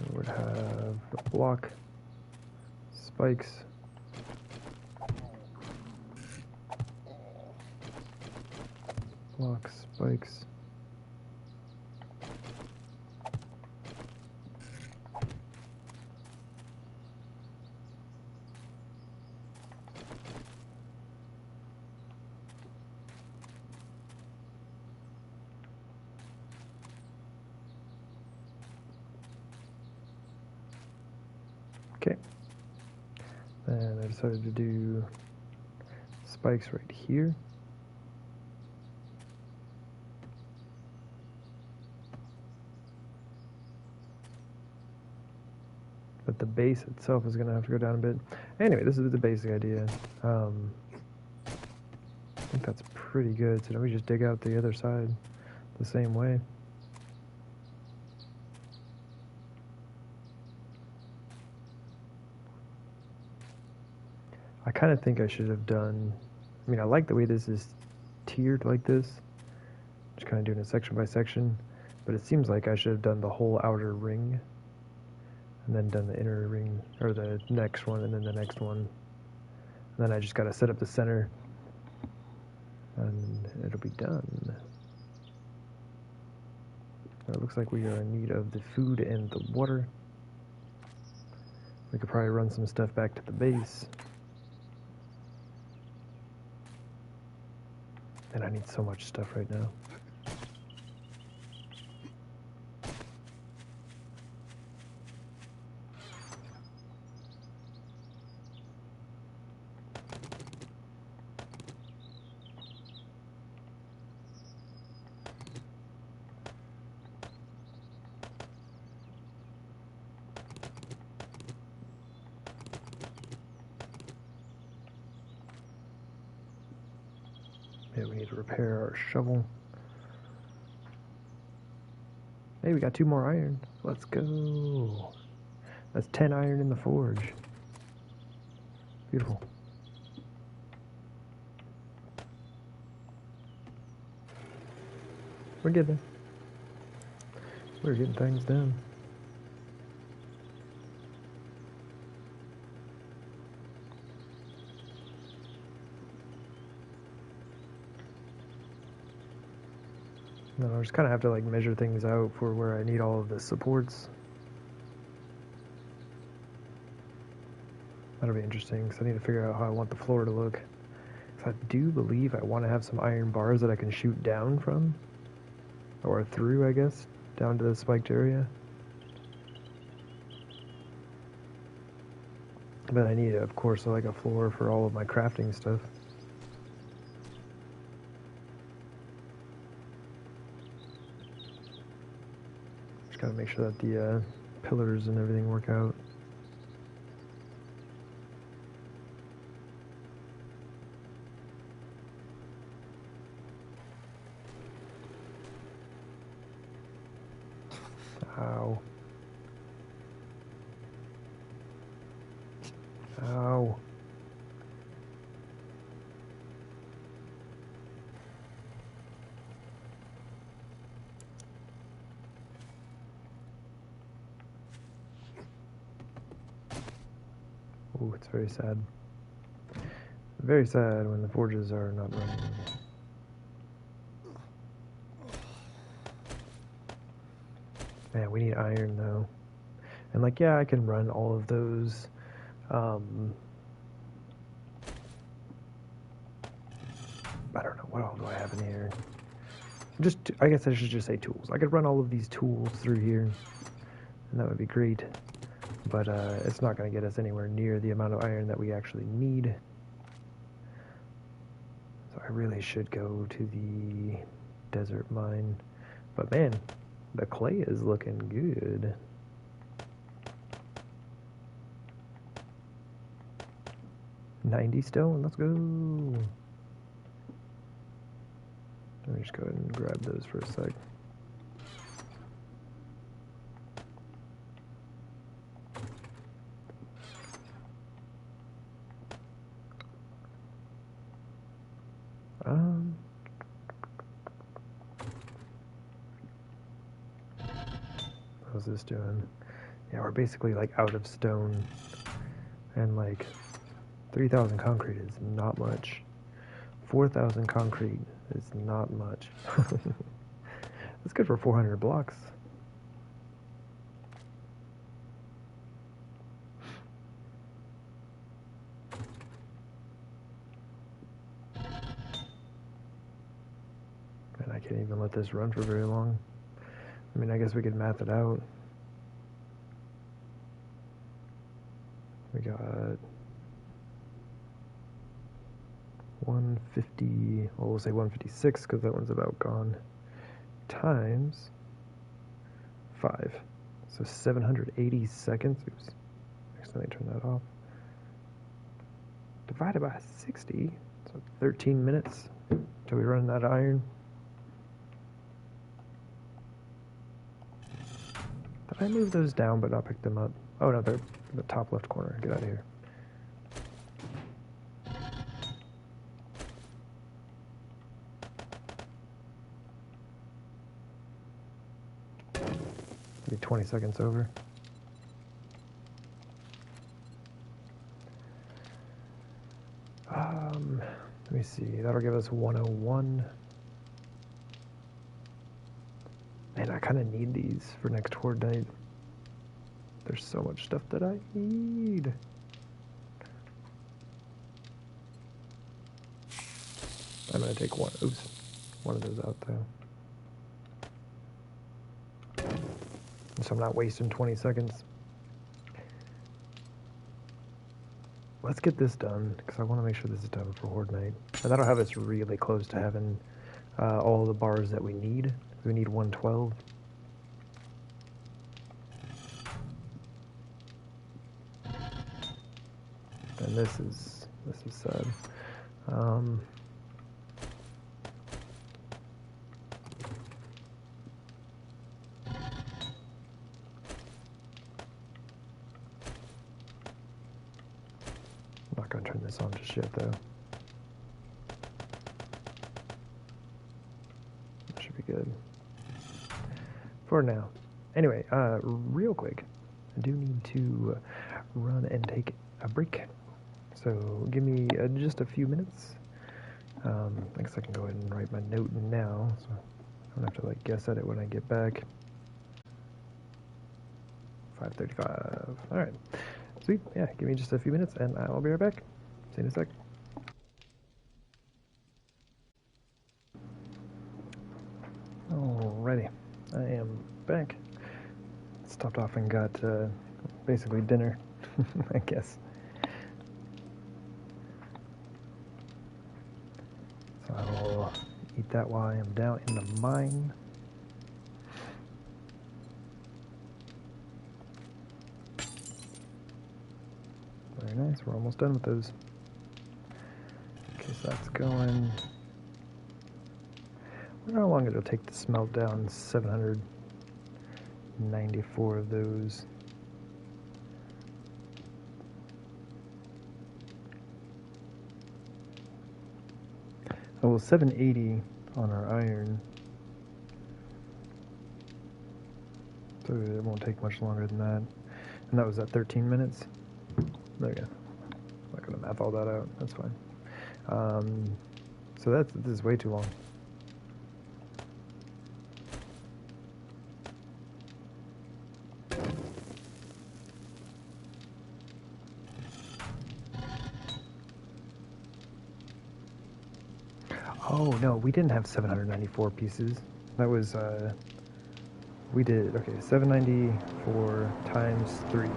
We would have the block, spikes, blocks, spikes. Okay. And I decided to do spikes right here. But the base itself is going to have to go down a bit. Anyway, this is the basic idea. I think that's pretty good. So now we just dig out the other side the same way. I kind of think I should have done, I mean, I like the way this is tiered like this. Just kind of doing it section by section. But it seems like I should have done the whole outer ring. And then done the inner ring, or the next one, and then the next one. And then I just got to set up the center. And it'll be done. It looks like we are in need of the food and the water. We could probably run some stuff back to the base. And I need so much stuff right now. Yeah, we need to repair our shovel. Hey, we got 2 more iron. Let's go. That's 10 iron in the forge. Beautiful. We're getting there. We're getting things done. No, I just kind of have to like measure things out for where I need all of the supports. That'll be interesting because I need to figure out how I want the floor to look. I do believe I want to have some iron bars that I can shoot down from, or through, I guess, down to the spiked area. But I need, of course, like a floor for all of my crafting stuff. Just gotta make sure that the pillars and everything work out. Ow. Ow. Ooh, it's very sad. Very sad when the forges are not running. Man, we need iron though. And like, yeah, I can run all of those. I don't know, what all do I have in here? Just, I guess I should just say tools. I could run all of these tools through here, and that would be great. But it's not going to get us anywhere near the amount of iron that we actually need. So I really should go to the desert mine. But man, the clay is looking good. $90 stone, let's go. Let me just go ahead and grab those for a sec. How's this doing? Yeah, we're basically like out of stone, and like 3,000 concrete is not much 4,000 concrete is not much. That's good for 400 blocks. And I can't even let this run for very long. I mean, I guess we could math it out. We got 150, well, we'll say 156 because that one's about gone, times 5. So 780 seconds. Oops. Accidentally turn that off. Divided by 60. So 13 minutes till we run that iron. Did I move those down but not pick them up? Oh no, they're in the top left corner. Get out of here. Maybe 20 seconds over. Let me see. That'll give us 101. Man, I kind of need these for next horde night. There's so much stuff that I need. I'm gonna take one. Oops, one of those out though. So I'm not wasting 20 seconds. Let's get this done, because I want to make sure this is done for horde night. And that'll have us really close to having all the bars that we need. We need 112. And this is sad. I'm not gonna turn this on just yet though. That should be good for now. Anyway, real quick, I do need to run and take a break. So give me just a few minutes. I guess I can go ahead and write my note now, so I don't have to like guess at it when I get back. 5:35. All right, sweet. Yeah, give me just a few minutes, and I'll be right back. See you in a sec. Alrighty, I am back. Stopped off and got basically dinner, I guess. So I'll eat that while I am down in the mine. Very nice, we're almost done with those. Okay, so that's going. I wonder how long it'll take to smelt down 794 of those. Oh, well, 780 on our iron. So it won't take much longer than that. And that was at 13 minutes. There you go. I'm not gonna math all that out. That's fine. So this is way too long. Oh no, we didn't have 794 pieces. That was we did, okay, 794 times 3.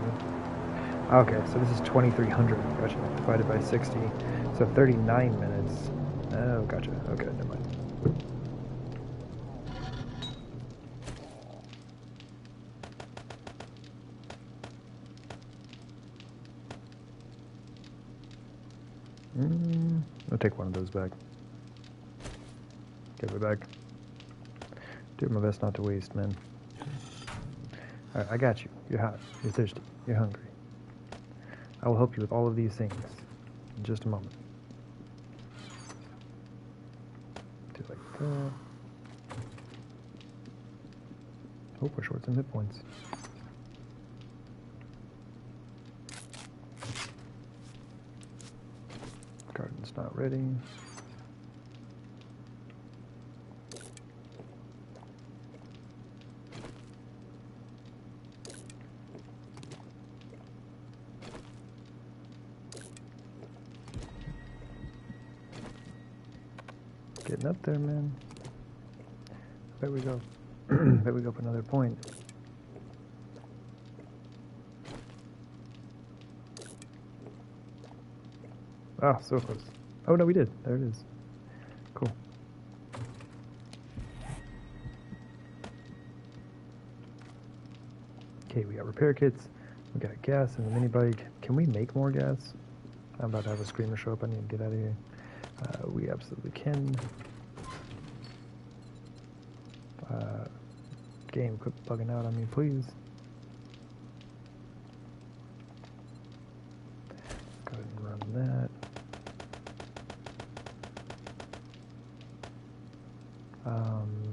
Okay, so this is 2,300, gotcha, divided by 60. So 39 minutes. Oh, gotcha, okay, never mind. I'll take one of those back. Give it back. Do my best not to waste, man. Alright, I got you. You're hot. You're thirsty. You're hungry. I will help you with all of these things in just a moment. Do like that. Oh, we're short some hit points. Garden's not ready. Getting up there, man. There we go. There we go up another point. Ah, so close. Oh no, we did. There it is. Cool. Okay, we got repair kits. We got gas in the mini bike. Can we make more gas? I'm about to have a screamer show up. I need to get out of here. We absolutely can. Game, quit bugging out on me, please. Go ahead and run that.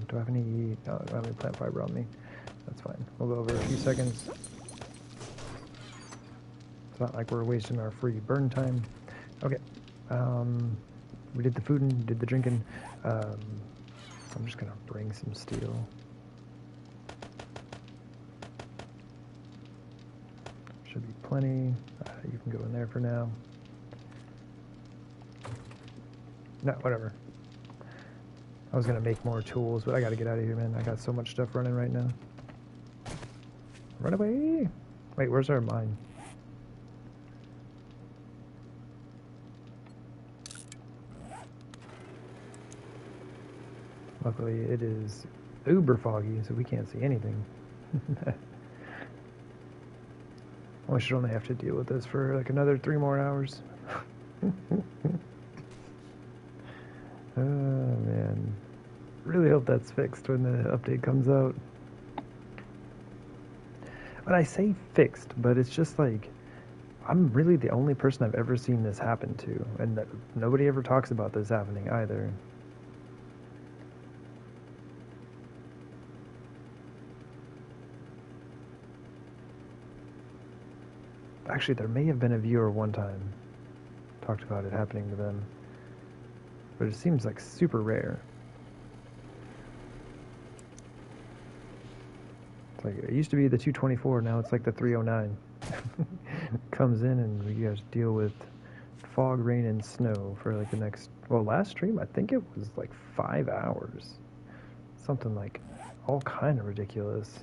Do I have any? Oh, I don't have any plant fiber on me. That's fine. We'll go over a few seconds. It's not like we're wasting our free burn time. Okay. We did the fooding, did the drinking. I'm just gonna bring some steel. Should be plenty. You can go in there for now. No, whatever. I was gonna make more tools, but I gotta get out of here, man. I got so much stuff running right now. Run away! Wait, where's our mine? Luckily, it is uber foggy, so we can't see anything. We should only have to deal with this for like another 3 more hours. Oh, man. Really hope that's fixed when the update comes out. But I say fixed, but it's just like, I'm really the only person I've ever seen this happen to, and that nobody ever talks about this happening either. Actually, there may have been a viewer one time talked about it happening to them, but it seems like super rare. It's like it used to be the 224, now it's like the 309. Comes in and we guys deal with fog, rain, and snow for like the next. Well, last stream I think it was like 5 hours, something like all kind of ridiculous.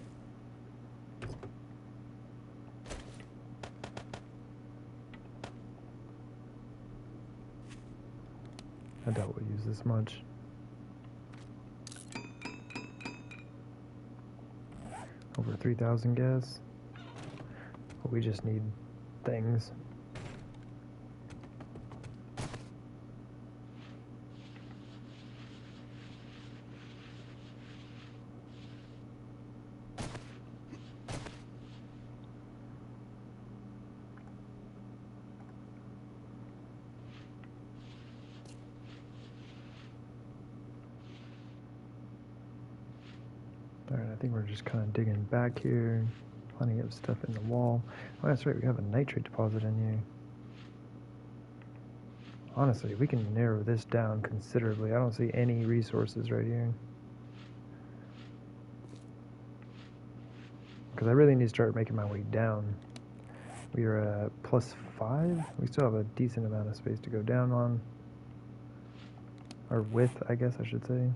I doubt we'll use this much. Over 3,000 gas. But we just need things. Alright, I think we're just kind of digging back here. Plenty of stuff in the wall. Oh, that's right, we have a nitrate deposit in here. Honestly, we can narrow this down considerably. I don't see any resources right here. Because I really need to start making my way down. We are at +5. We still have a decent amount of space to go down on. Or width, I guess I should say.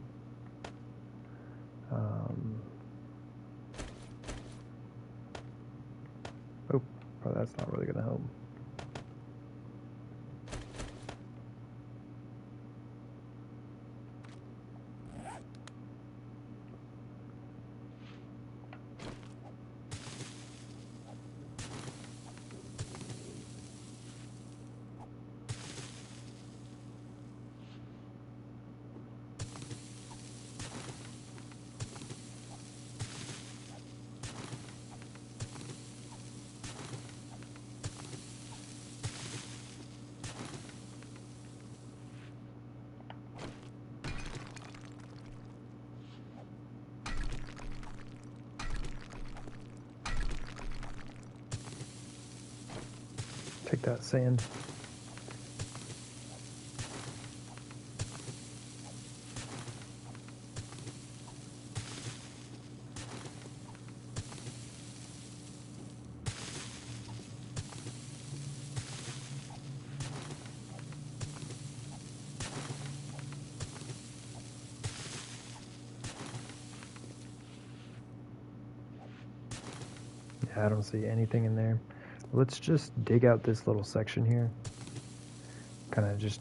Oh, probably that's not really going to help. Take that sand. I don't see anything in there. Let's just dig out this little section here. Kind of just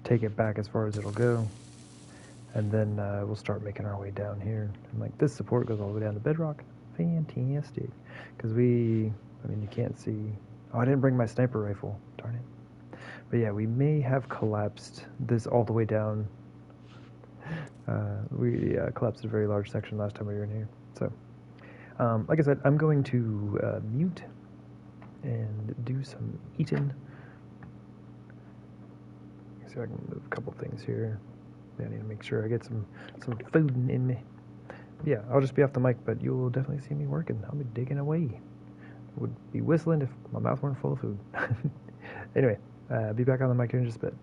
take it back as far as it'll go. And then we'll start making our way down here. And like this support goes all the way down to bedrock. Fantastic. Because you can't see. Oh, I didn't bring my sniper rifle. Darn it. But yeah, we may have collapsed this all the way down. We collapsed a very large section last time we were in here. So, like I said, I'm going to mute and do some eating. See if I can move a couple things here. Yeah, I need to make sure I get some food in me. Yeah, I'll just be off the mic, but you'll definitely see me working. I'll be digging away. Would be whistling if my mouth weren't full of food. Anyway, be back on the mic here in just a bit.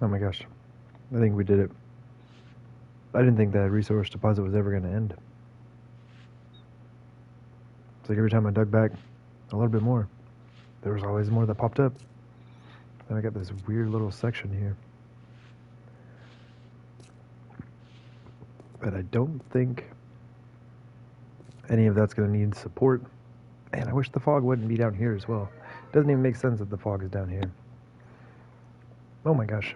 Oh my gosh. I think we did it. I didn't think that resource deposit was ever going to end. It's like every time I dug back a little bit more, there was always more that popped up. And I got this weird little section here. But I don't think any of that's going to need support. And I wish the fog wouldn't be down here as well. It doesn't even make sense that the fog is down here. Oh my gosh.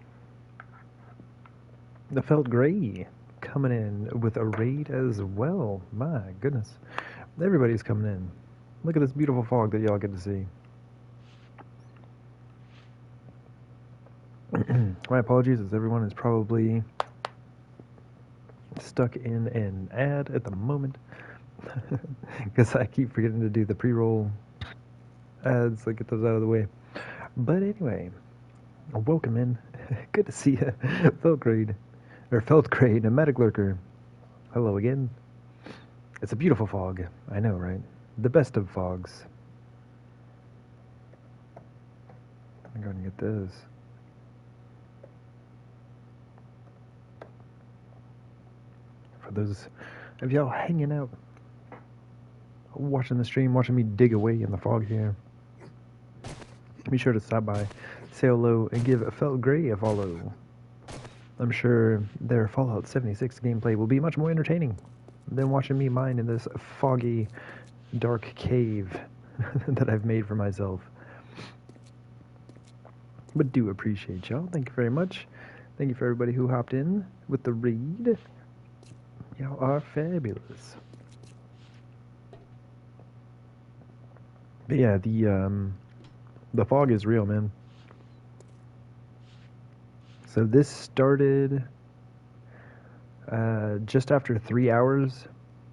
The Felt Gray coming in with a raid as well. My goodness. Everybody's coming in. Look at this beautiful fog that y'all get to see. My apologies, as everyone is probably stuck in an ad at the moment. Because I keep forgetting to do the pre-roll ads, like get those out of the way. But anyway, welcome in. Good to see you. Felt Grade, Nomadic Lurker. Hello again. It's a beautiful fog. I know, right? The best of fogs. I'm going to get this. For those of y'all hanging out, watching the stream, watching me dig away in the fog here, be sure to stop by, say hello, and give Felt Gray a follow. I'm sure their Fallout 76 gameplay will be much more entertaining than watching me mine in this foggy, dark cave that I've made for myself. But do appreciate y'all. Thank you very much. Thank you for everybody who hopped in with the raid. Y'all are fabulous. But yeah, the fog is real, man. So this started just after 3 hours,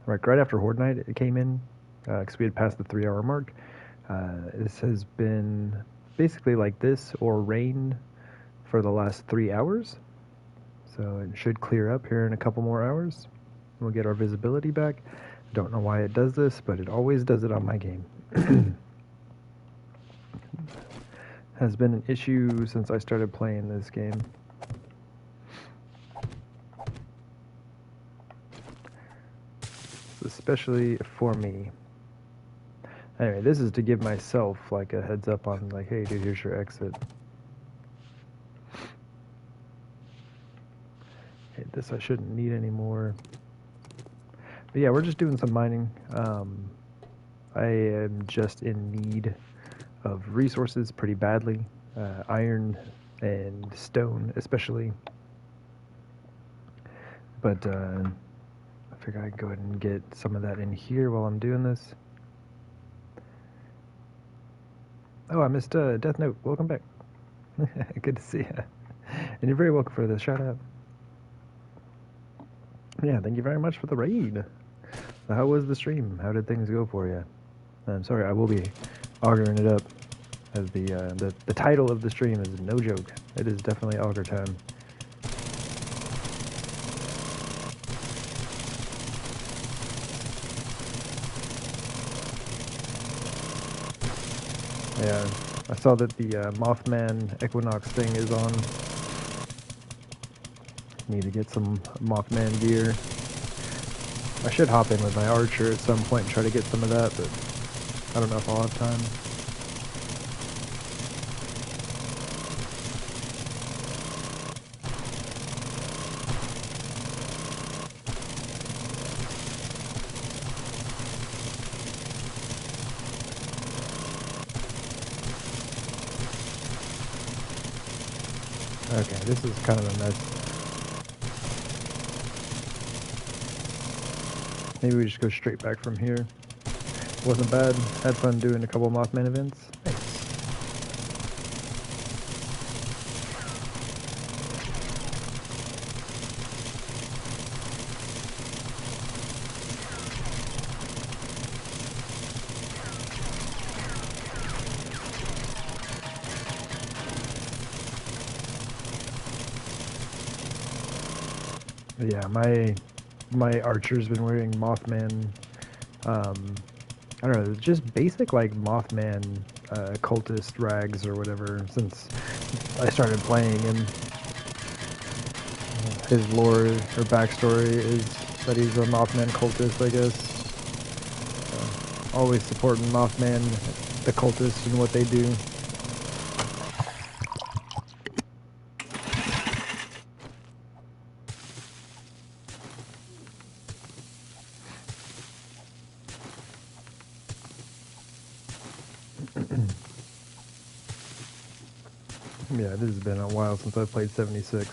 right after Horde Night it came in, because we had passed the 3-hour mark. This has been basically like this or rain for the last 3 hours. So it should clear up here in a couple more hours. We'll get our visibility back. Don't know why it does this, but it always does it on my game. Has been an issue since I started playing this game. Especially for me. Anyway, this is to give myself like a heads up on like, hey dude, here's your exit. Okay, this I shouldn't need anymore. But yeah, we're just doing some mining. I am just in need of resources pretty badly. Iron and stone especially. But I figure I can go ahead and get some of that in here while I'm doing this. Oh, I missed Death Note. Welcome back. Good to see you. And you're very welcome for the shout out. Yeah, thank you very much for the raid. So how was the stream? How did things go for you? I'm sorry, I will be augering it up, as the title of the stream is no joke. It is definitely auger time. Yeah, I saw that the Mothman Equinox thing is on. Need to get some Mothman gear. I should hop in with my Archer at some point and try to get some of that, but I don't know if I'll have time. Okay, this is kind of a mess. Maybe we just go straight back from here. Wasn't bad. Had fun doing a couple Mothman events. Nice. Yeah, my Archer's been wearing Mothman, I don't know, just basic like Mothman cultist rags or whatever since I started playing, and his lore or backstory is that he's a Mothman cultist, I guess. Always supporting Mothman, the cultists, and what they do. Yeah, this has been a while since I played 76.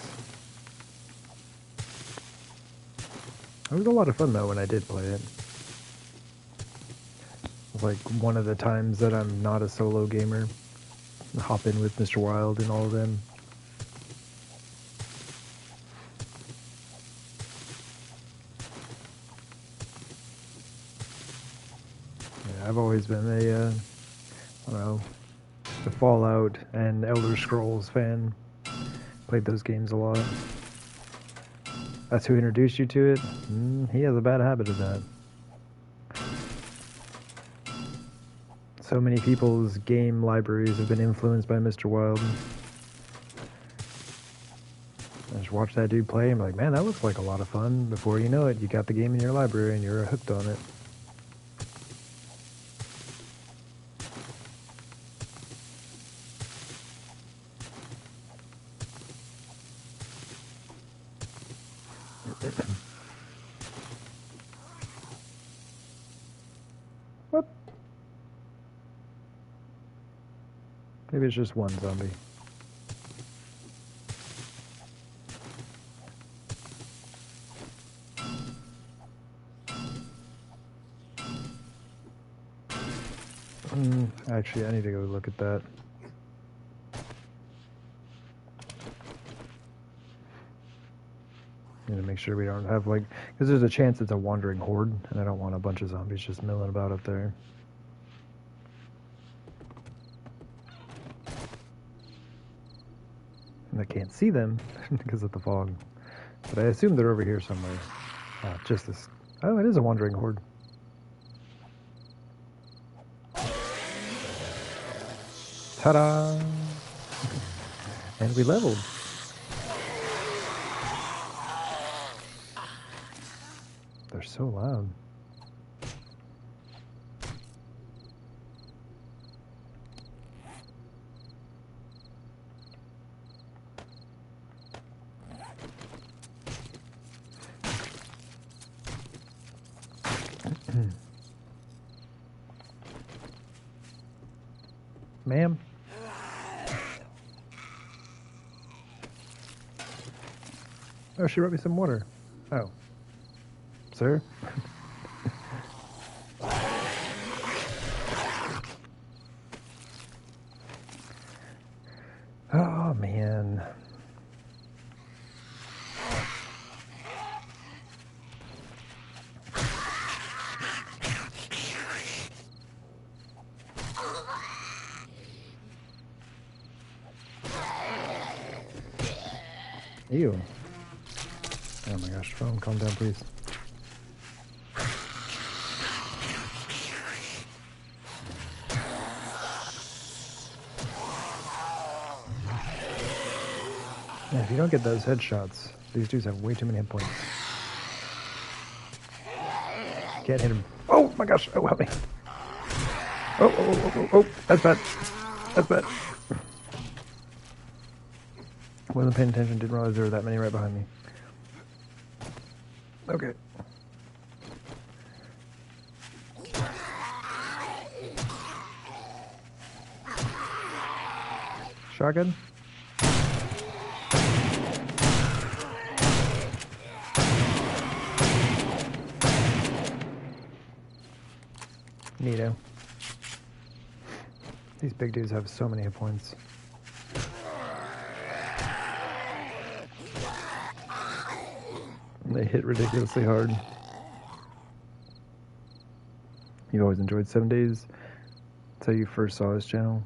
It was a lot of fun though when I did play it. It's like one of the times that I'm not a solo gamer. Hop in with Mr. Wild and all of them. Yeah, I've always been a, I don't know, the Fallout and Elder Scrolls fan. Played those games a lot. That's who introduced you to it? He has a bad habit of that. So many people's game libraries have been influenced by Mr. Wild. I just watch that dude play and I'm like, man, that looks like a lot of fun. Before you know it, you got the game in your library and you're hooked on it. What? Maybe it's just one zombie. Actually, I need to go look at that. Need to make sure we don't have, like, because there's a chance it's a wandering horde, and I don't want a bunch of zombies just milling about up there. And I can't see them because of the fog. But I assume they're over here somewhere. Just this. Oh, it is a wandering horde. Ta-da! And we leveled. They're so loud. Ma'am? Oh, she brought me some water. Oh. Sir? Oh, man. Ew. Oh my gosh, phone, calm down, please. Yeah, if you don't get those headshots, these dudes have way too many hit points. Can't hit him. Oh my gosh, oh, help me. Oh, that's bad. That's bad. Wasn't paying attention, didn't realize there were that many right behind me. Okay. Shotgun? Neato. These big dudes have so many hit points. They hit ridiculously hard. You've always enjoyed 7 Days. That's how you first saw his channel.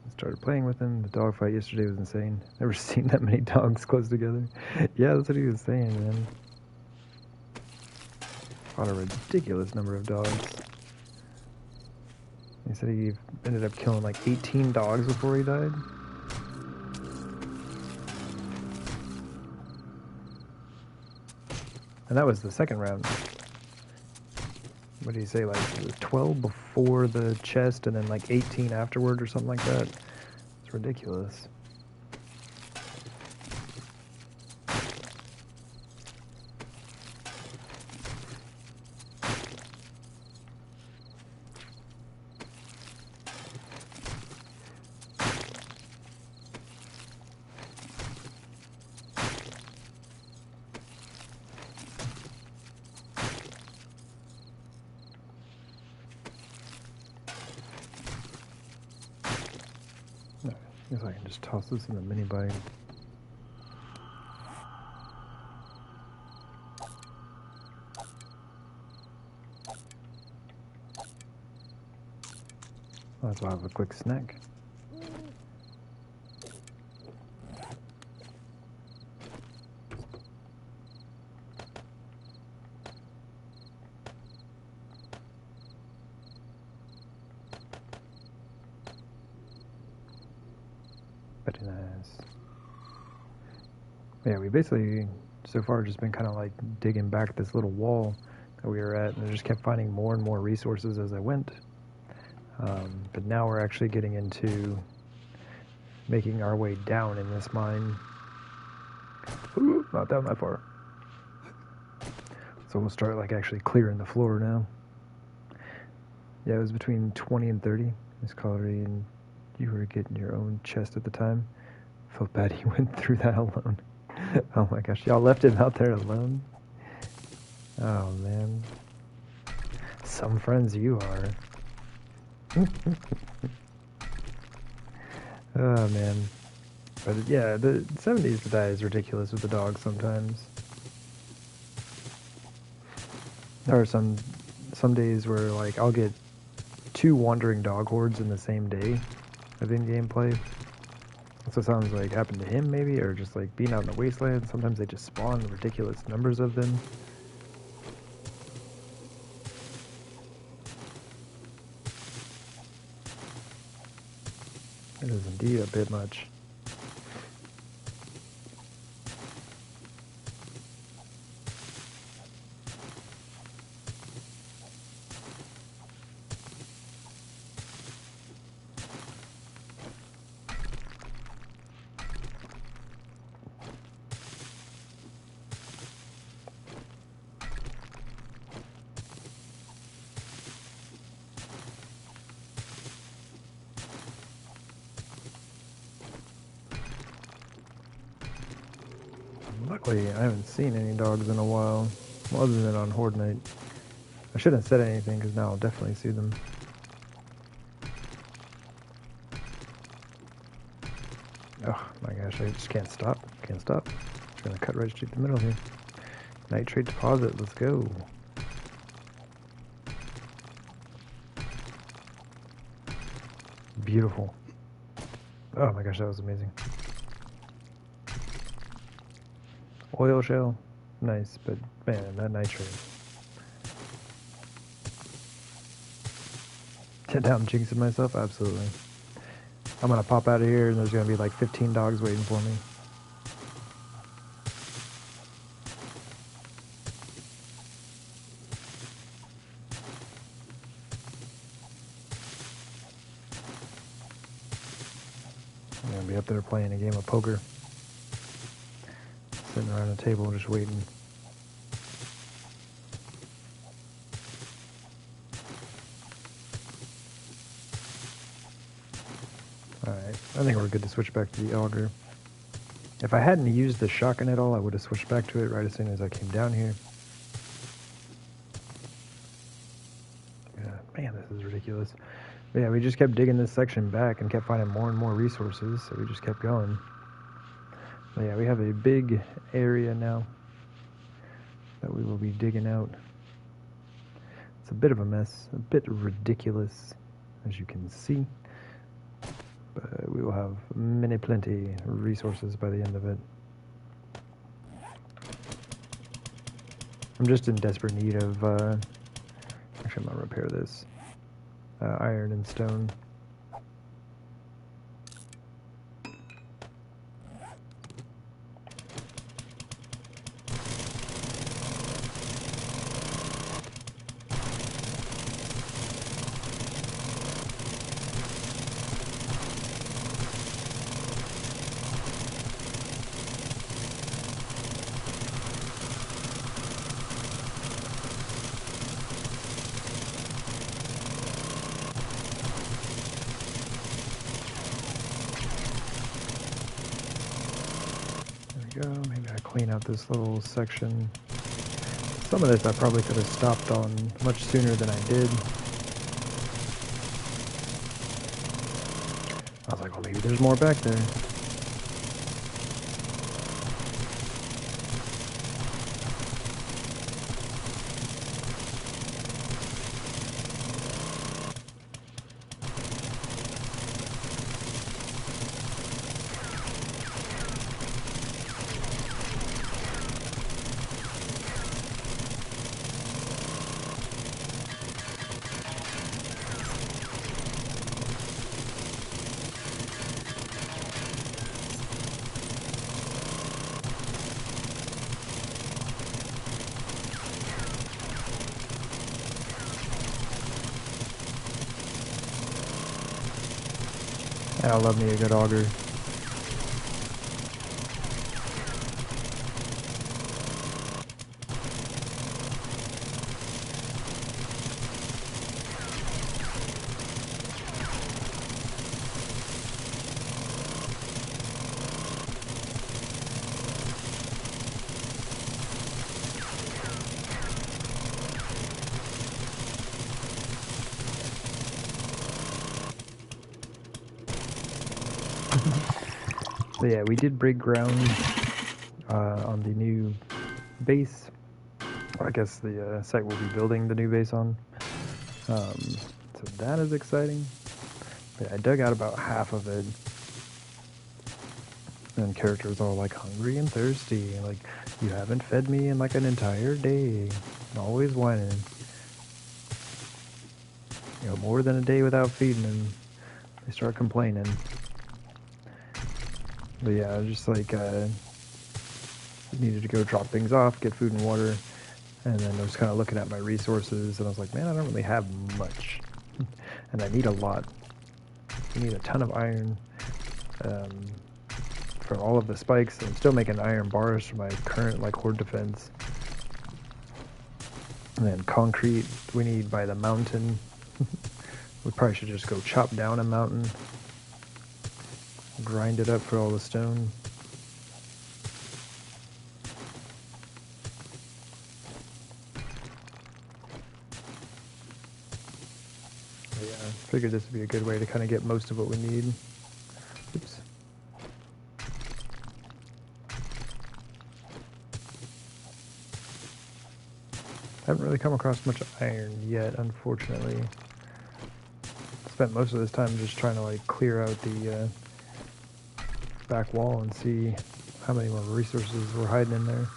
I started playing with him. The dog fight yesterday was insane. Never seen that many dogs close together. Yeah, that's what he was saying, man. Fought a ridiculous number of dogs. He said he ended up killing like 18 dogs before he died. And that was the second round. What do you say, like 12 before the chest and then like 18 afterward or something like that? It's ridiculous. I guess I can just toss this in the mini bag. Might as well have a quick snack. Very nice. Yeah, we basically, so far, just been kind of like digging back this little wall that we were at, and I just kept finding more and more resources as I went. But now we're actually getting into making our way down in this mine. Ooh, not down that far. So we'll start like actually clearing the floor now. Yeah, it was between 20 and 30, Miss Collery, and you were getting your own chest at the time. Felt bad he went through that alone. Oh my gosh, y'all left him out there alone? Oh man. Some friends you are. Oh man. But yeah, the 70s to die is ridiculous with the dogs sometimes. There are some days where like I'll get 2 wandering dog hordes in the same day of in-game play. That's what sounds like happened to him maybe, or just like being out in the wasteland. Sometimes they just spawn ridiculous numbers of them. It is indeed a bit much. Luckily, I haven't seen any dogs in a while, well, other than on Horde Night. I shouldn't have said anything, because now I'll definitely see them. Oh my gosh, I just can't stop. Can't stop. Just gonna cut right straight to the middle here. Nitrate deposit, let's go. Beautiful. Oh my gosh, that was amazing. Oil shell, nice, but man, that nitrate. Now I'm jinxing myself, absolutely. I'm gonna pop out of here and there's gonna be like 15 dogs waiting for me. I'm gonna be up there playing a game of poker. Sitting around a table just waiting. Alright, I think we're good to switch back to the Auger. If I hadn't used the shotgun at all, I would have switched back to it right as soon as I came down here. Yeah, man, this is ridiculous. But yeah, we just kept digging this section back and kept finding more and more resources, so we just kept going. But yeah, we have a big area now that we will be digging out. It's a bit of a mess, a bit ridiculous, as you can see. But we will have plenty resources by the end of it. I'm just in desperate need of, actually I'm gonna repair this. Iron and stone. clean out this little section. Some of this I probably could have stopped on much sooner than I did. I was like, well, maybe there's more back there. I love me a good auger. So yeah, we did break ground on the new base. I guess the site we'll be building the new base on. So that is exciting. But I dug out about half of it. And characters all like hungry and thirsty. Like, you haven't fed me in like an entire day. Always whining. You know, more than a day without feeding them. They start complaining. But yeah, I was just like, needed to go drop things off, get food and water, and then I was kind of looking at my resources, and I was like, man, I don't really have much, and I need a lot. I need a ton of iron for all of the spikes. I'm still making iron bars for my current like horde defense, and then concrete we need by the mountain. We probably should just go chop down a mountain. Grind it up for all the stone. But yeah, I figured this would be a good way to kind of get most of what we need. Oops. Haven't really come across much iron yet, unfortunately. Spent most of this time just trying to like clear out the back wall and see how many more resources were hiding in there.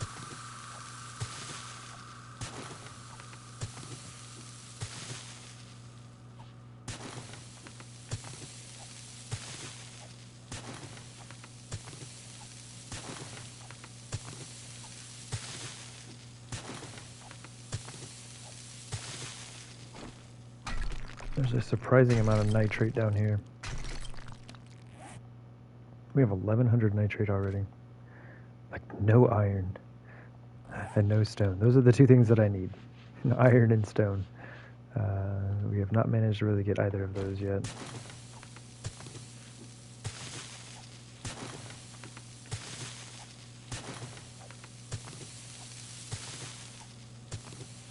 There's a surprising amount of nitrate down here. We have 1100 nitrate already. Like, no iron and no stone. Those are the two things that I need. Iron and stone. We have not managed to really get either of those yet.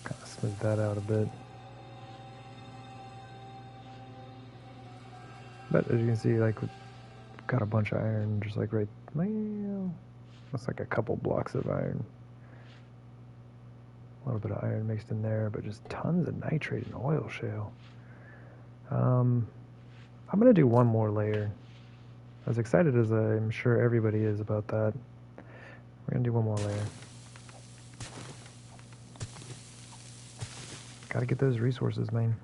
Kind of smooth that out a bit. But as you can see, like, we've got a bunch of iron just like right, well, that's like a couple blocks of iron. A little bit of iron mixed in there, but just tons of nitrate and oil shale. I'm gonna do one more layer. As excited as I'm sure everybody is about that, we're gonna do one more layer. Gotta get those resources, man.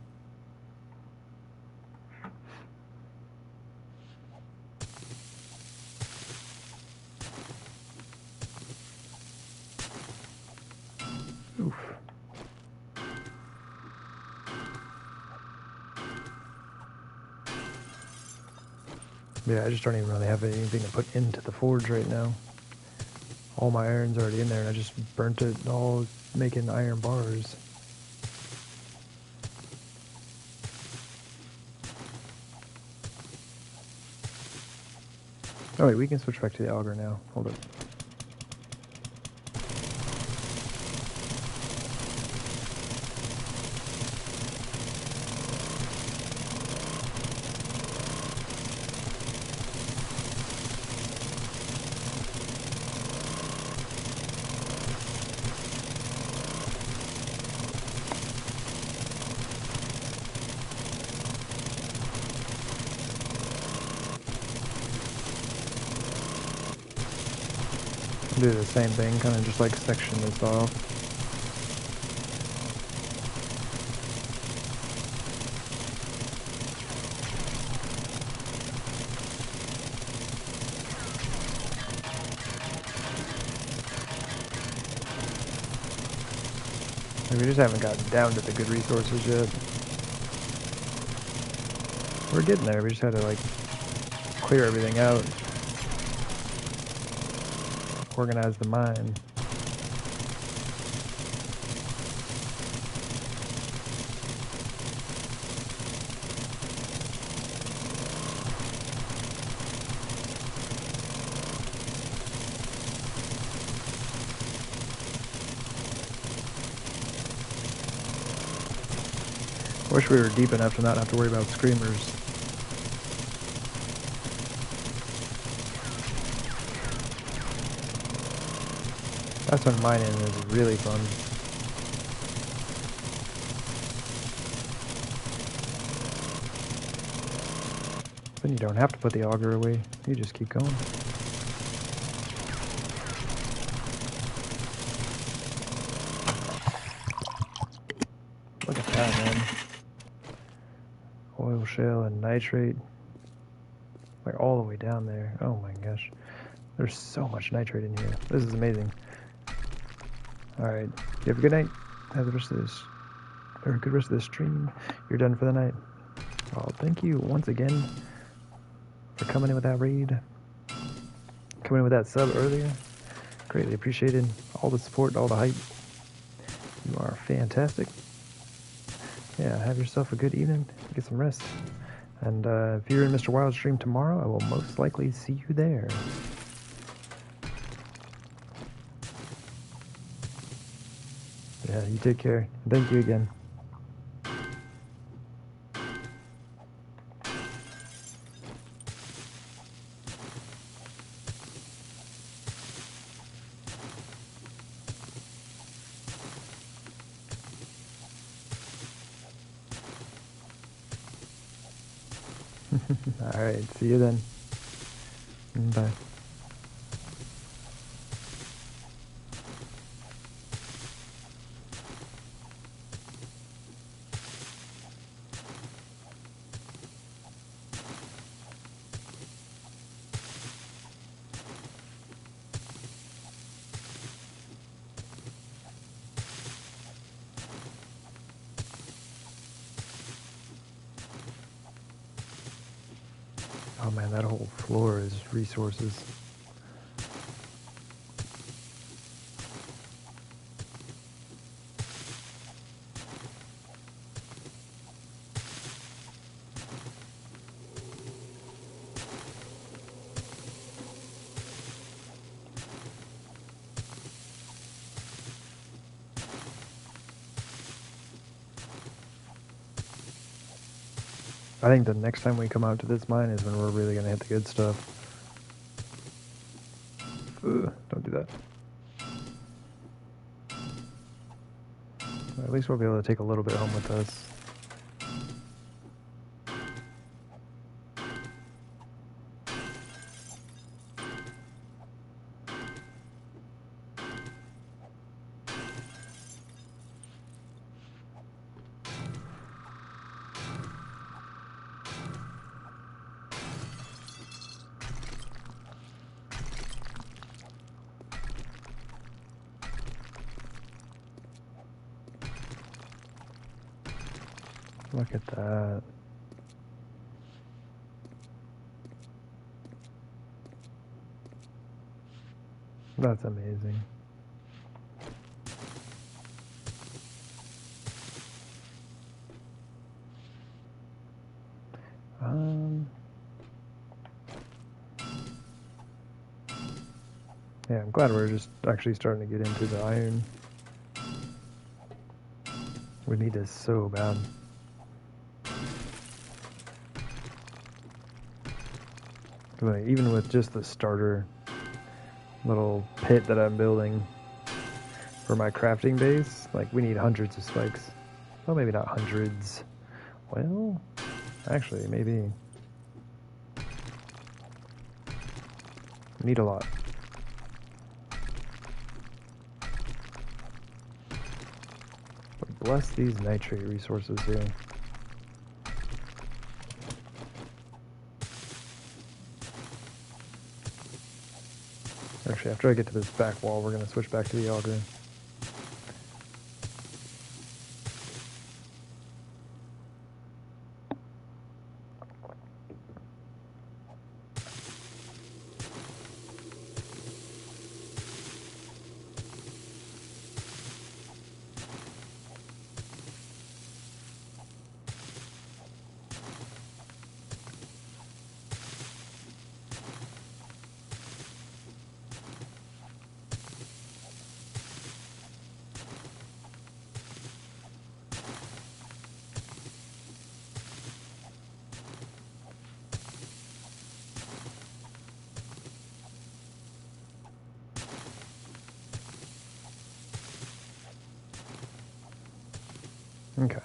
Oof. Yeah, I just don't even really have anything to put into the forge right now. All my iron's already in there, and I just burnt it all making iron bars. Oh wait, we can switch back to the auger now. Hold it. Do the same thing, kind of just like section this off. We just haven't gotten down to the good resources yet. We're getting there, we just had to like clear everything out. Organize the mine. Wish we were deep enough to not have to worry about screamers. That's when mining is really fun. Then you don't have to put the auger away. You just keep going. Look at that, man. Oil shale and nitrate. Like all the way down there. Oh my gosh. There's so much nitrate in here. This is amazing. Alright. You have a good night. Have the rest of this. Or a good rest of this stream. You're done for the night. Well, thank you once again for coming in with that raid. Coming in with that sub earlier. Greatly appreciated. All the support, all the hype. You are fantastic. Yeah, have yourself a good evening. Get some rest. And if you're in Mr. Wild's stream tomorrow, I will most likely see you there. Yeah, you take care. Thank you again. Alright, see you then. Bye. Oh man, that whole floor is resources. I think the next time we come out to this mine is when we're really going to hit the good stuff. Ugh, don't do that. Well, at least we'll be able to take a little bit home with us. Look at that. That's amazing. Yeah, I'm glad we're just actually starting to get into the iron. We need this so bad. Like, even with just the starter little pit that I'm building for my crafting base, like we need hundreds of spikes. Well, maybe not hundreds. Well, actually, maybe. We need a lot. bless these nitrate resources here. Actually, after I get to this back wall, we're going to switch back to the auger. Okay.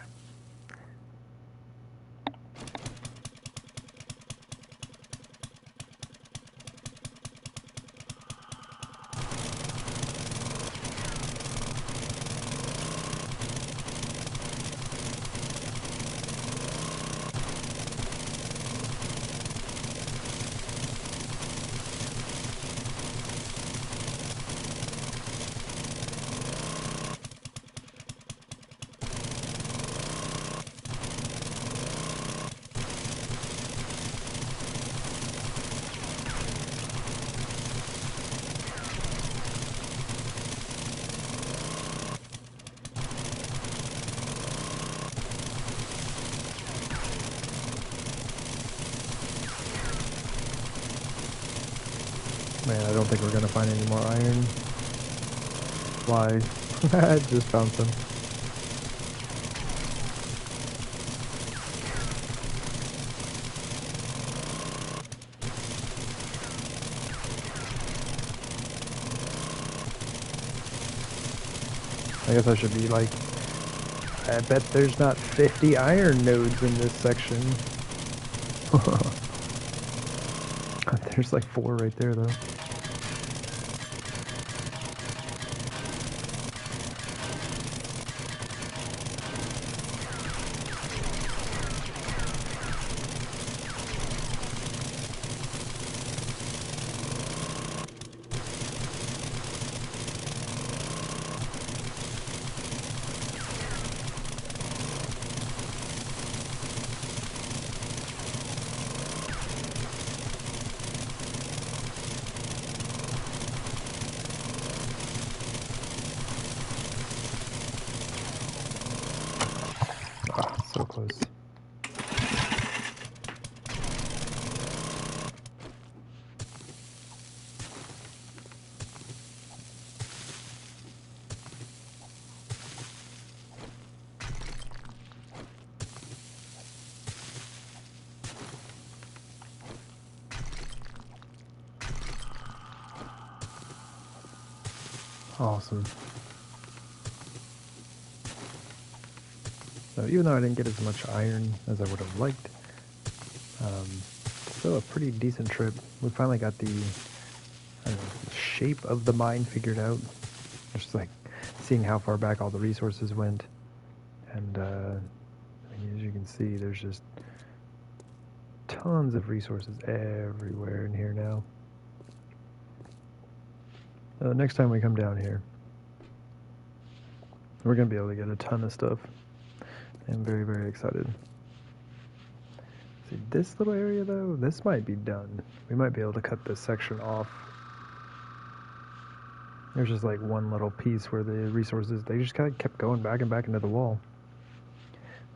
Man, I don't think we're gonna find any more iron. Why? I just found some. I guess I should be like, I bet there's not 50 iron nodes in this section. There's like 4 right there though. Ah, so close. Awesome. So even though I didn't get as much iron as I would have liked, still a pretty decent trip. We finally got the, I don't know, the shape of the mine figured out. Just like seeing how far back all the resources went. And I mean, as you can see, there's just tons of resources everywhere in here now. Next time we come down here, we're going to be able to get a ton of stuff. I'm very, very excited. See, this little area though, this might be done. We might be able to cut this section off. There's just like one little piece where the resources, they just kind of kept going back and back into the wall.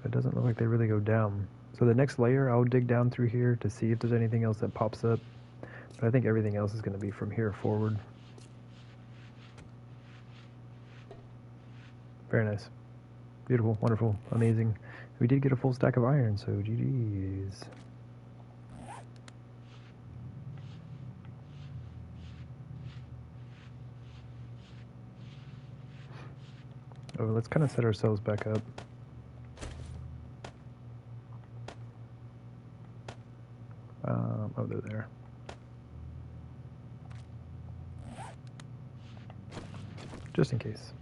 It doesn't look like they really go down. So the next layer, I'll dig down through here to see if there's anything else that pops up. But I think everything else is going to be from here forward. Very nice. Beautiful, wonderful, amazing. We did get a full stack of iron, so GG's. Oh, let's kind of set ourselves back up. Oh, they're there. Just in case.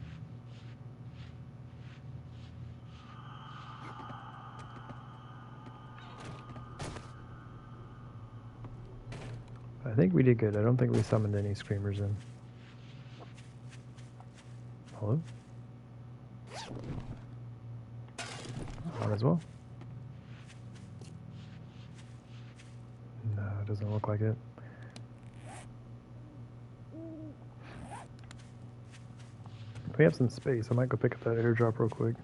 think we did good. I don't think we summoned any screamers in. Hello? On as well? No, it doesn't look like it. If we have some space, I might go pick up that airdrop real quick.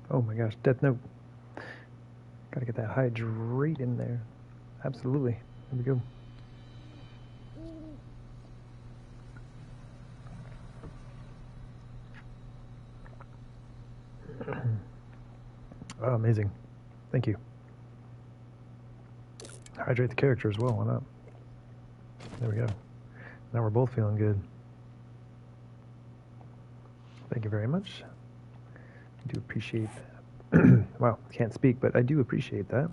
Oh my gosh, Death Note. Gotta get that hydrate in there. Absolutely. Here we go. Oh, amazing. Thank you. Hydrate the character as well, why not? There we go. Now we're both feeling good. Thank you very much. I do appreciate that. Wow, can't speak, but I do appreciate that.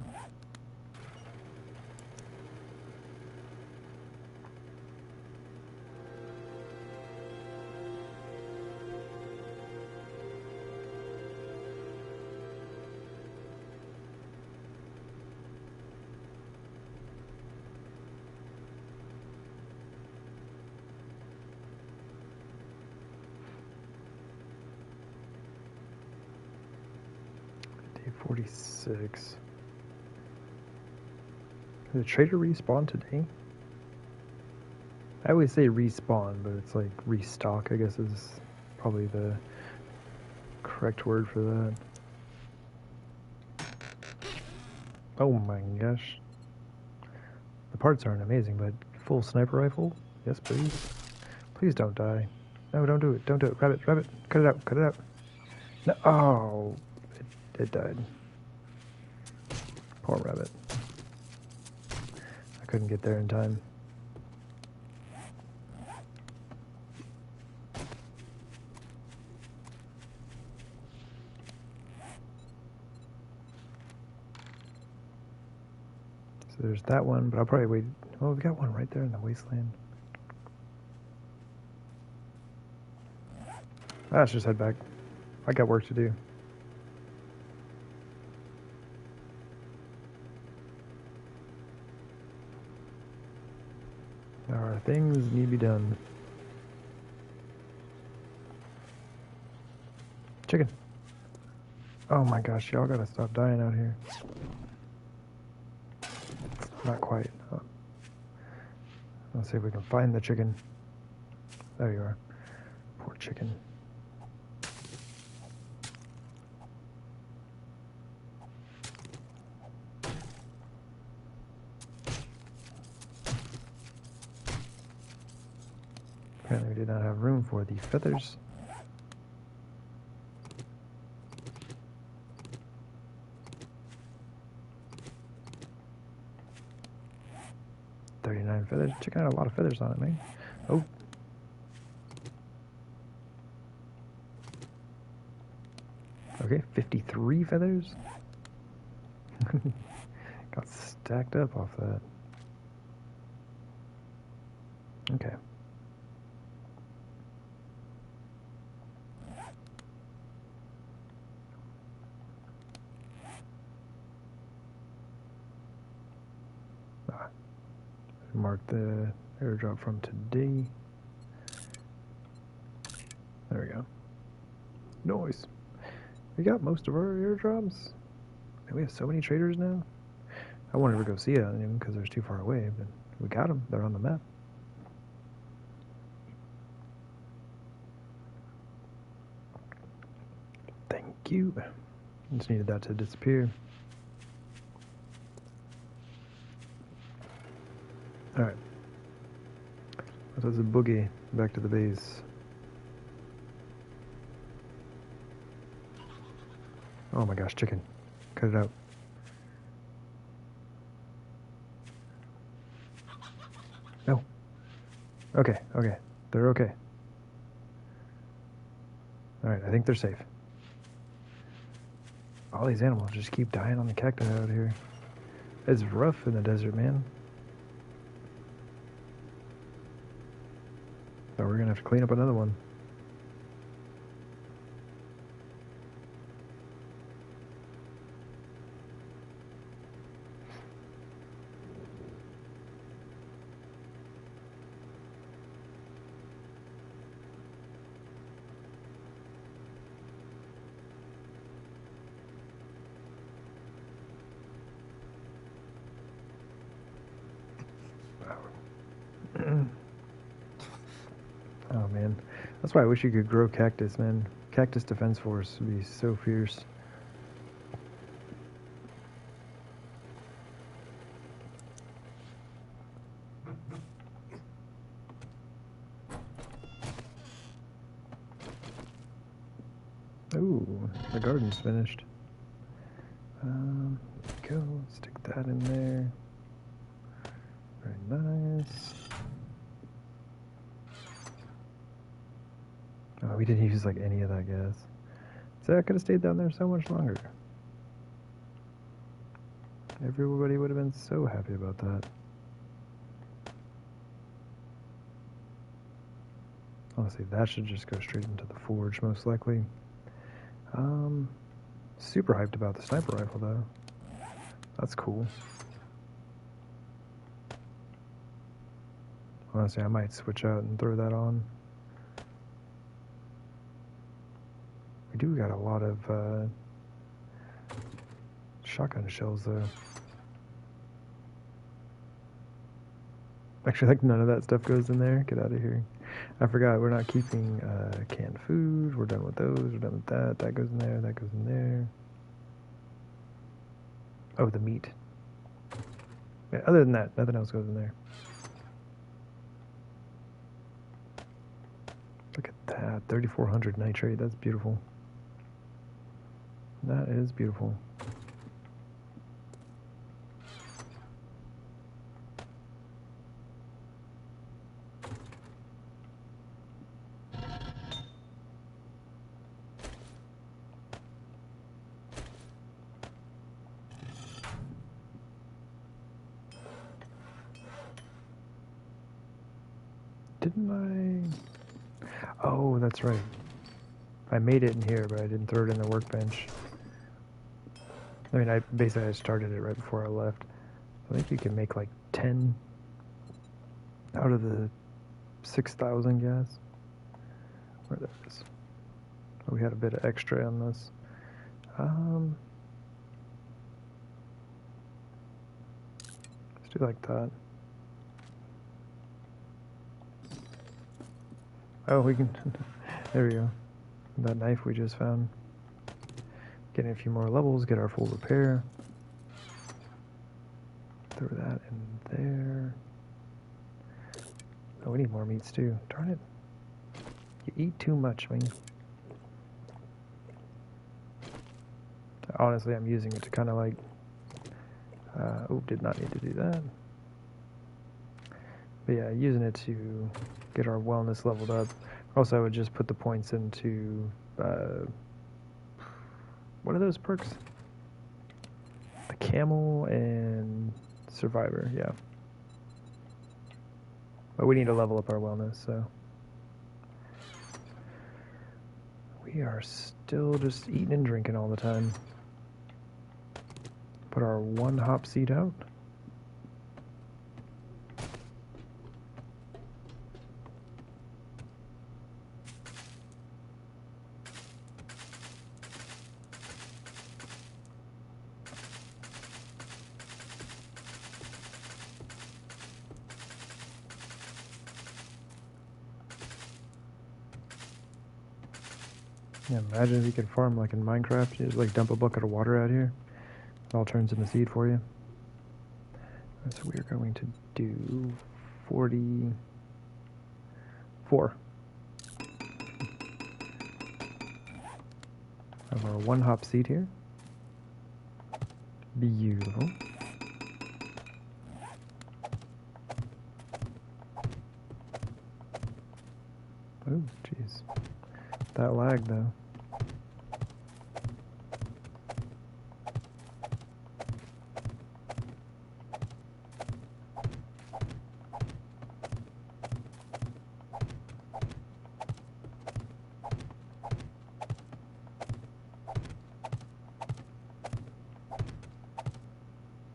Day 46. Did the trader respawn today? I always say respawn, but it's like restock, I guess is probably the correct word for that. Oh my gosh. The parts aren't amazing, but full sniper rifle? Yes, please. Please don't die. No, don't do it. Don't do it. Rabbit, rabbit. Cut it out. Cut it out. No. Oh, it died. Poor rabbit. I couldn't get there in time. So there's that one, but I'll probably wait. Oh, we got one right there in the wasteland. Let's just head back. I got work to do. There are things that need to be done. Chicken. Oh my gosh, y'all gotta stop dying out here. Not quite. Oh. Let's see if we can find the chicken. There you are. Poor chicken. Apparently we did not have room for the feathers. Feathers. Chicken had a lot of feathers on it, man. Oh. Okay, 53 feathers. Got stacked up off that. Okay. Mark the airdrop from today. There we go. Nice. We got most of our airdrops. And we have so many traders now. I won't ever go see it on them because they're too far away, but we got them. They're on the map. Thank you. Just needed that to disappear. Alright. Let's boogie back to the base. Oh my gosh, chicken. Cut it out. No. Okay, okay. They're okay. Alright, I think they're safe. All these animals just keep dying on the cactus out here. It's rough in the desert, man. So we're gonna have to clean up another one. Oh man, that's why I wish you could grow cactus, man. Cactus Defense Force would be so fierce. Ooh, the garden's finished. There we go. Stick that in there. Very nice. Oh, we didn't use like any of that gas. So I could have stayed down there so much longer. Everybody would have been so happy about that. Honestly, that should just go straight into the forge, most likely. Super hyped about the sniper rifle, though. That's cool. Honestly, I might switch out and throw that on. We do got a lot of shotgun shells, though. Actually, like, none of that stuff goes in there. Get out of here. I forgot, we're not keeping canned food. We're done with those. We're done with that. That goes in there. That goes in there. Oh, the meat. Yeah, other than that, nothing else goes in there. Look at that. 3,400 nitrate. That's beautiful. That is beautiful. Didn't I? Oh, that's right. I made it in here, but I didn't throw it in the workbench. I mean, I started it right before I left. I think you can make like 10 out of the 6,000 gas. Where that is. Oh, we had a bit of extra on this. Let's do like that. Oh, we can. There we go. That knife we just found. Getting a few more levels, get our full repair. Throw that in there. Oh, we need more meats too. Darn it. You eat too much, man. Honestly, I'm using it to kind of like... oh, did not need to do that. But yeah, using it to get our wellness leveled up. Also, I would just put the points into... what are those perks? The Camel and Survivor, yeah. But we need to level up our wellness, so... We are still just eating and drinking all the time. Put our one hop seed out. Yeah, imagine if you could farm like in Minecraft. You just like dump a bucket of water out here. It all turns into seed for you. So we're going to do 44 of our one hop seed here. Beautiful. Oh, jeez. That lag, though.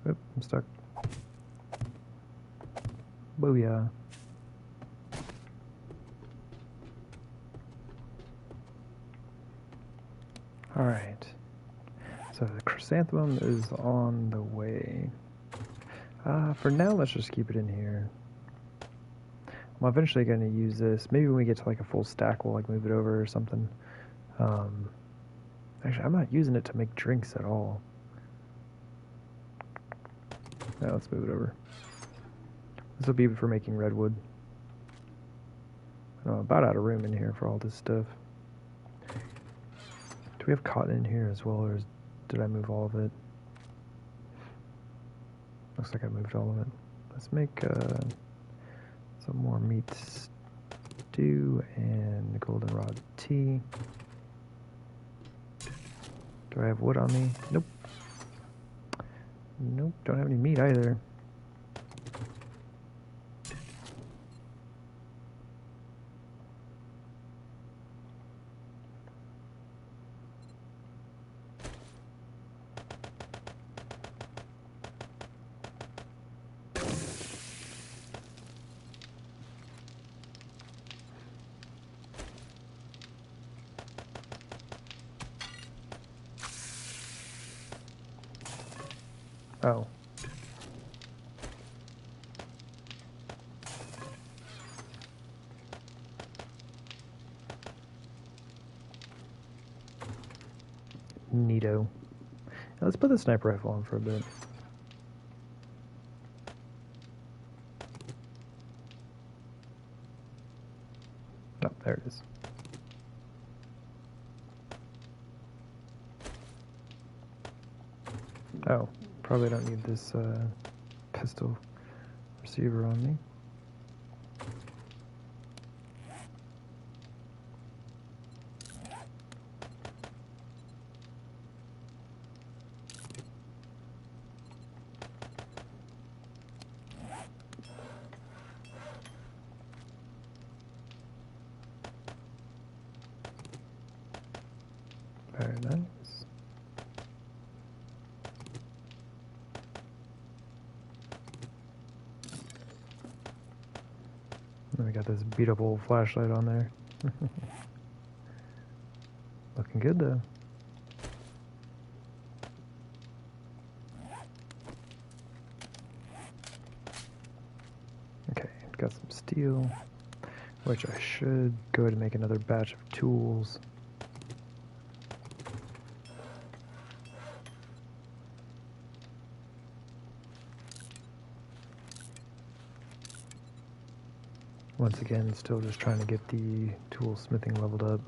Oop, I'm stuck. Booyah. Alright. So the chrysanthemum is on the way. For now, let's just keep it in here. I'm eventually going to use this. Maybe when we get to like a full stack, we'll like move it over or something. Actually, I'm not using it to make drinks at all. Now let's move it over. This will be for making redwood. I'm about out of room in here for all this stuff. Do we have cotton in here as well, or did I move all of it? Looks like I moved all of it. Let's make some more meat stew and goldenrod tea. Do I have wood on me? Nope. Nope, don't have any meat either. Oh. Neato. Now let's put the sniper rifle on for a bit. Oh, there it is. Oh, probably don't need this pistol receiver on me. Very nice. And we got this beat up old flashlight on there. Looking good though. Okay, got some steel, which I should go ahead and make another batch of tools. Once again, still just trying to get the tool smithing leveled up.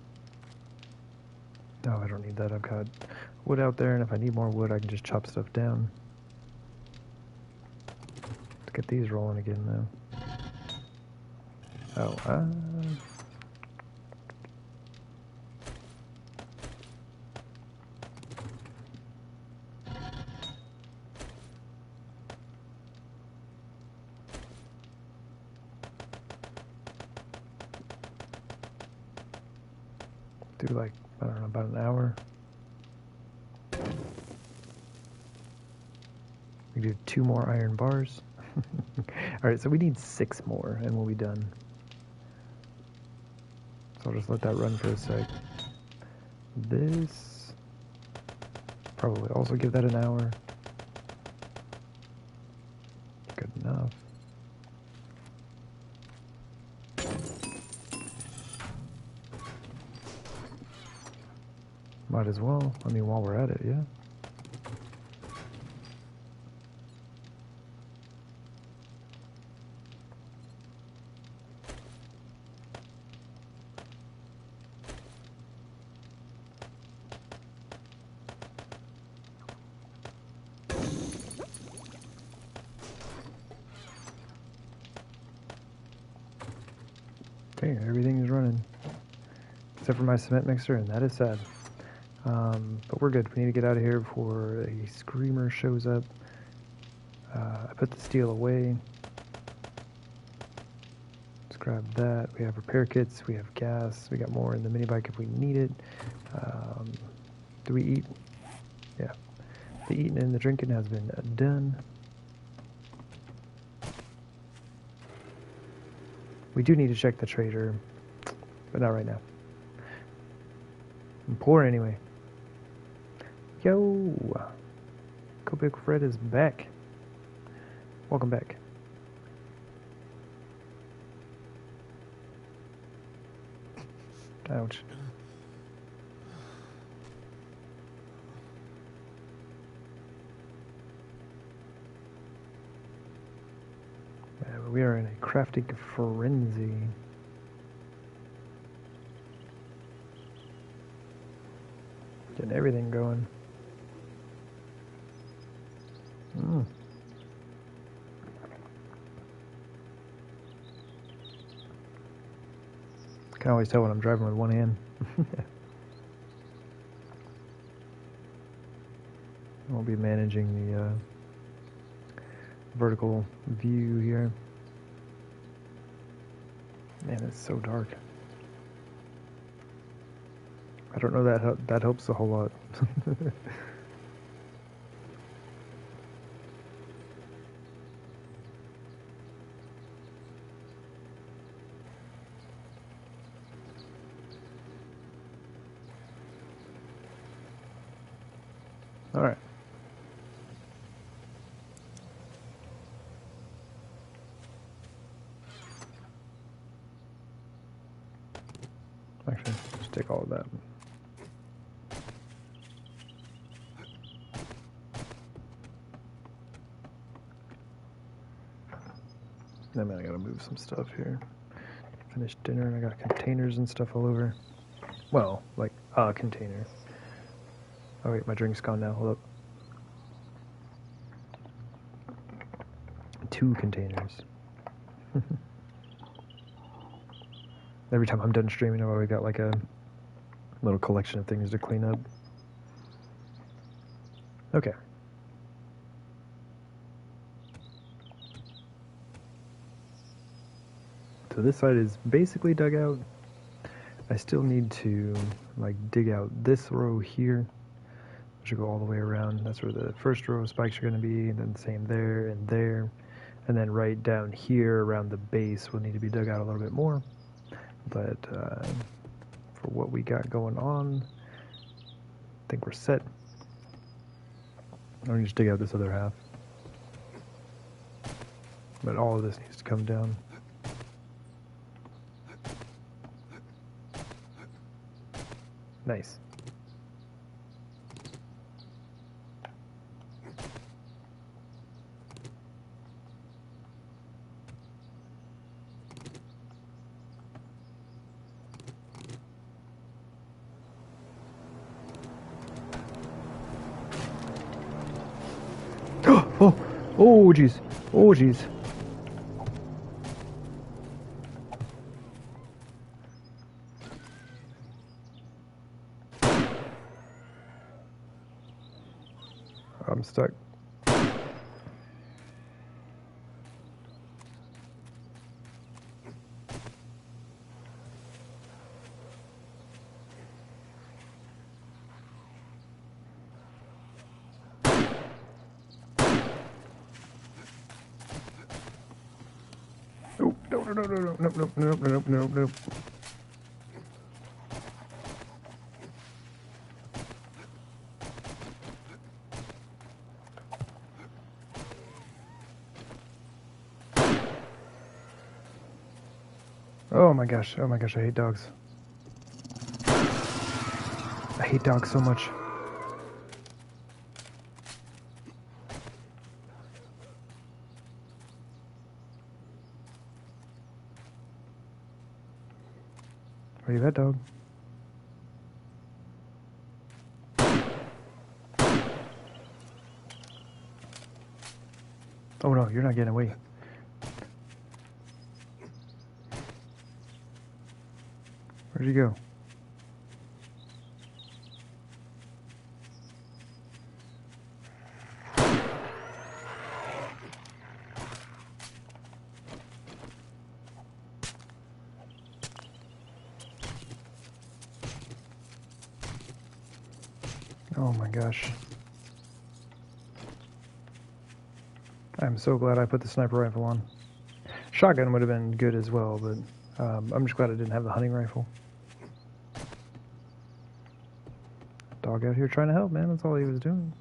Oh, I don't need that. I've got wood out there, and if I need more wood, I can just chop stuff down. Let's get these rolling again, though. Oh, do like, I don't know, about an hour. We do 2 more iron bars. Alright, so we need 6 more and we'll be done. So I'll just let that run for a sec. This, probably also give that an hour. Good enough. Might as well. I mean, while we're at it, yeah. Okay, everything is running. Except for my cement mixer, and that is sad. But we're good. We need to get out of here before a screamer shows up. I put the steel away. Let's grab that. We have repair kits. We have gas. We got more in the mini bike if we need it. Do we eat? Yeah. The eating and the drinking has been done. We do need to check the trader, but not right now. I'm poor anyway. Yo! Go Big Fred is back. welcome back. Ouch. Yeah, but we are in a crafting frenzy. Getting everything going. Can always tell when I'm driving with one hand. I'll be managing the vertical view here. Man, it's so dark. I don't know that helps a whole lot. All right. Actually, just take all of that. I mean, I gotta move some stuff here. Finished dinner and I got containers and stuff all over. Well, like a container. Oh wait, my drink's gone now. Hold up. 2 containers. Every time I'm done streaming, I've already got like a little collection of things to clean up. Okay. So this side is basically dug out. I still need to like dig out this row here. I should go all the way around. That's where the first row of spikes are going to be, and then the same there and there. And then right down here around the base will need to be dug out a little bit more. But for what we got going on, I think we're set. I'm going to just dig out this other half. But all of this needs to come down. Nice. Oh, jeez. Oh, jeez. I'm stuck. No. Oh my gosh, I hate dogs. I hate dogs so much. Where you at, dog? Oh no, you're not getting away. Where'd you go? Oh my gosh. I'm so glad I put the sniper rifle on. Shotgun would have been good as well, but I'm just glad I didn't have the hunting rifle. Dog out here trying to help, man. That's all he was doing.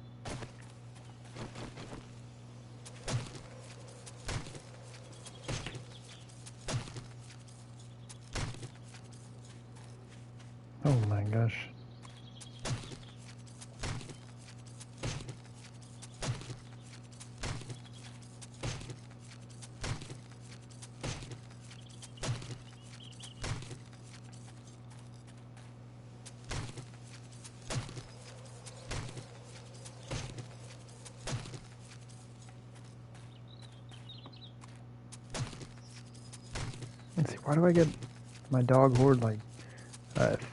Oh my gosh. Let's see, why do I get my dog horde like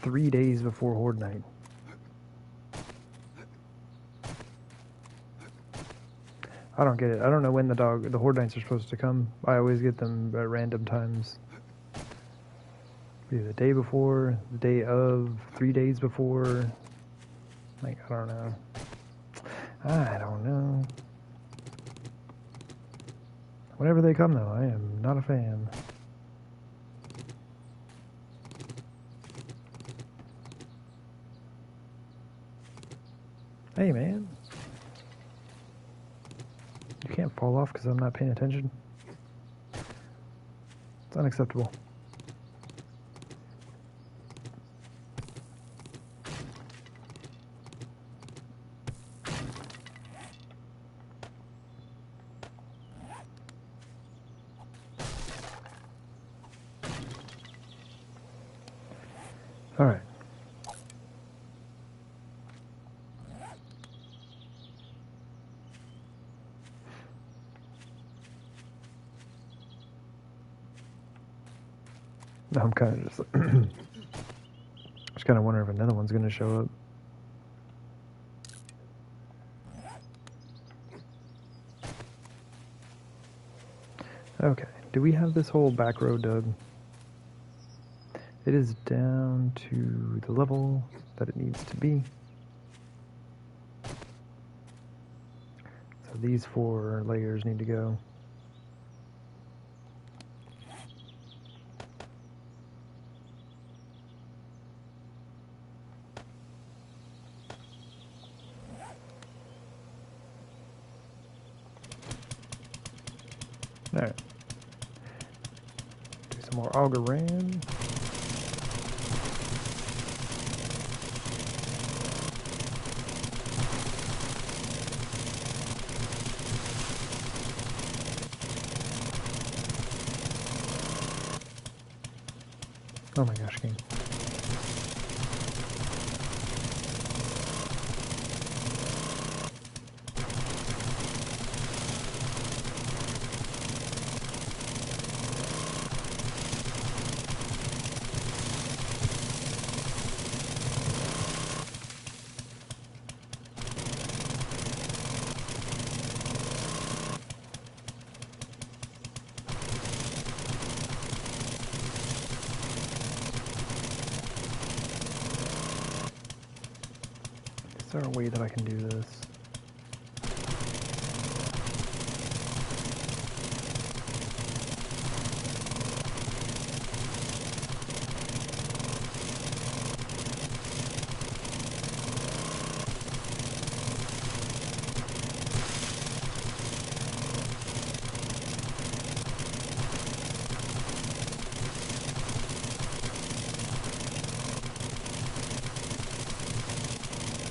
3 days before horde night? I don't get it. I don't know when the horde nights are supposed to come. I always get them at random times. Either the day before, the day of, 3 days before. Like, I don't know. I don't know. Whenever they come, though, I am not a fan. Hey, man. You can't fall off because I'm not paying attention. It's unacceptable. All right. No, I'm kind of just kind of wondering if another one's going to show up. Okay. Do we have this whole back row dug? It is down to the level that it needs to be. So these 4 layers need to go. Alright. Do some more Auger ran. Oh my gosh, game. Is there a way that I can do this?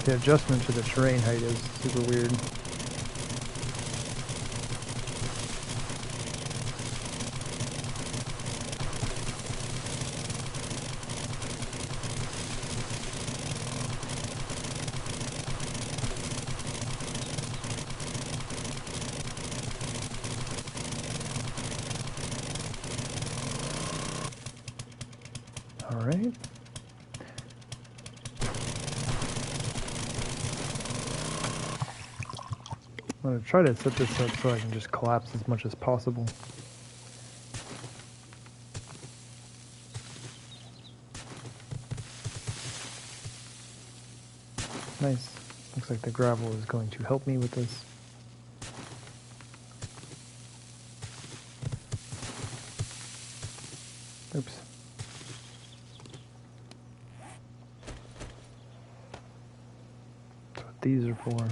The adjustment to the terrain height is super weird. All right. I'm going to try to set this up so I can just collapse as much as possible. Nice. Looks like the gravel is going to help me with this. Oops. That's what these are for.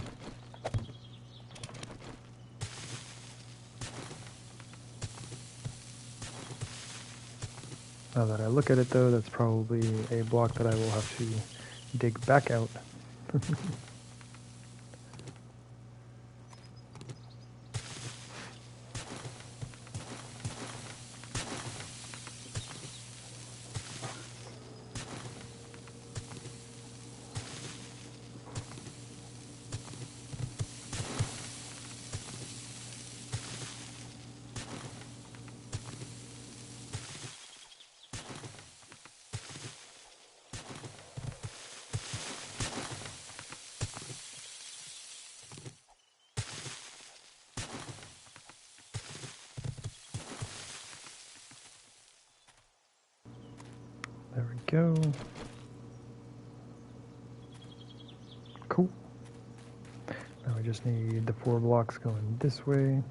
Now that I look at it though, that's probably a block that I will have to dig back out. There we go. Cool. Now we just need the 4 blocks going this way.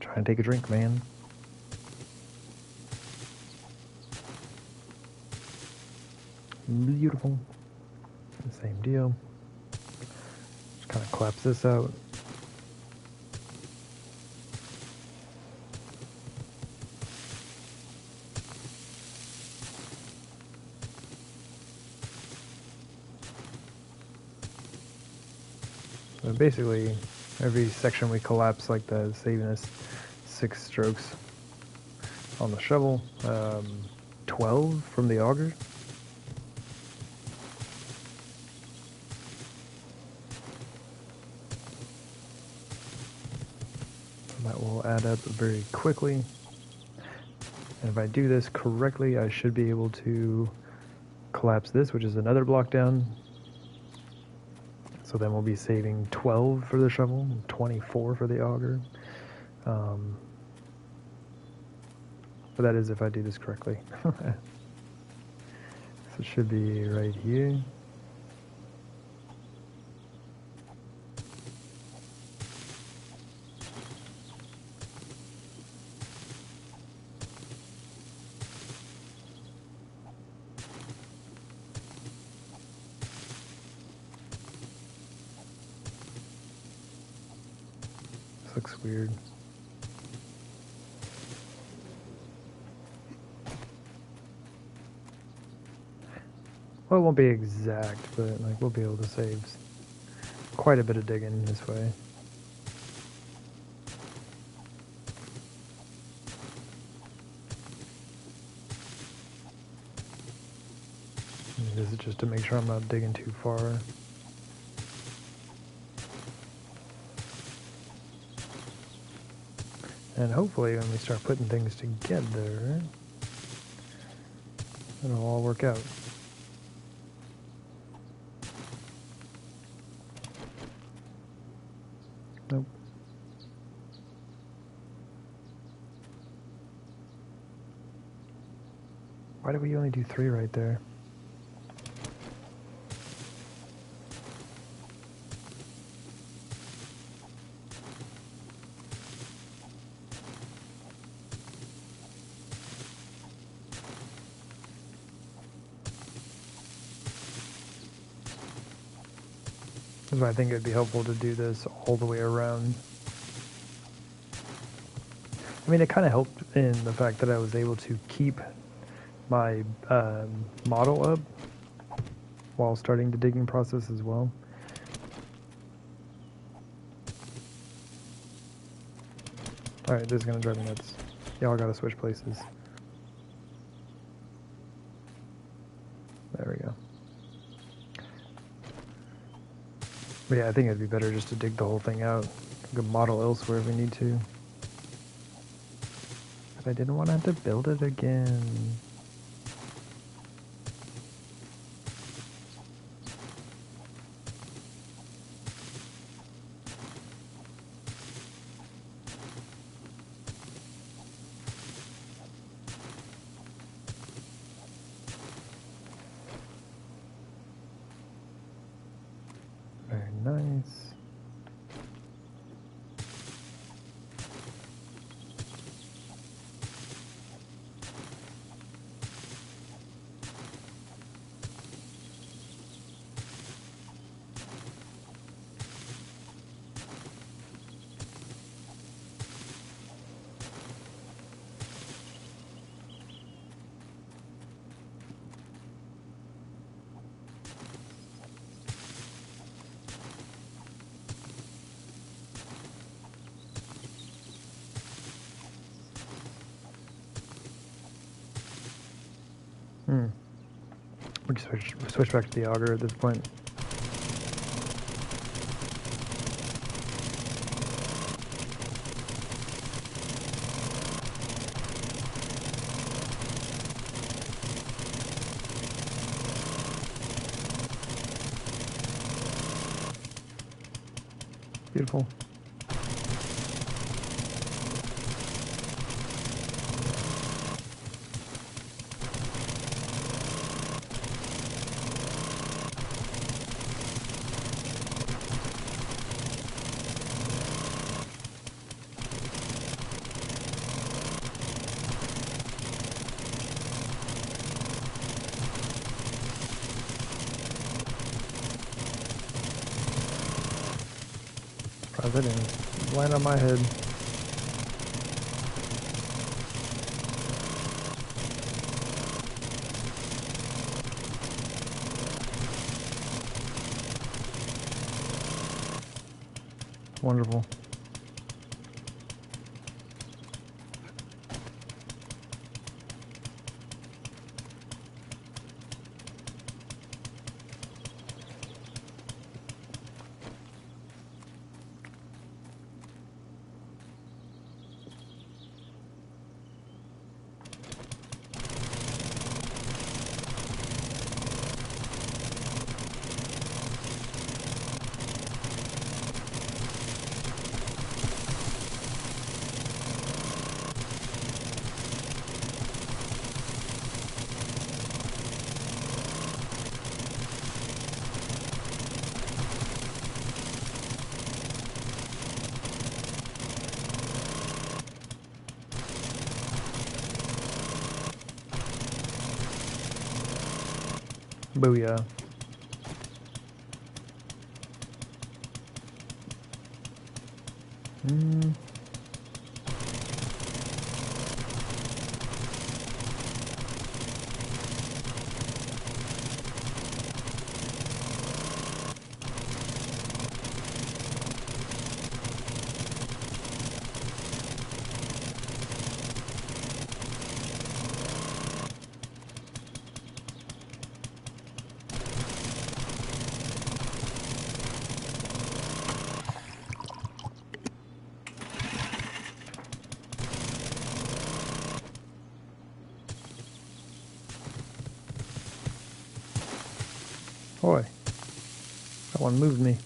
Try and take a drink, man. Beautiful. Same deal. Just kind of collapse this out. So basically, every section we collapse like that is saving us 6 strokes on the shovel, 12 from the auger. That will add up very quickly. And if I do this correctly, I should be able to collapse this, which is another block down. So then we'll be saving 12 for the shovel, 24 for the auger. But that is if I do this correctly. So it should be right here. This looks weird. Well, it won't be exact, but like we'll be able to save quite a bit of digging this way. And this is just to make sure I'm not digging too far. And hopefully when we start putting things together, it'll all work out. Nope. Why did we only do 3 right there? That's why I think it'd be helpful to do this all the way around. I mean, it kind of helped in the fact that I was able to keep my model up while starting the digging process as well. Alright, this is going to drive me nuts. Y'all got to switch places. There we go. But yeah, I think it'd be better just to dig the whole thing out. We could model elsewhere if we need to. But I didn't want to have to build it again. We can switch back to the auger at this point. Beautiful. That didn't land on my head. Wonderful. Booyah. Boy, that one moved me.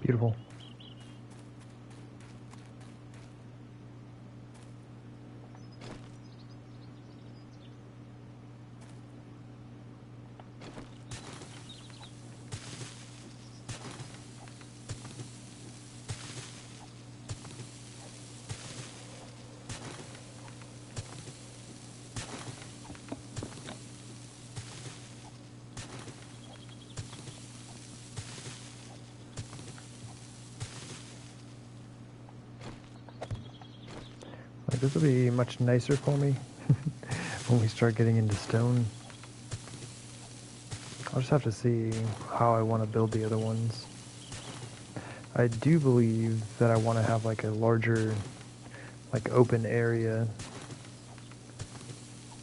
Beautiful. Like, this will be much nicer for me when we start getting into stone. I'll just have to see how I want to build the other ones. I do believe that I want to have like a larger, like open area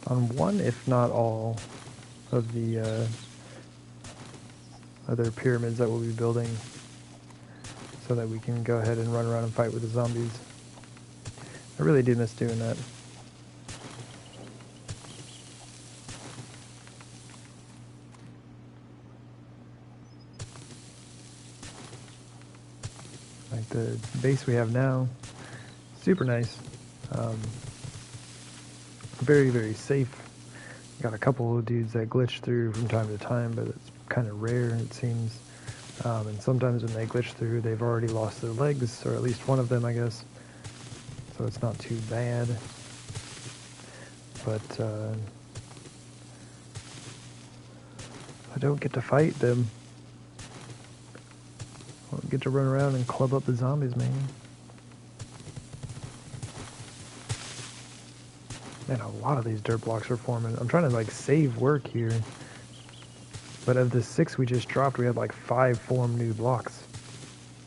on one, if not all, of the other pyramids that we'll be building, so that we can go ahead and run around and fight with the zombies. I really do miss doing that. Like the base we have now, super nice. Very, very safe. Got a couple of dudes that glitch through from time to time, but it's kind of rare, it seems. And sometimes when they glitch through, they've already lost their legs, or at least one of them, I guess. So it's not too bad. but I don't get to fight them. I don't get to run around and club up the zombies, man. Man, a lot of these dirt blocks are forming. I'm trying to like save work here. But of the 6 we just dropped, we had like 5 form new blocks.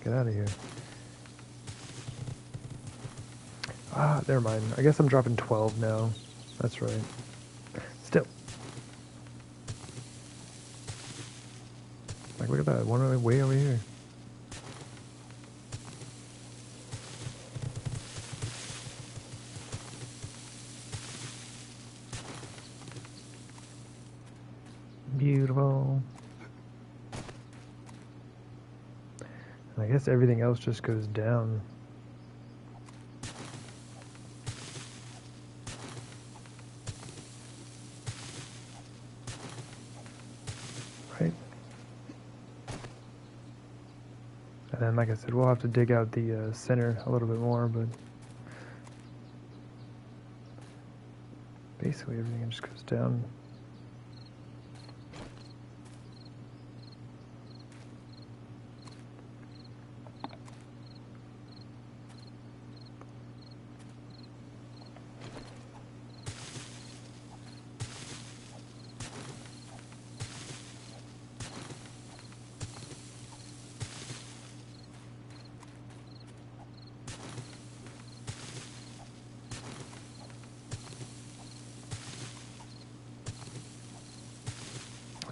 Get out of here. Ah, never mind. I guess I'm dropping 12 now. That's right. Still. Like, look at that. One way over here. Beautiful. And I guess everything else just goes down. Right? And then, like I said, we'll have to dig out the center a little bit more, but basically everything just goes down.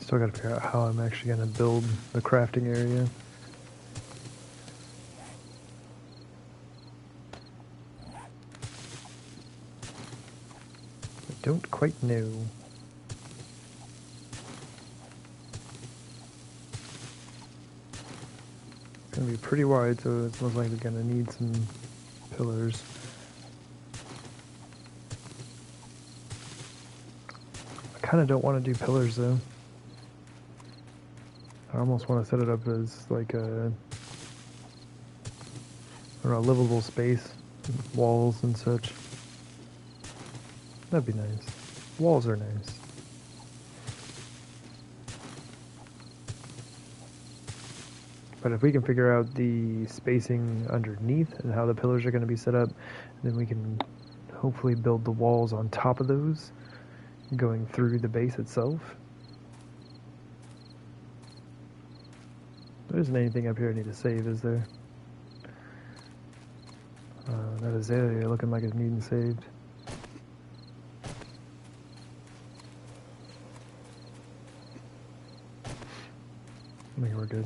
Still gotta figure out how I'm actually gonna build the crafting area. I don't quite know. It's gonna be pretty wide, so it's most likely gonna need some pillars. I kinda don't want to do pillars though. I almost want to set it up as like a, I don't know, livable space, walls and such. That'd be nice. Walls are nice. But if we can figure out the spacing underneath and how the pillars are going to be set up, then we can hopefully build the walls on top of those, going through the base itself. There isn't anything up here I need to save, is there? That azalea looking like it's needing saved. I think we're good.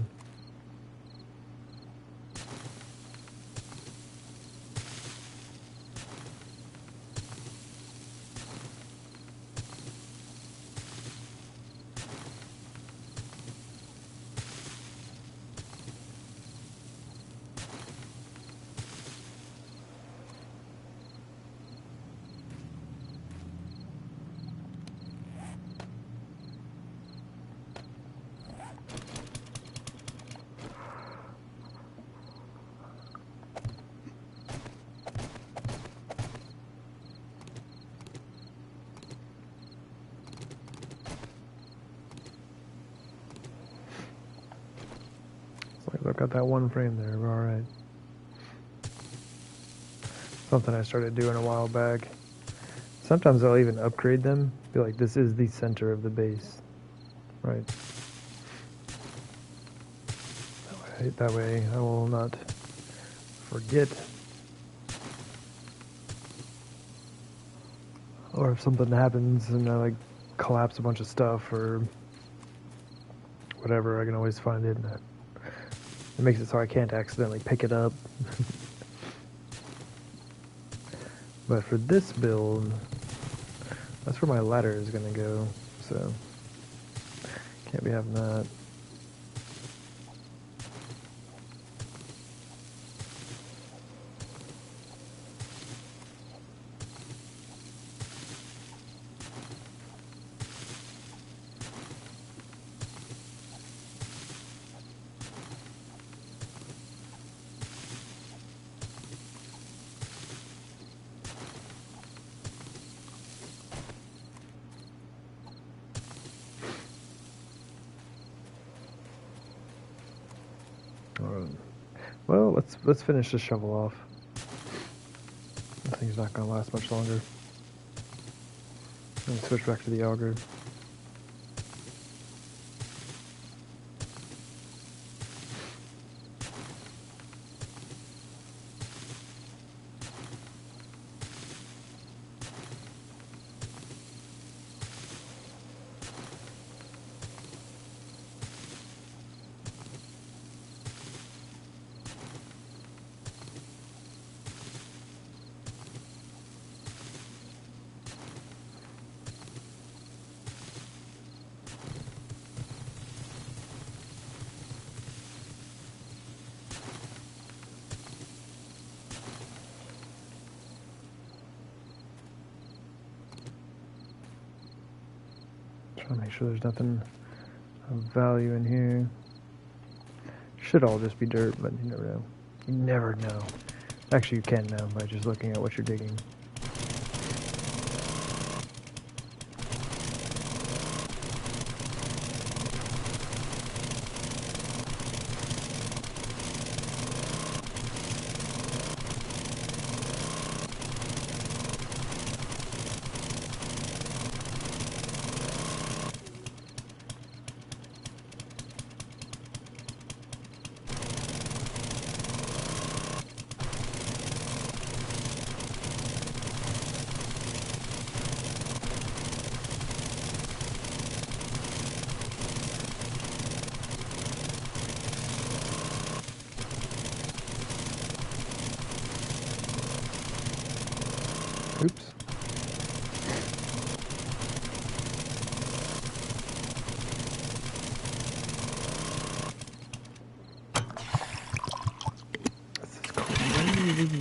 I've got that one frame there, we're alright. Something I started doing a while back. Sometimes I'll even upgrade them. Be like, this is the center of the base. Right. That way I will not forget. Or if something happens and I like collapse a bunch of stuff or whatever, I can always find it. It makes it so I can't accidentally pick it up. But for this build, that's where my ladder is going to go, so can't be having that. Alright. Well, let's finish this shovel off. This thing's not gonna last much longer. Let me switch back to the auger. Trying to make sure there's nothing of value in here. Should all just be dirt, but you never know. You never know. Actually, you can know by just looking at what you're digging. Oops. This is crazy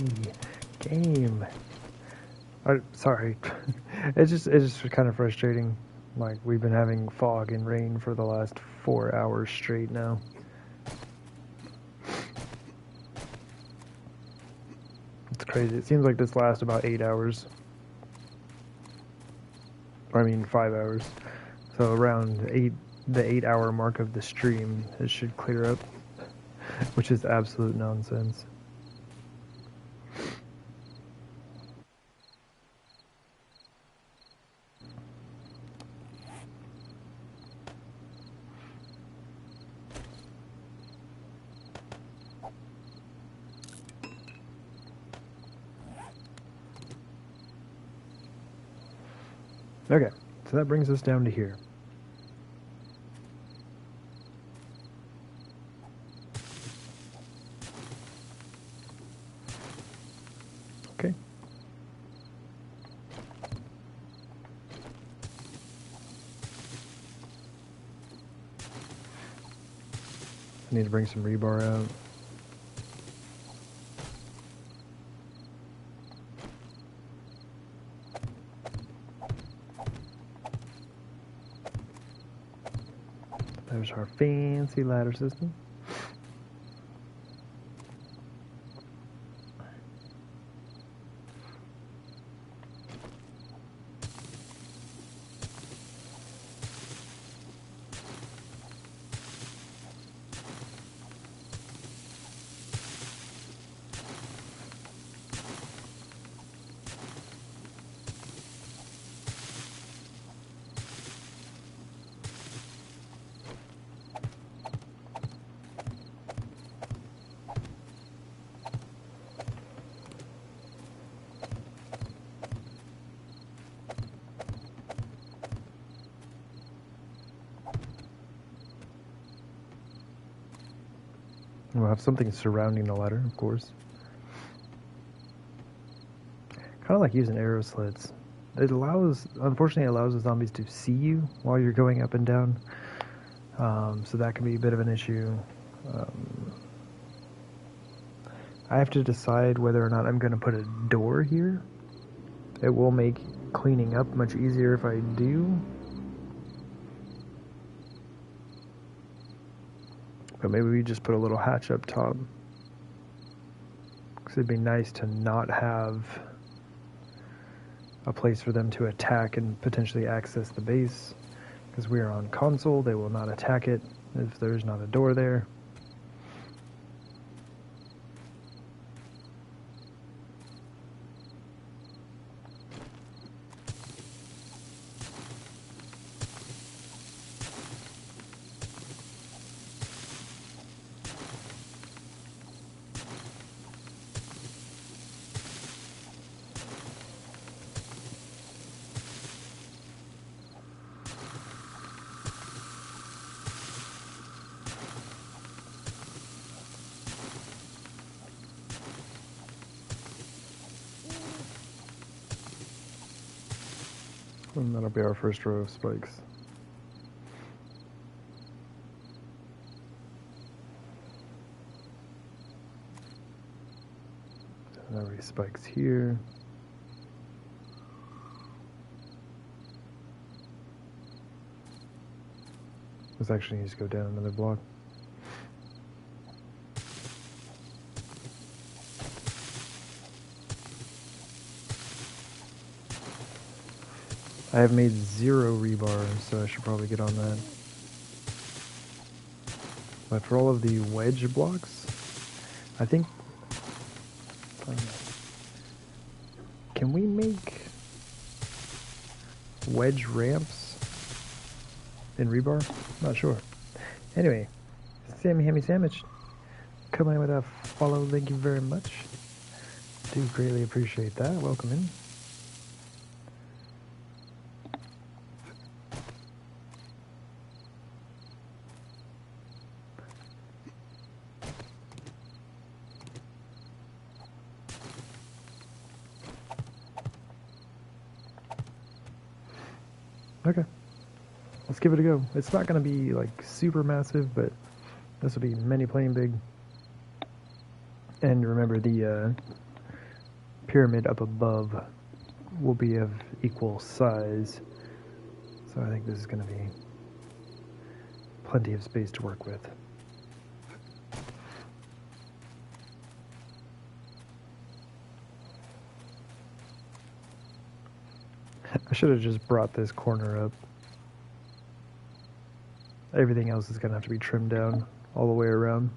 game. Sorry. It's just kind of frustrating. Like, we've been having fog and rain for the last 4 hours straight now. It's crazy. It seems like this lasts about 8 hours. I mean, 5 hours. So around the 8 hour mark of the stream, it should clear up, which is absolute nonsense. Okay, so that brings us down to here. Okay. I need to bring some rebar out. There's our fancy ladder system. We'll have something surrounding the ladder, of course. Kind of like using arrow slits. Unfortunately, it allows the zombies to see you while you're going up and down. So that can be a bit of an issue. I have to decide whether or not I'm going to put a door here. It will make cleaning up much easier if I do. But maybe we just put a little hatch up top. Because it'd be nice to not have a place for them to attack and potentially access the base. Because we are on console, they will not attack it if there's not a door there. And that'll be our first row of spikes. And there'll be spikes here. This actually needs to go down another block. I have made 0 rebar, so I should probably get on that. But for all of the wedge blocks, I think... can we make wedge ramps in rebar? Not sure. Anyway, Sammy Hammy Sandwich, coming in with a follow, thank you very much. Do greatly appreciate that. Welcome in. Okay, let's give it a go. It's not going to be like super massive, but this will be many playing big. And remember, the pyramid up above will be of equal size, so I think this is going to be plenty of space to work with. I should have just brought this corner up. Everything else is going to have to be trimmed down all the way around.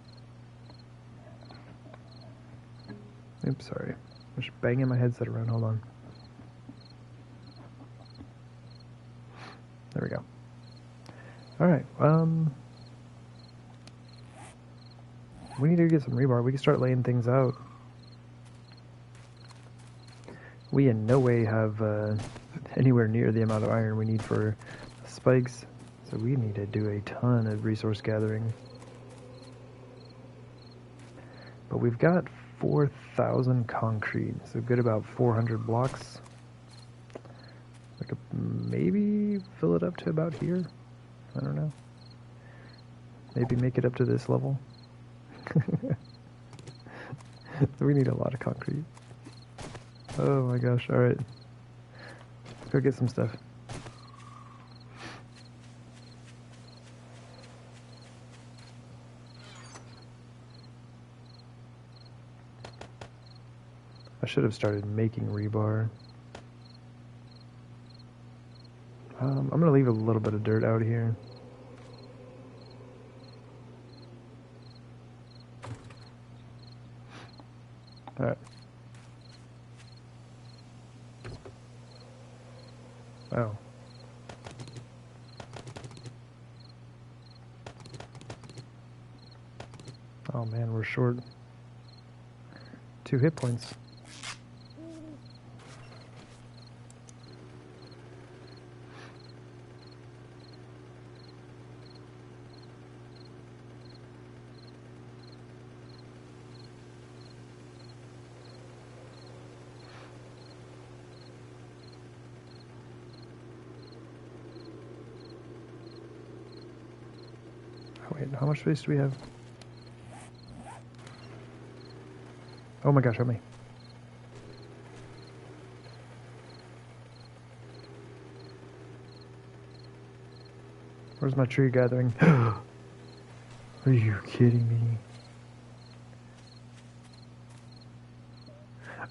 Oops, sorry. I'm just banging my headset around. Hold on. There we go. Alright, we need to get some rebar. We can start laying things out. We in no way have anywhere near the amount of iron we need for spikes, so we need to do a ton of resource gathering. But we've got 4,000 concrete, so good about 400 blocks. I could maybe fill it up to about here. I don't know. Maybe make it up to this level. We need a lot of concrete. Oh my gosh, alright. Let's go get some stuff. I should have started making rebar. I'm going to leave a little bit of dirt out here. Alright. Oh. Oh man, we're short 2 hit points. Wait, how much space do we have? Oh my gosh, help me. Where's my tree gathering? Are you kidding me?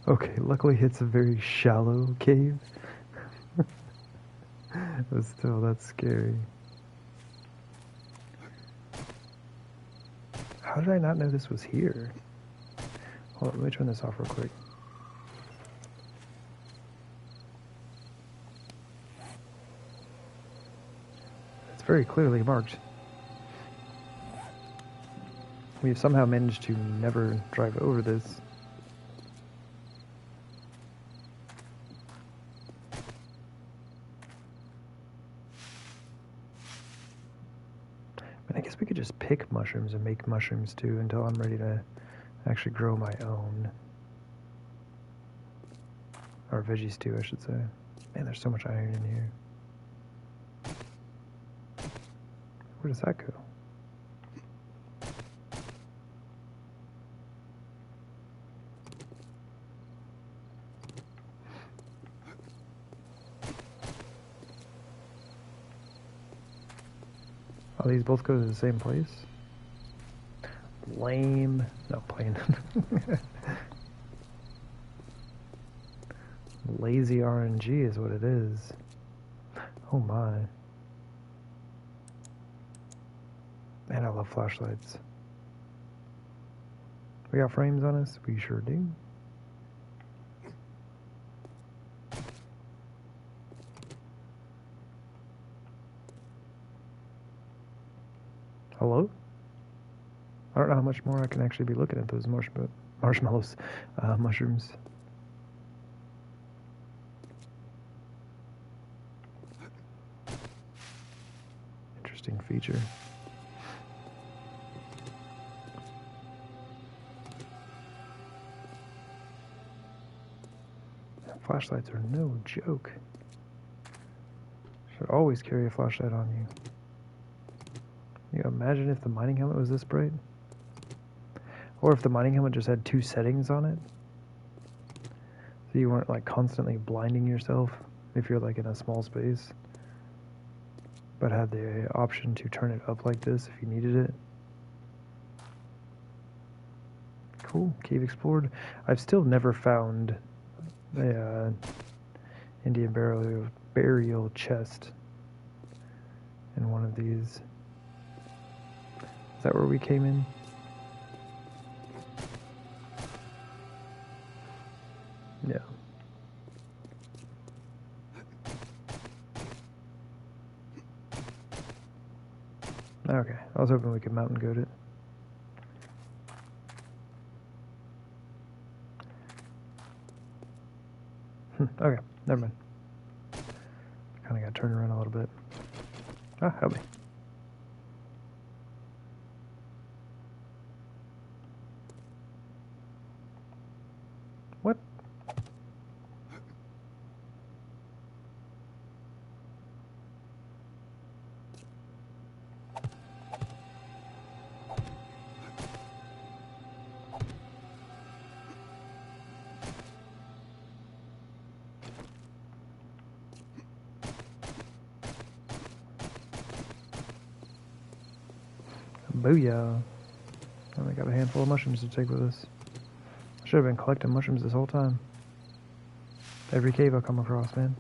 Okay, luckily it's a very shallow cave. But still, that's scary. How did I not know this was here? Hold on, let me turn this off real quick. It's very clearly marked. We've somehow managed to never drive over this. I guess we could just pick mushrooms and make mushroom stew until I'm ready to actually grow my own. Or veggie stew, I should say. Man, there's so much iron in here. Where does that go? Oh, these both go to the same place? Lame. No, plain. Lazy RNG is what it is. Oh my. Man, I love flashlights. We got frames on us? We sure do. Hello? I don't know how much more I can actually be looking at those marshmallows, mushrooms. Interesting feature. Flashlights are no joke. Should always carry a flashlight on you. Can you imagine if the mining helmet was this bright? Or if the mining helmet just had 2 settings on it? So you weren't like constantly blinding yourself if you're like in a small space, but had the option to turn it up like this if you needed it. Cool. Cave explored. I've still never found a Indian burial chest in one of these. Is that where we came in? Yeah. Okay, I was hoping we could mountain goat it. Okay, never mind. Kind of got turned around a little bit. Ah, help me. What? Booyah. And we got a handful of mushrooms to take with us. I should have been collecting mushrooms this whole time. Every cave I come across, man.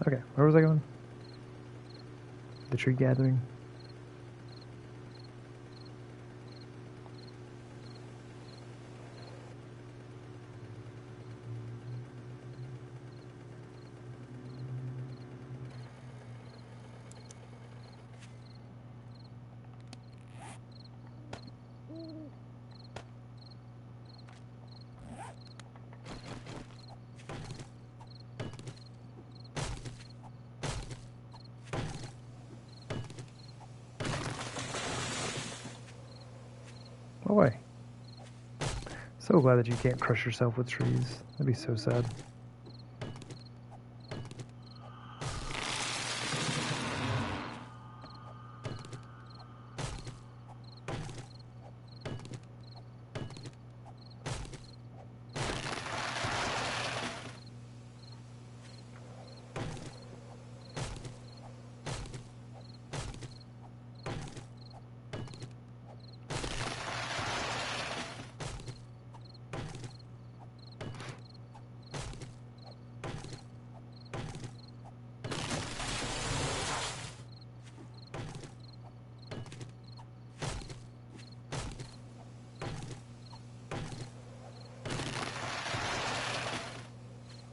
Okay, where was I going? The tree gathering. Oh, wait. So glad that you can't crush yourself with trees. That'd be so sad.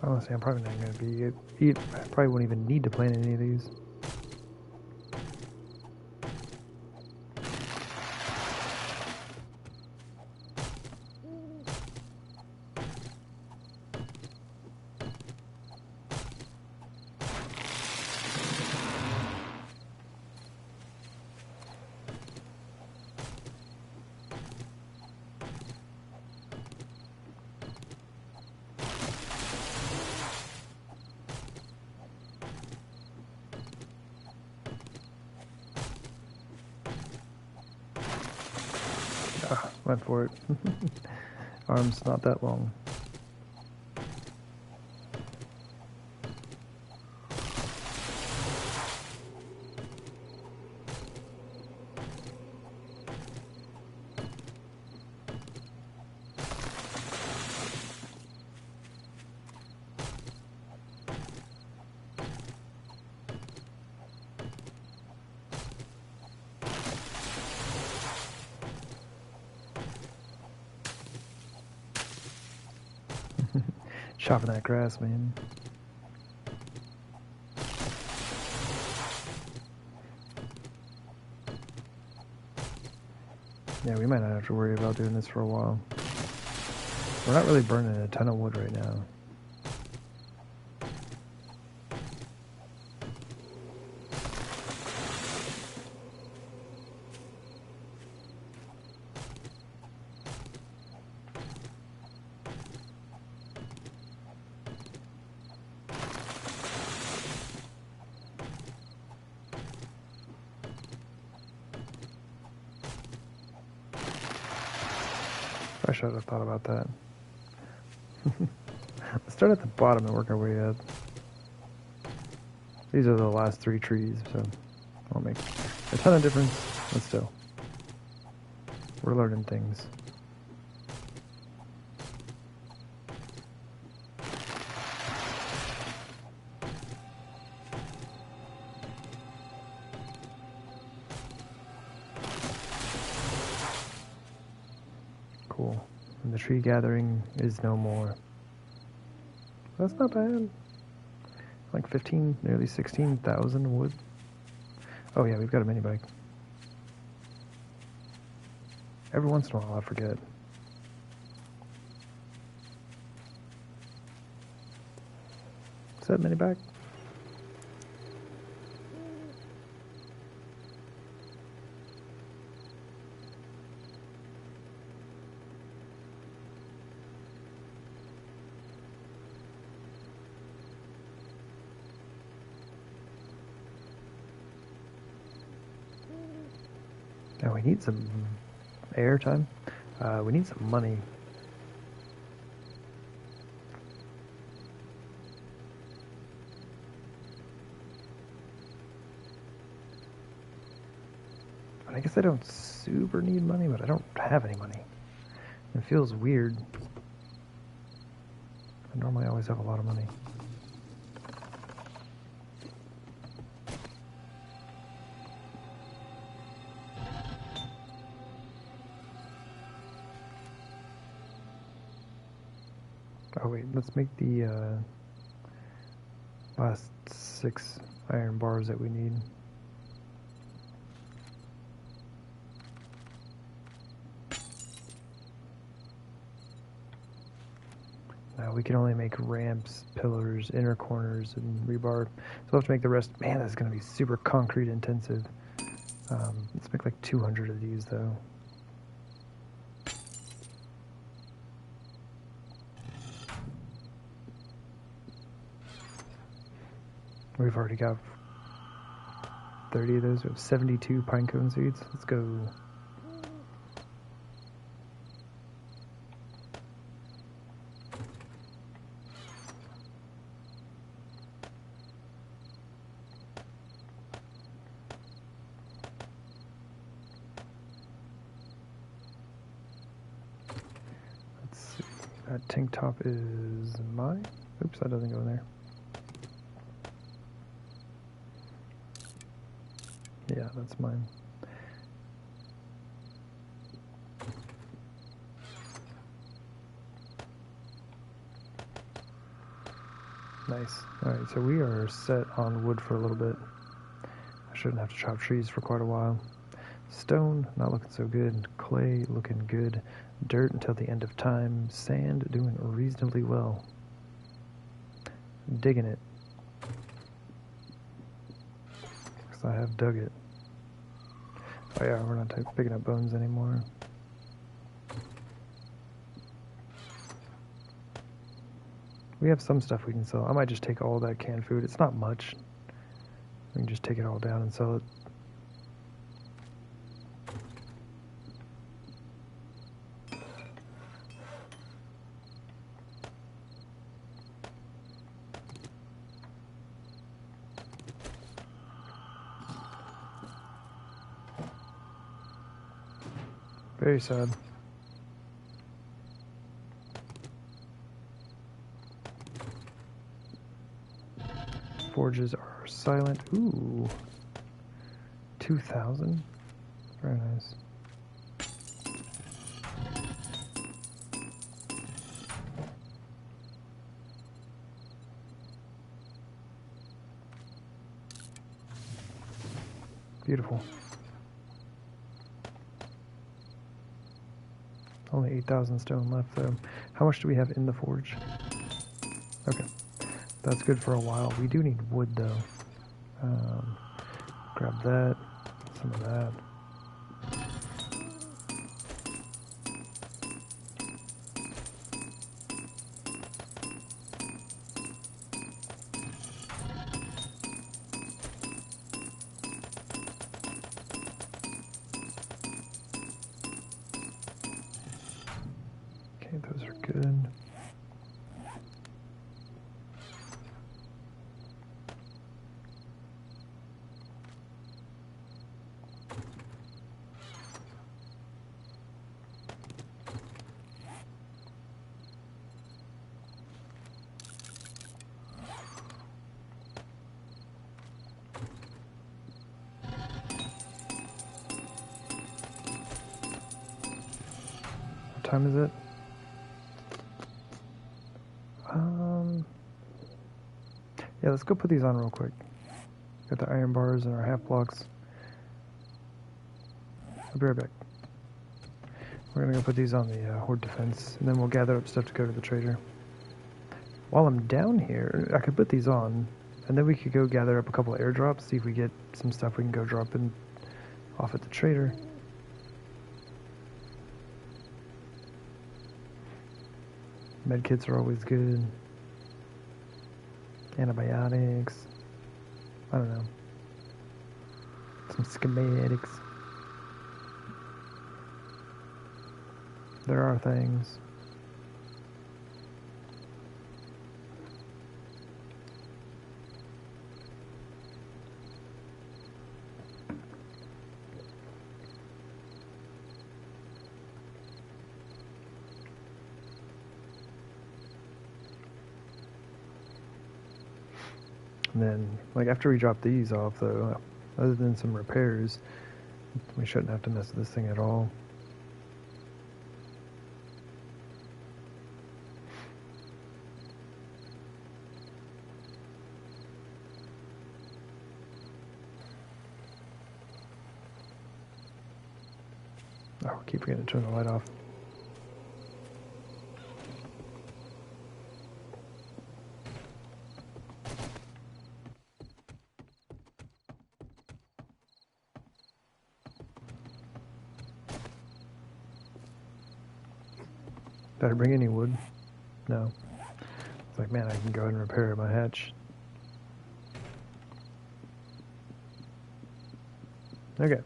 Honestly, I'm probably not going to be I probably won't even need to plant any of these. Went for it. Arm's not that long. Chopping that grass, man. Yeah, we might not have to worry about doing this for a while. We're not really burning a ton of wood right now. I should have thought about that. Let's start at the bottom and work our way up. These are the last 3 trees, so it won't make a ton of difference, but still. We're learning things. Cool. And the tree gathering is no more. That's not bad. Like 15, nearly 16,000 wood. Oh yeah, we've got a mini bike. Every once in a while I forget. Is that mini bike? Now we need some airtime. We need some money. But I guess I don't super need money, but I don't have any money. It feels weird. I normally always have a lot of money. Oh wait, let's make the last 6 iron bars that we need. Now we can only make ramps, pillars, inner corners, and rebar. So we'll have to make the rest. Man, that's going to be super concrete intensive. Let's make like 200 of these though. We've already got 30 of those. We have 72 pinecone seeds. Let's go. Let's see. That tank top is mine. Oops, that doesn't go in there. Yeah, that's mine. Nice. Alright, so we are set on wood for a little bit. I shouldn't have to chop trees for quite a while. Stone, not looking so good. Clay, looking good. Dirt until the end of time. Sand, doing reasonably well. Digging it. Because I have dug it. Oh yeah, we're not picking up bones anymore. We have some stuff we can sell. I might just take all that canned food. It's not much. We can just take it all down and sell it. Very sad. Forges are silent. Ooh. 2,000. Very nice. Beautiful. Only 8,000 stone left though. How much do we have in the forge? Okay. That's good for a while. We do need wood though. Grab that. Some of that. Okay, those are good. What time is it? Yeah, let's go put these on real quick. Got the iron bars and our half blocks. I'll be right back. We're gonna go put these on the horde defense, and then we'll gather up stuff to go to the trader. While I'm down here, I could put these on, and then we could go gather up a couple of airdrops, see if we get some stuff we can go drop in off at the trader. Medkits are always good. Antibiotics. I don't know. Some schematics. There are things. And then, like, after we drop these off, though, other than some repairs, we shouldn't have to mess with this thing at all. Oh, I keep forgetting to turn the light off. Did I bring any wood? No. It's like, man, I can go ahead and repair my hatch. Okay.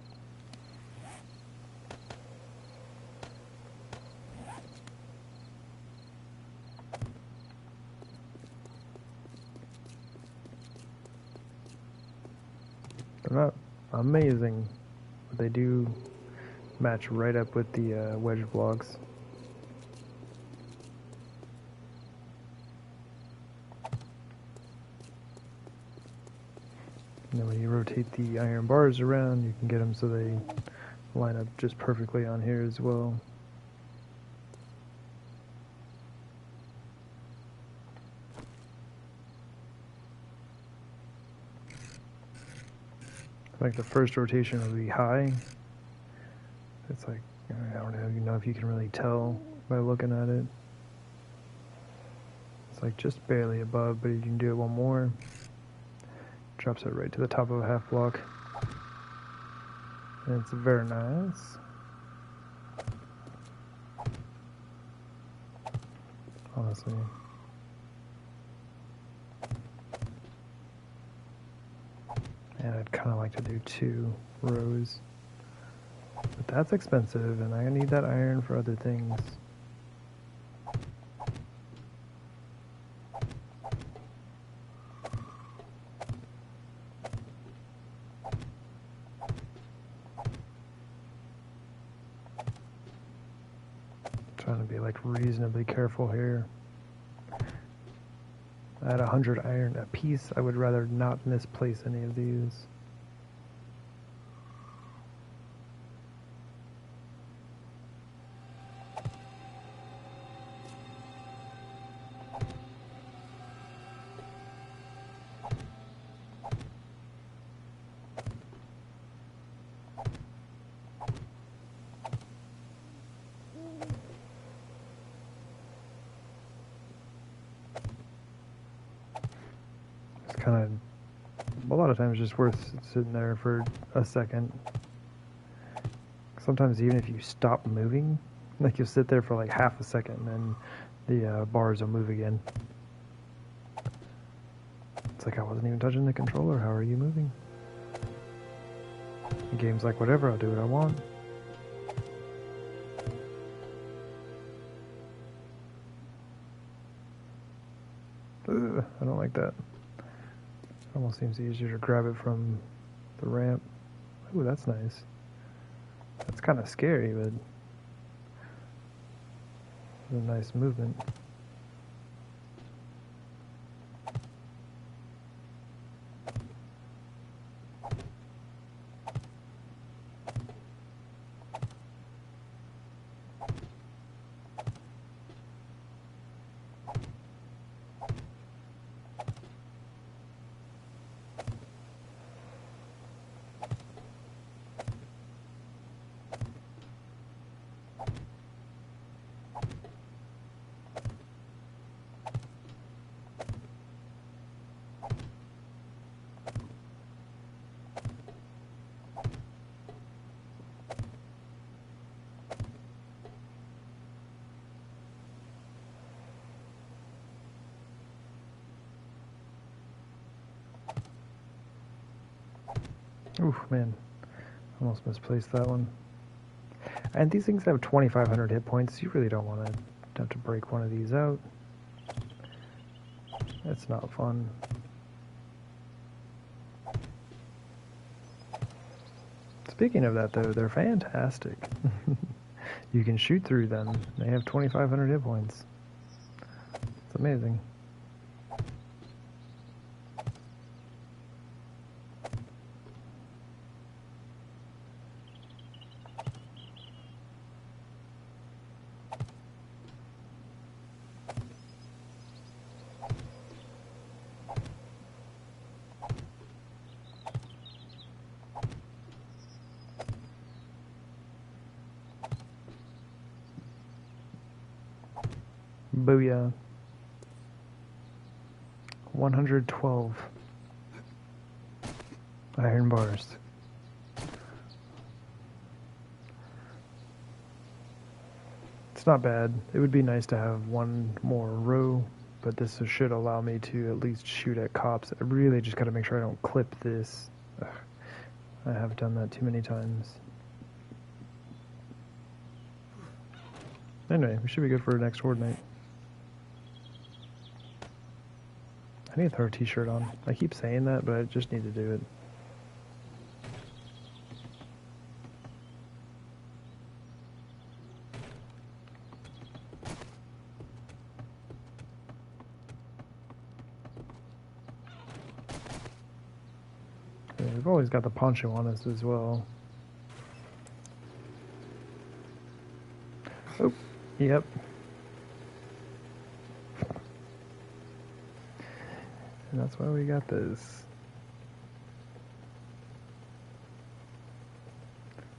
They're not amazing, but they do match right up with the wedge blocks. And then when you rotate the iron bars around, you can get them so they line up just perfectly on here as well. Like the first rotation will be high. It's like, I don't know if you can really tell by looking at it. It's like just barely above, but you can do it one more. Drops it right to the top of a half block. And it's very nice. Honestly. And I'd kind of like to do 2 rows. But that's expensive, and I need that iron for other things. like reasonably careful here. At 100 iron a piece, I would rather not misplace any of these. Kind of, a lot of times, just worth sitting there for a second. Sometimes even if you stop moving, like you'll sit there for like half a second and then the bars will move again. It's like I wasn't even touching the controller. How are you moving? The game's like, whatever, I'll do what I want. Ugh, I don't like that. Almost seems easier to grab it from the ramp. Ooh, that's nice. That's kind of scary, but it's a nice movement. Oof, man. Almost misplaced that one. And these things have 2,500 hit points. You really don't want to have to break one of these out. It's not fun. Speaking of that, though, they're fantastic. You can shoot through them. They have 2,500 hit points. It's amazing. Booyah. 112 iron bars. It's not bad. It would be nice to have one more row, but this should allow me to at least shoot at cops. I really just got to make sure I don't clip this. Ugh, I have done that too many times. Anyway, we should be good for next horde night. I need to throw a t-shirt on. I keep saying that, but I just need to do it. Yeah, we've always got the poncho on us as well. Oh, yep. And that's why we got this.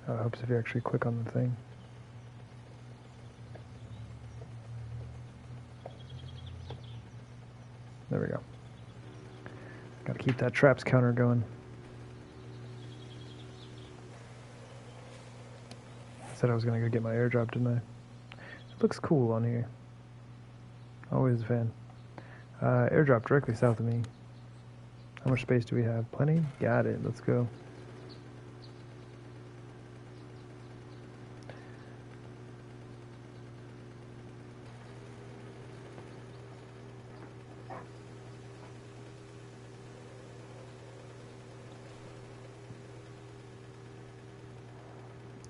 Oh, it helps if you actually click on the thing. There we go. Gotta keep that traps counter going. I said I was gonna go get my airdrop, didn't I? It looks cool on here. Always a fan. Airdrop directly south of me. How much space do we have? Plenty? Got it. Let's go.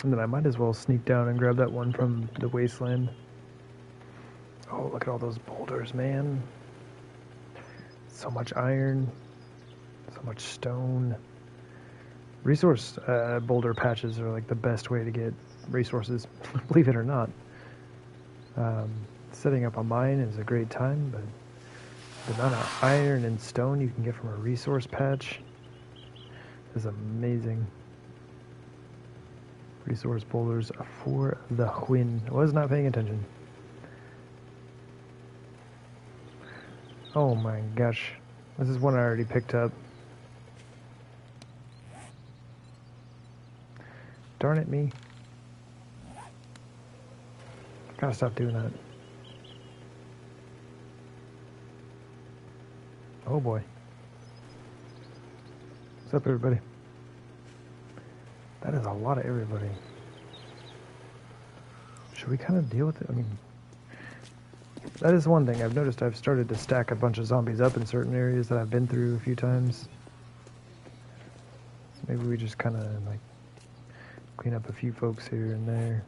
And then I might as well sneak down and grab that one from the wasteland. at all those boulders, man. So much iron, so much stone. Resource boulder patches are like the best way to get resources, believe it or not. Setting up a mine is a great time, but the amount of iron and stone you can get from a resource patch is amazing. Resource boulders for the win. I was not paying attention. Oh my gosh. This is one I already picked up. Darn it, me. Gotta stop doing that. Oh boy. What's up, everybody? That is a lot of everybody. Should we kind of deal with it? I mean, that is one thing I've noticed. I've started to stack a bunch of zombies up in certain areas that I've been through a few times. So maybe we just kind of like clean up a few folks here and there.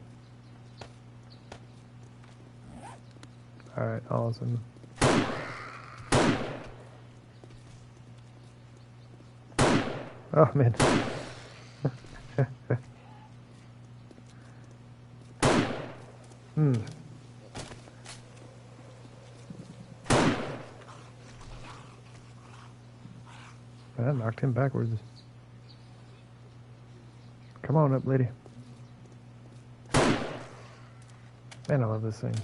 Alright, awesome. Oh man. That knocked him backwards. Come on up, lady. Man, I love this thing.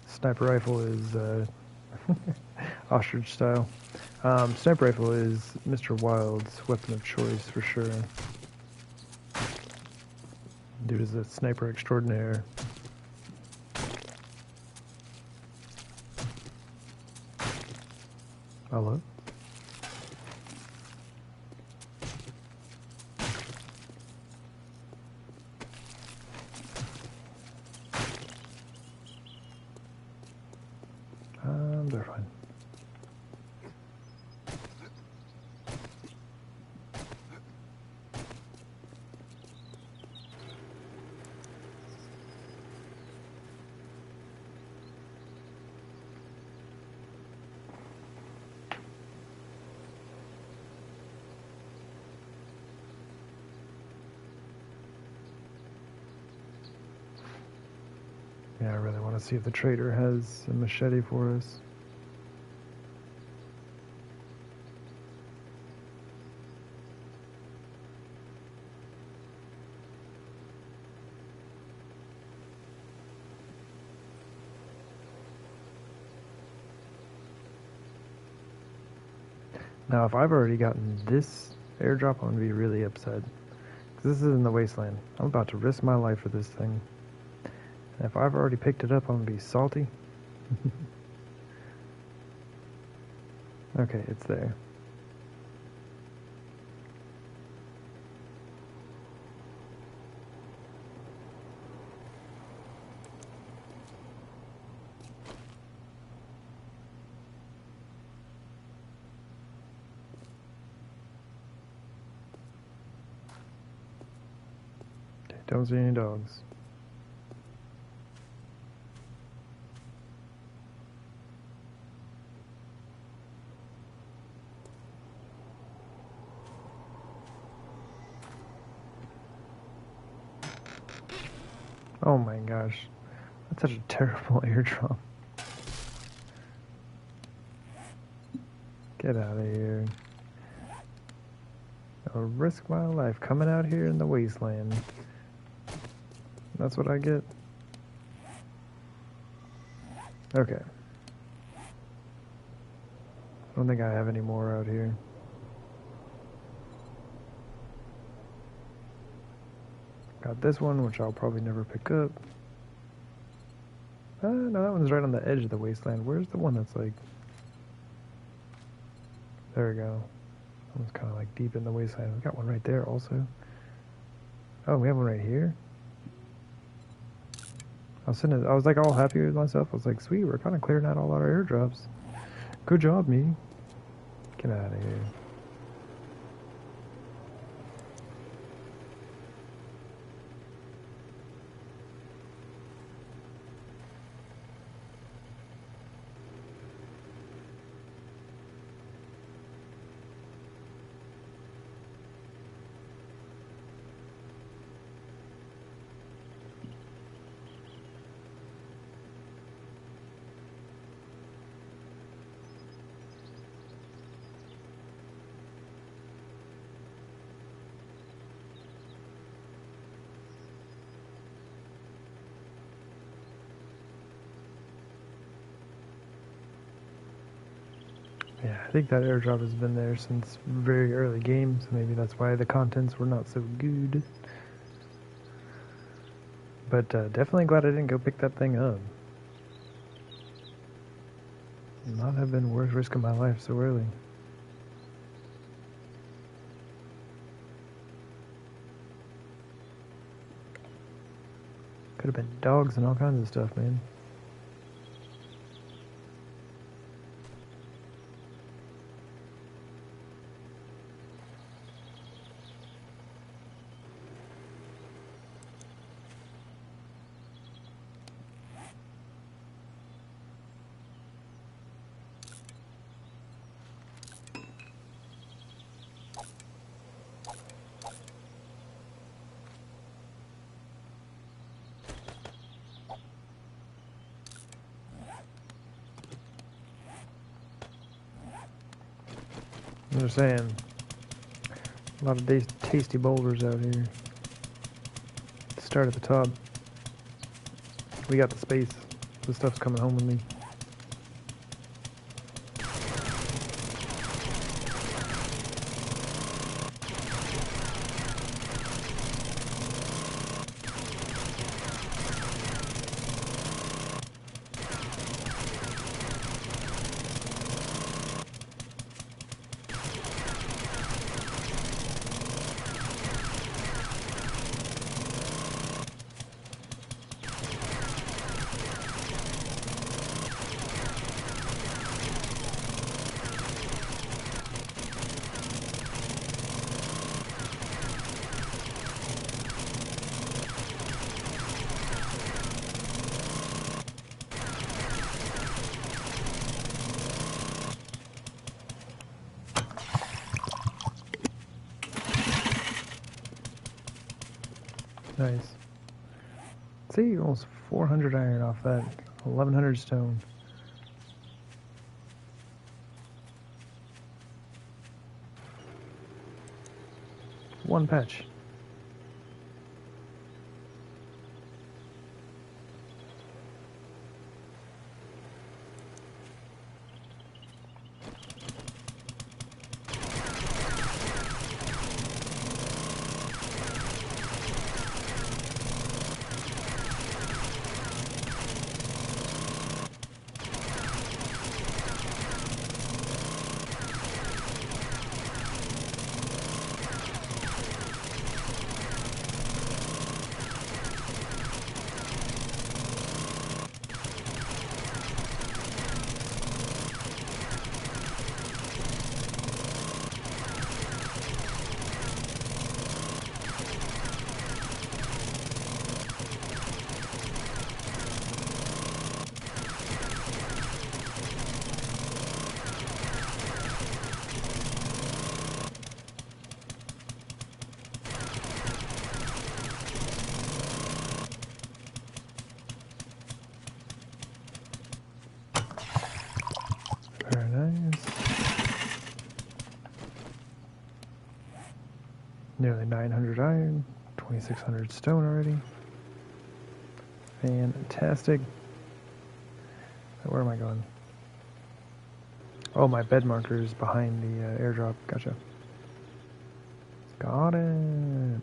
Sniper rifle is ostrich style. Sniper rifle is Mr. Wild's weapon of choice for sure. Dude is a sniper extraordinaire. Hello? They're fine. Yeah, I really want to see if the trader has a machete for us. Now, if I've already gotten this airdrop, I'm going to be really upset. Because this is in the wasteland. I'm about to risk my life for this thing. And if I've already picked it up, I'm going to be salty. Okay, it's there. Don't see any dogs. Oh my gosh. That's such a terrible airdrop. Get out of here. I'll risk my life coming out here in the wasteland. That's what I get? Okay. I don't think I have any more out here. Got this one, which I'll probably never pick up. No, that one's right on the edge of the wasteland. Where's the one that's like... There we go. That one's kind of like deep in the wasteland. We got one right there also. Oh, we have one right here? I was like all happy with myself. I was like, sweet, we're kind of clearing out all our airdrops. Good job, me. Get out of here. Yeah, I think that airdrop has been there since very early games. Maybe that's why the contents were not so good. But definitely glad I didn't go pick that thing up. Not have been worth risking my life so early. Could have been dogs and all kinds of stuff, man. I'm just saying, a lot of tasty boulders out here. Start at the top. We got the space. The stuff's coming home with me. Nice. See, almost 400 iron off that. 1100 stone. One patch. Very nice. Nearly 900 iron, 2600 stone already. Fantastic. Where am I going? Oh, my bed marker is behind the airdrop. Gotcha. Got it.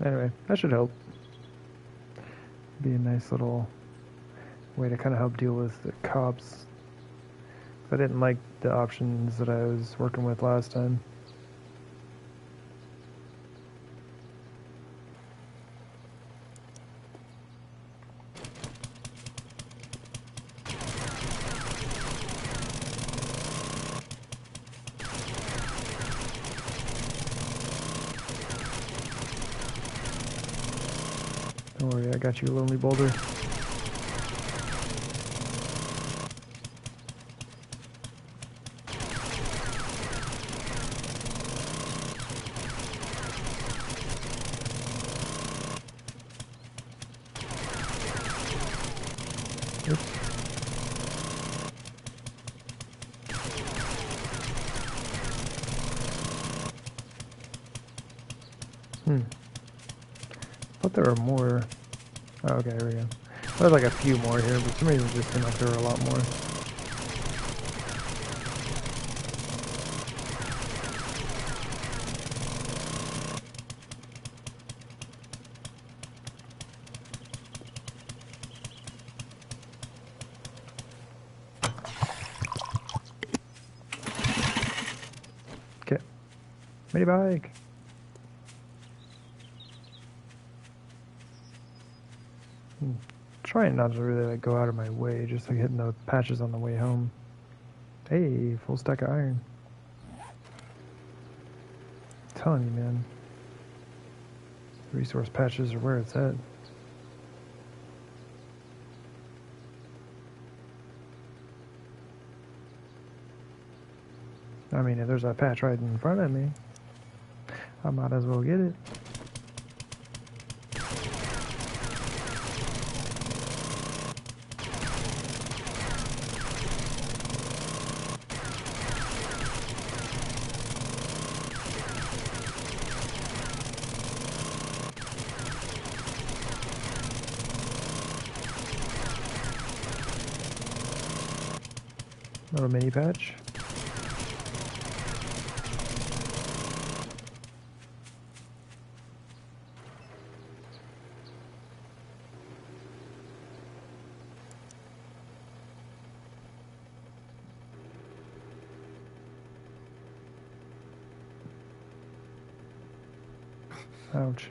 Anyway, that should help. Be a nice little way to kind of help deal with the cops. I didn't like the options that I was working with last time. Don't worry, I got you, lonely boulder. Oops. Thought there were more. Oh, okay, here we go. There's like a few more here, but for some reason it just seemed like there were a lot more. Okay. Mini bike. Trying not to really like go out of my way, just like hitting the patches on the way home. Hey, full stack of iron. I'm telling you, man. Resource patches are where it's at. I mean, if there's a patch right in front of me, I might as well get it. Little mini patch. Ouch.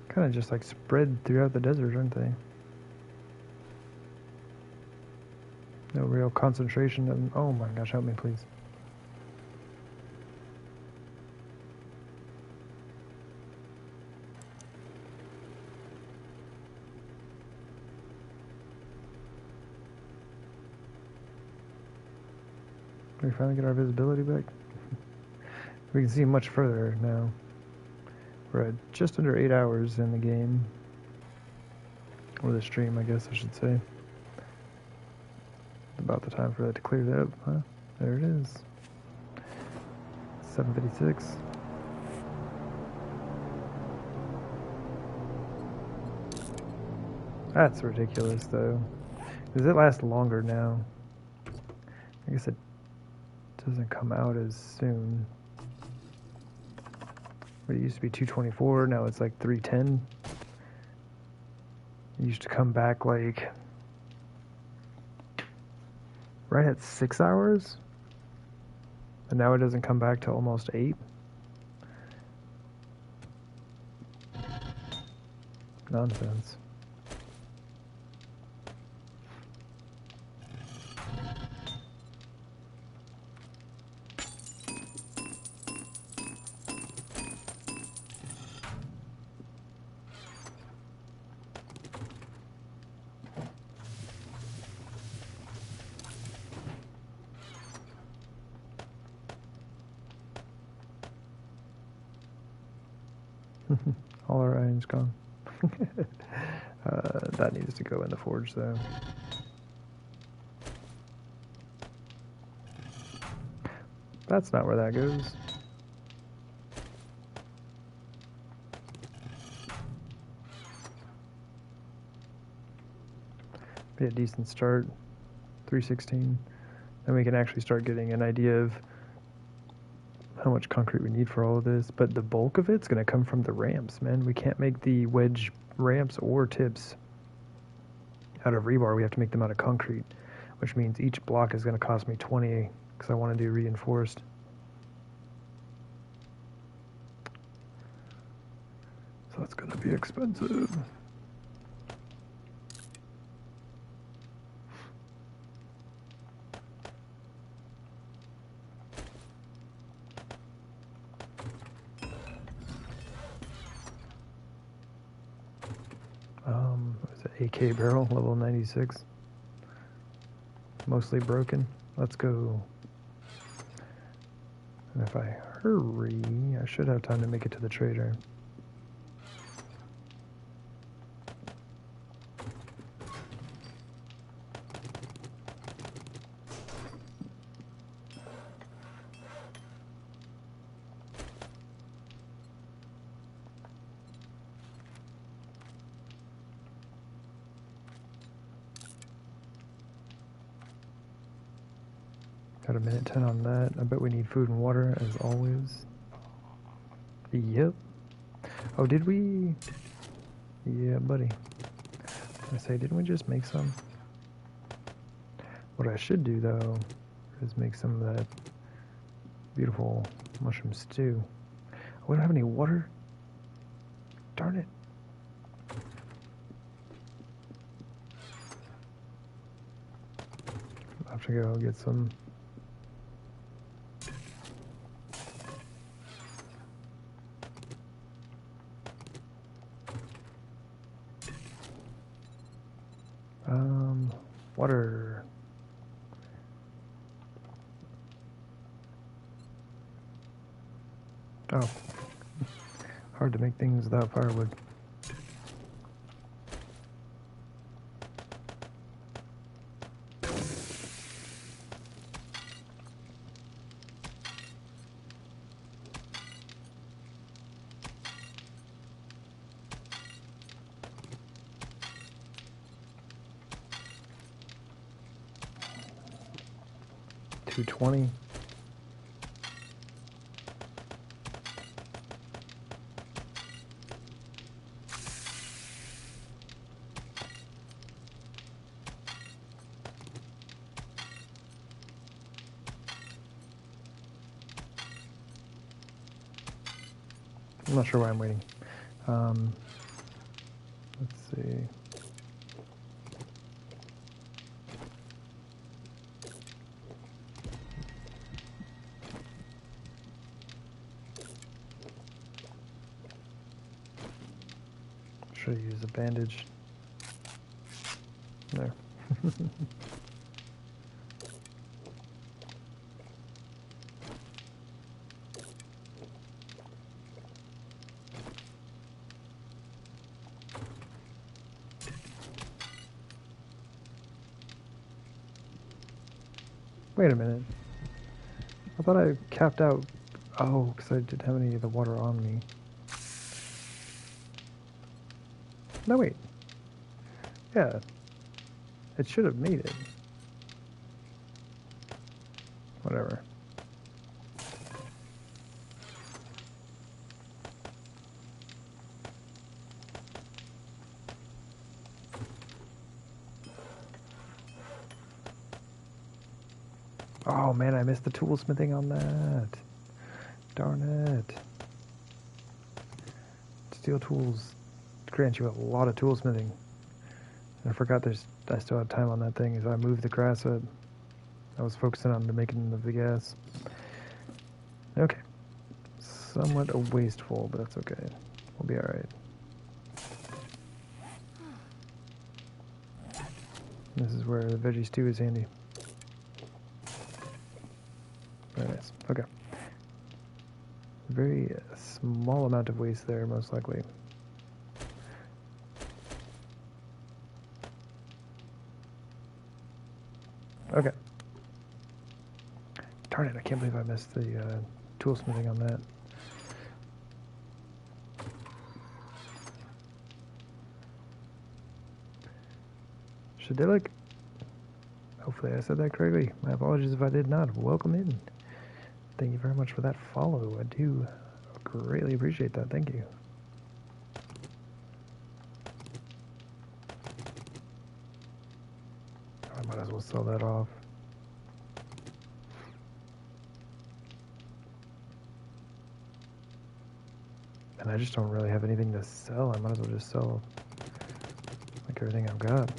Kind of just like spread throughout the desert, aren't they? No real concentration of, oh my gosh, help me please. We finally get our visibility back. We can see much further now. We're at just under 8 hours in the game. Or the stream, I guess I should say. About the time for that to clear up, huh? There it is. 7:56. That's ridiculous, though. Because it lasts longer now. I guess it doesn't come out as soon. But it used to be 224, now it's like 310. It used to come back like right at 6 hours. And now it doesn't come back till almost 8. Nonsense. All our iron's gone. That needs to go in the forge, though. That's not where that goes. Be a decent start. 316. Then we can actually start getting an idea of how much concrete we need for all of this, but the bulk of it's going to come from the ramps, man. We can't make the wedge ramps or tips out of rebar. We have to make them out of concrete, which means each block is going to cost me 20 because I want to do reinforced. So that's going to be expensive. AK barrel, level 96. Mostly broken. Let's go. And if I hurry, I should have time to make it to the trader. Got a minute 10 on that. I bet we need food and water as always. Yep. Oh, did we? Yeah, buddy. I say, didn't we just make some? What I should do though is make some of that beautiful mushroom stew. We don't have any water. Darn it. I'll have to go get some. Water. Oh. Hard to make things without firewood. $2.20. I'm not sure why I'm waiting. Let's see. Should I use a bandage? There. Wait a minute. I thought I capped out. Oh, because I didn't have any of the water on me. No, wait. Yeah. It should have made it. Whatever. Oh man, I missed the toolsmithing on that. Darn it. Steel tools grant you a lot of toolsmithing. I forgot I still had time on that thing as I moved the grass up. I was focusing on the making of the gas. Okay. Somewhat wasteful, but that's okay. We'll be alright. This is where the veggie stew is handy. Very nice. Okay. Very small amount of waste there, most likely. Okay. Darn it, I can't believe I missed the toolsmithing on that. Should they look? Hopefully I said that correctly. My apologies if I did not. Welcome in. Thank you very much for that follow. I do greatly appreciate that. Thank you. I might as well sell that off. And I just don't really have anything to sell. I might as well just sell like everything I've got.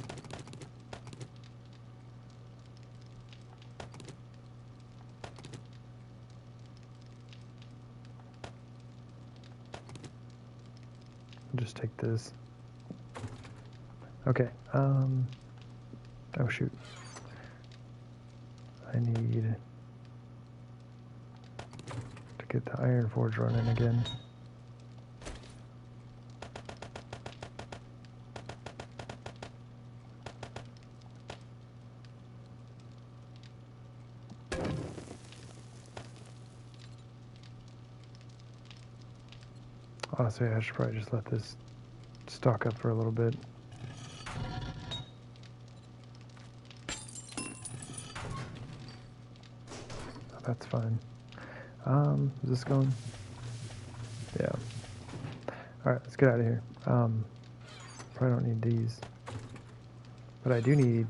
Just take this. Okay. Oh shoot. I need to get the iron forge running again. Honestly, I should probably just let this stock up for a little bit. That's fine. Is this going? Yeah. Alright, let's get out of here. Probably don't need these. But I do need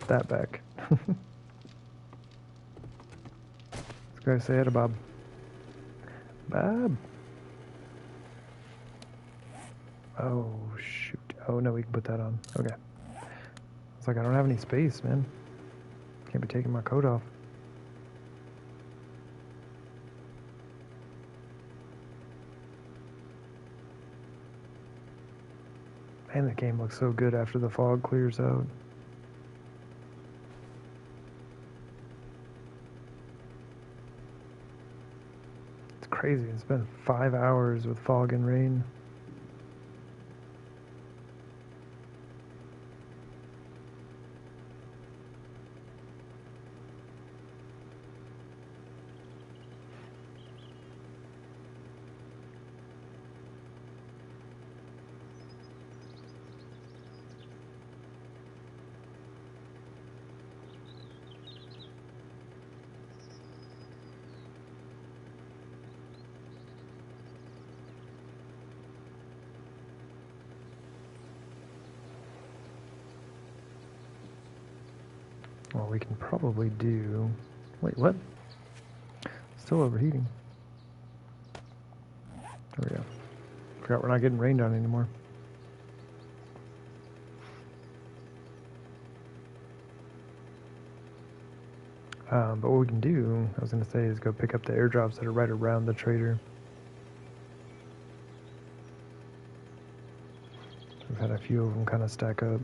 that back. Let's go say hi to Bob. Bob! Oh, shoot. Oh, no, we can put that on. Okay. It's like I don't have any space, man. Can't be taking my coat off. Man, the game looks so good after the fog clears out. It's crazy. It's been 5 hours with fog and rain. Well, we can probably do... Wait, what? Still overheating. There we go. Forgot we're not getting rained on anymore. But what we can do, I was going to say, is go pick up the airdrops that are right around the trader. We've had a few of them kind of stack up.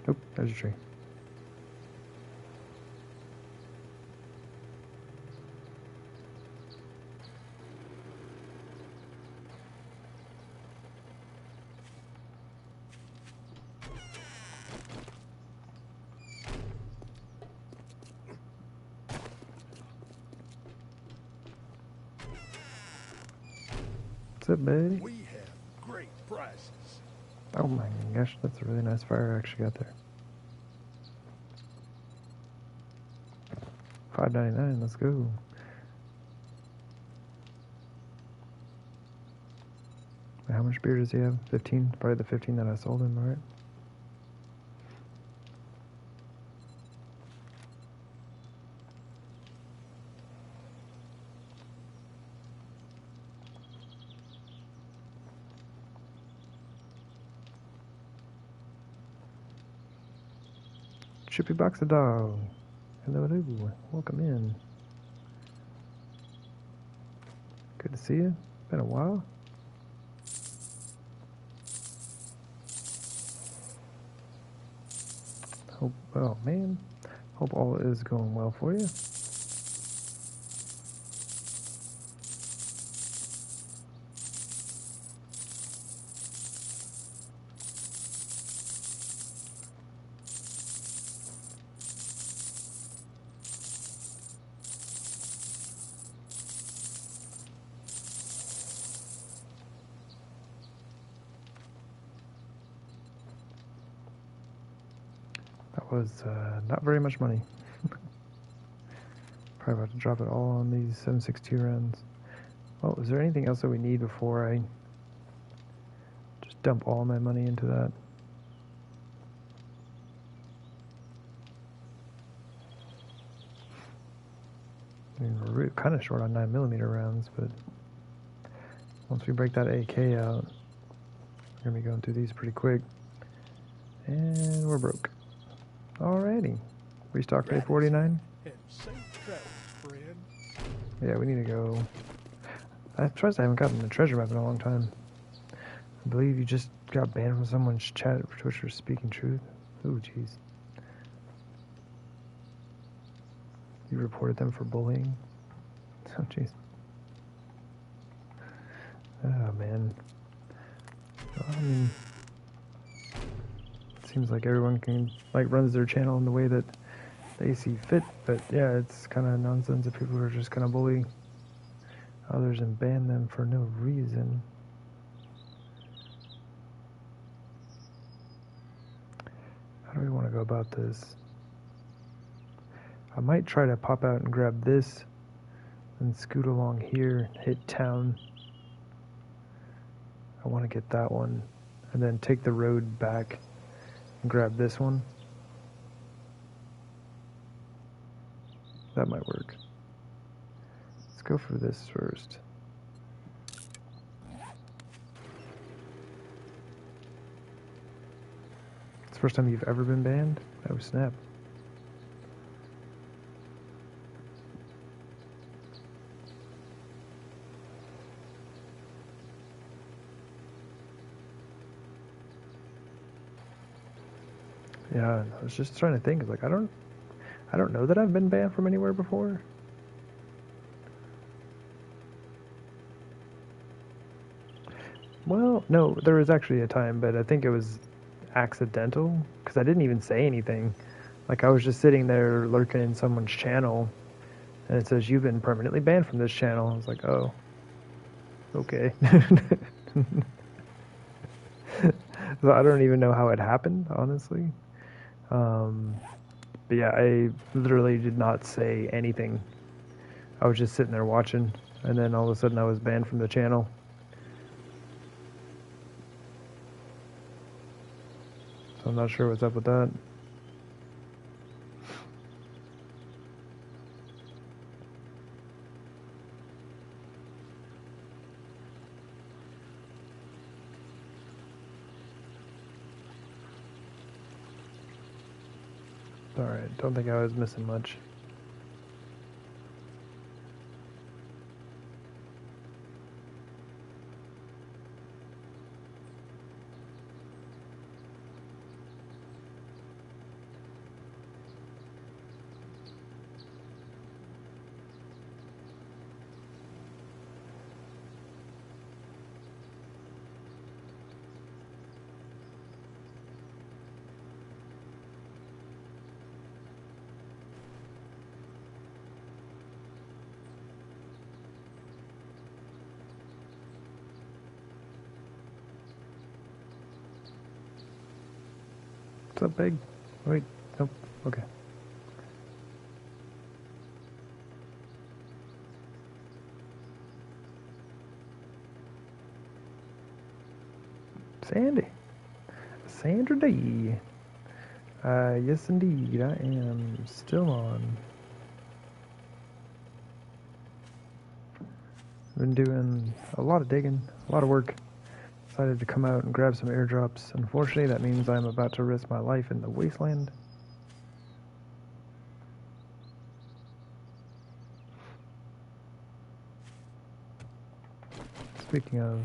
Oh, there's a tree. What's up, buddy? We have great prices. Oh my gosh, that's a really nice fire I actually got there. $5.99, let's go. How much beer does he have? 15? Probably the 15 that I sold him, right? Chippy Box of Dog. Hello, hello. Welcome in. Good to see you. Been a while. Hope, oh man. Hope all is going well for you. That was not very much money. Probably about to drop it all on these 7.62 rounds. Well, is there anything else that we need before I just dump all my money into that? I mean, we're kind of short on 9mm rounds, but once we break that AK out, we're going to be going through these pretty quick. And we're broke. Alrighty. Restock day 49. And safe travels, friend. Yeah, we need to go. I'm surprised I haven't gotten the treasure map in a long time. I believe you just got banned from someone's chat for Twitch for speaking truth. Ooh, jeez. You reported them for bullying? Oh, jeez. Oh, man. Well, I mean, it seems like everyone can, like, runs their channel in the way that they see fit, but yeah, it's kind of nonsense if people are just gonna bully others and ban them for no reason. How do we want to go about this? I might try to pop out and grab this and scoot along here, hit town. I want to get that one and then take the road back and grab this one. That might work. Let's go for this first. It's the first time you've ever been banned? Oh, snap. Yeah, I was just trying to think. Like, I don't know that I've been banned from anywhere before. Well, no, there was actually a time, but I think it was accidental because I didn't even say anything. Like, I was just sitting there lurking in someone's channel, and it says, "You've been permanently banned from this channel." I was like, "Oh, okay." So I don't even know how it happened, honestly. But yeah, I literally did not say anything. I was just sitting there watching, and then all of a sudden I was banned from the channel. So I'm not sure what's up with that. Alright, don't think I was missing much. What's up, Big? Wait, nope, okay. Sandy. Sandra D. Yes indeed, I am still on. Been doing a lot of digging, a lot of work. Decided to come out and grab some airdrops. Unfortunately, that means I'm about to risk my life in the wasteland. Speaking of...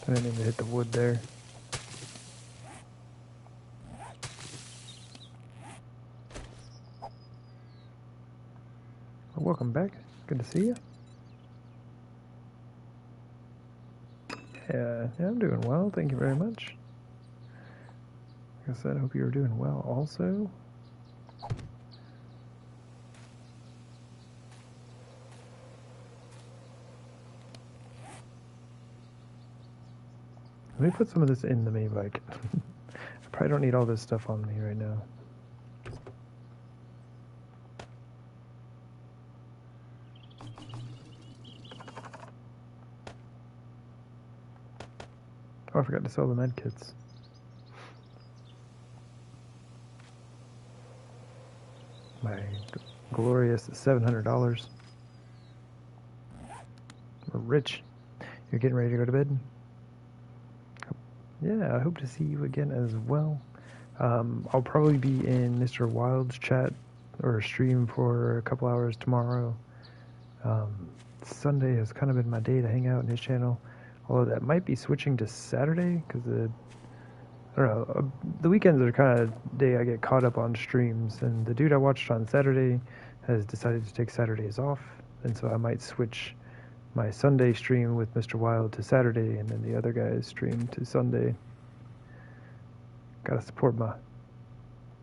I didn't even hit the wood there. Well, welcome back. Good to see you. Yeah, I'm doing well. Thank you very much. Like I said, I hope you're doing well also. Let me put some of this in the main bike. I probably don't need all this stuff on me right now. Oh, I forgot to sell the med kits. My glorious $700. We're rich. You're getting ready to go to bed? Yeah, I hope to see you again as well. I'll probably be in Mr. Wild's chat or stream for a couple hours tomorrow. Sunday has kind of been my day to hang out in his channel. Although that might be switching to Saturday because I don't know. The weekends are kind of day I get caught up on streams, and the dude I watched on Saturday has decided to take Saturdays off, and so I might switch my Sunday stream with Mr. Wild to Saturday, and then the other guy's stream to Sunday. Gotta support my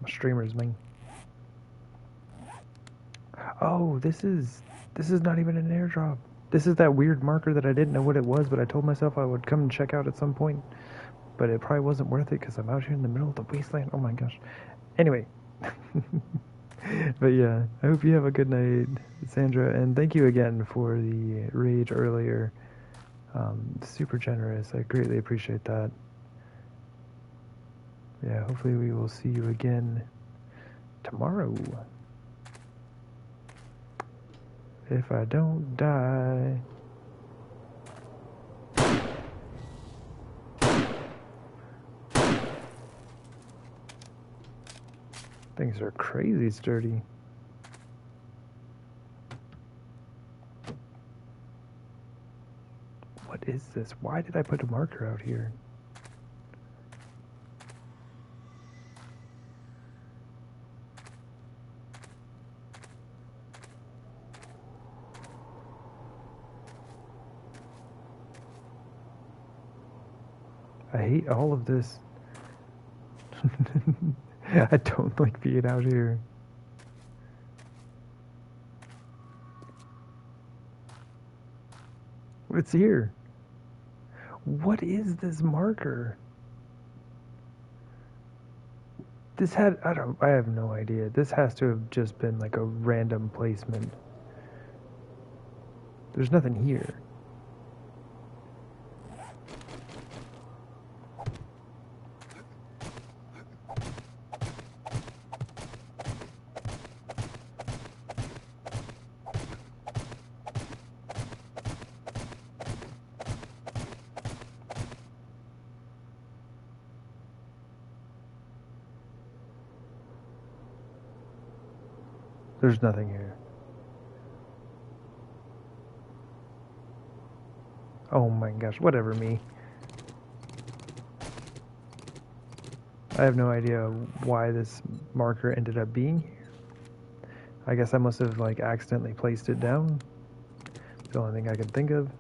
Streamers, man. Oh, this is not even an airdrop. This is that weird marker that I didn't know what it was, but I told myself I would come and check out at some point. But it probably wasn't worth it because I'm out here in the middle of the wasteland. Oh my gosh. Anyway. But yeah, I hope you have a good night, Sandra, and thank you again for the rage earlier. Super generous. I greatly appreciate that. Yeah, hopefully we will see you again tomorrow. If I don't die. Things are crazy sturdy. What is this? Why did I put a marker out here? I hate all of this. I don't like being out here. It's here. What is this marker? This had, I have no idea. This has to have just been like a random placement. There's nothing here. There's nothing here. Oh my gosh, whatever, me. I have no idea why this marker ended up being here. I guess I must have like accidentally placed it down. It's the only thing I can think of.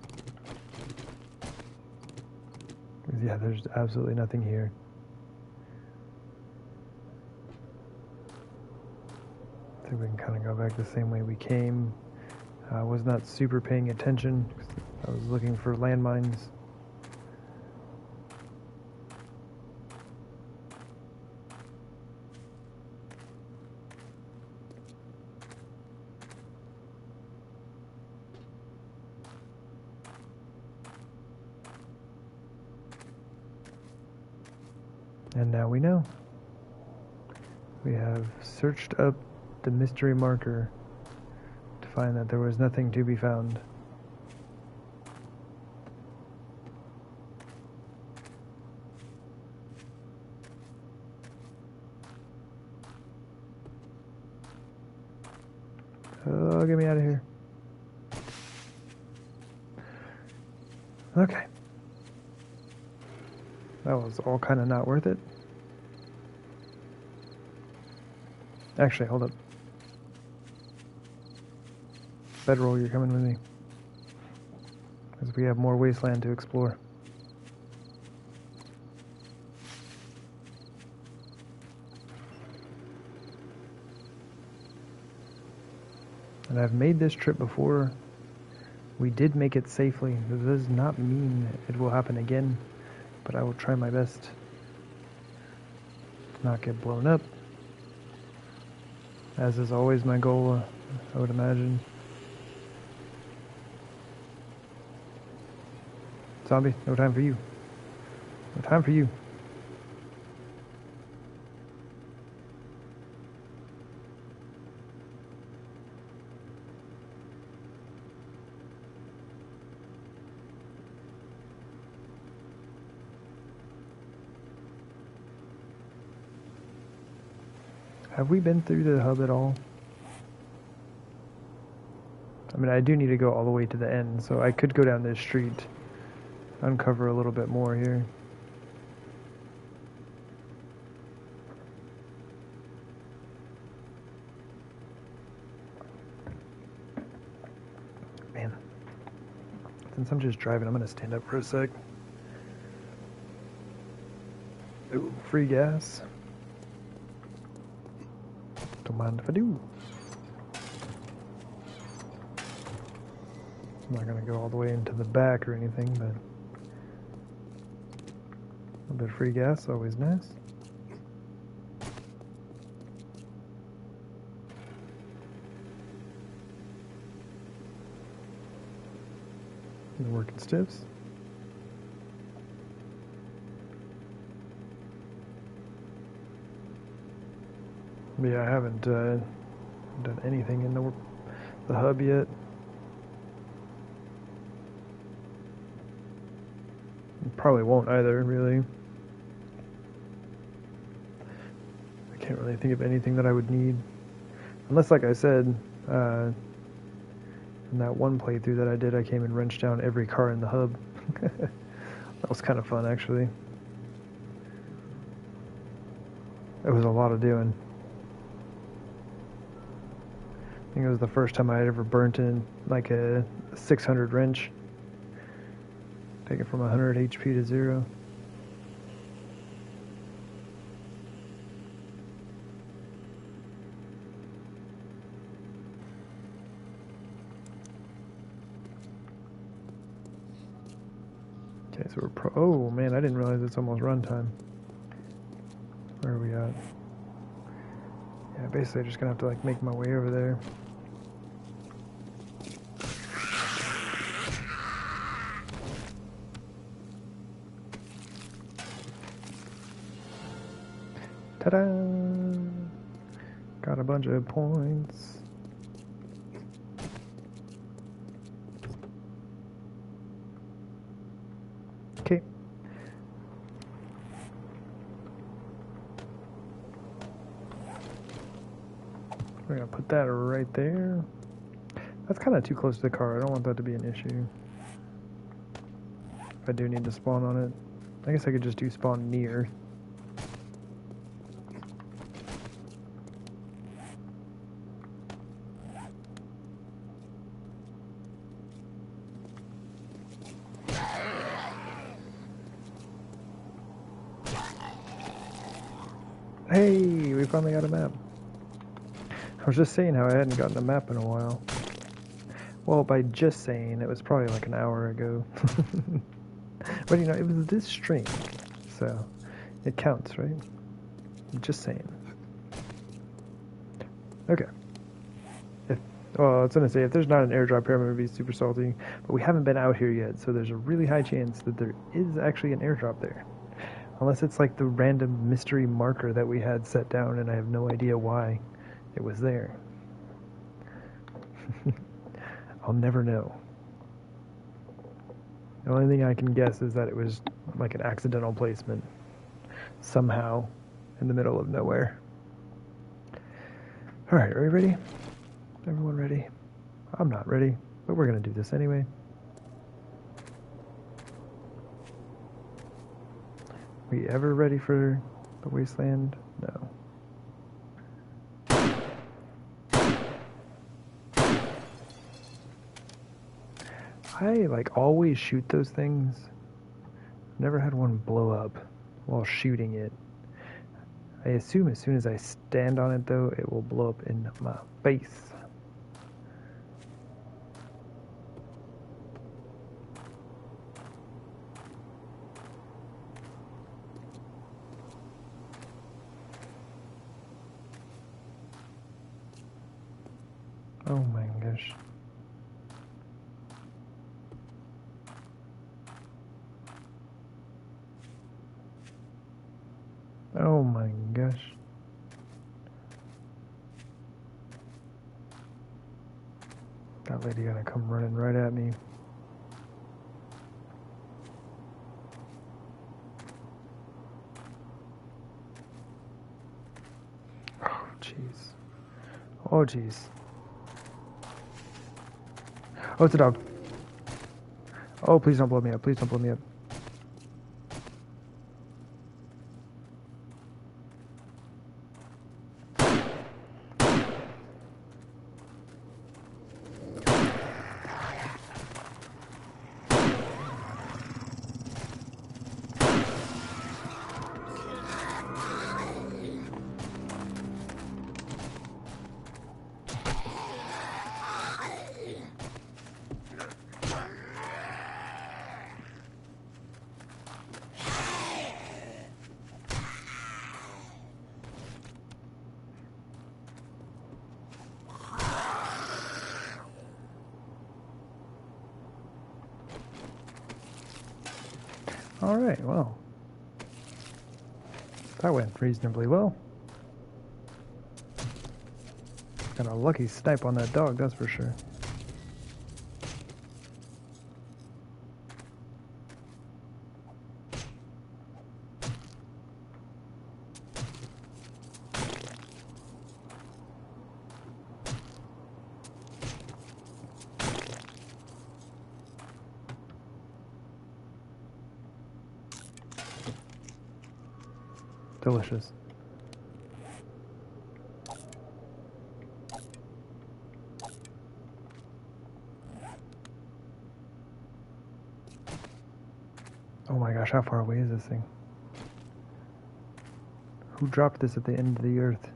Yeah, there's absolutely nothing here. I think we can kind of go back the same way we came. I was not super paying attention because I was looking for landmines. And now we know. We have searched up the mystery marker to find that there was nothing to be found. Oh, get me out of here. Okay. That was all kind of not worth it. Actually, hold up. Bedroll, you're coming with me. Because we have more wasteland to explore. And I've made this trip before. We did make it safely. This does not mean it will happen again, but I will try my best to not get blown up. As is always my goal, I would imagine. Zombie, no time for you. No time for you. Have we been through the hub at all? I mean, I do need to go all the way to the end, so I could go down this street, uncover a little bit more here. Man, since I'm just driving, I'm gonna stand up for a sec. Ooh, free gas. Don't mind if I do. I'm not going to go all the way into the back or anything, but a little bit of free gas, always nice. The working stiffs. But yeah, I haven't done anything in the hub yet. Probably won't either, really. I can't really think of anything that I would need. Unless, like I said, in that one playthrough that I did, I came and wrenched down every car in the hub. That was kind of fun, actually. It was a lot of doing. I think it was the first time I had ever burnt in like a 600 wrench. Take it from 100 HP to 0. Okay, so we're oh man, I didn't realize it's almost runtime. Where are we at? Yeah, basically I'm just gonna have to like make my way over there. Ta-da! Got a bunch of points. Okay. We're gonna put that right there. That's kind of too close to the car. I don't want that to be an issue. If I do need to spawn on it, I guess I could just do spawn near. Hey, we finally got a map. I was just saying how I hadn't gotten a map in a while. Well, by just saying, it was probably like an hour ago. But you know, it was this stream, so it counts, right? Just saying. Okay. Well, I was gonna say, if there's not an airdrop here, I'm gonna be super salty. But we haven't been out here yet, so there's a really high chance that there is actually an airdrop there. Unless it's like the random mystery marker that we had set down and I have no idea why it was there. I'll never know. The only thing I can guess is that it was like an accidental placement somehow in the middle of nowhere. Alright, are we ready? Everyone ready? I'm not ready, but we're gonna do this anyway. We ever ready for the wasteland? No. I like always shoot those things. Never had one blow up while shooting it. I assume as soon as I stand on it though, it will blow up in my face. Oh my gosh. Oh my gosh. That lady gonna come running right at me. Oh jeez. Oh jeez. Oh, it's a dog. Oh, please don't blow me up. Please don't blow me up. Alright, well. That went reasonably well. Got a lucky snipe on that dog, that's for sure. Delicious. Oh my gosh, how far away is this thing? Who dropped this at the end of the earth?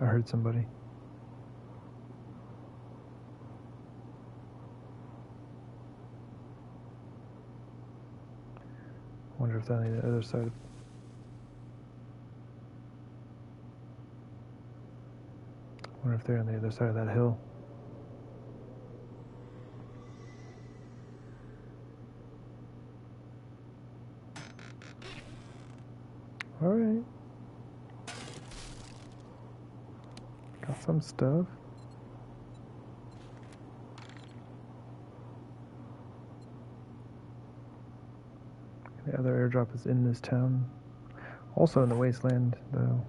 I heard somebody. Wonder if they're on the other side. Wonder if they're on the other side of that hill. Alright. Got some stuff. The other airdrop is in this town. Also in the wasteland, though.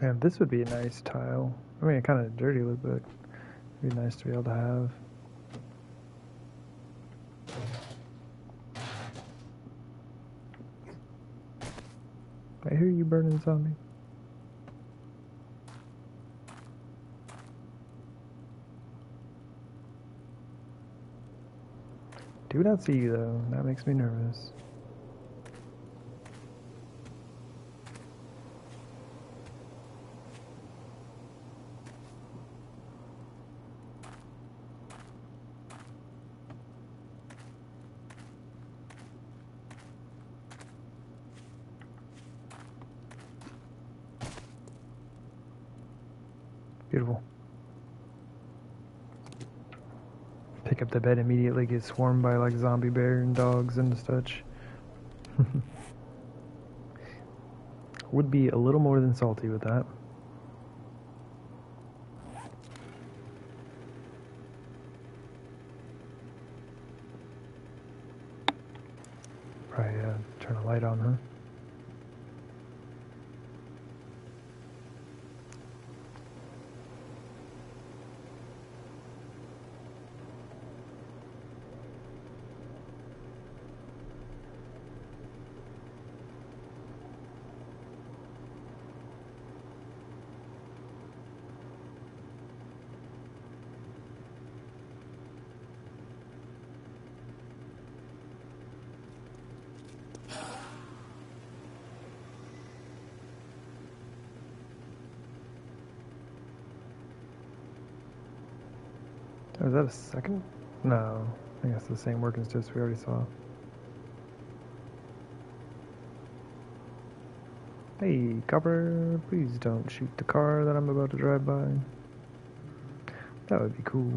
Man, this would be a nice tile. I mean, kind of dirty look, but it'd be nice to be able to have. I hear you burning, zombie. Do not see you, though. That makes me nervous. Beautiful. Pick up the bed immediately, get swarmed by like zombie bear and dogs and such. Would be a little more than salty with that. Probably turn a light on, huh? Oh, is that a second? No. I think that's the same working steps we already saw. Hey, copper, please don't shoot the car that I'm about to drive by. That would be cool.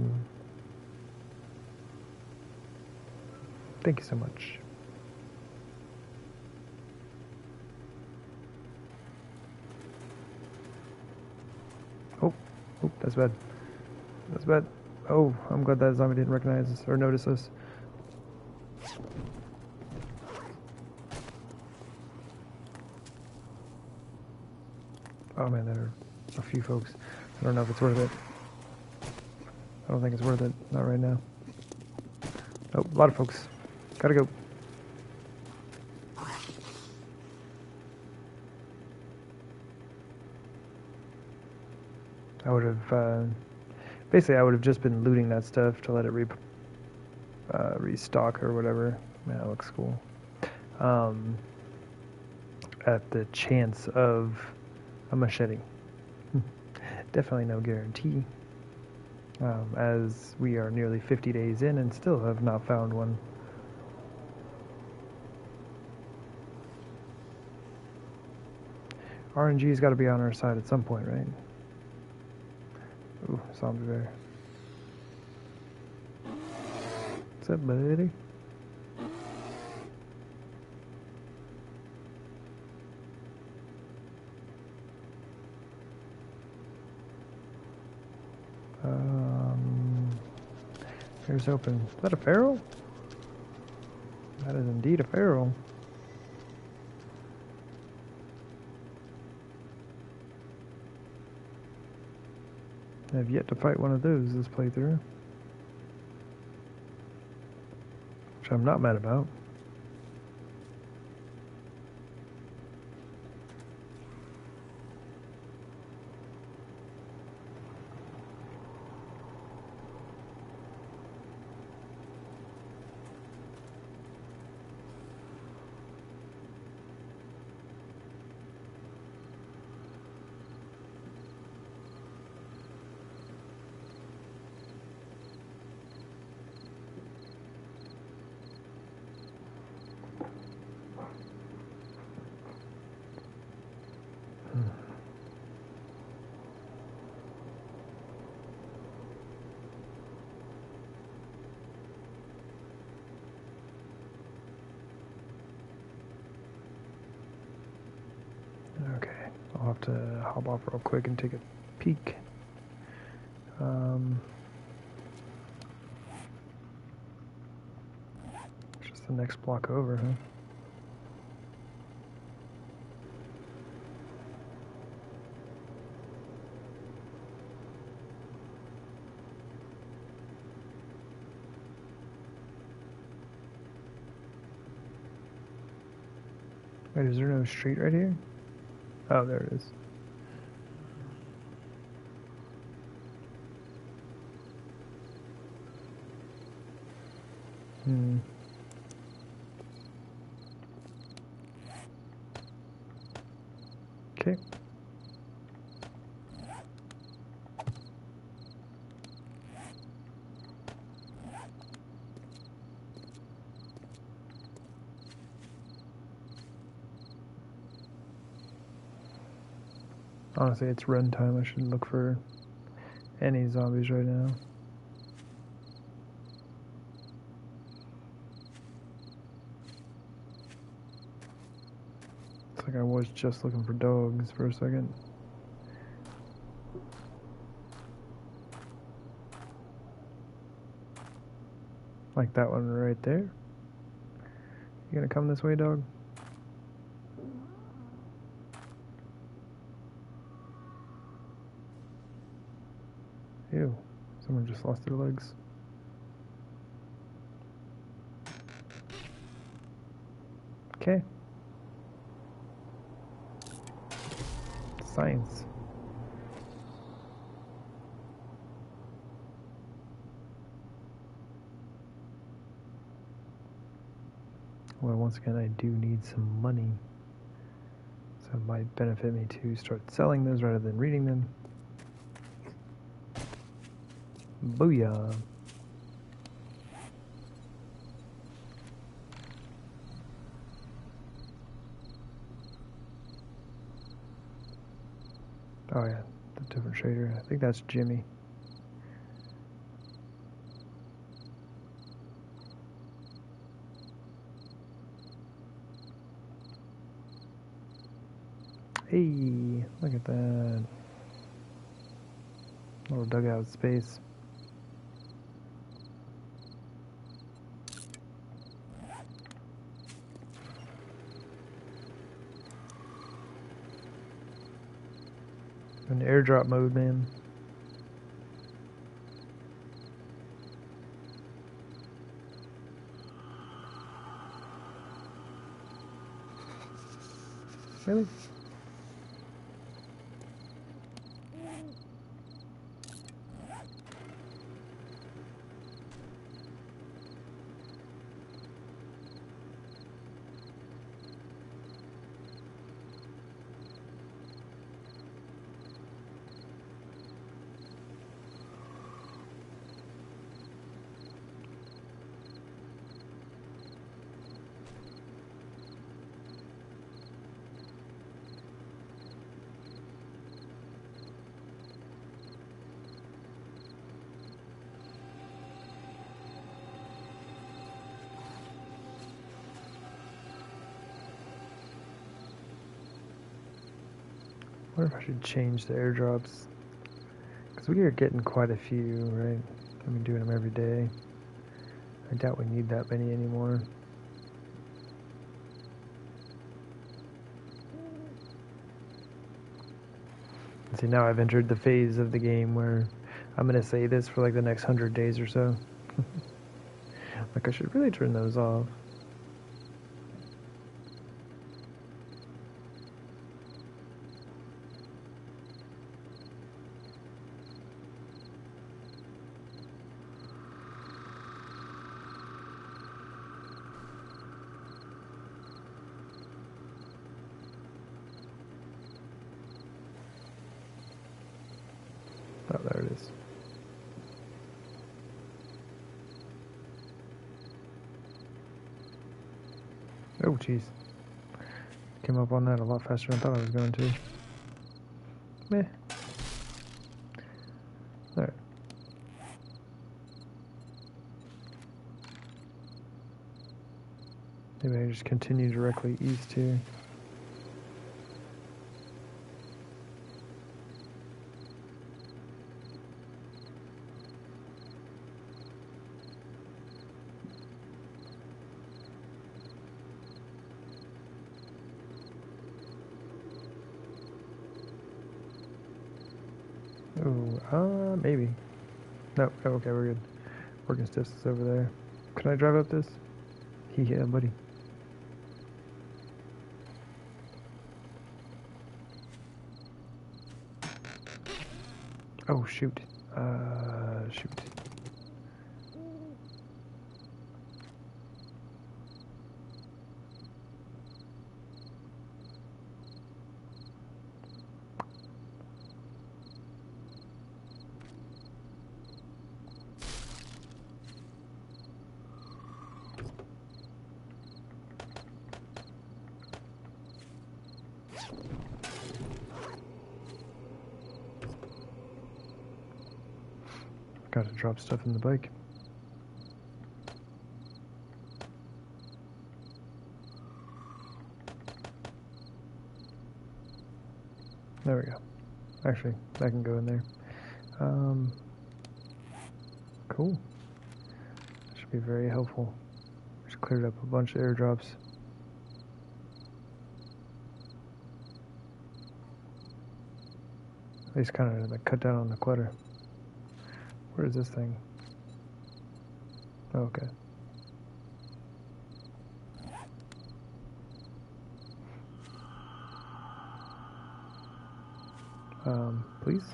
Thank you so much. Oh, that's bad. That's bad. Oh, I'm glad that zombie didn't recognize us or notice us. Oh man, there are a few folks. I don't know if it's worth it. I don't think it's worth it. Not right now. Oh, a lot of folks. Gotta go. I would have, basically I would have just been looting that stuff to let it restock or whatever. Man, that looks cool. At the chance of a machete. Definitely no guarantee. As we are nearly 50 days in and still have not found one. RNG's got to be on our side at some point, right? Ooh, zombie bear. What's up, buddy? Here's open. Is that a feral? That is indeed a feral. I've yet to fight one of those this playthrough, which I'm not mad about. Okay, I'll have to hop off real quick and take a peek. Just the next block over, huh? Wait, is there no street right here? Oh, there it is. Okay. Honestly, it's run time. I shouldn't look for any zombies right now. It's like I was just looking for dogs for a second. Like that one right there. You gonna come this way, dog? Ew, someone just lost their legs. Okay. Science. Well, once again, I do need some money. So it might benefit me to start selling those rather than reading them. Booyah. Oh yeah, the different shader. I think that's Jimmy. Hey, look at that. Little dugout space. In airdrop mode, man. Really? I wonder if I should change the airdrops. Because we are getting quite a few, right? I've been doing them every day. I doubt we need that many anymore. See, now I've entered the phase of the game where I'm going to say this for like the next 100 days or so. Like, I should really turn those off. Oh, there it is. Oh, jeez. Came up on that a lot faster than I thought I was going to. Meh. Alright. Maybe I just continue directly east here. Oh, maybe. No, okay, we're good. Working distance over there. Can I drive up this? Yeah, buddy. Oh, shoot. Shoot. Gotta drop stuff in the bike. There we go. Actually, that can go in there. Cool. That should be very helpful. Just cleared up a bunch of airdrops. At least kind of like cut down on the clutter. Where is this thing? Oh, okay. Please?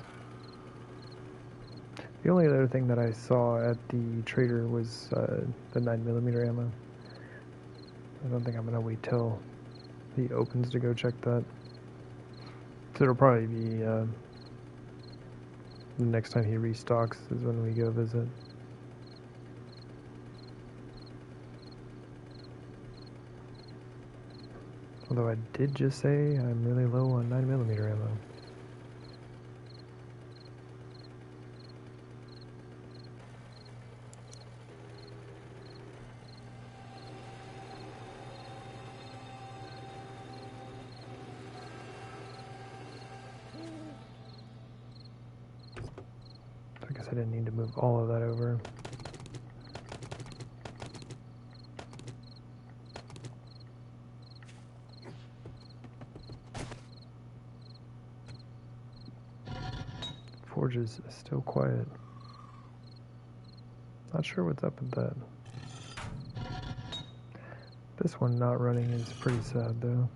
The only other thing that I saw at the trader was the 9mm ammo. I don't think I'm gonna wait till he opens to go check that. So it'll probably be the next time he restocks is when we go visit. Although I did just say I'm really low on 9mm ammo. I guess I didn't need to move all of that over. forge is still quiet. Not sure what's up with that. This one not running is pretty sad though.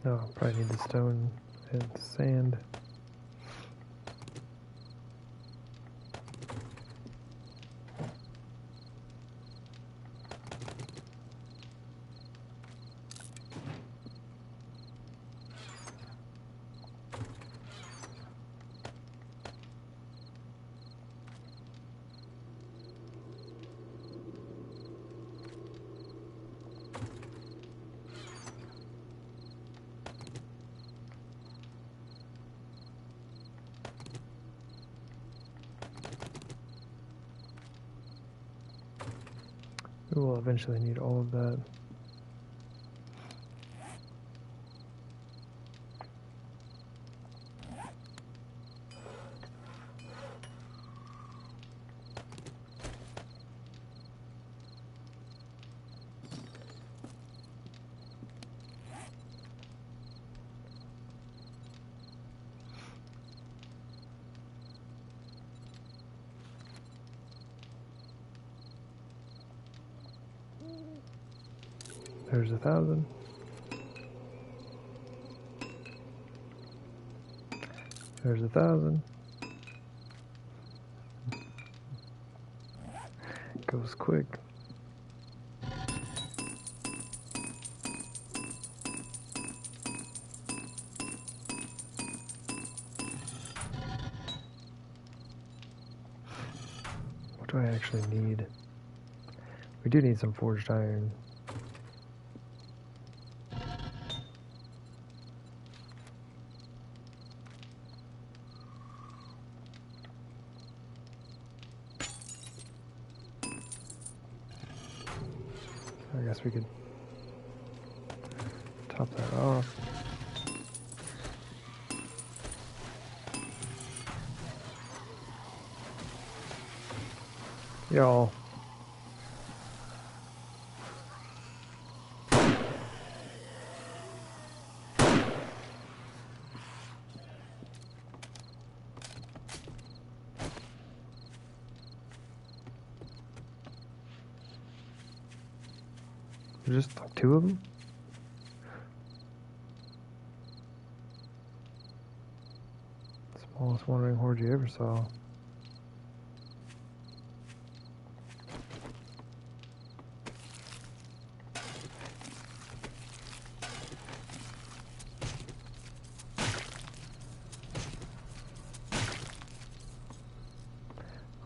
No, probably need the stone and sand. We will eventually need all of that. There's 1,000. There's 1,000. Goes quick. What do I actually need? We do need some forged iron. I guess we could top that off. Y'all. Just like 2 of them? Smallest wandering horde you ever saw.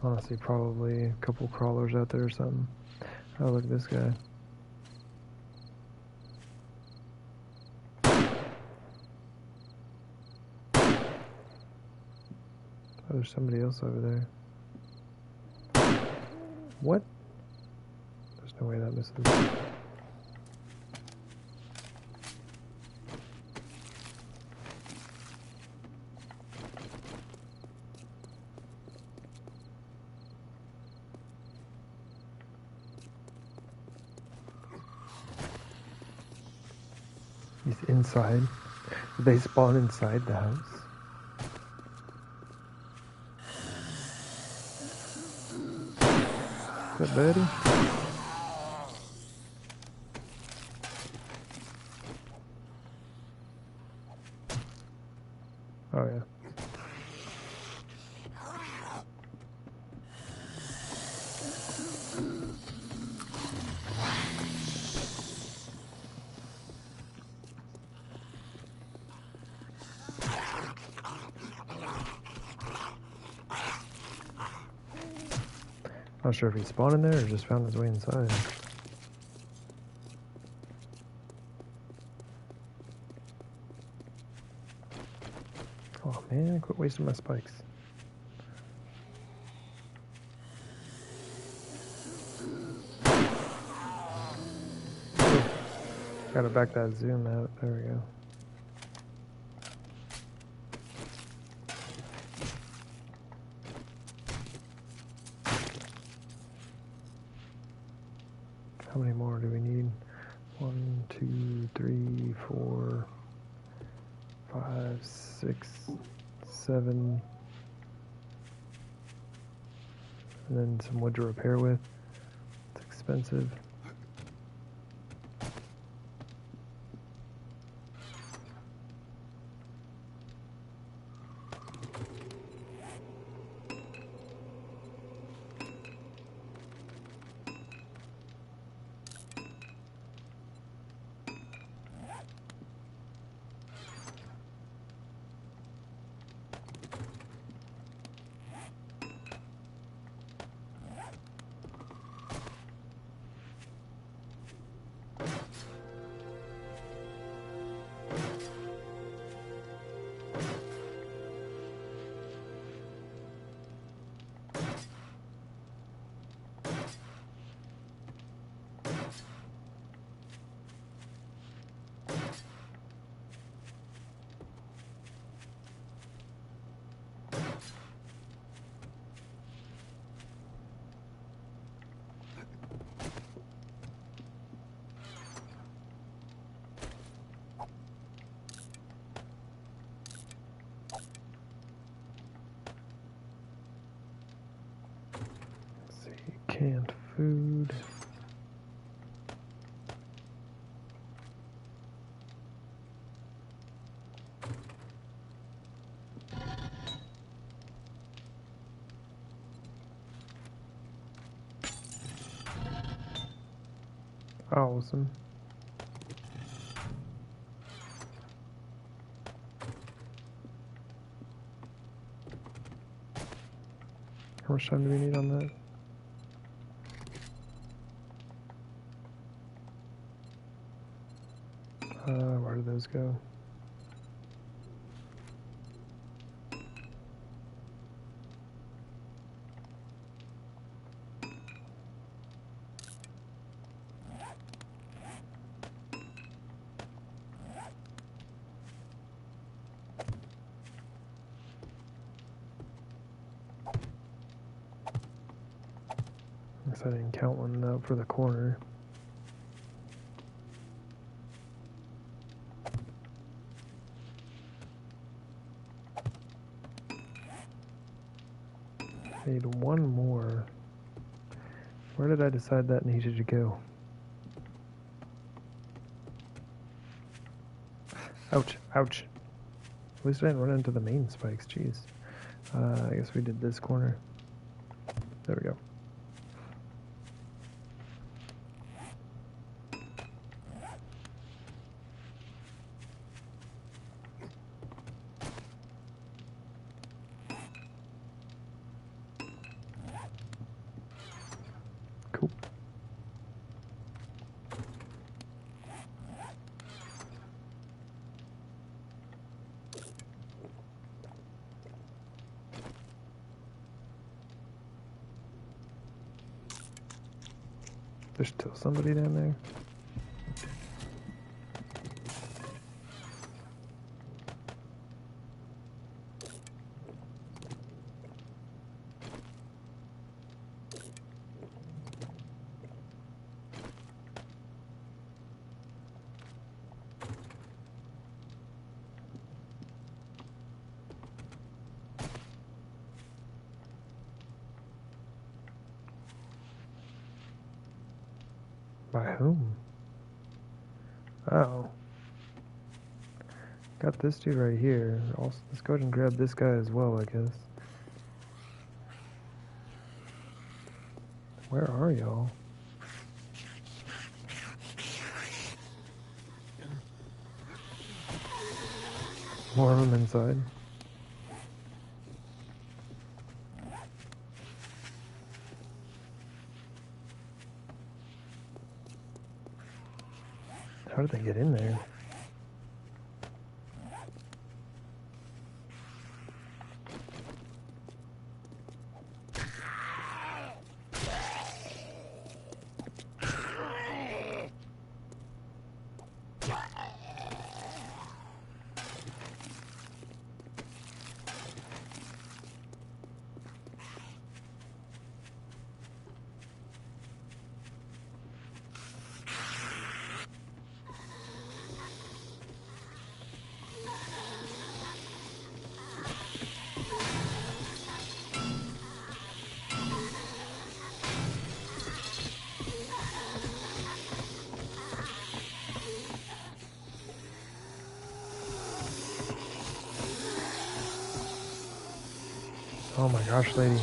Honestly, probably a couple crawlers out there or something. Oh, look at this guy. Oh, there's somebody else over there. What? There's no way that misses. He's inside. Did they spawn inside the house? What's up, buddy? Oh, yeah. Not sure if he spawned in there or just found his way inside. Oh man, quit wasting my spikes. Gotta back that zoom out. There we go. How many more do we need? 1, 2, 3, 4, 5, 6, 7. And then some wood to repair with. It's expensive. Canned food. Awesome. How much time do we need on that? Where do those go? Guess I didn't count one out for the corner. I need one more. Where did I decide that needed to go? Ouch, ouch. At least I didn't run into the main spikes, jeez. I guess we did this corner. There we go. Cool. There's still somebody down there. By whom? Oh. Got this dude right here. Also, let's go ahead and grab this guy as well, I guess. Where are y'all? More of them inside. How did they get in there? Oh my gosh, lady.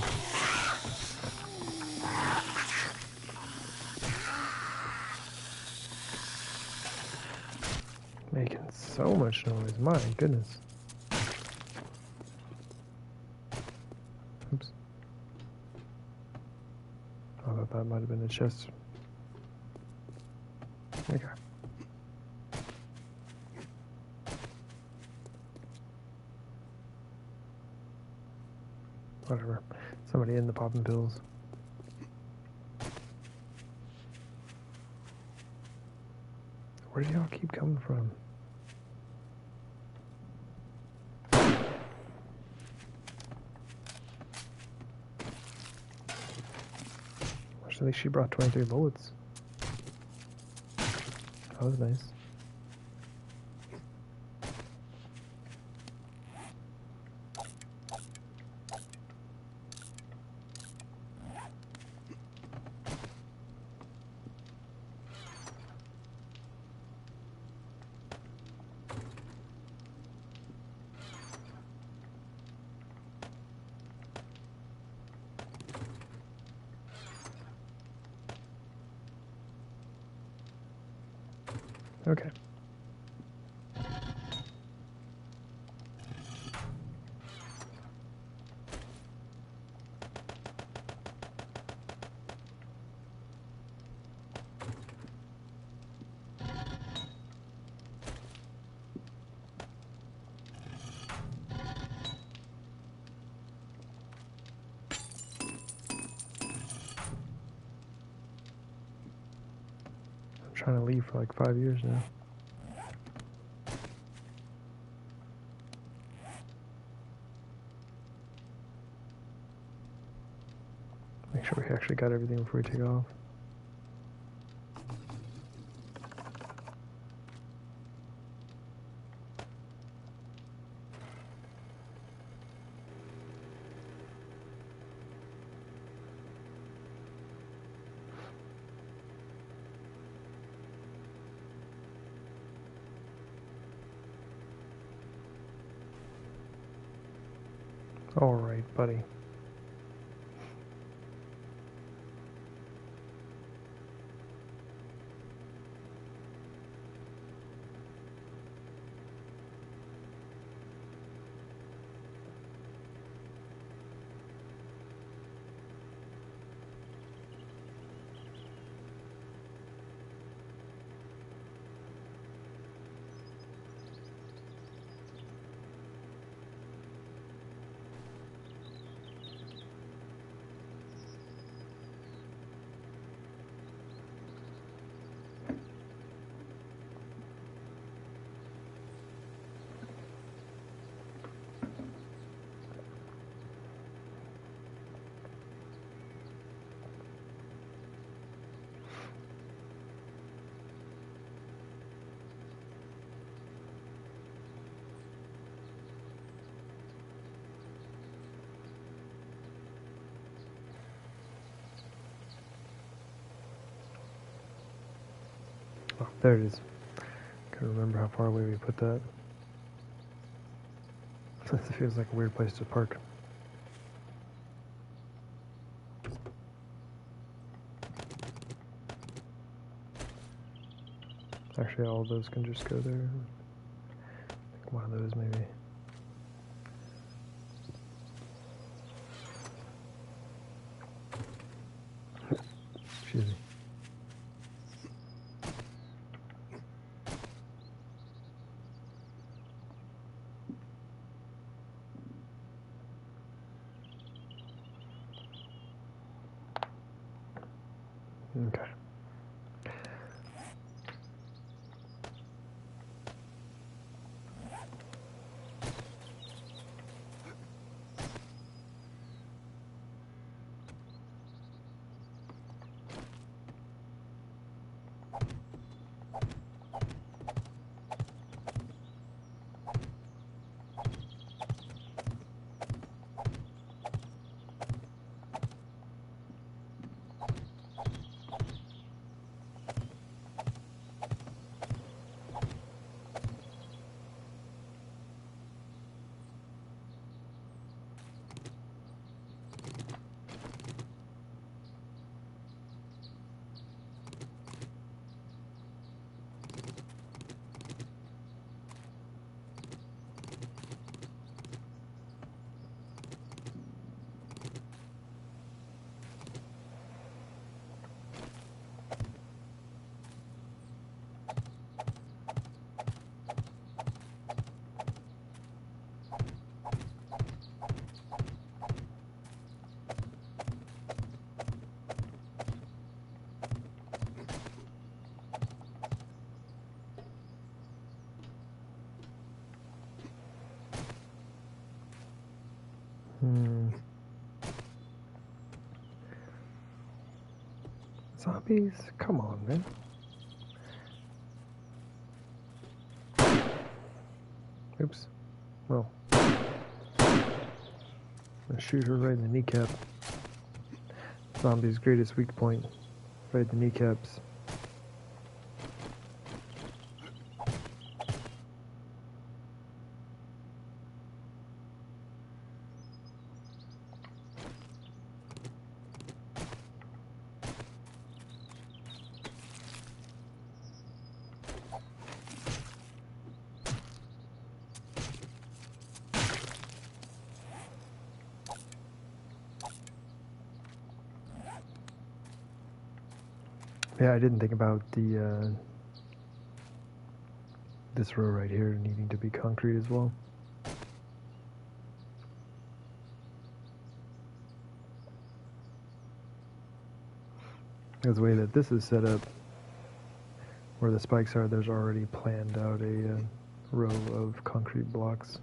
Making so much noise, my goodness. Oops. I thought that might have been a chest. Okay. Whatever. Somebody in the popping pills. Where do y'all keep coming from? At least she brought 23 bullets. That was nice. Okay. I'm trying to leave for like 5 years now. Make sure we actually got everything before we take off. All right, buddy. Oh, there it is. Can't remember how far away we put that. This feels like a weird place to park. Actually, all of those can just go there. I think one of those maybe. Excuse me. Okay. Zombies? Come on, man. Oops. Well. I'll shoot her right in the kneecap. Zombie's greatest weak point. Right in the kneecaps. Yeah, I didn't think about the this row right here needing to be concrete as well. Because the way that this is set up, where the spikes are, there's already planned out a row of concrete blocks.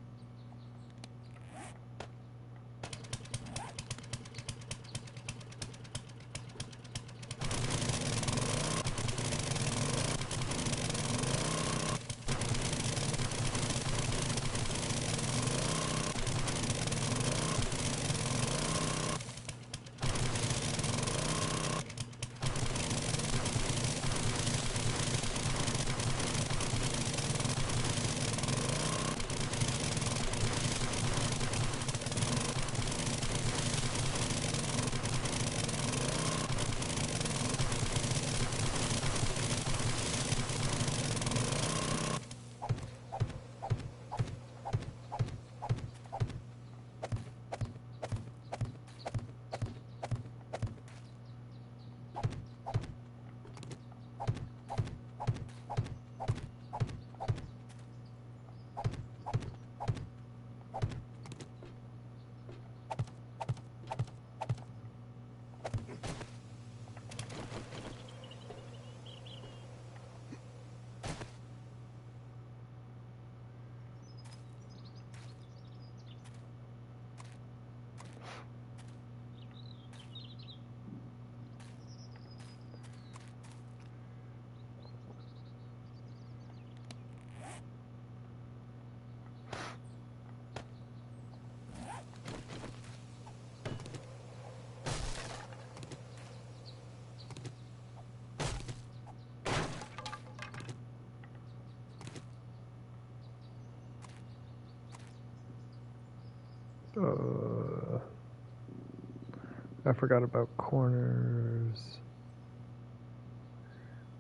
I forgot about corners.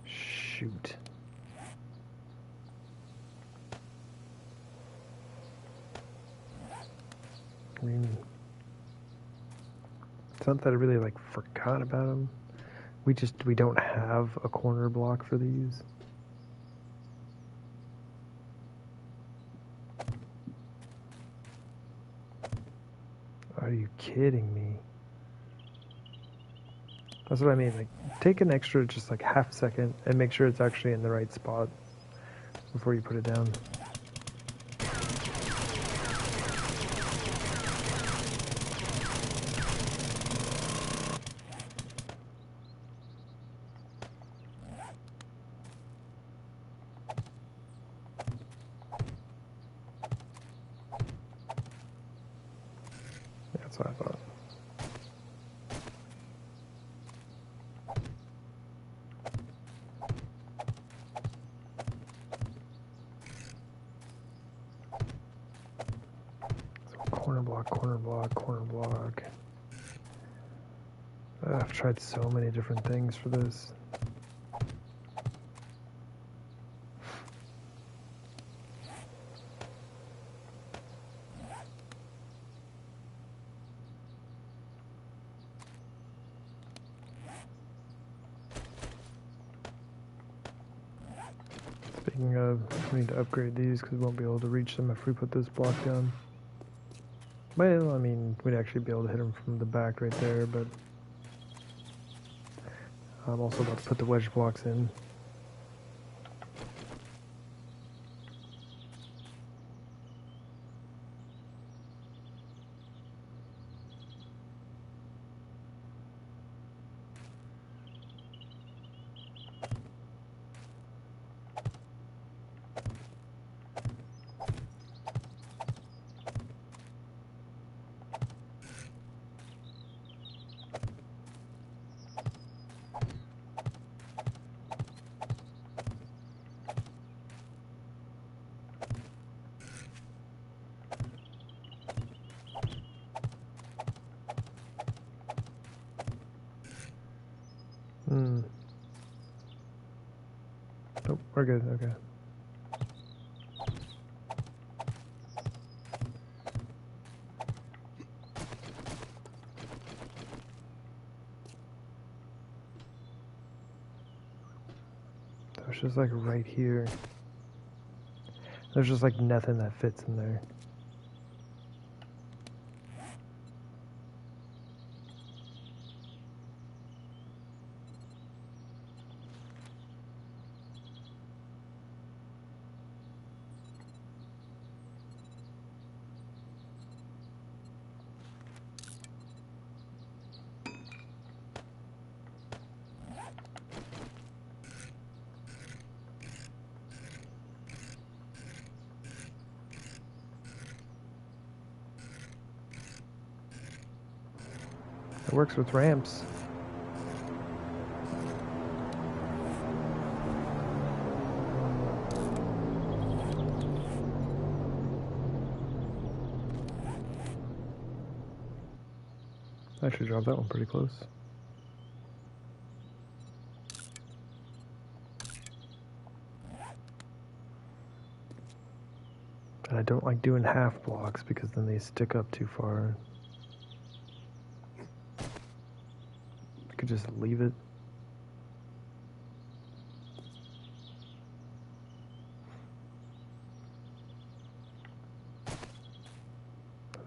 Shoot. I mean, it's not that I really like forgot about them. We don't have a corner block for these. Are you kidding me? That's what I mean. Like, take an extra just like half second and make sure it's actually in the right spot before you put it down. That's what I thought. So corner block, corner block, corner block. I've tried so many different things for this. Speaking of, we need to upgrade these because we won't be able to reach them if we put this block down. Well, I mean, we'd actually be able to hit them from the back right there, but I'm also about to put the wedge blocks in. Nope, we're good, okay. There's just like right here. There's just like nothing that fits in there. It works with ramps. I should drop that one pretty close. And I don't like doing half blocks because then they stick up too far. I could just leave it.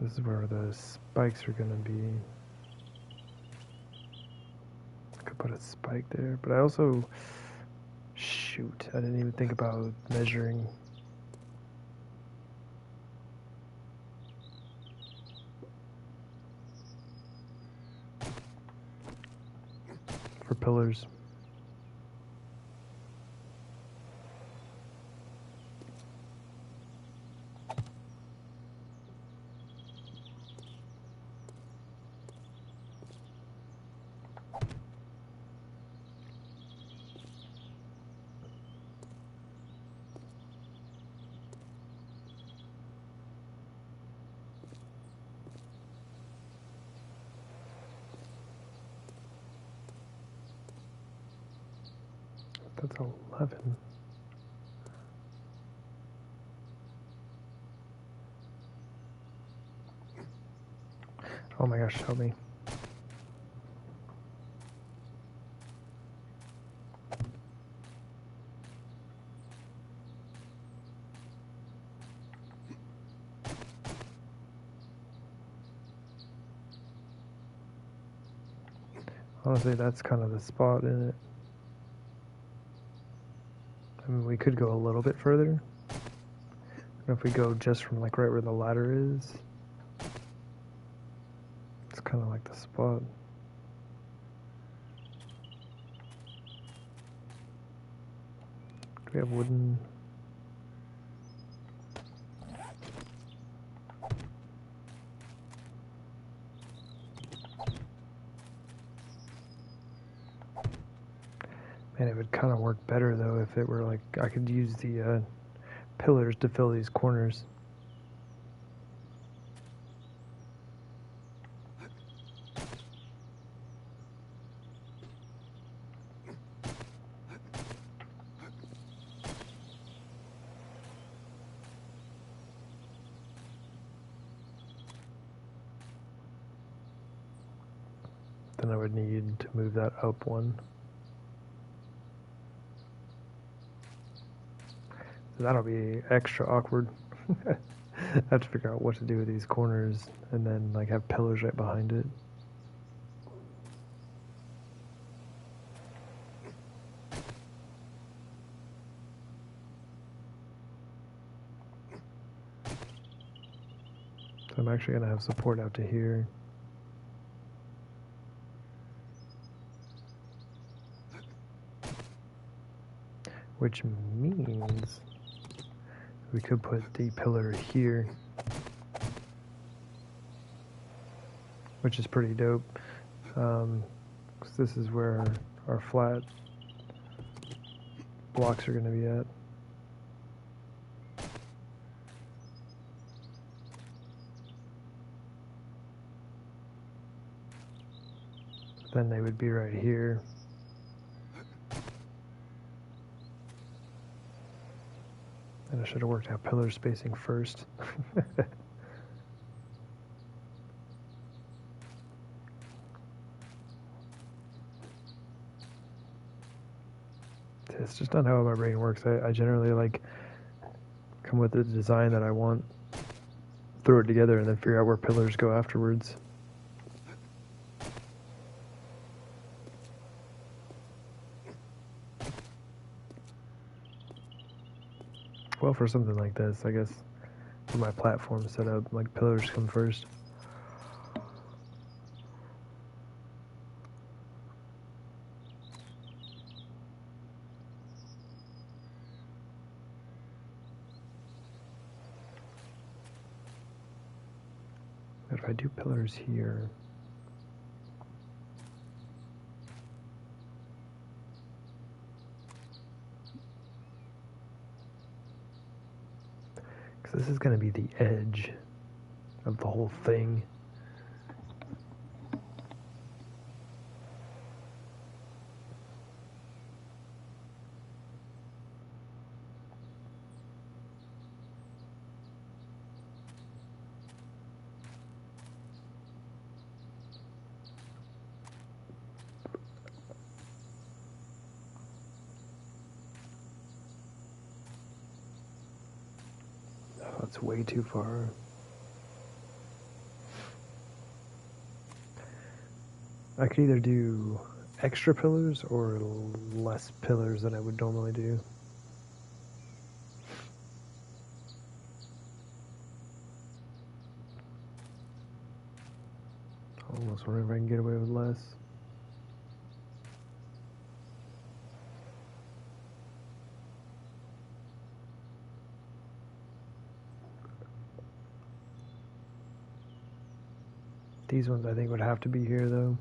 This is where the spikes are gonna be. I could put a spike there, but I also... Shoot, I didn't even think about measuring. For pillars. That's 11. Oh my gosh, help me. Honestly, that's kind of the spot in it. I mean, we could go a little bit further. If we go just from like right where the ladder is, it's kind of like the spot. Do we have wooden? Man, it would kind of work better though if it were like I could use the pillars to fill these corners. Then I would need to move that up one. That'll be extra awkward. I have to figure out what to do with these corners and then like have pillars right behind it. So I'm actually going to have support out to here. Which means we could put the pillar here, which is pretty dope, because this is where our flat blocks are going to be at. Then they would be right here. And I should have worked out pillar spacing first. It's just not how my brain works. I generally like come with the design that I want, throw it together, and then figure out where pillars go afterwards. Well, for something like this, I guess, for my platform setup, like pillars come first. But if I do pillars here, this is going to be the edge of the whole thing. That's way too far. I could either do extra pillars or less pillars than I would normally do. Almost wondering if I can get away with less. These ones I think would have to be here though.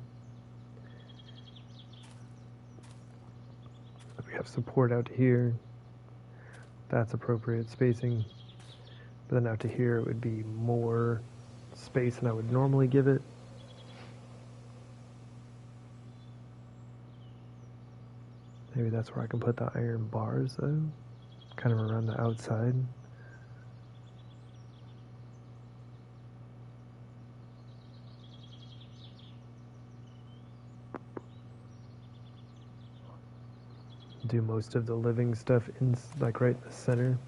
We have support out to here. That's appropriate spacing. But then out to here it would be more space than I would normally give it. Maybe that's where I can put the iron bars though, kind of around the outside. Do most of the living stuff in like right in the center.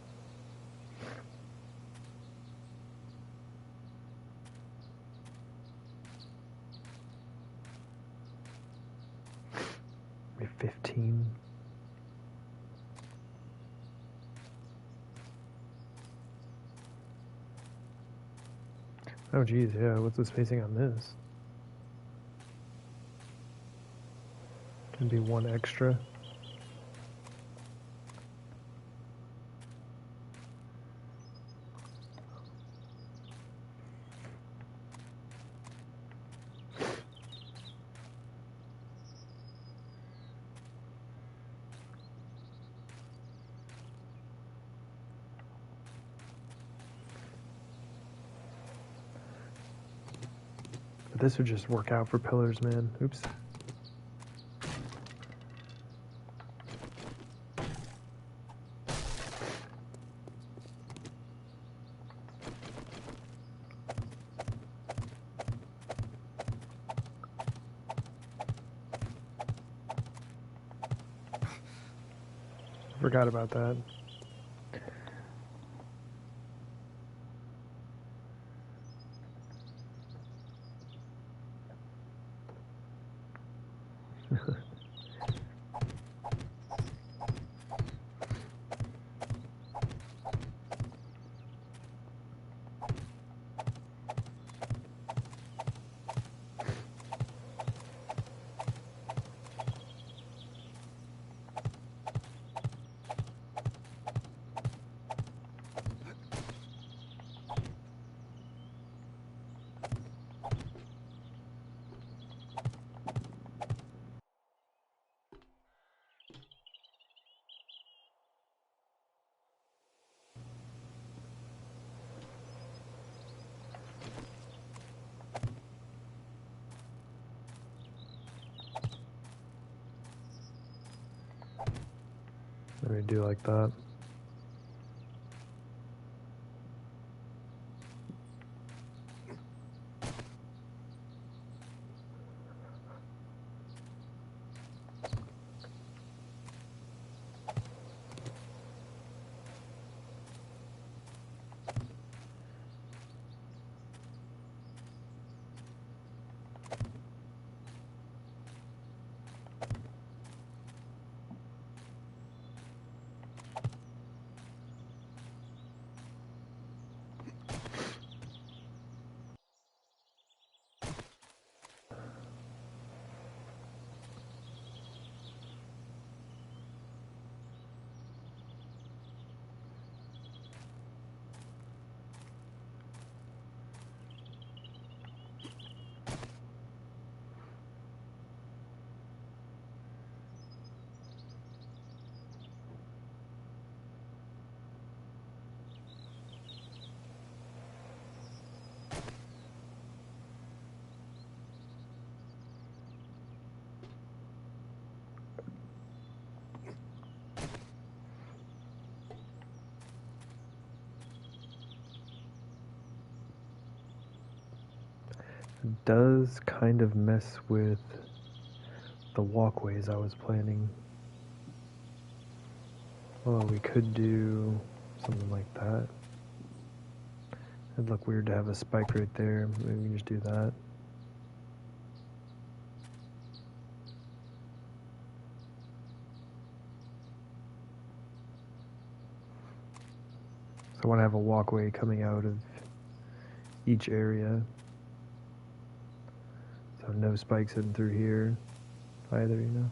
Maybe 15. Oh geez, yeah, what's the spacing on this? Can be one extra. But this would just work out for pillars, man. Oops. Forgot about that. Let me do like that. It does kind of mess with the walkways I was planning. Well, we could do something like that. It'd look weird to have a spike right there. Maybe we can just do that. So I want to have a walkway coming out of each area. So no spikes in through here either, you know?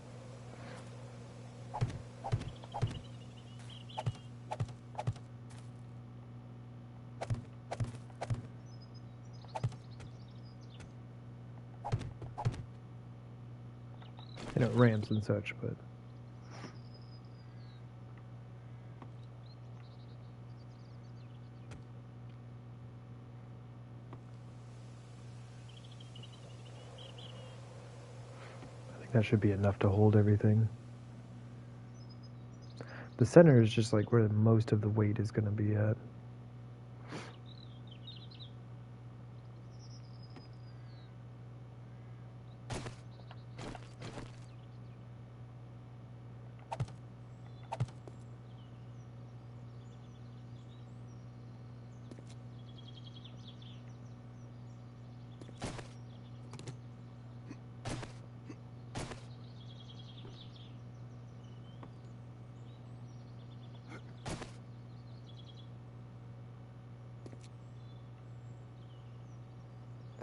You know, ramps and such, but I think that should be enough to hold everything. The center is just like where most of the weight is going to be at.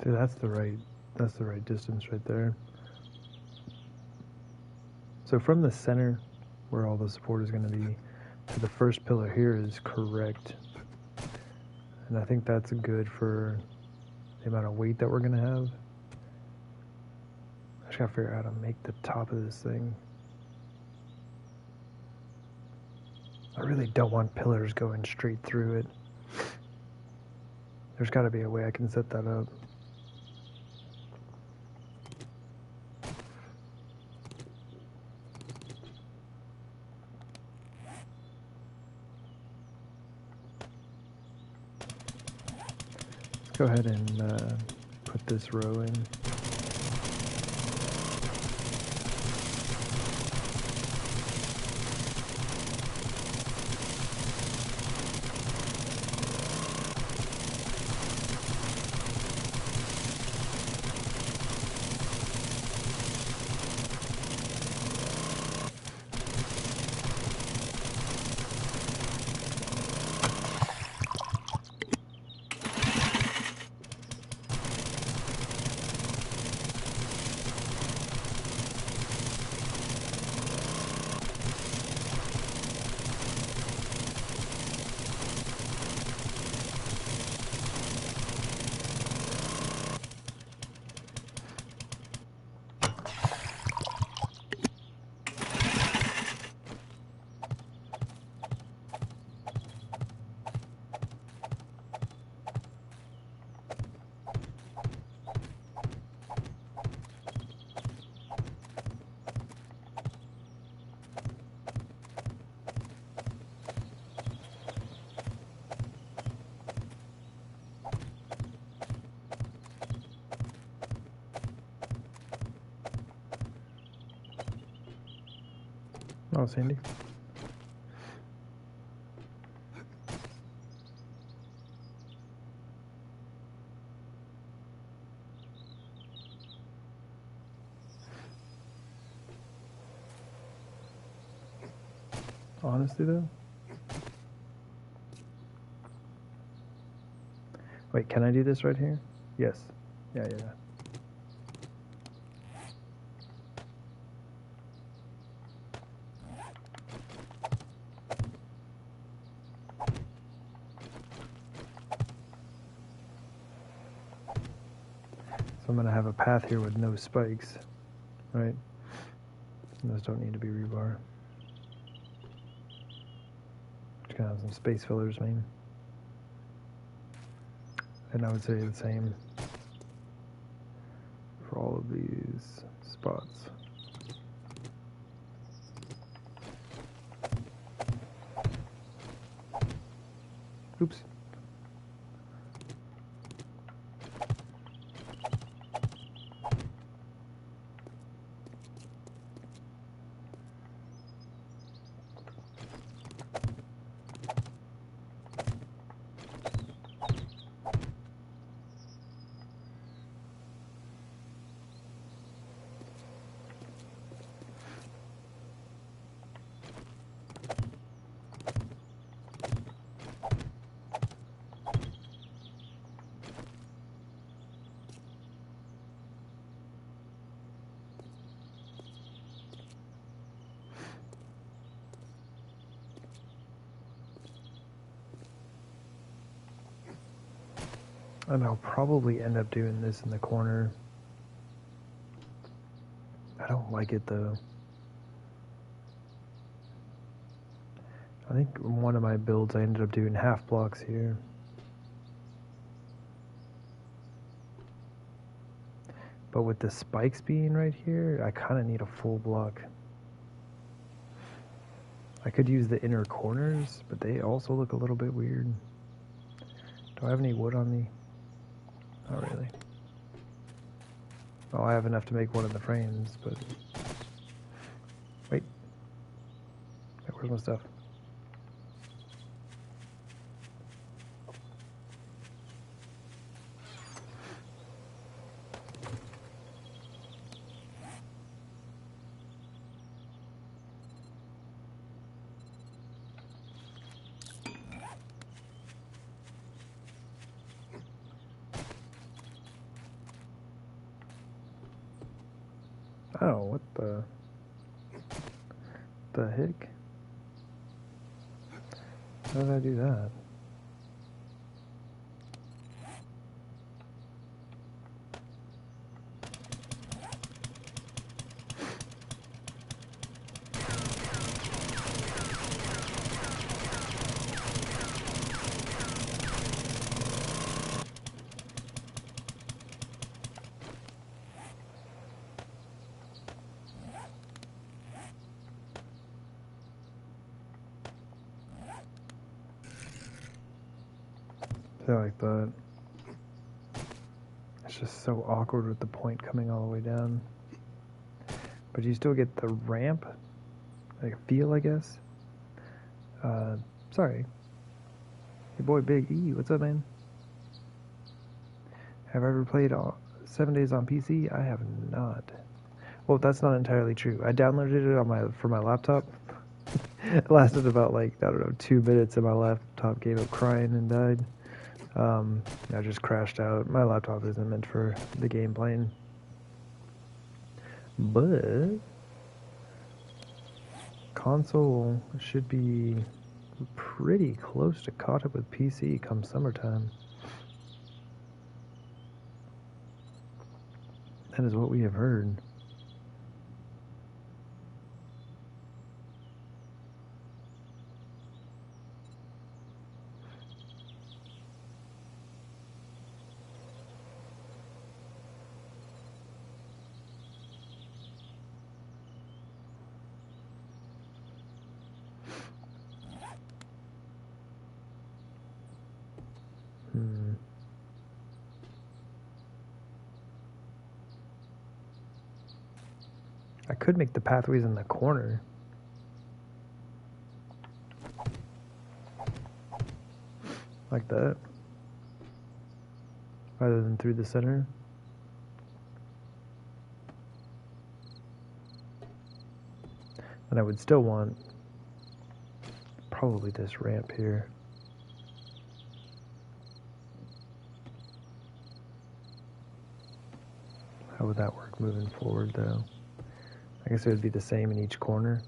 See, that's the right distance right there. So from the center, where all the support is going to be, to the first pillar here is correct. And I think that's good for the amount of weight that we're going to have. I just got to figure out how to make the top of this thing. I really don't want pillars going straight through it. There's got to be a way I can set that up. Let's go ahead and put this row in. Oh, Sandy. Honestly, though. Wait, can I do this right here? Yes. Yeah. So I'm going to have a path here with no spikes, right? And those don't need to be rebar. Just going to have some space fillers, maybe. And I would say the same for all of these spots. Oops. And I'll probably end up doing this in the corner. I don't like it though. I think one of my builds I ended up doing half blocks here. But with the spikes being right here, I kind of need a full block. I could use the inner corners, but they also look a little bit weird. Do I have any wood on me? Not really. Oh, I have enough to make one of the frames, but... Wait. Where's my stuff? Oh, what the heck? How did I do that? I like that. It's just so awkward with the point coming all the way down. But you still get the ramp, like a feel, I guess. Sorry. Your boy Big E, what's up, man? Have I ever played 7 Days on PC? I have not. Well, that's not entirely true. I downloaded it for my laptop. It lasted about, like, I don't know, 2 minutes, and my laptop gave up crying and died. I just crashed out. My laptop isn't meant for the game playing. But console should be pretty close to caught up with PC come summertime. That is what we have heard. I could make the pathways in the corner. Like that. Rather than through the center. And I would still want probably this ramp here. How would that work moving forward, though? I guess it would be the same in each corner.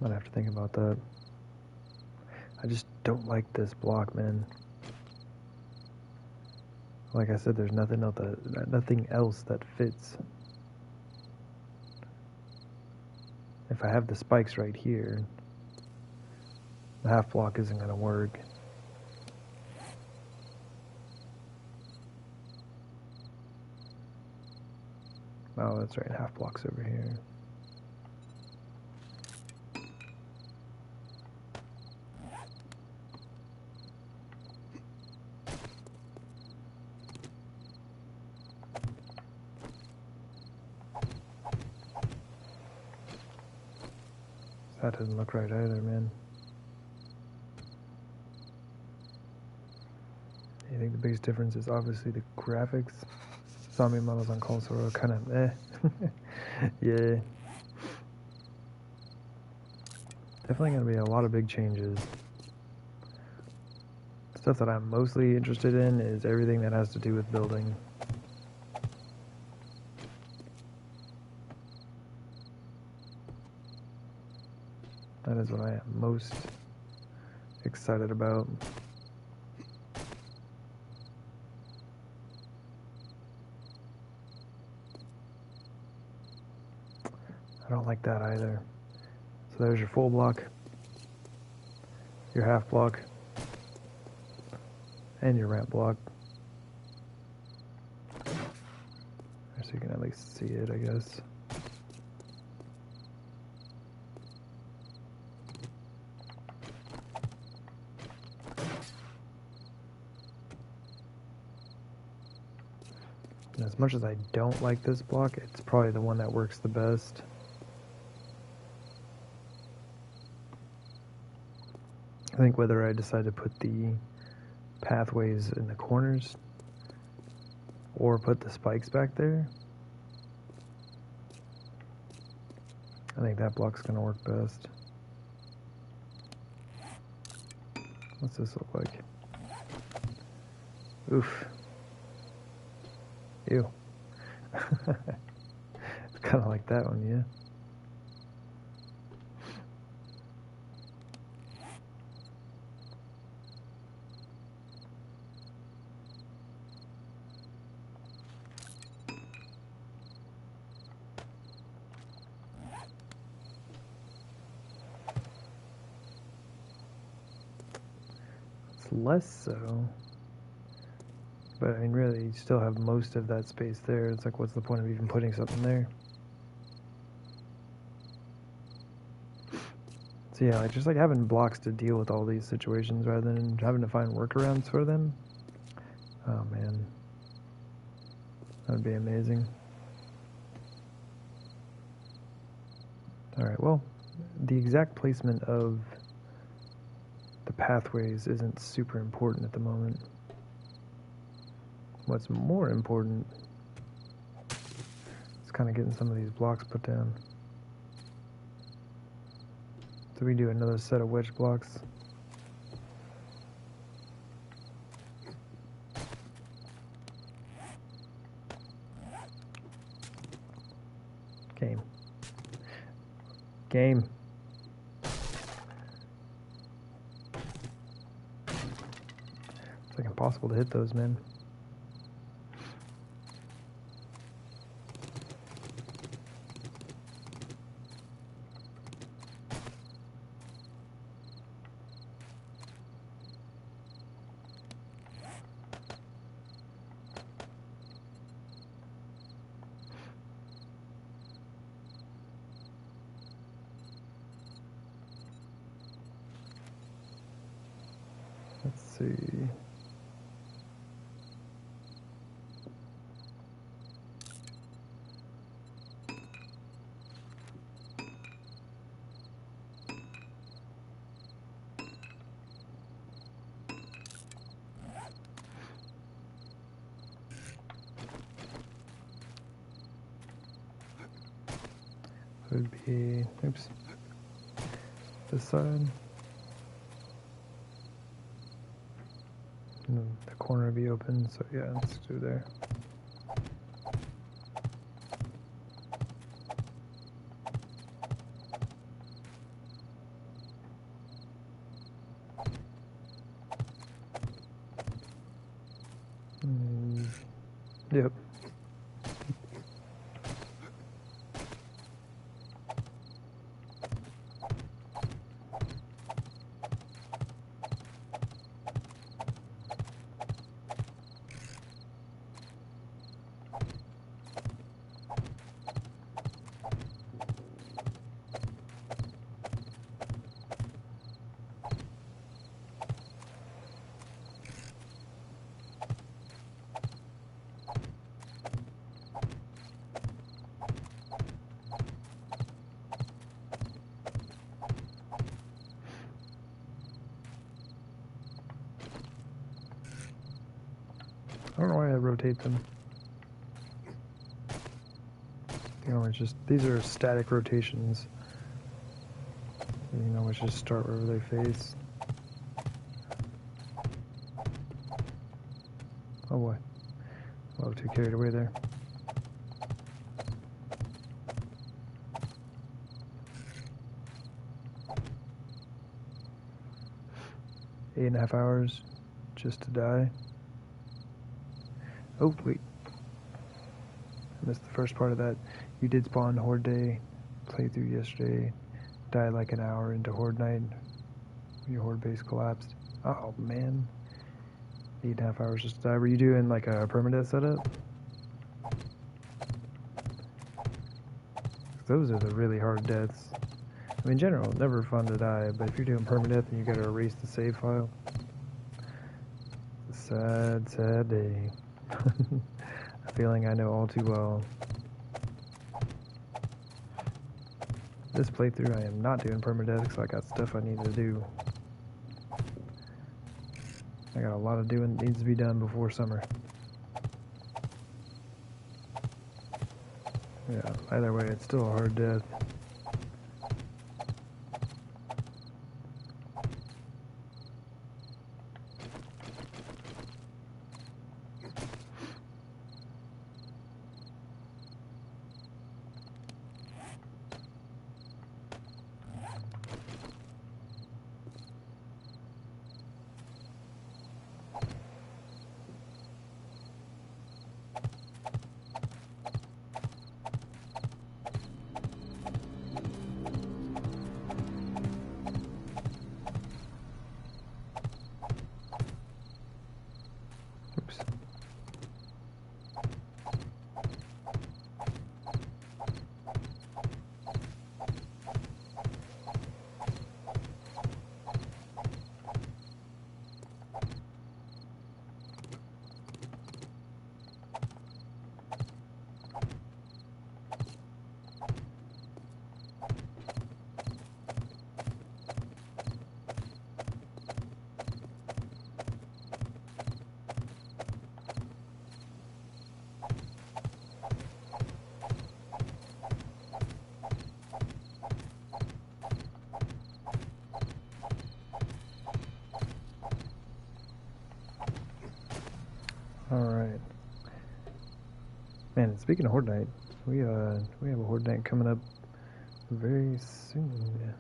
Might have to think about that. I just don't like this block, man. Like I said, there's nothing else that fits. If I have the spikes right here, the half block isn't going to work. Oh, that's right, half block's over here. That doesn't look right either, man. I think the biggest difference is obviously the graphics. Zombie models on console are kind of eh. Yeah. Definitely going to be a lot of big changes. Stuff that I'm mostly interested in is everything that has to do with building. That is what I am most excited about. don't like that either. So there's your full block, your half block, and your ramp block. So you can at least see it, I guess. And as much as I don't like this block, it's probably the one that works the best. I think whether I decide to put the pathways in the corners or put the spikes back there, I think that block's going to work best. What's this look like? Oof. Ew. It's kind of like that one, yeah. Less so, but I mean really you still have most of that space there. It's like, what's the point of even putting something there? So yeah, like just like having blocks to deal with all these situations rather than having to find workarounds for them. Oh man, that would be amazing. Alright, well, the exact placement of the pathways isn't super important at the moment. What's more important is kind of getting some of these blocks put down. So we do another set of wedge blocks. Game. Game. It's like impossible to hit those, man. Let's see. Would be, oops, this side. And then the corner would be open, so yeah, let's do there. Yep. I don't know why I rotate them. You know, it's just, these are static rotations. You know, let's just start wherever they face. Oh boy. Oh, too carried away there. Eight and a half hours just to die. Oh, wait. I missed the first part of that. You did spawn Horde Day playthrough yesterday. Died like an hour into Horde Night. Your Horde base collapsed. Oh man. 8.5 hours just to die. Were you doing like a permadeath setup? Those are the really hard deaths. I mean, in general, never fun to die, but if you're doing permadeath and you gotta erase the save file, it's a sad, sad day. A feeling I know all too well. This playthrough, I am not doing permadeath because I got stuff I need to do. I got a lot of doing that needs to be done before summer. Yeah, either way, it's still a hard death. Oops. Alright. Man, speaking of Horde Night, we have a Horde Night coming up very soon.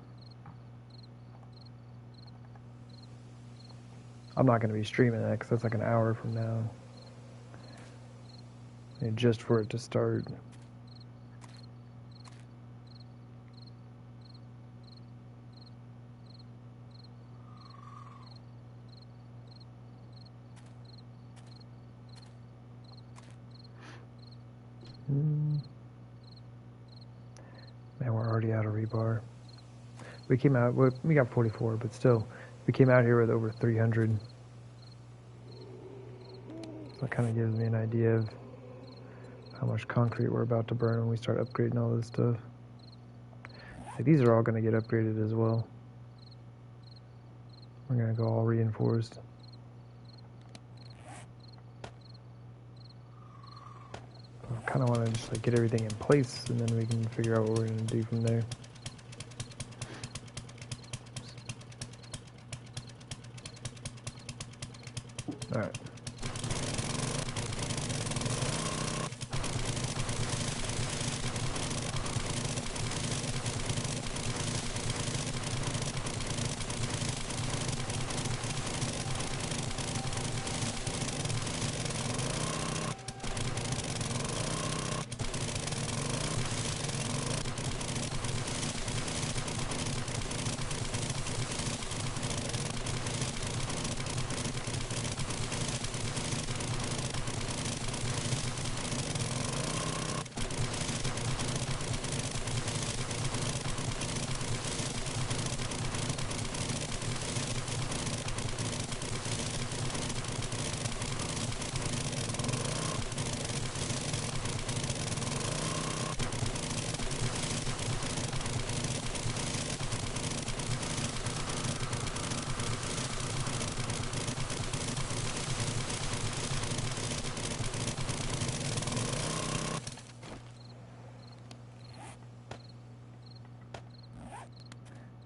I'm not going to be streaming that because that's like an hour from now. And just for it to start. Man, we're already out of rebar. We came out, we got 44, but still, we came out here with over 300. So that kind of gives me an idea of how much concrete we're about to burn when we start upgrading all this stuff. Like, these are all going to get upgraded as well. We're going to go all reinforced. I kind of want to just like get everything in place, and then we can figure out what we're going to do from there. All right.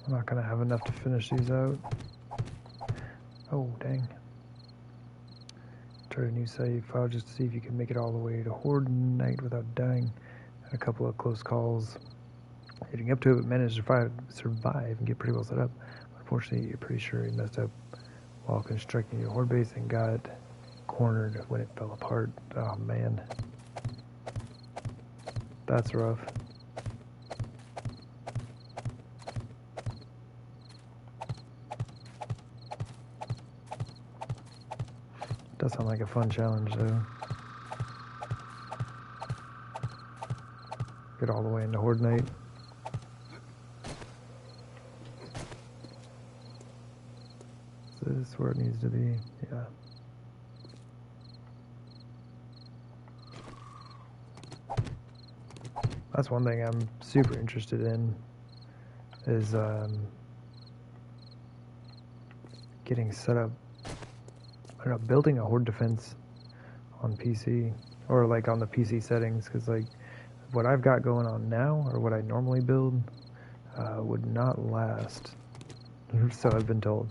I'm not going to have enough to finish these out. Oh, dang. Try a new save file just to see if you can make it all the way to Horde Night without dying. Had a couple of close calls hitting up to it, but managed to survive and get pretty well set up. Unfortunately, you're pretty sure he messed up while constructing your Horde base and got cornered when it fell apart. Oh, man. That's rough. Does sound like a fun challenge, though. Get all the way into Horde Night. Is this where it needs to be? Yeah. That's one thing I'm super interested in, is getting set up, I don't know, building a Horde defense on PC, or like on the PC settings, because like what I've got going on now, or what I normally build, would not last, so I've been told.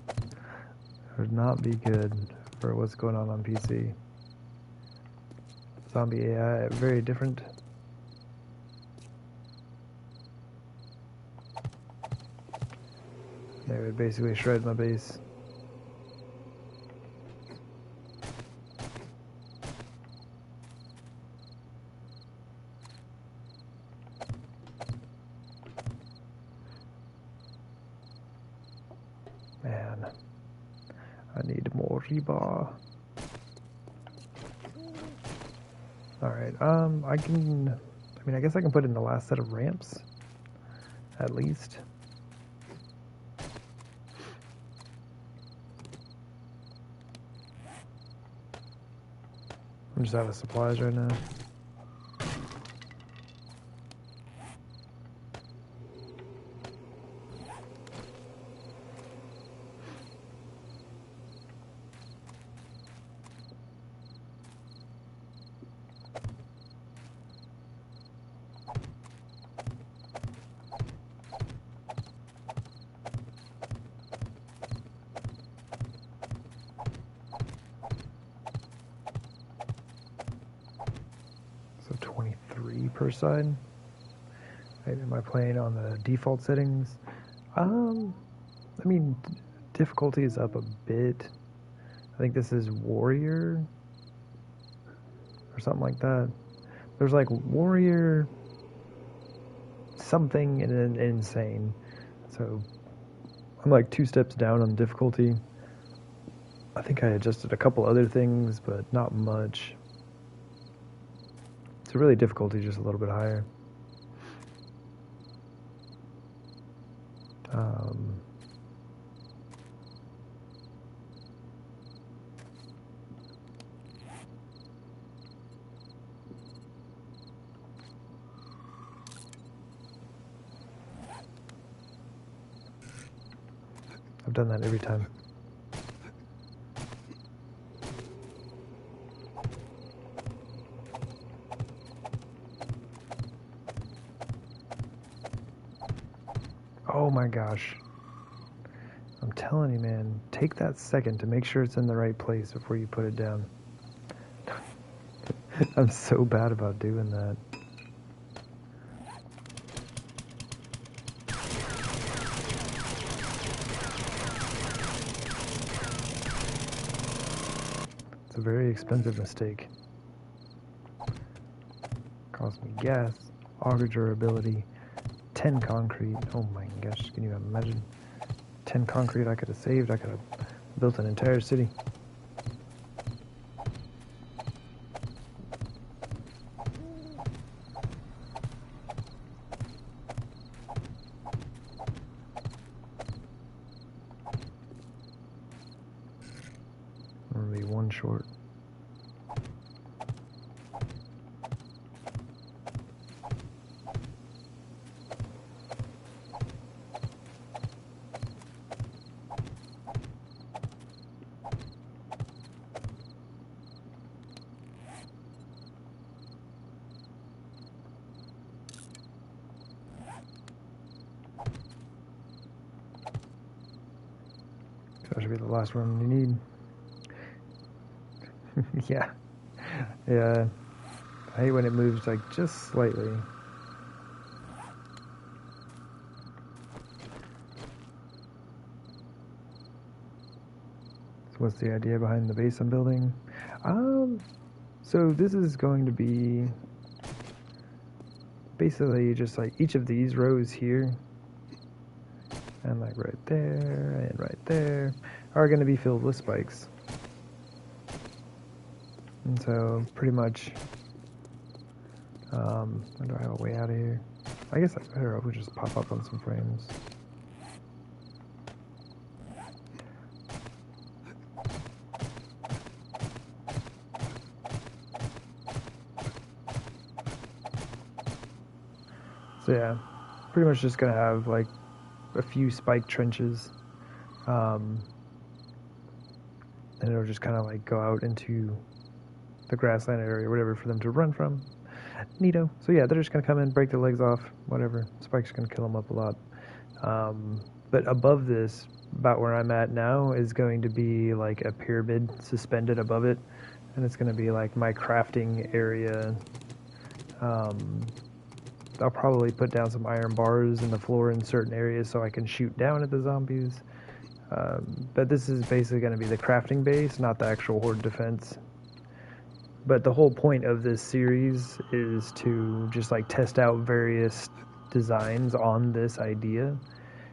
It would not be good for what's going on PC. Zombie AI, very different. They would basically shred my base. Man, I need more rebar. Alright, I guess I can put in the last set of ramps, at least. I'm just out of supplies right now. So 23 per side. Am I playing on the default settings? I mean, difficulty is up a bit. I think this is Warrior or something like that. There's like Warrior something and Insane. So I'm like 2 steps down on difficulty. I think I adjusted a couple other things, but not much. So really difficulty just a little bit higher. I've done that every time. Oh my gosh. I'm telling you, man, take that second to make sure it's in the right place before you put it down. I'm so bad about doing that. It's a very expensive mistake. Cost me gas, auger durability, 10 concrete. Oh my gosh, can you imagine? 10 concrete I could have saved. I could have built an entire city. I'm gonna be 1 short. That should be the last one you need. Yeah. Yeah. I hate when it moves like just slightly. So what's the idea behind the base I'm building? So this is going to be basically just like each of these rows here, and like right there and right there, are going to be filled with spikes. And so pretty much, do I have a way out of here? I guess that's better. I would just pop up on some frames. So yeah, pretty much just gonna have like a few spike trenches, and it'll just kind of like go out into the grassland area, or whatever, for them to run from. Neato. So yeah, they're just gonna come in, break their legs off, whatever. Spike's gonna kill them up a lot. But above this, about where I'm at now, is going to be like a pyramid suspended above it, and it's gonna be like my crafting area. I'll probably put down some iron bars in the floor in certain areas so I can shoot down at the zombies. But this is basically going to be the crafting base, not the actual horde defense. But the whole point of this series is to just like test out various designs on this idea.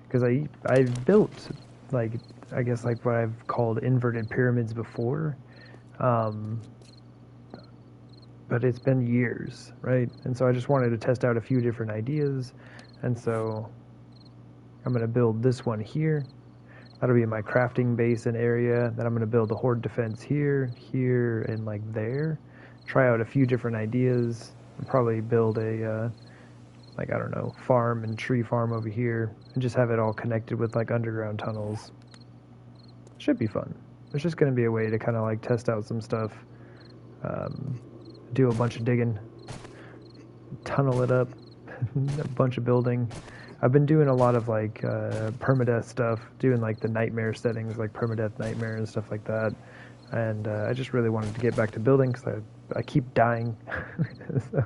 Because I've built like, I guess like what I've called inverted pyramids before. But it's been years, right? And so I just wanted to test out a few different ideas. And so I'm going to build this one here. That'll be my crafting base and area. Then I'm going to build a horde defense here, here, and like there. Try out a few different ideas. And probably build a, like, I don't know, farm and tree farm over here. And just have it all connected with like underground tunnels. Should be fun. It's just going to be a way to kind of like test out some stuff. Do a bunch of digging, tunnel it up, a bunch of building. I've been doing a lot of like permadeath stuff, doing like the nightmare settings, like permadeath nightmare and stuff like that. And I just really wanted to get back to building because I keep dying. So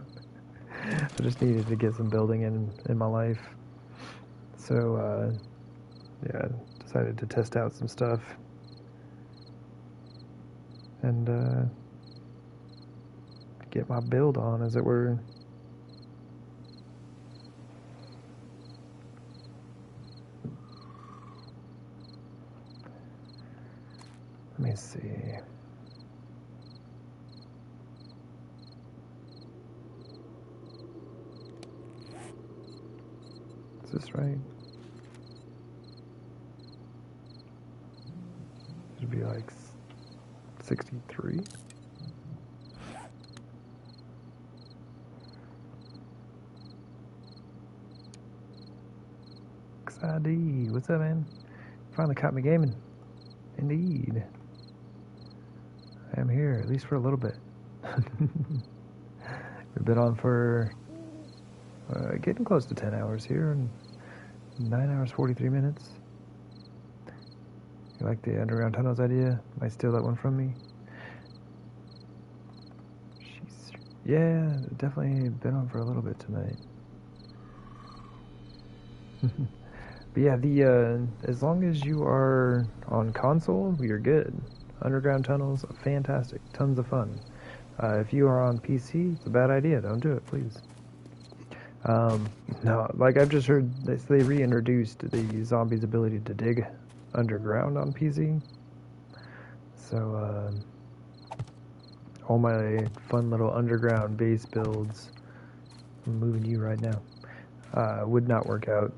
I just needed to get some building in my life. So yeah, decided to test out some stuff. And get my build on, as it were. Let me see. Is this right? Should be like 63. XID, what's up, man? Finally caught me gaming. Indeed. I am here, at least for a little bit. We've been on for getting close to 10 hours here, and 9 hours 43 minutes. You like the underground tunnels idea? Might steal that one from me. Yeah, definitely been on for a little bit tonight. But yeah, as long as you are on console, you're good. Underground tunnels, fantastic, tons of fun. If you are on PC, it's a bad idea. Don't do it, please. No, like I've just heard they reintroduced the zombies' ability to dig underground on PC. So all my fun little underground base builds, I'm moving you right now, would not work out.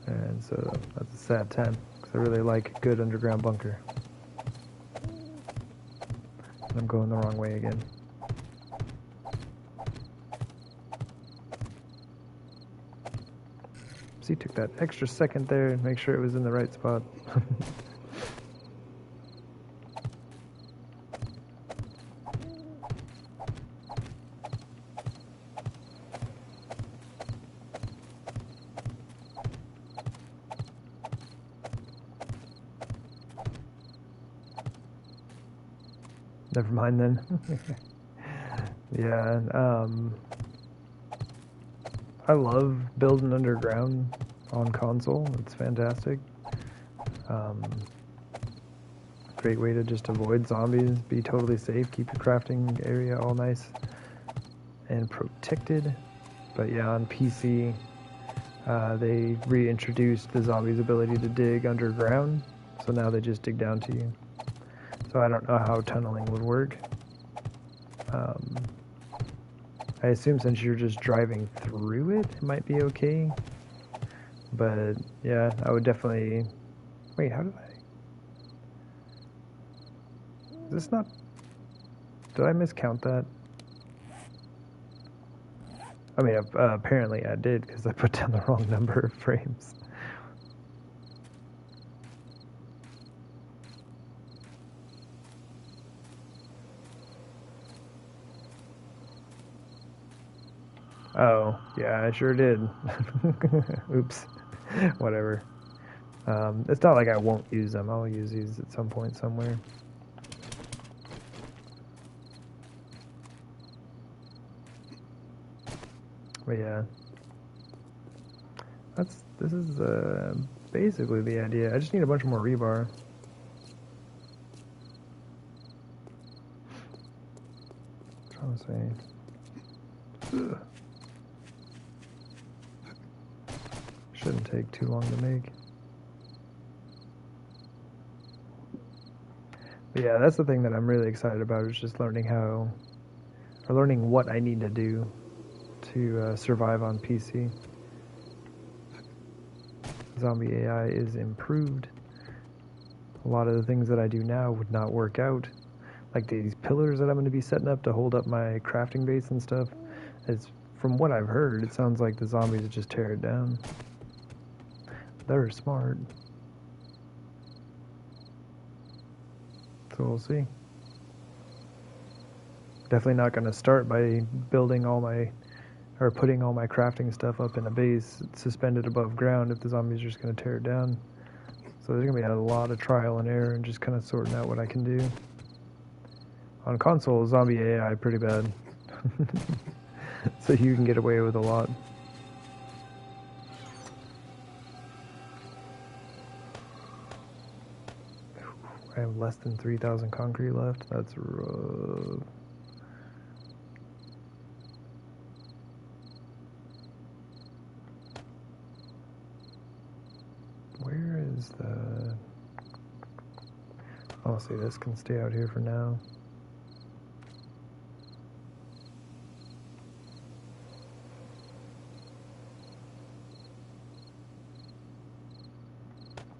And so that's a sad time, because I really like a good underground bunker. I'm going the wrong way again. See, took that extra second there to make sure it was in the right spot. Never mind then. Yeah, I love building underground on console. It's fantastic. Great way to just avoid zombies, be totally safe, keep your crafting area all nice and protected. But yeah, on PC, they reintroduced the zombies' ability to dig underground, so now they just dig down to you. So so I don't know how tunneling would work. I assume since you're just driving through it, it might be okay. But yeah, I would definitely... Wait, how did I... Is this not... Did I miscount that? I mean, apparently I did, because I put down the wrong number of frames. Oh, yeah, I sure did. Oops. Whatever. It's not like I won't use them. I'll use these at some point somewhere. But yeah. This is basically the idea. I just need a bunch more rebar. I'm trying to say. Ugh. Shouldn't take too long to make. But yeah, that's the thing that I'm really excited about, is just learning learning what I need to do to survive on PC. Zombie AI is improved. A lot of the things that I do now would not work out. Like these pillars that I'm going to be setting up to hold up my crafting base and stuff. From what I've heard, it sounds like the zombies just tear it down. They're smart. So we'll see. Definitely not going to start by building putting all my crafting stuff up in a base suspended above ground if the zombies are just going to tear it down. So there's going to be a lot of trial and error and just kind of sorting out what I can do. On console, zombie AI pretty bad. So you can get away with a lot. I have less than 3,000 concrete left. That's rough. Where is the... I'll see, this can stay out here for now.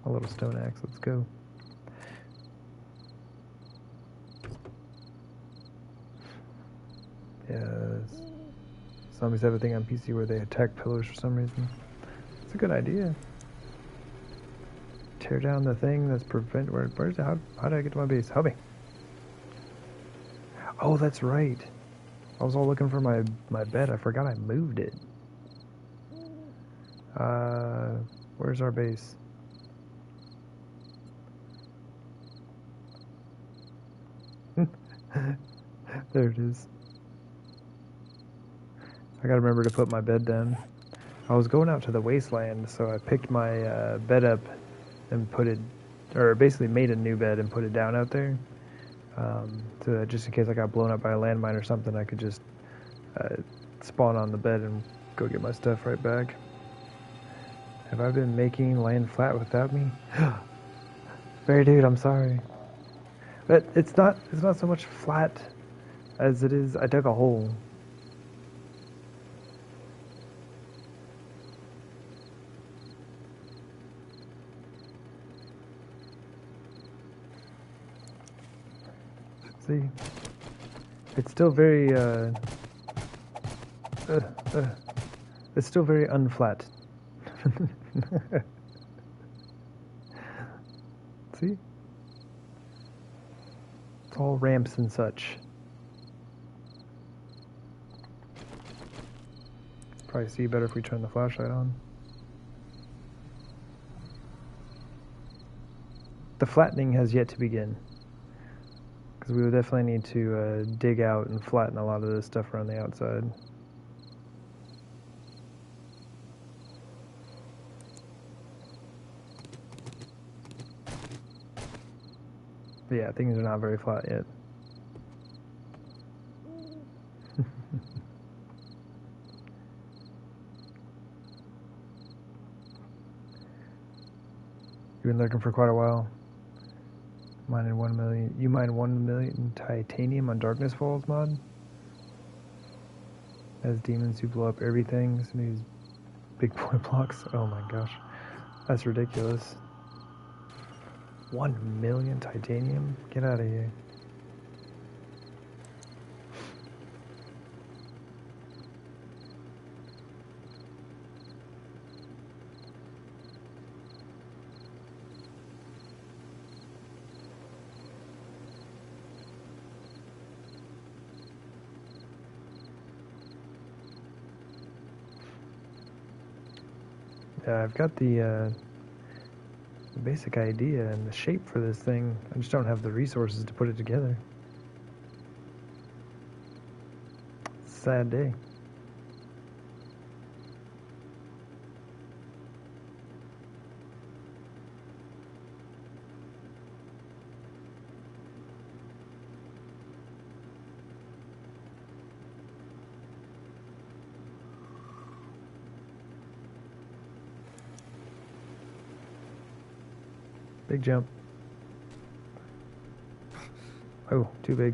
A little stone axe, let's go. Yes. Zombies have a thing on PC where they attack pillars for some reason. It's a good idea. Tear down the thing that's where's it? How did I get to my base? Help me. Oh, that's right. I was all looking for my bed. I forgot I moved it. Where's our base? There it is. I gotta remember to put my bed down. I was going out to the wasteland, so I picked my bed up and put it, or basically made a new bed and put it down out there. So that just in case I got blown up by a landmine or something, I could just spawn on the bed and go get my stuff right back. Have I been making land flat without me? Very dude, I'm sorry. But it's not so much flat as it is, I dug a hole. See? It's still very, it's still very unflat. See? It's all ramps and such. Probably see better if we turn the flashlight on. The flattening has yet to begin. Because we would definitely need to dig out and flatten a lot of this stuff around the outside. But yeah, things are not very flat yet. You've been lurking for quite a while. Mining 1 million. You mine 1 million titanium on Darkness Falls mod? As demons who blow up everything. Some of these big boy blocks. Oh my gosh. That's ridiculous. 1 million titanium? Get out of here. Yeah, I've got the basic idea and the shape for this thing. I just don't have the resources to put it together. Sad day. Big jump. Oh, too big.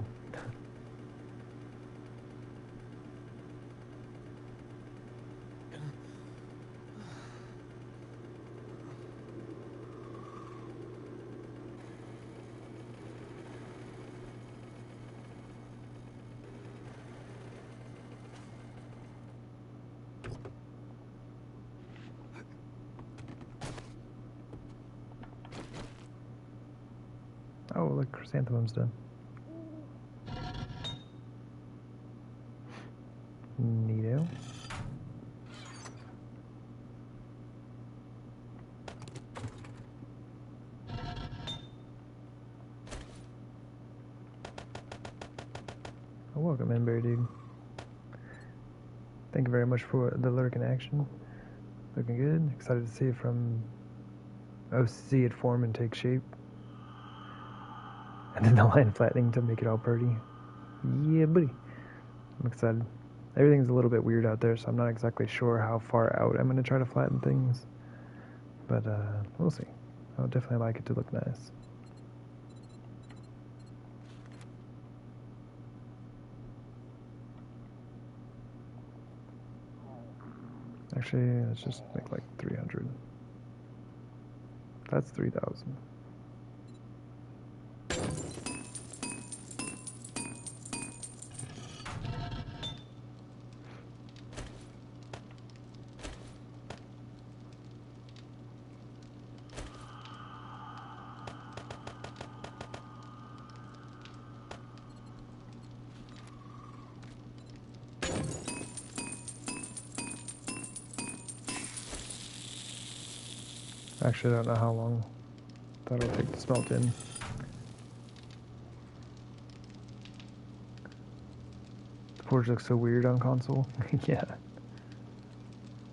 Oh, look, chrysanthemum's done. Neato. Oh, welcome, Emberry dude. Thank you very much for the lurk in action. Looking good. Excited to see it see it form and take shape. And then the line flattening to make it all pretty. Yeah, buddy. I'm excited. Everything's a little bit weird out there, so I'm not exactly sure how far out I'm going to try to flatten things. But we'll see. I would definitely like it to look nice. Actually, let's just make like 300. That's 3,000. Actually, I don't know how long that'll take to smelt in. The forge looks so weird on console. Yeah.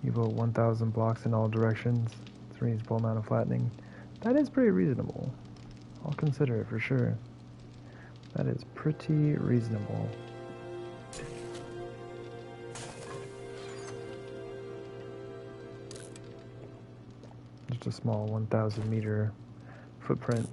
You vote 1,000 blocks in all directions. It's a reasonable amount of flattening. That is pretty reasonable. I'll consider it for sure. That is pretty reasonable. Just a small 1,000 meter footprint.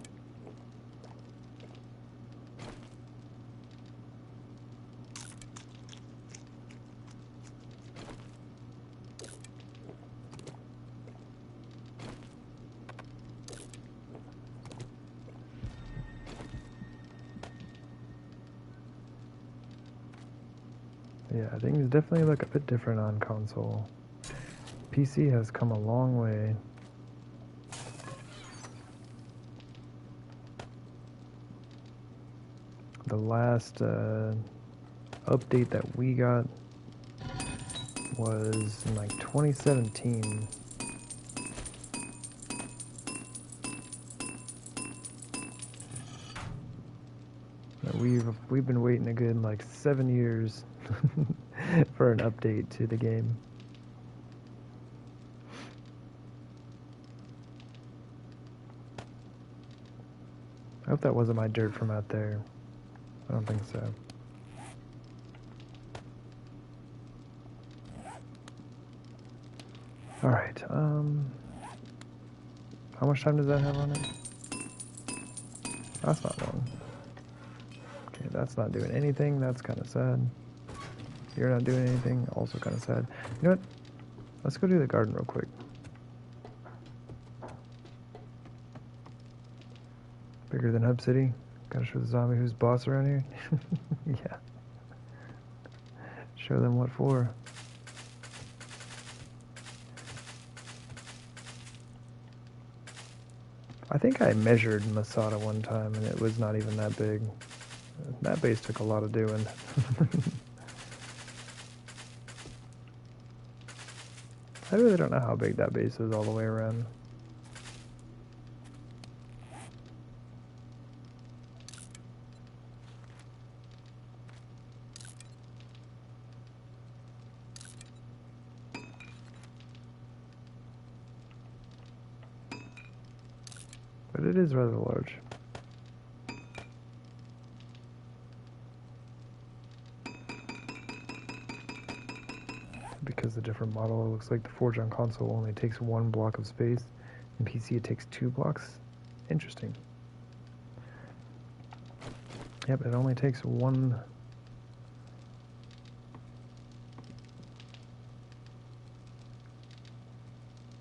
Yeah, things definitely look a bit different on console. PC has come a long way. The last update that we got was in like 2017. We've been waiting a good like 7 years for an update to the game. I hope that wasn't my dirt from out there. I don't think so. Alright, how much time does that have on it? That's not long. Okay, that's not doing anything. That's kind of sad. You're not doing anything. Also kind of sad. You know what? Let's go do the garden real quick. Bigger than Hub City. Gotta show the zombie who's boss around here. Yeah. Show them what for. I think I measured Masada one time and it was not even that big. That base took a lot of doing. I really don't know how big that base is all the way around. But it is rather large. Because the different model, it looks like the Forge on console only takes 1 block of space. In PC it takes 2 blocks. Interesting. Yep, it only takes 1.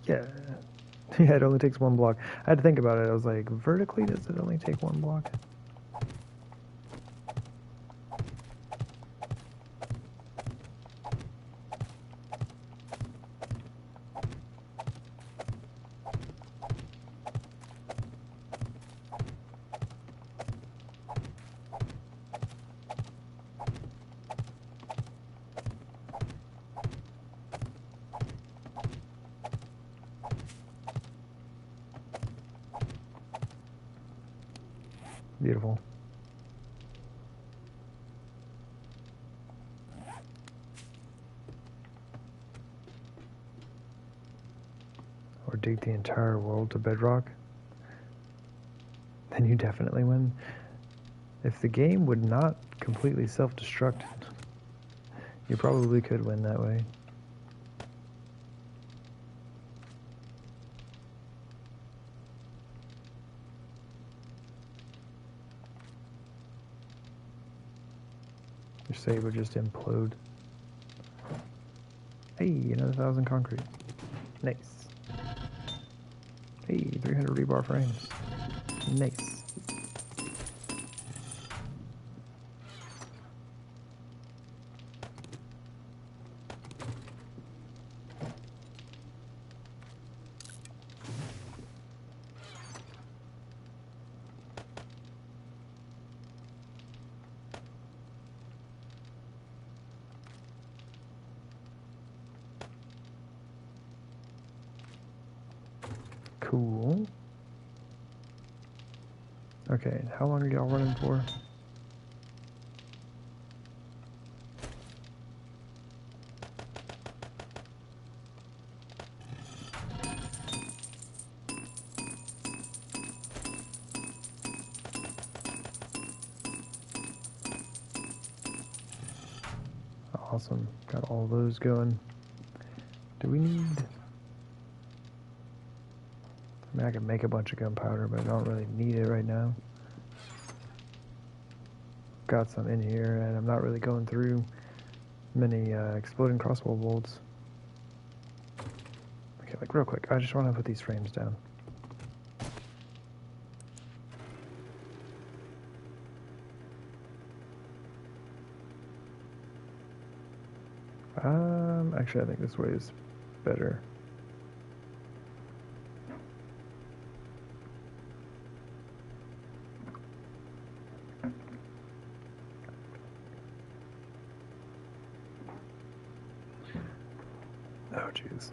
Yeah. Yeah, it only takes 1 block. I had to think about it. I was like, vertically does it only take 1 block? Beautiful. Or dig the entire world to bedrock. Then you definitely win. If the game would not completely self-destruct, you probably could win that way. Your save would just implode. Hey, another 1,000 concrete. Nice. Hey, 300 rebar frames. Nice. Cool. Okay, how long are y'all running for? Awesome. Got all those going. Do we need... I mean, I can make a bunch of gunpowder, but I don't really need it right now. Got some in here, and I'm not really going through many exploding crossbow bolts. Okay, like real quick, I just want to put these frames down. Actually, I think this way is better. Oh, jeez.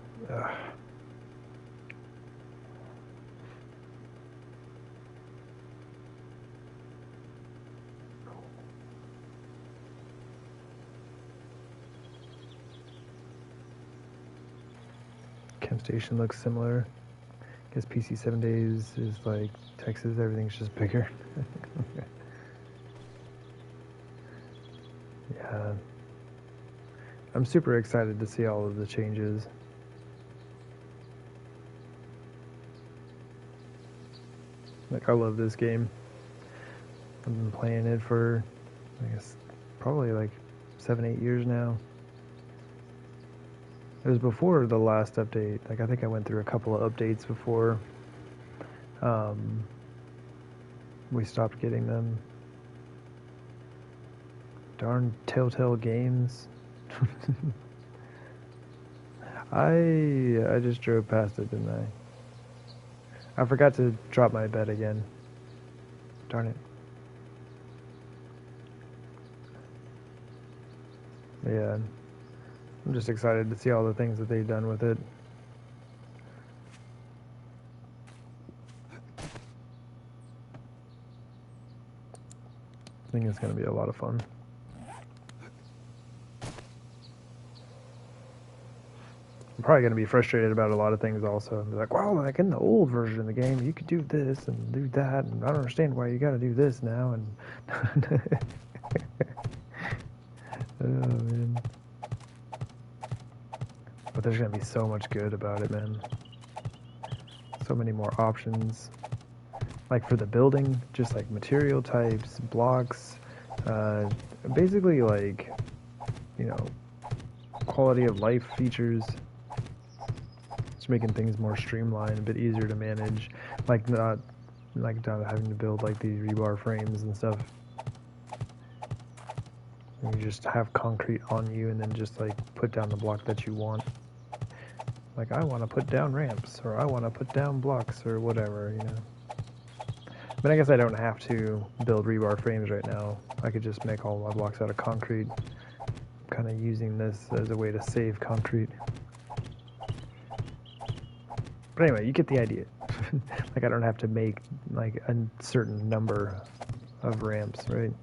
Chem station looks similar. Guess PC 7 days is like Texas, everything's just bigger. Yeah. I'm super excited to see all of the changes. Like, I love this game. I've been playing it for, I guess, probably like 7-8 years now. It was before the last update. Like, I think I went through a couple of updates before we stopped getting them. Darn Telltale Games. I just drove past it, didn't I? I forgot to drop my bed again. Darn it. Yeah. I'm just excited to see all the things that they've done with it. I think it's going to be a lot of fun. I'm probably going to be frustrated about a lot of things also. I'm like, wow, like in the old version of the game, you could do this and do that, and I don't understand why you got to do this now. And oh man, but there's going to be so much good about it, man. So many more options. Like for the building, just like material types, blocks, basically like, you know, quality of life features. Just making things more streamlined, a bit easier to manage, like not having to build like these rebar frames and stuff. And you just have concrete on you and then just like put down the block that you want. Like I want to put down ramps, or I want to put down blocks, or whatever, you know. But I guess I don't have to build rebar frames right now. I could just make all my blocks out of concrete. I'm kind of using this as a way to save concrete. But anyway, you get the idea. Like I don't have to make like a certain number of ramps, right?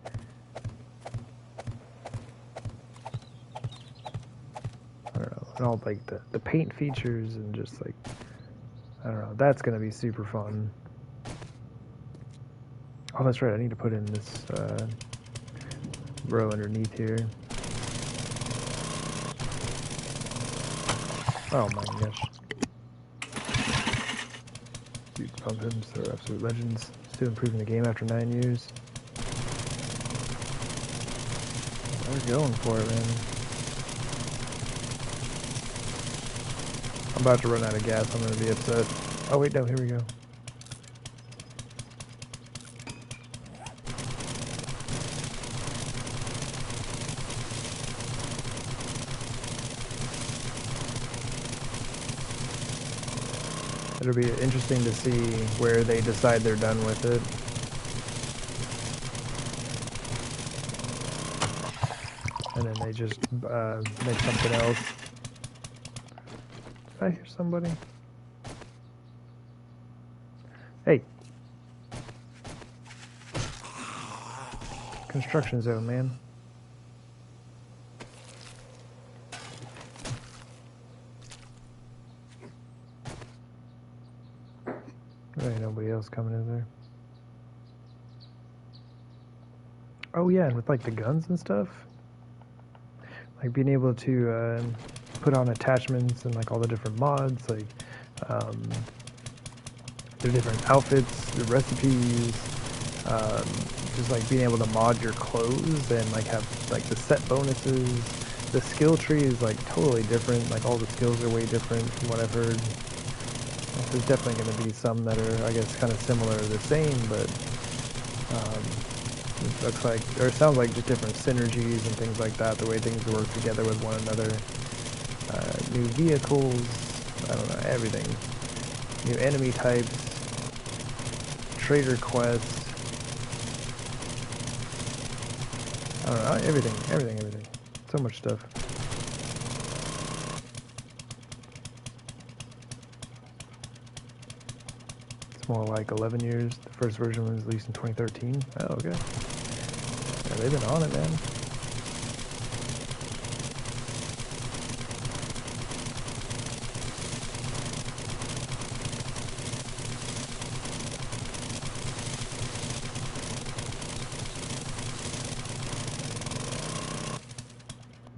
I don't know. And all like the paint features and just like, I don't know. That's going to be super fun. Oh, that's right. I need to put in this row underneath here. Oh my gosh. These pumpkins are absolute legends. Still improving the game after 9 years. They're going for it, man. I'm about to run out of gas. I'm going to be upset. Oh, wait, no. Here we go. It'll be interesting to see where they decide they're done with it. And then they just make something else. Did I hear somebody? Hey! Construction zone, man. There ain't nobody else coming in there. Oh yeah, and with like the guns and stuff, like being able to put on attachments and like all the different mods, like the different outfits, the recipes, just like being able to mod your clothes and like have like the set bonuses. The skill tree is like totally different. Like all the skills are way different from what I've heard. There's definitely going to be some that are, I guess, kind of similar or the same, but it looks like, or it sounds like just different synergies and things like that, the way things work together with one another. New vehicles, I don't know, everything. New enemy types, trader quests. I don't know, everything. So much stuff. More like 11 years. The first version was released in 2013. Oh, okay. Yeah, they've been on it, man.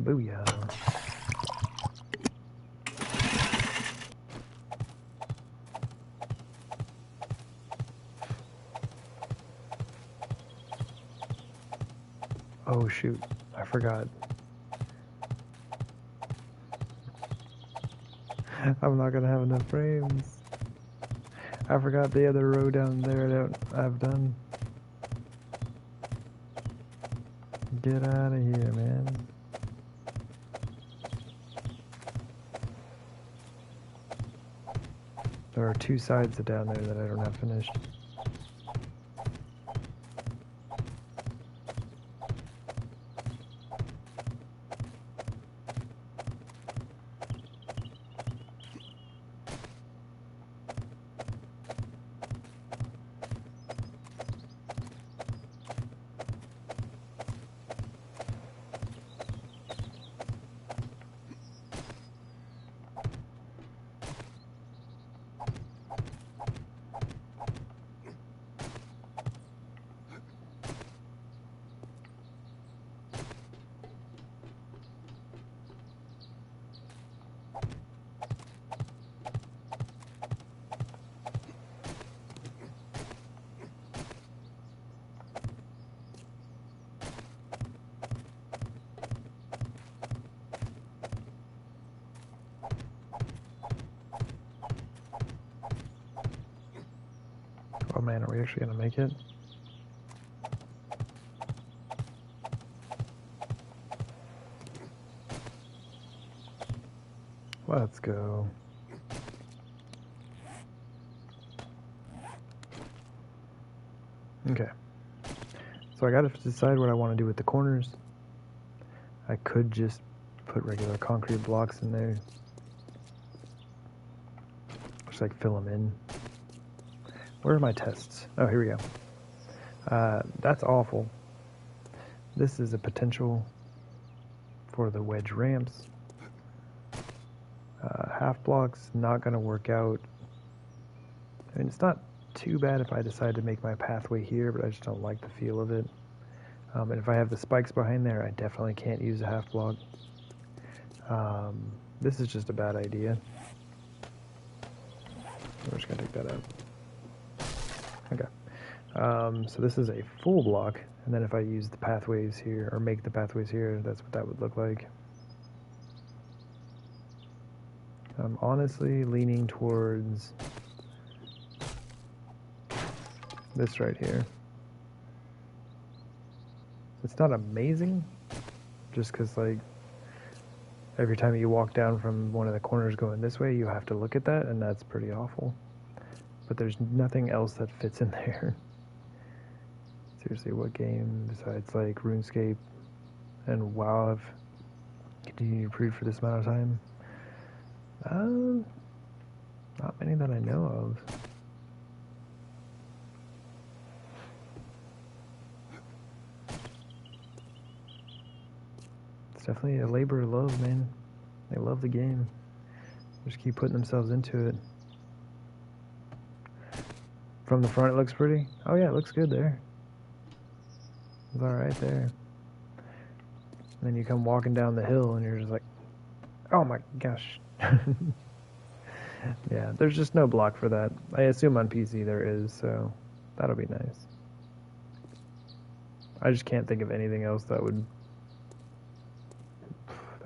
Booyah. Oh shoot, I forgot. I'm not gonna have enough frames. I forgot the other row down there that I've done. Get out of here, man. There are 2 sides down there that I don't have finished. Oh man, are we actually gonna make it? Let's go. Okay. So I gotta decide what I want to do with the corners. I could just put regular concrete blocks in there. Just like fill them in. Where are my tests? Oh, here we go. That's awful. This is a potential for the wedge ramps. Half blocks, not going to work out. I mean, it's not too bad if I decide to make my pathway here, but I just don't like the feel of it. And if I have the spikes behind there, I definitely can't use a half block. This is just a bad idea. We're just going to take that out. Okay. So this is a full block, and then if I use the pathways here, or make the pathways here, that's what that would look like. I'm honestly leaning towards this right here. It's not amazing, just because like every time you walk down from one of the corners going this way, you have to look at that, and that's pretty awful. But there's nothing else that fits in there. Seriously, what game besides like RuneScape and WoW have continued to improve for this amount of time? Not many that I know of. It's definitely a labor of love, man. They love the game. Just keep putting themselves into it. From the front, it looks pretty. Oh yeah, it looks good there. It's all right there. And then you come walking down the hill, and you're just like, oh my gosh. Yeah, there's just no block for that. I assume on PC there is, so that'll be nice. I just can't think of anything else that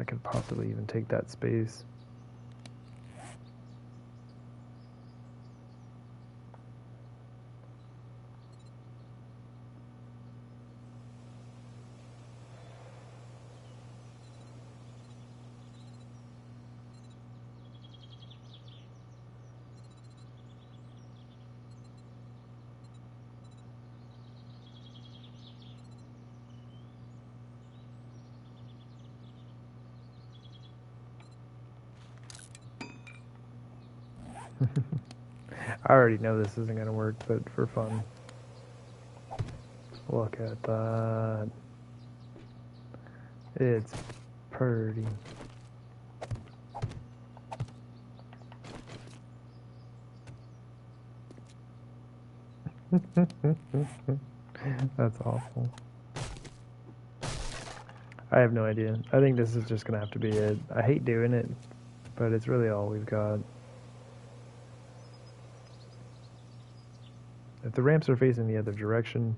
could possibly even take that space. I already know this isn't going to work, but for fun. Look at that. It's pretty. That's awful. I have no idea. I think this is just going to have to be it. I hate doing it, but it's really all we've got. If the ramps are facing the other direction,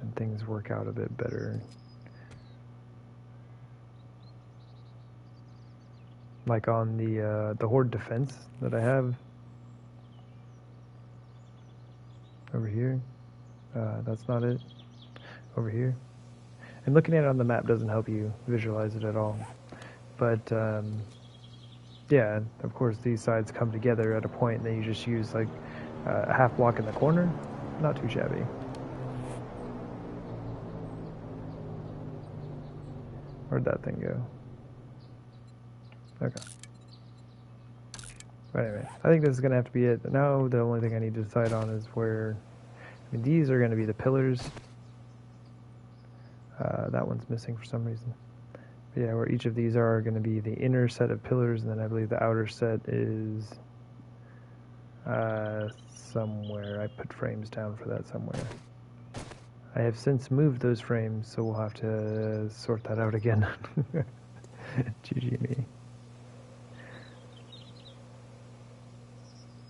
and things work out a bit better. Like on the horde defense that I have over here. That's not it. Over here. And looking at it on the map doesn't help you visualize it at all. But yeah, of course these sides come together at a point, and then you just use like a half block in the corner. Not too shabby. Where'd that thing go? Okay. But anyway, I think this is going to have to be it. Now the only thing I need to decide on is where... I mean, these are going to be the pillars. That one's missing for some reason. But yeah, where each of these are going to be the inner set of pillars, and then I believe the outer set is somewhere. I put frames down for that somewhere. I have since moved those frames, so we'll have to sort that out again. GG me.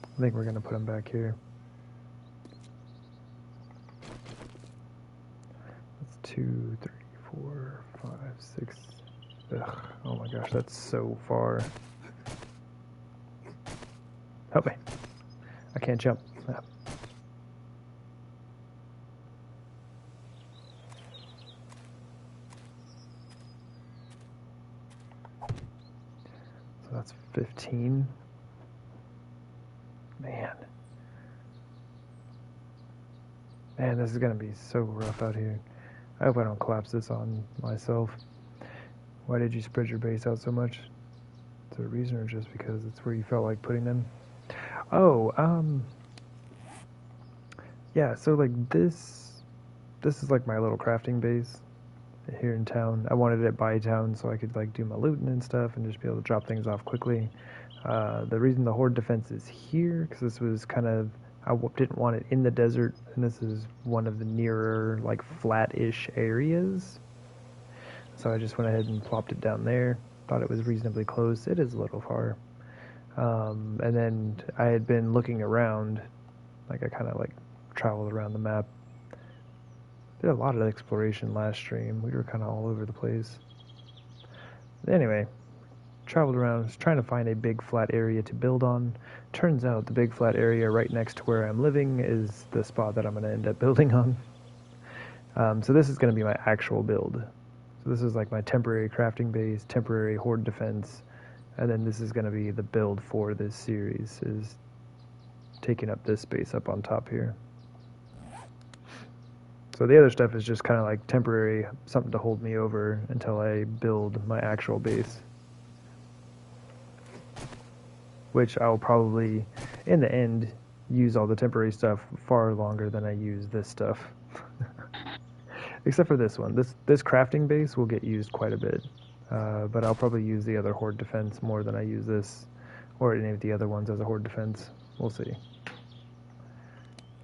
I think we're going to put them back here. That's 2, 3, 4, 5, 6. Ugh, oh my gosh, that's so far. Help me. I can't jump. Ah. So that's 15. Man, this is going to be so rough out here. I hope I don't collapse this on myself. Why did you spread your base out so much? Is there a reason, or just because it's where you felt like putting them? Oh, yeah, so like this is like my little crafting base here in town. I wanted it by town so I could like do my looting and stuff and just be able to drop things off quickly. The reason the horde defense is here, because this was kind of, I didn't want it in the desert, and this is one of the nearer, like, flat-ish areas. So I just went ahead and plopped it down there. Thought it was reasonably close. It is a little far. And then I had been looking around, like, I kind of, like, traveled around the map. Did a lot of exploration last stream. We were kind of all over the place. Anyway, traveled around, was trying to find a big flat area to build on. Turns out the big flat area right next to where I'm living is the spot that I'm going to end up building on. So this is going to be my actual build. So this is like my temporary crafting base, temporary horde defense, and then this is going to be the build for this series, is taking up this space up on top here. So the other stuff is just kind of like temporary, something to hold me over until I build my actual base. Which I'll probably, in the end, use all the temporary stuff far longer than I use this stuff. Except for this one. This crafting base will get used quite a bit. But I'll probably use the other horde defense more than I use this, or any of the other ones as a horde defense. We'll see.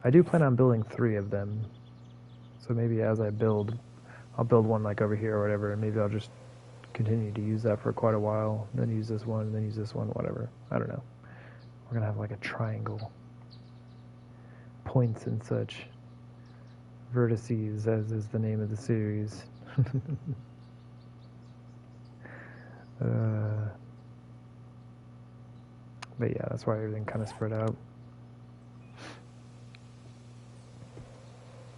I do plan on building 3 of them. So maybe as I build, I'll build one like over here or whatever, and maybe I'll just continue to use that for quite a while, then use this one, then use this one, whatever. I don't know. We're gonna have like a triangle. Points and such. Vertices, as is the name of the series. But yeah, that's why everything kind of spread out.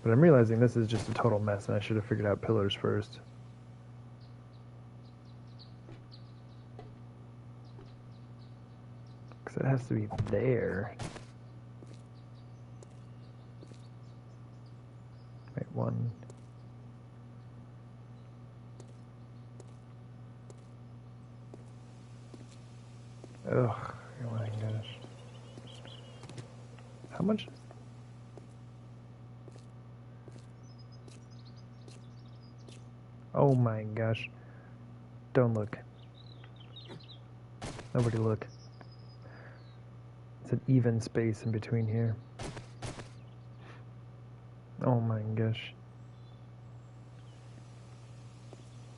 But I'm realizing this is just a total mess, and I should have figured out pillars first. Because it has to be there. Wait, 1. Ugh, oh my gosh. How much? Oh my gosh. Don't look. Nobody look. It's an even space in between here. Oh my gosh.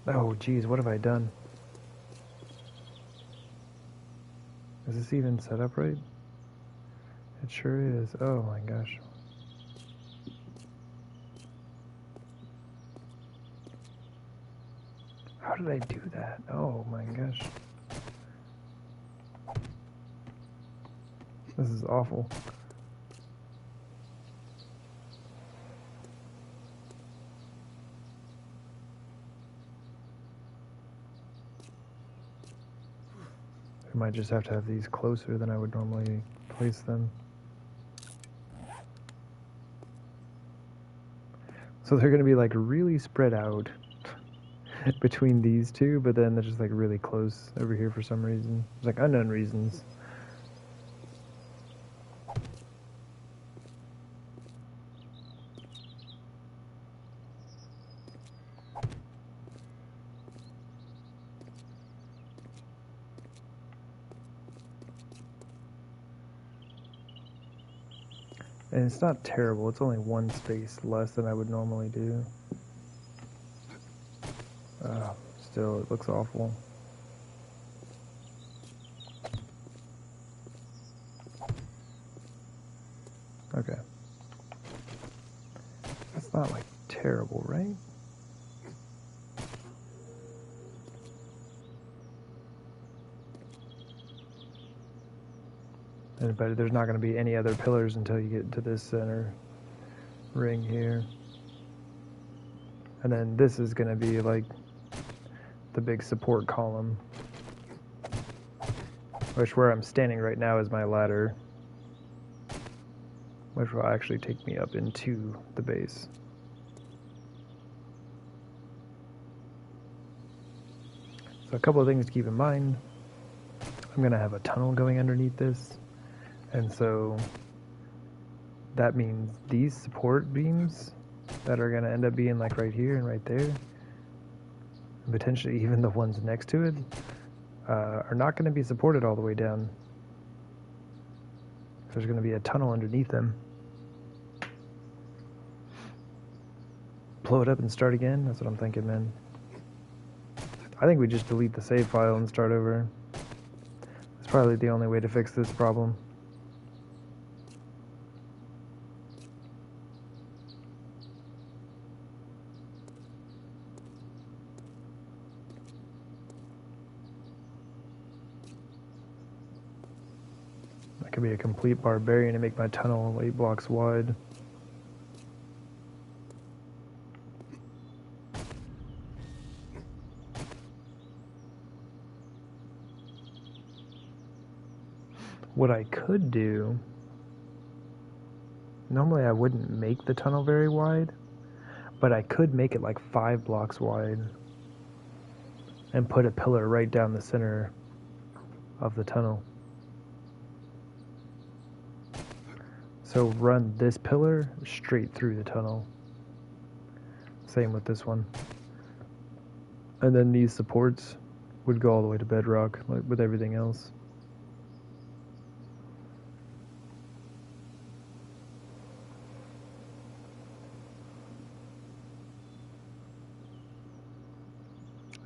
Oh geez, what have I done? Is this even set up right? It sure is. Oh my gosh. How did I do that? Oh my gosh. This is awful. I might just have to have these closer than I would normally place them. So they're going to be like really spread out between these two, but then they're just like really close over here for some reason. It's like unknown reasons. And it's not terrible, it's only one space less than I would normally do. Still, it looks awful. Okay. That's not like terrible, right? But there's not going to be any other pillars until you get to this center ring here. And then this is going to be like the big support column, which where I'm standing right now is my ladder, which will actually take me up into the base. So a couple of things to keep in mind. I'm going to have a tunnel going underneath this, and so that means these support beams that are going to end up being like right here and right there, and potentially even the ones next to it, are not going to be supported all the way down. There's going to be a tunnel underneath them. Blow it up and start again? That's what I'm thinking, man. I think we just delete the save file and start over. That's probably the only way to fix this problem. I could be a complete barbarian and make my tunnel 8 blocks wide. What I could do, normally I wouldn't make the tunnel very wide, but I could make it like 5 blocks wide and put a pillar right down the center of the tunnel. So run this pillar straight through the tunnel. Same with this one. And then these supports would go all the way to bedrock, like with everything else.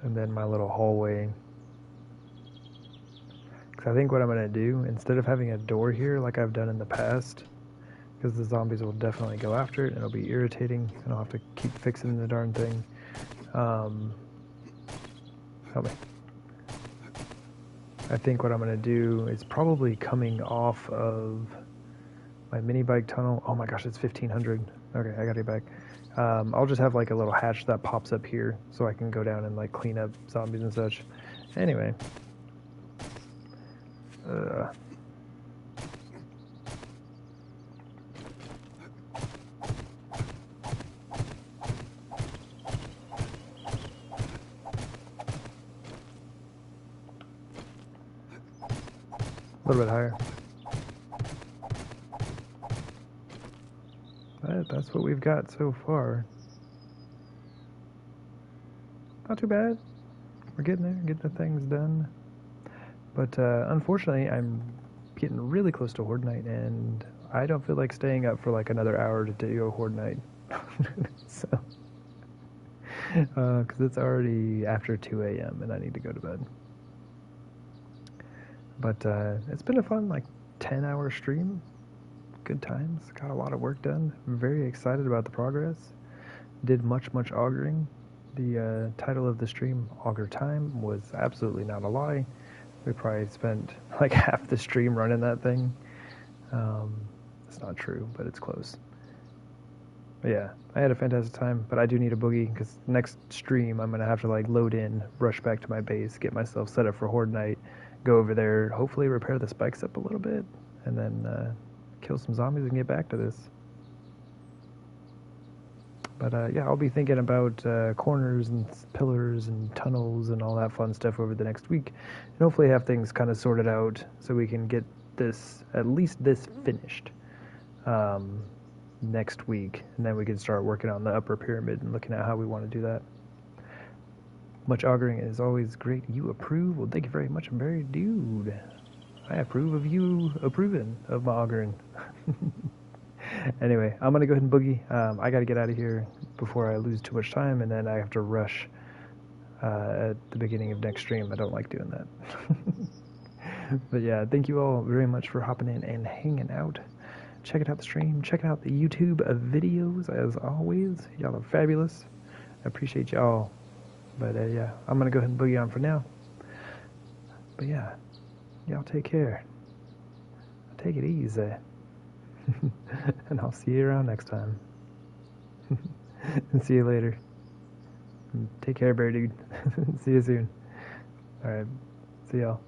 And then my little hallway. Because I think what I'm going to do, instead of having a door here like I've done in the past, because the zombies will definitely go after it and it'll be irritating and I'll have to keep fixing the darn thing. Help me. I think what I'm going to do is probably coming off of my mini bike tunnel. Oh my gosh, it's 1500. Okay, I gotta get back. I'll just have like a little hatch that pops up here so I can go down and like clean up zombies and such. Anyway. A little bit higher. That's what we've got so far. Not too bad. We're getting there, getting the things done. But unfortunately, I'm getting really close to Horde Night, and I don't feel like staying up for like another hour to do Horde Night. So, because it's already after 2 a.m. and I need to go to bed. But it's been a fun, like, 10-hour stream. Good times. Got a lot of work done. I'm very excited about the progress. Did much augering. The title of the stream, Auger Time, was absolutely not a lie. We probably spent like half the stream running that thing. It's not true, but it's close. But yeah, I had a fantastic time, but I do need a boogie because next stream I'm gonna have to like load in, rush back to my base, get myself set up for Horde Night, go over there, hopefully repair the spikes up a little bit, and then kill some zombies and get back to this. But yeah, I'll be thinking about corners and pillars and tunnels and all that fun stuff over the next week, and hopefully have things kind of sorted out so we can get this, at least this, finished next week, and then we can start working on the upper pyramid and looking at how we want to do that. Much augering is always great. You approve? Well, thank you very much. I'm very dude. I approve of you approving of my augering. Anyway, I'm gonna go ahead and boogie. I gotta get out of here before I lose too much time, and then I have to rush at the beginning of next stream. I don't like doing that. But yeah, thank you all very much for hopping in and hanging out. Checking out the stream, checking out the YouTube videos as always. Y'all are fabulous. I appreciate y'all. But yeah, I'm gonna go ahead and boogie on for now. But yeah, y'all take care. Take it easy. And I'll see you around next time. And see you later. Take care, bear dude. See you soon. Alright, see y'all.